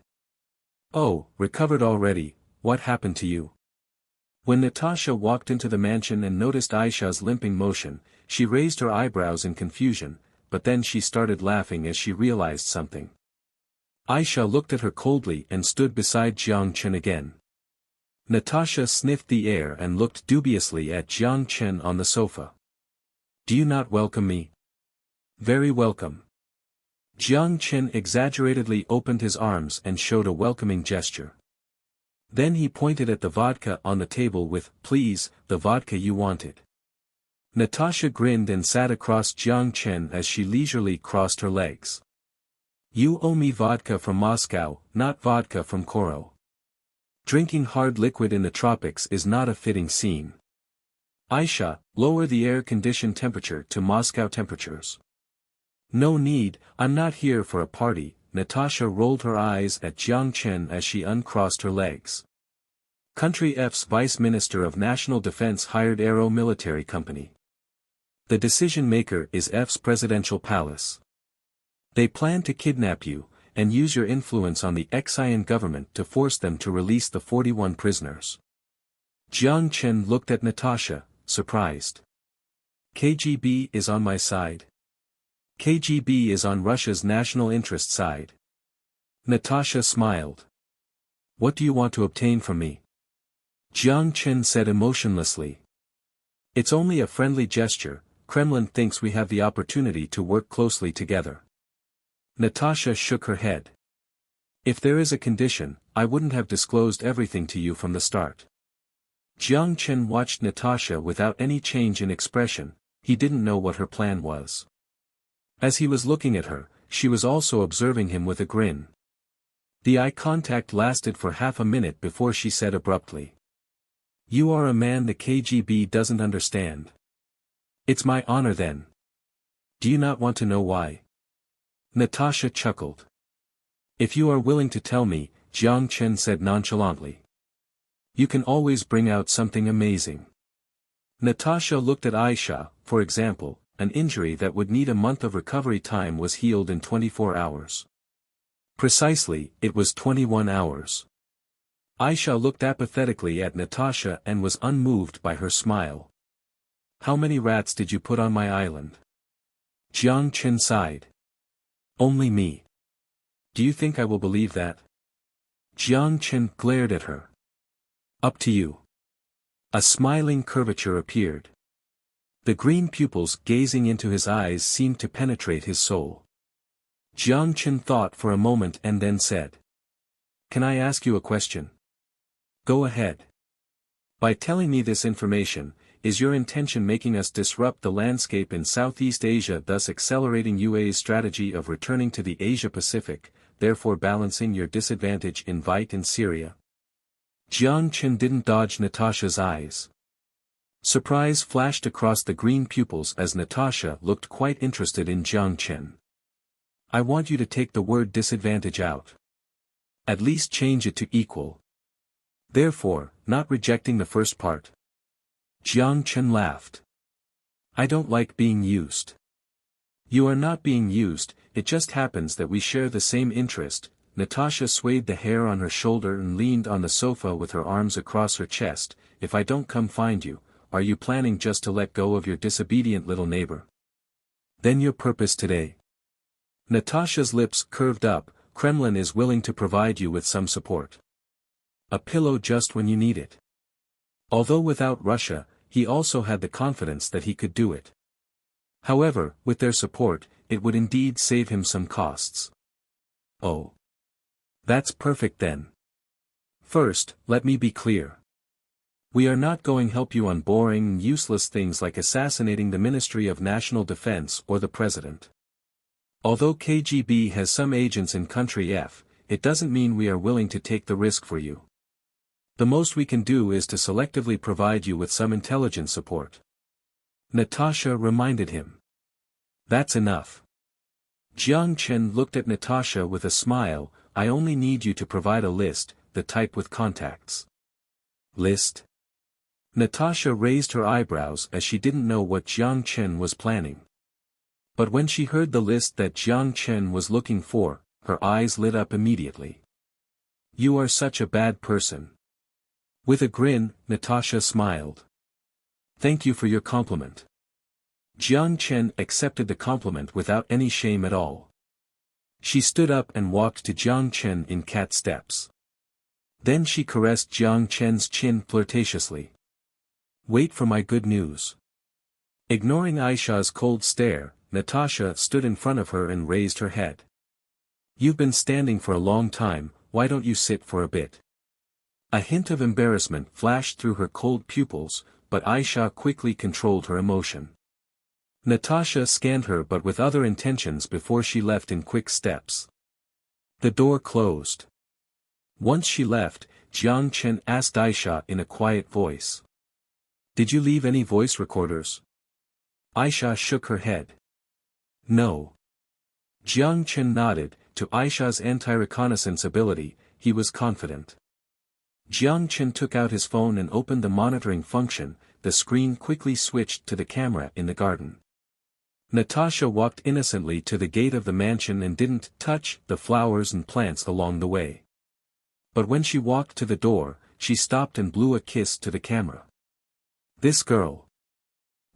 Oh, recovered already, what happened to you? When Natasha walked into the mansion and noticed Aisha's limping motion, she raised her eyebrows in confusion, but then she started laughing as she realized something. Aisha looked at her coldly and stood beside Jiang Chen again. Natasha sniffed the air and looked dubiously at Jiang Chen on the sofa. Do you not welcome me? Very welcome. Jiang Chen exaggeratedly opened his arms and showed a welcoming gesture. Then he pointed at the vodka on the table with, please, the vodka you wanted. Natasha grinned and sat across Jiang Chen as she leisurely crossed her legs. You owe me vodka from Moscow, not vodka from Koro. Drinking hard liquid in the tropics is not a fitting scene. Aisha, lower the air-conditioned temperature to Moscow temperatures. No need, I'm not here for a party. Natasha rolled her eyes at Jiang Chen as she uncrossed her legs. Country F's Vice Minister of National Defense hired Aero Military Company. The decision-maker is F's presidential palace. They plan to kidnap you, and use your influence on the Xian government to force them to release the 41 prisoners. Jiang Chen looked at Natasha, surprised. KGB is on my side. KGB is on Russia's national interest side. Natasha smiled. What do you want to obtain from me? Jiang Chen said emotionlessly. It's only a friendly gesture. Kremlin thinks we have the opportunity to work closely together. Natasha shook her head. If there is a condition, I wouldn't have disclosed everything to you from the start. Jiang Chen watched Natasha without any change in expression. He didn't know what her plan was. As he was looking at her, she was also observing him with a grin. The eye contact lasted for half a minute before she said abruptly. You are a man the KGB doesn't understand. It's my honor then. Do you not want to know why? Natasha chuckled. If you are willing to tell me, Jiang Chen said nonchalantly. You can always bring out something amazing. Natasha looked at Aisha. For example, an injury that would need a month of recovery time was healed in 24 hours. Precisely, it was 21 hours. Aisha looked apathetically at Natasha and was unmoved by her smile. How many rats did you put on my island? Jiang Chen sighed. Only me. Do you think I will believe that? Jiang Chen glared at her. Up to you. A smiling curvature appeared. The green pupils gazing into his eyes seemed to penetrate his soul. Jiang Chen thought for a moment and then said. Can I ask you a question? Go ahead. By telling me this information, is your intention making us disrupt the landscape in Southeast Asia, thus accelerating UAE's strategy of returning to the Asia-Pacific, therefore balancing your disadvantage in Vite and Syria? Jiang Chen didn't dodge Natasha's eyes. Surprise flashed across the green pupils as Natasha looked quite interested in Jiang Chen. I want you to take the word disadvantage out. At least change it to equal. Therefore, not rejecting the first part. Jiang Chen laughed. I don't like being used. You are not being used, it just happens that we share the same interest. Natasha swayed the hair on her shoulder and leaned on the sofa with her arms across her chest. If I don't come find you, are you planning just to let go of your disobedient little neighbor? Then your purpose today. Natasha's lips curved up. Kremlin is willing to provide you with some support. A pillow just when you need it. Although without Russia, he also had the confidence that he could do it. However, with their support, it would indeed save him some costs. Oh. That's perfect then. First, let me be clear. We are not going to help you on boring and useless things like assassinating the Ministry of National Defense or the President. Although KGB has some agents in Country F, it doesn't mean we are willing to take the risk for you. The most we can do is to selectively provide you with some intelligence support. Natasha reminded him. That's enough. Jiang Chen looked at Natasha with a smile. I only need you to provide a list, the type with contacts. List? Natasha raised her eyebrows as she didn't know what Jiang Chen was planning. But when she heard the list that Jiang Chen was looking for, her eyes lit up immediately. You are such a bad person. With a grin, Natasha smiled. Thank you for your compliment. Jiang Chen accepted the compliment without any shame at all. She stood up and walked to Jiang Chen in cat steps. Then she caressed Jiang Chen's chin flirtatiously. Wait for my good news. Ignoring Aisha's cold stare, Natasha stood in front of her and raised her head. You've been standing for a long time, why don't you sit for a bit? A hint of embarrassment flashed through her cold pupils, but Aisha quickly controlled her emotion. Natasha scanned her but with other intentions before she left in quick steps. The door closed. Once she left, Jiang Chen asked Aisha in a quiet voice. Did you leave any voice recorders? Aisha shook her head. No. Jiang Chen nodded. To Aisha's anti-reconnaissance ability, he was confident. Jiang Chen took out his phone and opened the monitoring function. The screen quickly switched to the camera in the garden. Natasha walked innocently to the gate of the mansion and didn't touch the flowers and plants along the way. But when she walked to the door, she stopped and blew a kiss to the camera. This girl.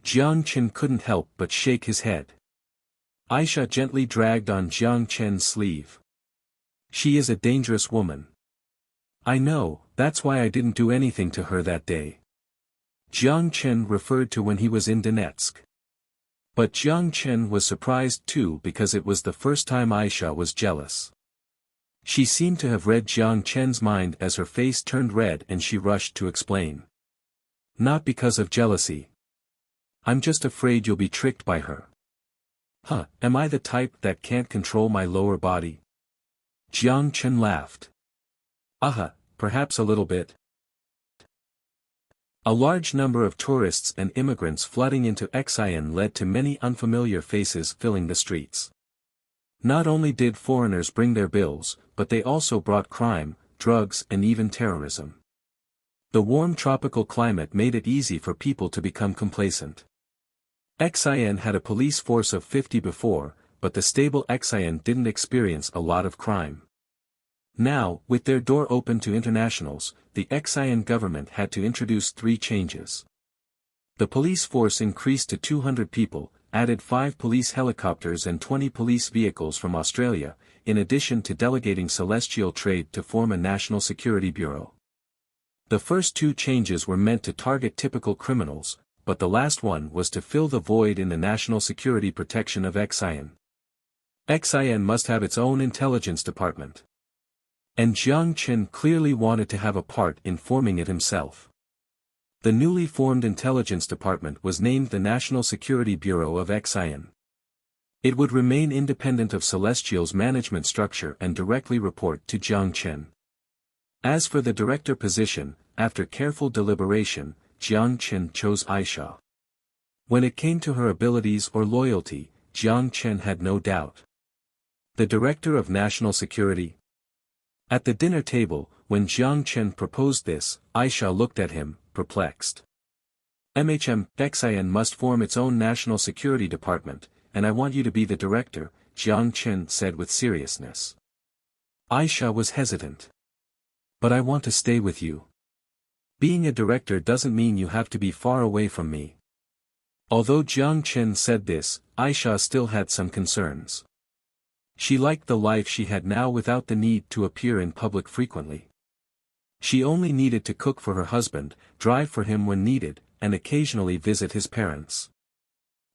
Jiang Chen couldn't help but shake his head. Aisha gently dragged on Jiang Chen's sleeve. She is a dangerous woman. I know, that's why I didn't do anything to her that day. Jiang Chen referred to when he was in Donetsk. But Jiang Chen was surprised too because it was the first time Aisha was jealous. She seemed to have read Jiang Chen's mind as her face turned red and she rushed to explain. Not because of jealousy. I'm just afraid you'll be tricked by her. Huh, am I the type that can't control my lower body? Jiang Chen laughed. Perhaps a little bit. A large number of tourists and immigrants flooding into Xi'an led to many unfamiliar faces filling the streets. Not only did foreigners bring their bills, but they also brought crime, drugs and even terrorism. The warm tropical climate made it easy for people to become complacent. Xi'an had a police force of 50 before, but the stable Xi'an didn't experience a lot of crime. Now, with their door open to internationals, the Xian government had to introduce 3 changes. The police force increased to 200 people, added 5 police helicopters and 20 police vehicles from Australia, in addition to delegating celestial trade to form a national security bureau. The first 2 changes were meant to target typical criminals, but the last one was to fill the void in the national security protection of Xian. Xian must have its own intelligence department. And Jiang Chen clearly wanted to have a part in forming it himself. The newly formed intelligence department was named the National Security Bureau of Xian. It would remain independent of Celestial's management structure and directly report to Jiang Chen. As for the director position, after careful deliberation, Jiang Chen chose Aisha. When it came to her abilities or loyalty, Jiang Chen had no doubt. The director of national security. At the dinner table, when Jiang Chen proposed this, Aisha looked at him, perplexed. Xian must form its own national security department, and I want you to be the director, Jiang Chen said with seriousness. Aisha was hesitant. But I want to stay with you. Being a director doesn't mean you have to be far away from me. Although Jiang Chen said this, Aisha still had some concerns. She liked the life she had now without the need to appear in public frequently. She only needed to cook for her husband, drive for him when needed, and occasionally visit his parents.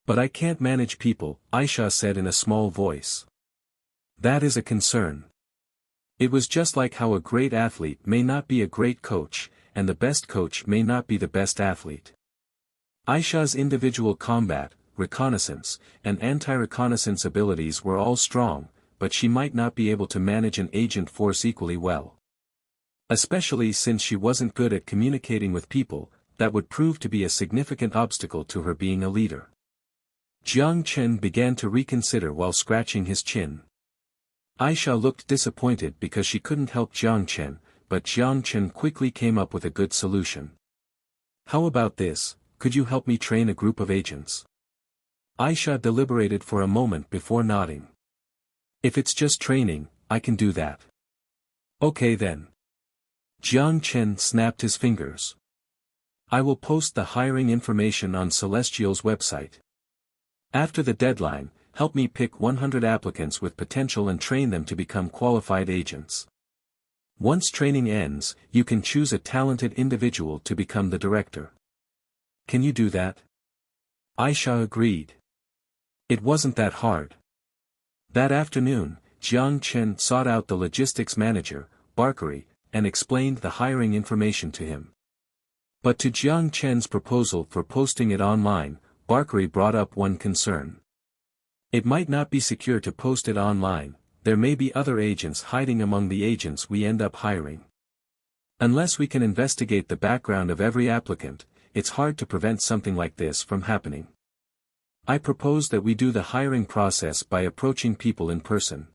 But I can't manage people, Aisha said in a small voice. That is a concern. It was just like how a great athlete may not be a great coach, and the best coach may not be the best athlete. Aisha's individual combat, reconnaissance, and anti-reconnaissance abilities were all strong, but she might not be able to manage an agent force equally well. Especially since she wasn't good at communicating with people, that would prove to be a significant obstacle to her being a leader. Jiang Chen began to reconsider while scratching his chin. Aisha looked disappointed because she couldn't help Jiang Chen, but Jiang Chen quickly came up with a good solution. How about this, could you help me train a group of agents? Aisha deliberated for a moment before nodding. If it's just training, I can do that. Okay then. Jiang Chen snapped his fingers. I will post the hiring information on Celestial's website. After the deadline, help me pick 100 applicants with potential and train them to become qualified agents. Once training ends, you can choose a talented individual to become the director. Can you do that? Aisha agreed. It wasn't that hard. That afternoon, Jiang Chen sought out the logistics manager, Barkery, and explained the hiring information to him. But to Jiang Chen's proposal for posting it online, Barkery brought up one concern. It might not be secure to post it online, there may be other agents hiding among the agents we end up hiring. Unless we can investigate the background of every applicant, it's hard to prevent something like this from happening. I propose that we do the hiring process by approaching people in person.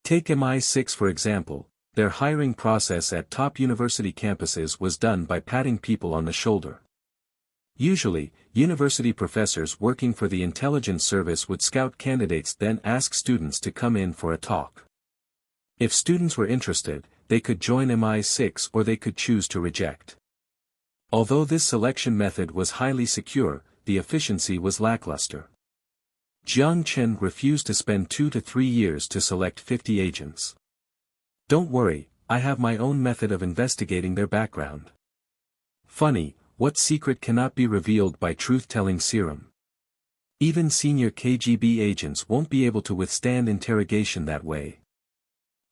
Take MI6 for example, their hiring process at top university campuses was done by patting people on the shoulder. Usually, university professors working for the intelligence service would scout candidates then ask students to come in for a talk. If students were interested, they could join MI6 or they could choose to reject. Although this selection method was highly secure, the efficiency was lackluster. Jiang Chen refused to spend 2 to 3 years to select 50 agents. Don't worry, I have my own method of investigating their background. Funny, what secret cannot be revealed by truth-telling serum? Even senior KGB agents won't be able to withstand interrogation that way.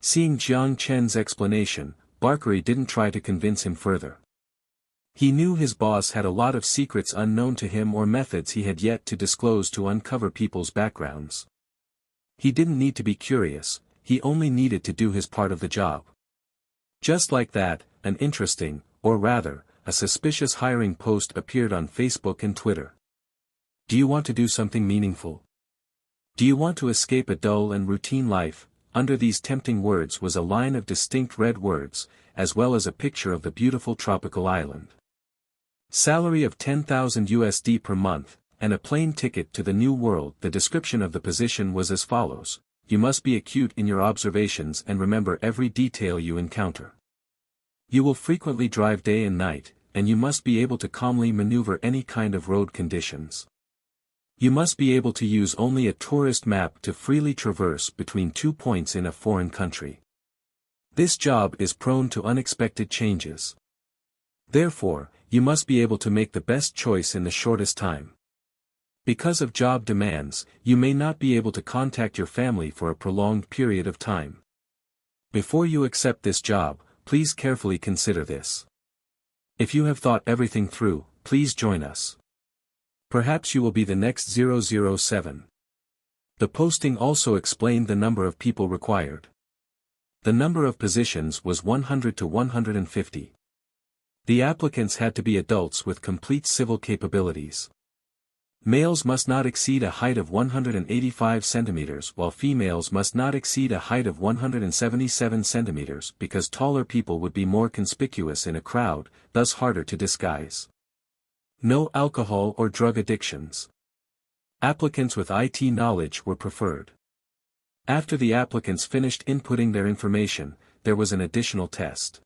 Seeing Jiang Chen's explanation, Barkery didn't try to convince him further. He knew his boss had a lot of secrets unknown to him or methods he had yet to disclose to uncover people's backgrounds. He didn't need to be curious, he only needed to do his part of the job. Just like that, an interesting, or rather, a suspicious hiring post appeared on Facebook and Twitter. Do you want to do something meaningful? Do you want to escape a dull and routine life? Under these tempting words was a line of distinct red words, as well as a picture of the beautiful tropical island. Salary of $10,000 per month, and a plane ticket to the new world. The description of the position was as follows: you must be acute in your observations and remember every detail you encounter. You will frequently drive day and night, and you must be able to calmly maneuver any kind of road conditions. You must be able to use only a tourist map to freely traverse between 2 points in a foreign country. This job is prone to unexpected changes. Therefore, you must be able to make the best choice in the shortest time. Because of job demands, you may not be able to contact your family for a prolonged period of time. Before you accept this job, please carefully consider this. If you have thought everything through, please join us. Perhaps you will be the next 007. The posting also explained the number of people required. The number of positions was 100 to 150. The applicants had to be adults with complete civil capabilities. Males must not exceed a height of 185 centimeters while females must not exceed a height of 177 centimeters because taller people would be more conspicuous in a crowd, thus harder to disguise. No alcohol or drug addictions. Applicants with IT knowledge were preferred. After the applicants finished inputting their information, there was an additional test.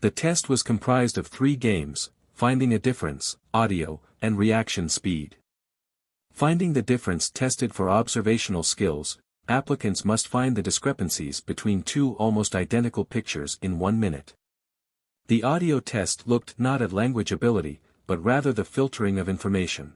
The test was comprised of 3 games: finding a difference, audio, and reaction speed. Finding the difference tested for observational skills. Applicants must find the discrepancies between 2 almost identical pictures in 1 minute. The audio test looked not at language ability, but rather the filtering of information.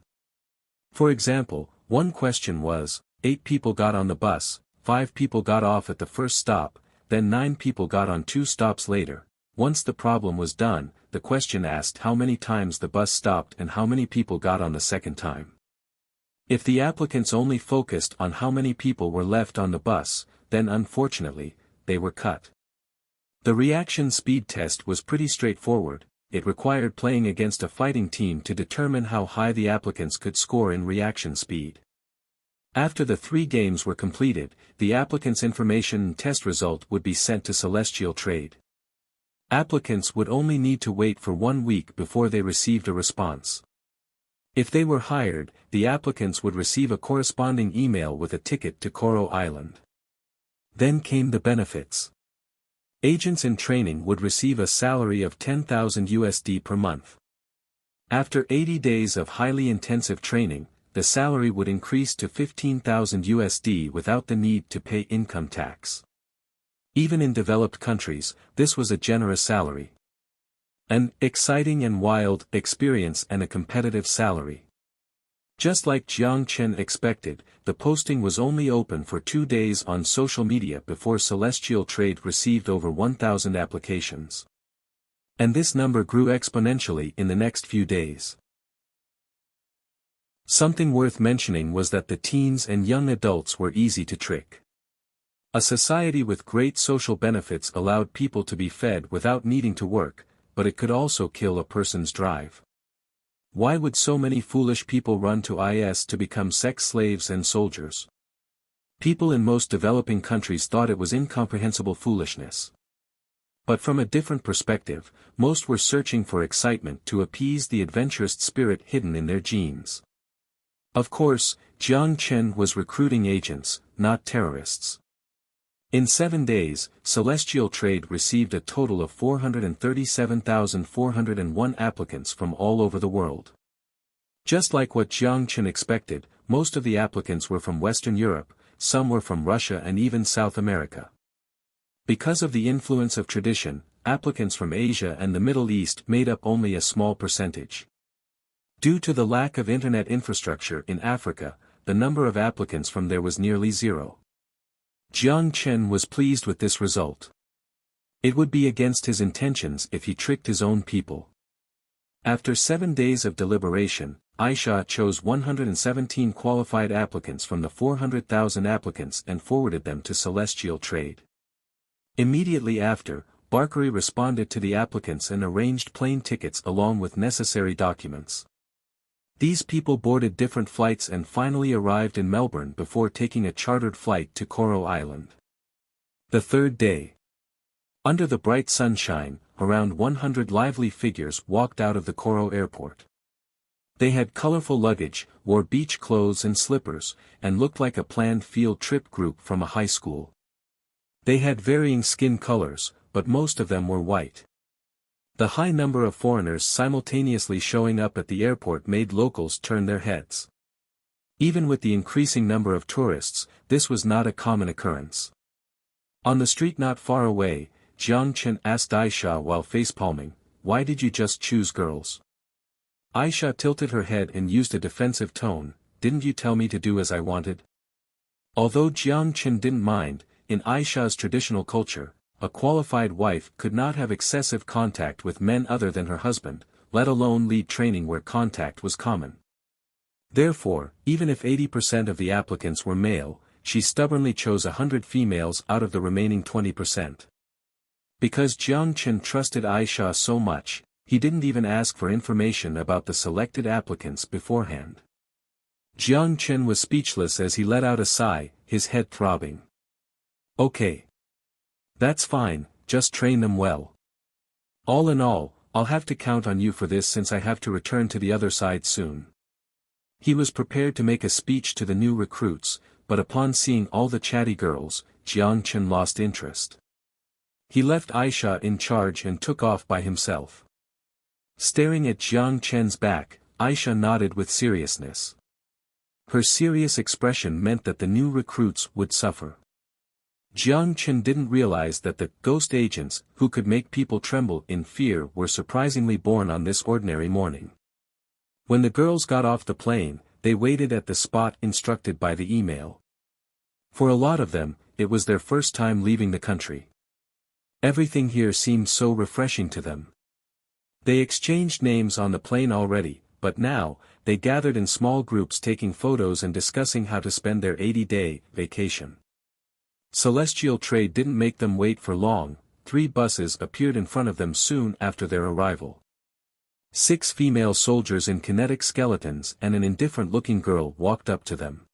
For example, one question was, 8 people got on the bus, 5 people got off at the first stop, then 9 people got on 2 stops later. Once the problem was done, the question asked how many times the bus stopped and how many people got on the second time. If the applicants only focused on how many people were left on the bus, then unfortunately, they were cut. The reaction speed test was pretty straightforward. It required playing against a fighting team to determine how high the applicants could score in reaction speed. After the 3 games were completed, the applicants' information and test result would be sent to Celestial Trade. Applicants would only need to wait for 1 week before they received a response. If they were hired, the applicants would receive a corresponding email with a ticket to Coral Island. Then came the benefits. Agents in training would receive a salary of $10,000 per month. After 80 days of highly intensive training, the salary would increase to $15,000 without the need to pay income tax. Even in developed countries, this was a generous salary. An exciting and wild experience and a competitive salary. Just like Jiang Chen expected, the posting was only open for 2 days on social media before Celestial Trade received over 1,000 applications. And this number grew exponentially in the next few days. Something worth mentioning was that the teens and young adults were easy to trick. A society with great social benefits allowed people to be fed without needing to work, but it could also kill a person's drive. Why would so many foolish people run to IS to become sex slaves and soldiers? People in most developing countries thought it was incomprehensible foolishness. But from a different perspective, most were searching for excitement to appease the adventurous spirit hidden in their genes. Of course, Jiang Chen was recruiting agents, not terrorists. In 7 days, Celestial Trade received a total of 437,401 applicants from all over the world. Just like what Jiang Chen expected, most of the applicants were from Western Europe, some were from Russia and even South America. Because of the influence of tradition, applicants from Asia and the Middle East made up only a small percentage. Due to the lack of internet infrastructure in Africa, the number of applicants from there was nearly 0. Jiang Chen was pleased with this result. It would be against his intentions if he tricked his own people. After 7 days of deliberation, Aisha chose 117 qualified applicants from the 400,000 applicants and forwarded them to Celestial Trade. Immediately after, Barkari responded to the applicants and arranged plane tickets along with necessary documents. These people boarded different flights and finally arrived in Melbourne before taking a chartered flight to Coral Island. The 3rd day. Under the bright sunshine, around 100 lively figures walked out of the Coral airport. They had colorful luggage, wore beach clothes and slippers, and looked like a planned field trip group from a high school. They had varying skin colors, but most of them were white. The high number of foreigners simultaneously showing up at the airport made locals turn their heads. Even with the increasing number of tourists, this was not a common occurrence. On the street not far away, Jiang Chen asked Aisha while face-palming, "Why did you just choose girls?" Aisha tilted her head and used a defensive tone, "Didn't you tell me to do as I wanted?" Although Jiang Chen didn't mind, in Aisha's traditional culture, a qualified wife could not have excessive contact with men other than her husband, let alone lead training where contact was common. Therefore, even if 80% of the applicants were male, she stubbornly chose 100 females out of the remaining 20%. Because Jiang Chen trusted Aisha so much, he didn't even ask for information about the selected applicants beforehand. Jiang Chen was speechless as he let out a sigh, his head throbbing. "Okay. That's fine, just train them well. All in all, I'll have to count on you for this since I have to return to the other side soon." He was prepared to make a speech to the new recruits, but upon seeing all the chatty girls, Jiang Chen lost interest. He left Aisha in charge and took off by himself. Staring at Jiang Chen's back, Aisha nodded with seriousness. Her serious expression meant that the new recruits would suffer. Jiang Chen didn't realize that the ghost agents who could make people tremble in fear were surprisingly born on this ordinary morning. When the girls got off the plane, they waited at the spot instructed by the email. For a lot of them, it was their first time leaving the country. Everything here seemed so refreshing to them. They exchanged names on the plane already, but now, they gathered in small groups taking photos and discussing how to spend their 80-day vacation. Celestial trade didn't make them wait for long. 3 buses appeared in front of them soon after their arrival. 6 female soldiers in kinetic skeletons and an indifferent-looking girl walked up to them.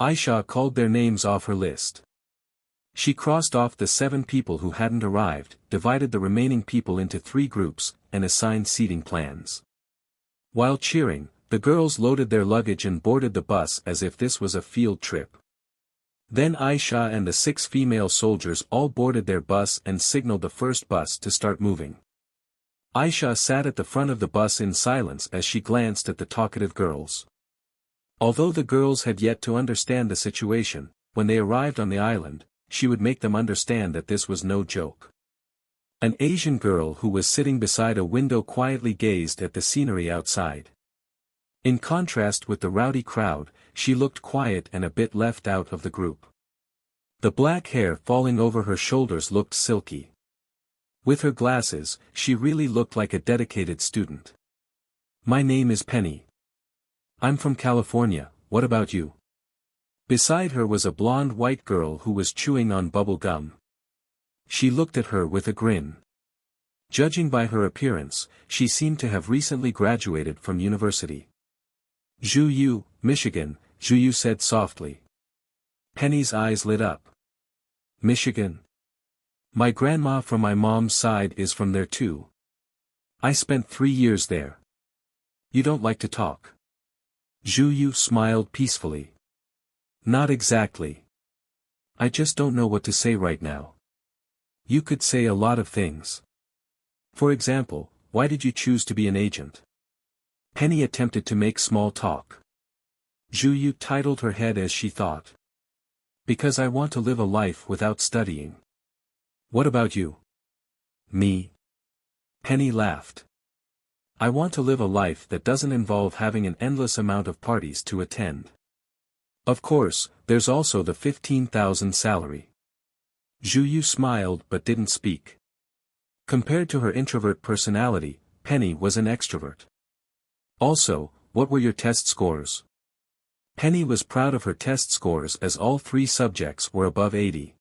Aisha called their names off her list. She crossed off the 7 people who hadn't arrived, divided the remaining people into 3 groups, and assigned seating plans. While cheering, the girls loaded their luggage and boarded the bus as if this was a field trip. Then Aisha and the 6 female soldiers all boarded their bus and signaled the first bus to start moving. Aisha sat at the front of the bus in silence as she glanced at the talkative girls. Although the girls had yet to understand the situation, when they arrived on the island, she would make them understand that this was no joke. An Asian girl who was sitting beside a window quietly gazed at the scenery outside. In contrast with the rowdy crowd, she looked quiet and a bit left out of the group. The black hair falling over her shoulders looked silky. With her glasses, she really looked like a dedicated student. "My name is Penny. I'm from California, what about you?" Beside her was a blonde white girl who was chewing on bubble gum. She looked at her with a grin. Judging by her appearance, she seemed to have recently graduated from university. "Zhuyu, Michigan," Zhuyu said softly. Penny's eyes lit up. "Michigan? My grandma from my mom's side is from there too. I spent 3 years there." "You don't like to talk?" Zhuyu smiled peacefully. "Not exactly. I just don't know what to say right now." "You could say a lot of things. For example, why did you choose to be an agent?" Penny attempted to make small talk. Zhuyu titled her head as she thought. "Because I want to live a life without studying." "What about you?" "Me?" Penny laughed. "I want to live a life that doesn't involve having an endless amount of parties to attend. Of course, there's also the 15,000 salary." Zhuyu smiled but didn't speak. Compared to her introvert personality, Penny was an extrovert. "Also, what were your test scores?" Penny was proud of her test scores as all 3 subjects were above 80.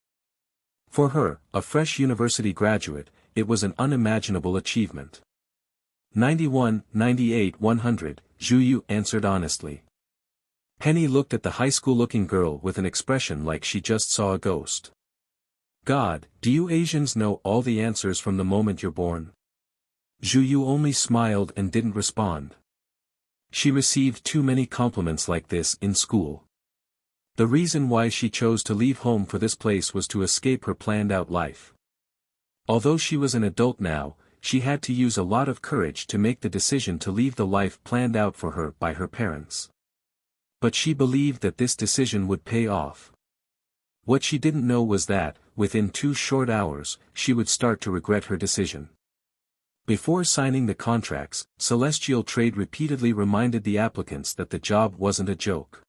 For her, a fresh university graduate, it was an unimaginable achievement. 91, 98, 100, Zhuyu answered honestly. Penny looked at the high school-looking girl with an expression like she just saw a ghost. "God, do you Asians know all the answers from the moment you're born?" Zhuyu only smiled and didn't respond. She received too many compliments like this in school. The reason why she chose to leave home for this place was to escape her planned-out life. Although she was an adult now, she had to use a lot of courage to make the decision to leave the life planned out for her by her parents. But she believed that this decision would pay off. What she didn't know was that, within 2 short hours, she would start to regret her decision. Before signing the contracts, Celestial Trade repeatedly reminded the applicants that the job wasn't a joke.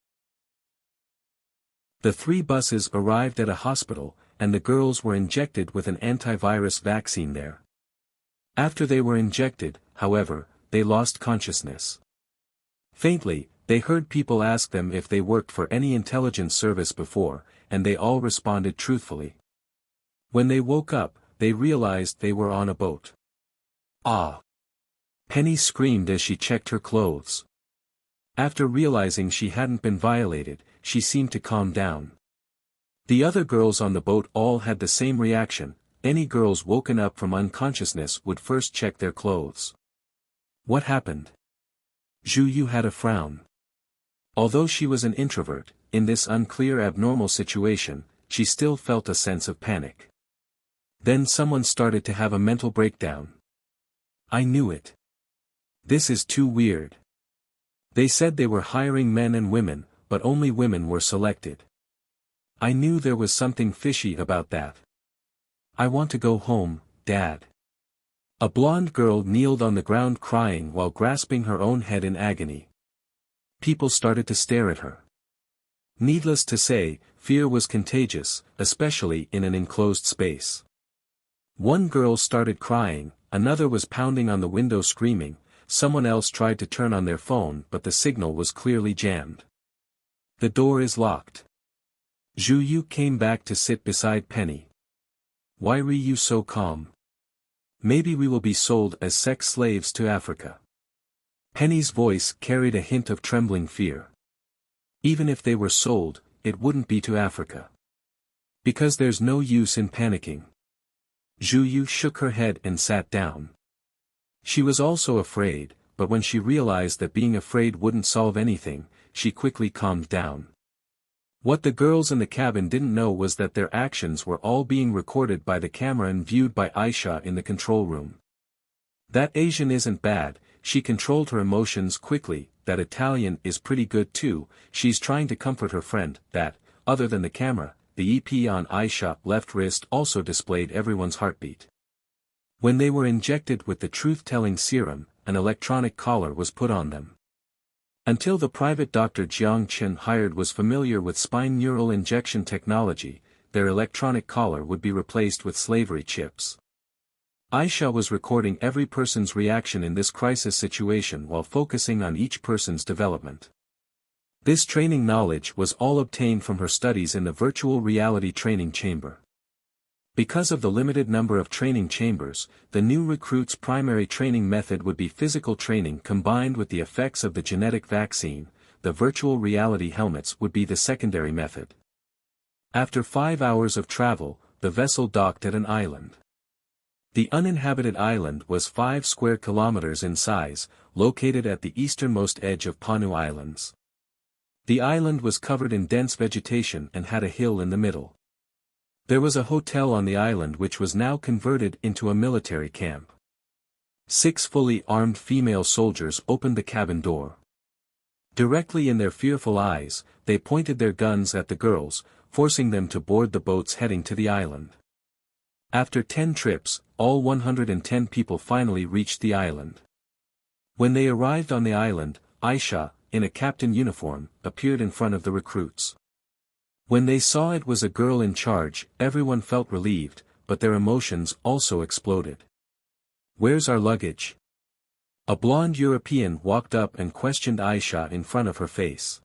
The 3 buses arrived at a hospital, and the girls were injected with an antivirus vaccine there. After they were injected, however, they lost consciousness. Faintly, they heard people ask them if they worked for any intelligence service before, and they all responded truthfully. When they woke up, they realized they were on a boat. Ah! Penny screamed as she checked her clothes. After realizing she hadn't been violated, she seemed to calm down. The other girls on the boat all had the same reaction. Any girls woken up from unconsciousness would first check their clothes. What happened? Zhu Yu had a frown. Although she was an introvert, in this unclear abnormal situation, she still felt a sense of panic. Then someone started to have a mental breakdown. I knew it. This is too weird. They said they were hiring men and women, but only women were selected. I knew there was something fishy about that. I want to go home, Dad. A blonde girl kneeled on the ground crying while grasping her own head in agony. People started to stare at her. Needless to say, fear was contagious, especially in an enclosed space. One girl started crying, another was pounding on the window screaming, someone else tried to turn on their phone but the signal was clearly jammed. The door is locked. Zhu Yu came back to sit beside Penny. Why are you so calm? Maybe we will be sold as sex slaves to Africa. Penny's voice carried a hint of trembling fear. Even if they were sold, it wouldn't be to Africa. Because there's no use in panicking. Zhu Yu shook her head and sat down. She was also afraid, but when she realized that being afraid wouldn't solve anything, she quickly calmed down. What the girls in the cabin didn't know was that their actions were all being recorded by the camera and viewed by Aisha in the control room. That Asian isn't bad, she controlled her emotions quickly. That Italian is pretty good too. She's trying to comfort her friend. That, other than the camera, the EP on Aisha's left wrist also displayed everyone's heartbeat. When they were injected with the truth-telling serum, an electronic collar was put on them. Until the private doctor Jiang Chen hired was familiar with spine neural injection technology, their electronic collar would be replaced with slavery chips. Aisha was recording every person's reaction in this crisis situation while focusing on each person's development. This training knowledge was all obtained from her studies in the virtual reality training chamber. Because of the limited number of training chambers, the new recruits' primary training method would be physical training combined with the effects of the genetic vaccine. The virtual reality helmets would be the secondary method. After 5 hours of travel, the vessel docked at an island. The uninhabited island was 5 square kilometers in size, located at the easternmost edge of Panu Islands. The island was covered in dense vegetation and had a hill in the middle. There was a hotel on the island which was now converted into a military camp. 6 fully armed female soldiers opened the cabin door. Directly in their fearful eyes, they pointed their guns at the girls, forcing them to board the boats heading to the island. After 10 trips, all 110 people finally reached the island. When they arrived on the island, Aisha, in a captain uniform, appeared in front of the recruits. When they saw it was a girl in charge, everyone felt relieved, but their emotions also exploded. Where's our luggage? A blonde European walked up and questioned Aisha in front of her face.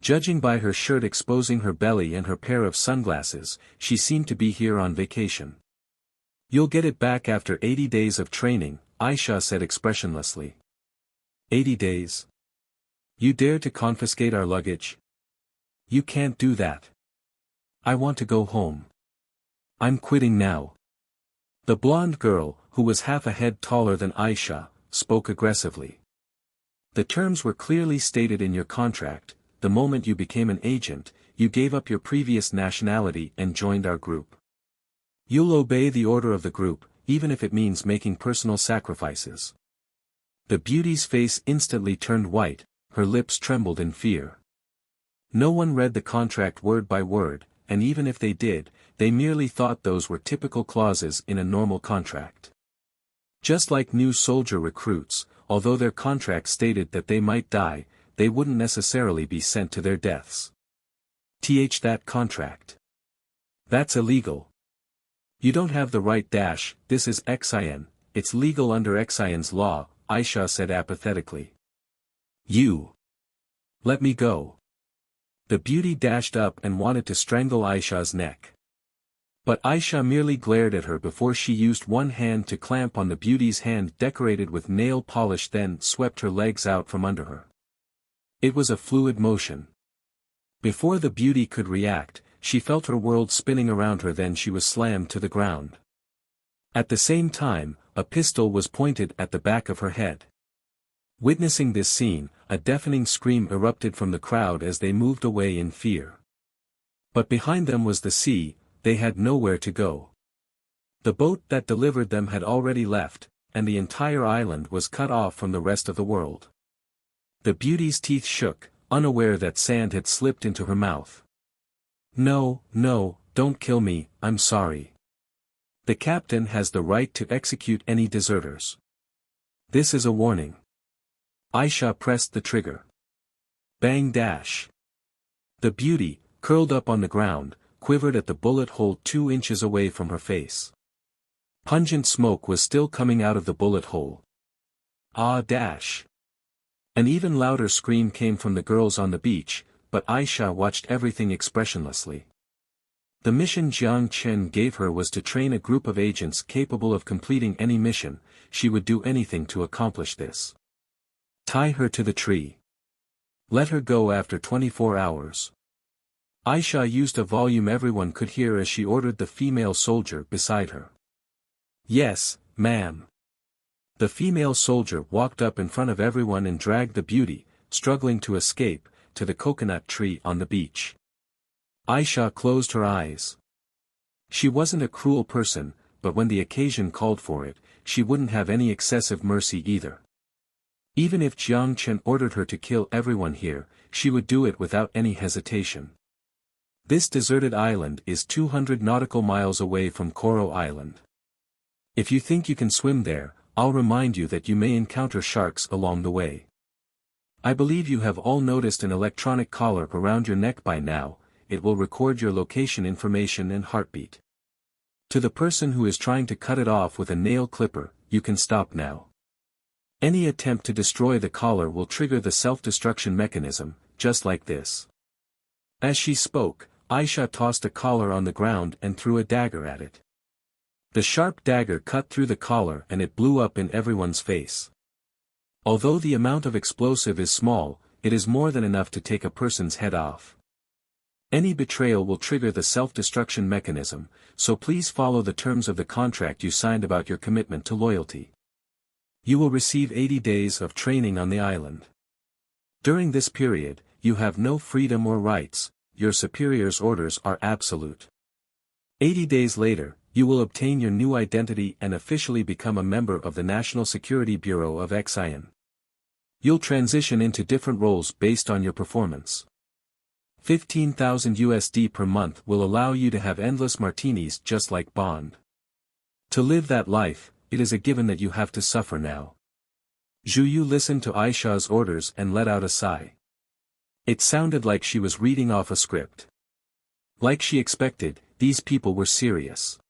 Judging by her shirt exposing her belly and her pair of sunglasses, she seemed to be here on vacation. You'll get it back after 80 days of training, Aisha said expressionlessly. 80 days? You dare to confiscate our luggage? You can't do that. I want to go home. I'm quitting now. The blonde girl, who was half a head taller than Aisha, spoke aggressively. The terms were clearly stated in your contract. The moment you became an agent, you gave up your previous nationality and joined our group. You'll obey the order of the group, even if it means making personal sacrifices. The beauty's face instantly turned white, her lips trembled in fear. No one read the contract word by word, and even if they did, they merely thought those were typical clauses in a normal contract. Just like new soldier recruits, although their contract stated that they might die, they wouldn't necessarily be sent to their deaths. That contract. That's illegal. You don't have the right. This is XIN, it's legal under XIN's law, Aisha said apathetically. You. Let me go. The beauty dashed up and wanted to strangle Aisha's neck. But Aisha merely glared at her before she used one hand to clamp on the beauty's hand decorated with nail polish, then swept her legs out from under her. It was a fluid motion. Before the beauty could react, she felt her world spinning around her, then she was slammed to the ground. At the same time, a pistol was pointed at the back of her head. Witnessing this scene, a deafening scream erupted from the crowd as they moved away in fear. But behind them was the sea. They had nowhere to go. The boat that delivered them had already left, and the entire island was cut off from the rest of the world. The beauty's teeth shook, unaware that sand had slipped into her mouth. No, don't kill me, I'm sorry. The captain has the right to execute any deserters. This is a warning. Aisha pressed the trigger. Bang! The beauty, curled up on the ground, quivered at the bullet hole 2 inches away from her face. Pungent smoke was still coming out of the bullet hole. An even louder scream came from the girls on the beach, but Aisha watched everything expressionlessly. The mission Jiang Chen gave her was to train a group of agents capable of completing any mission. She would do anything to accomplish this. Tie her to the tree. Let her go after 24 hours. Aisha used a volume everyone could hear as she ordered the female soldier beside her. Yes, ma'am. The female soldier walked up in front of everyone and dragged the beauty, struggling to escape, to the coconut tree on the beach. Aisha closed her eyes. She wasn't a cruel person, but when the occasion called for it, she wouldn't have any excessive mercy either. Even if Jiang Chen ordered her to kill everyone here, she would do it without any hesitation. This deserted island is 200 nautical miles away from Coral Island. If you think you can swim there, I'll remind you that you may encounter sharks along the way. I believe you have all noticed an electronic collar around your neck by now. It will record your location information and heartbeat. To the person who is trying to cut it off with a nail clipper, you can stop now. Any attempt to destroy the collar will trigger the self-destruction mechanism, just like this. As she spoke, Aisha tossed a collar on the ground and threw a dagger at it. The sharp dagger cut through the collar and it blew up in everyone's face. Although the amount of explosive is small, it is more than enough to take a person's head off. Any betrayal will trigger the self-destruction mechanism, so please follow the terms of the contract you signed about your commitment to loyalty. You will receive 80 days of training on the island. During this period, you have no freedom or rights. Your superior's orders are absolute. 80 days later, you will obtain your new identity and officially become a member of the National Security Bureau of XIN. You'll transition into different roles based on your performance. 15,000 USD per month will allow you to have endless martinis just like Bond. To live that life, it is a given that you have to suffer now. Zhu Yu listened to Aisha's orders and let out a sigh. It sounded like she was reading off a script. Like she expected, these people were serious.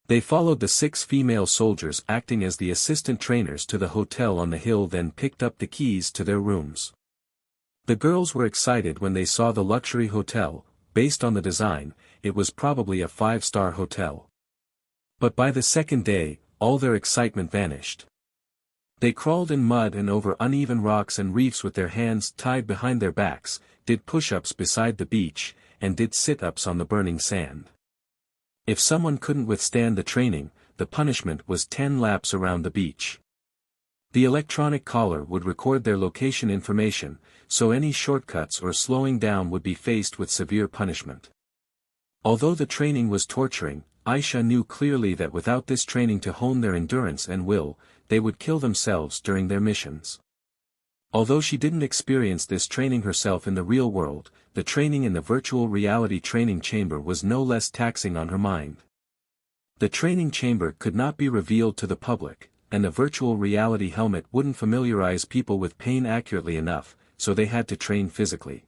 They followed the 6 female soldiers acting as the assistant trainers to the hotel on the hill, then picked up the keys to their rooms. The girls were excited when they saw the luxury hotel. Based on the design, it was probably a 5-star hotel. But by the second day, all their excitement vanished. They crawled in mud and over uneven rocks and reefs with their hands tied behind their backs, did push-ups beside the beach, and did sit-ups on the burning sand. If someone couldn't withstand the training, the punishment was 10 laps around the beach. The electronic collar would record their location information, so any shortcuts or slowing down would be faced with severe punishment. Although the training was torturing, Aisha knew clearly that without this training to hone their endurance and will, they would kill themselves during their missions. Although she didn't experience this training herself in the real world, the training in the virtual reality training chamber was no less taxing on her mind. The training chamber could not be revealed to the public, and the virtual reality helmet wouldn't familiarize people with pain accurately enough, so they had to train physically.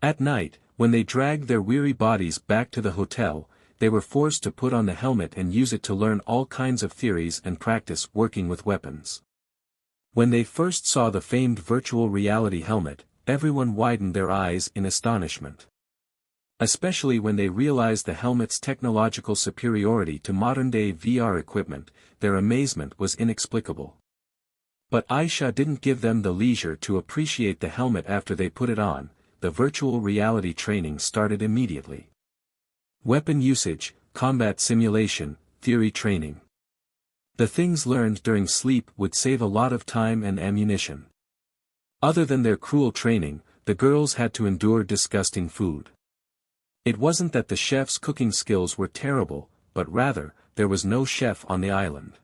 At night, when they dragged their weary bodies back to the hotel, they were forced to put on the helmet and use it to learn all kinds of theories and practice working with weapons. When they first saw the famed virtual reality helmet, everyone widened their eyes in astonishment. Especially when they realized the helmet's technological superiority to modern-day VR equipment, their amazement was inexplicable. But Aisha didn't give them the leisure to appreciate the helmet after they put it on. The virtual reality training started immediately. Weapon usage, combat simulation, theory training. The things learned during sleep would save a lot of time and ammunition. Other than their cruel training, the girls had to endure disgusting food. It wasn't that the chef's cooking skills were terrible, but rather, there was no chef on the island.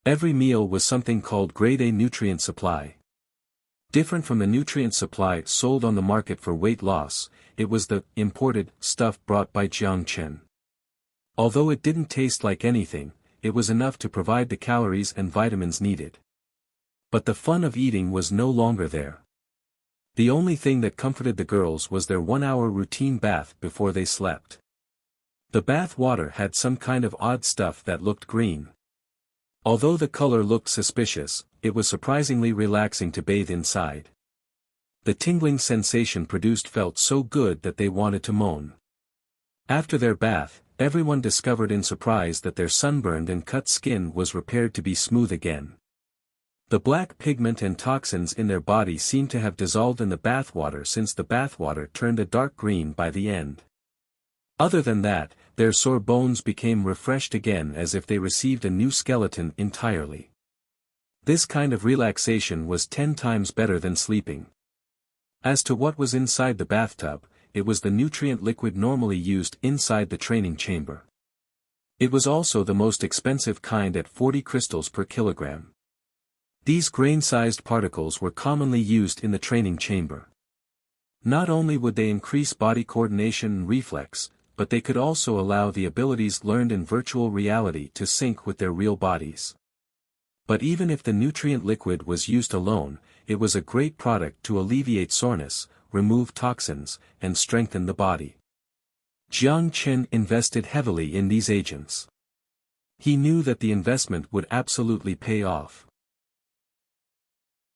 Every meal was something called grade A nutrient supply. Different from the nutrient supply sold on the market for weight loss, it was the imported stuff brought by Jiang Chen. Although it didn't taste like anything, it was enough to provide the calories and vitamins needed. But the fun of eating was no longer there. The only thing that comforted the girls was their 1-hour routine bath before they slept. The bath water had some kind of odd stuff that looked green. Although the color looked suspicious, it was surprisingly relaxing to bathe inside. The tingling sensation produced felt so good that they wanted to moan. After their bath, everyone discovered in surprise that their sunburned and cut skin was repaired to be smooth again. The black pigment and toxins in their body seemed to have dissolved in the bathwater since the bathwater turned a dark green by the end. Other than that, their sore bones became refreshed again as if they received a new skeleton entirely. This kind of relaxation was 10 times better than sleeping. As to what was inside the bathtub, it was the nutrient liquid normally used inside the training chamber. It was also the most expensive kind at 40 crystals per kilogram. These grain-sized particles were commonly used in the training chamber. Not only would they increase body coordination and reflex, but they could also allow the abilities learned in virtual reality to sync with their real bodies. But even if the nutrient liquid was used alone, it was a great product to alleviate soreness, remove toxins, and strengthen the body. Jiang Chen invested heavily in these agents. He knew that the investment would absolutely pay off.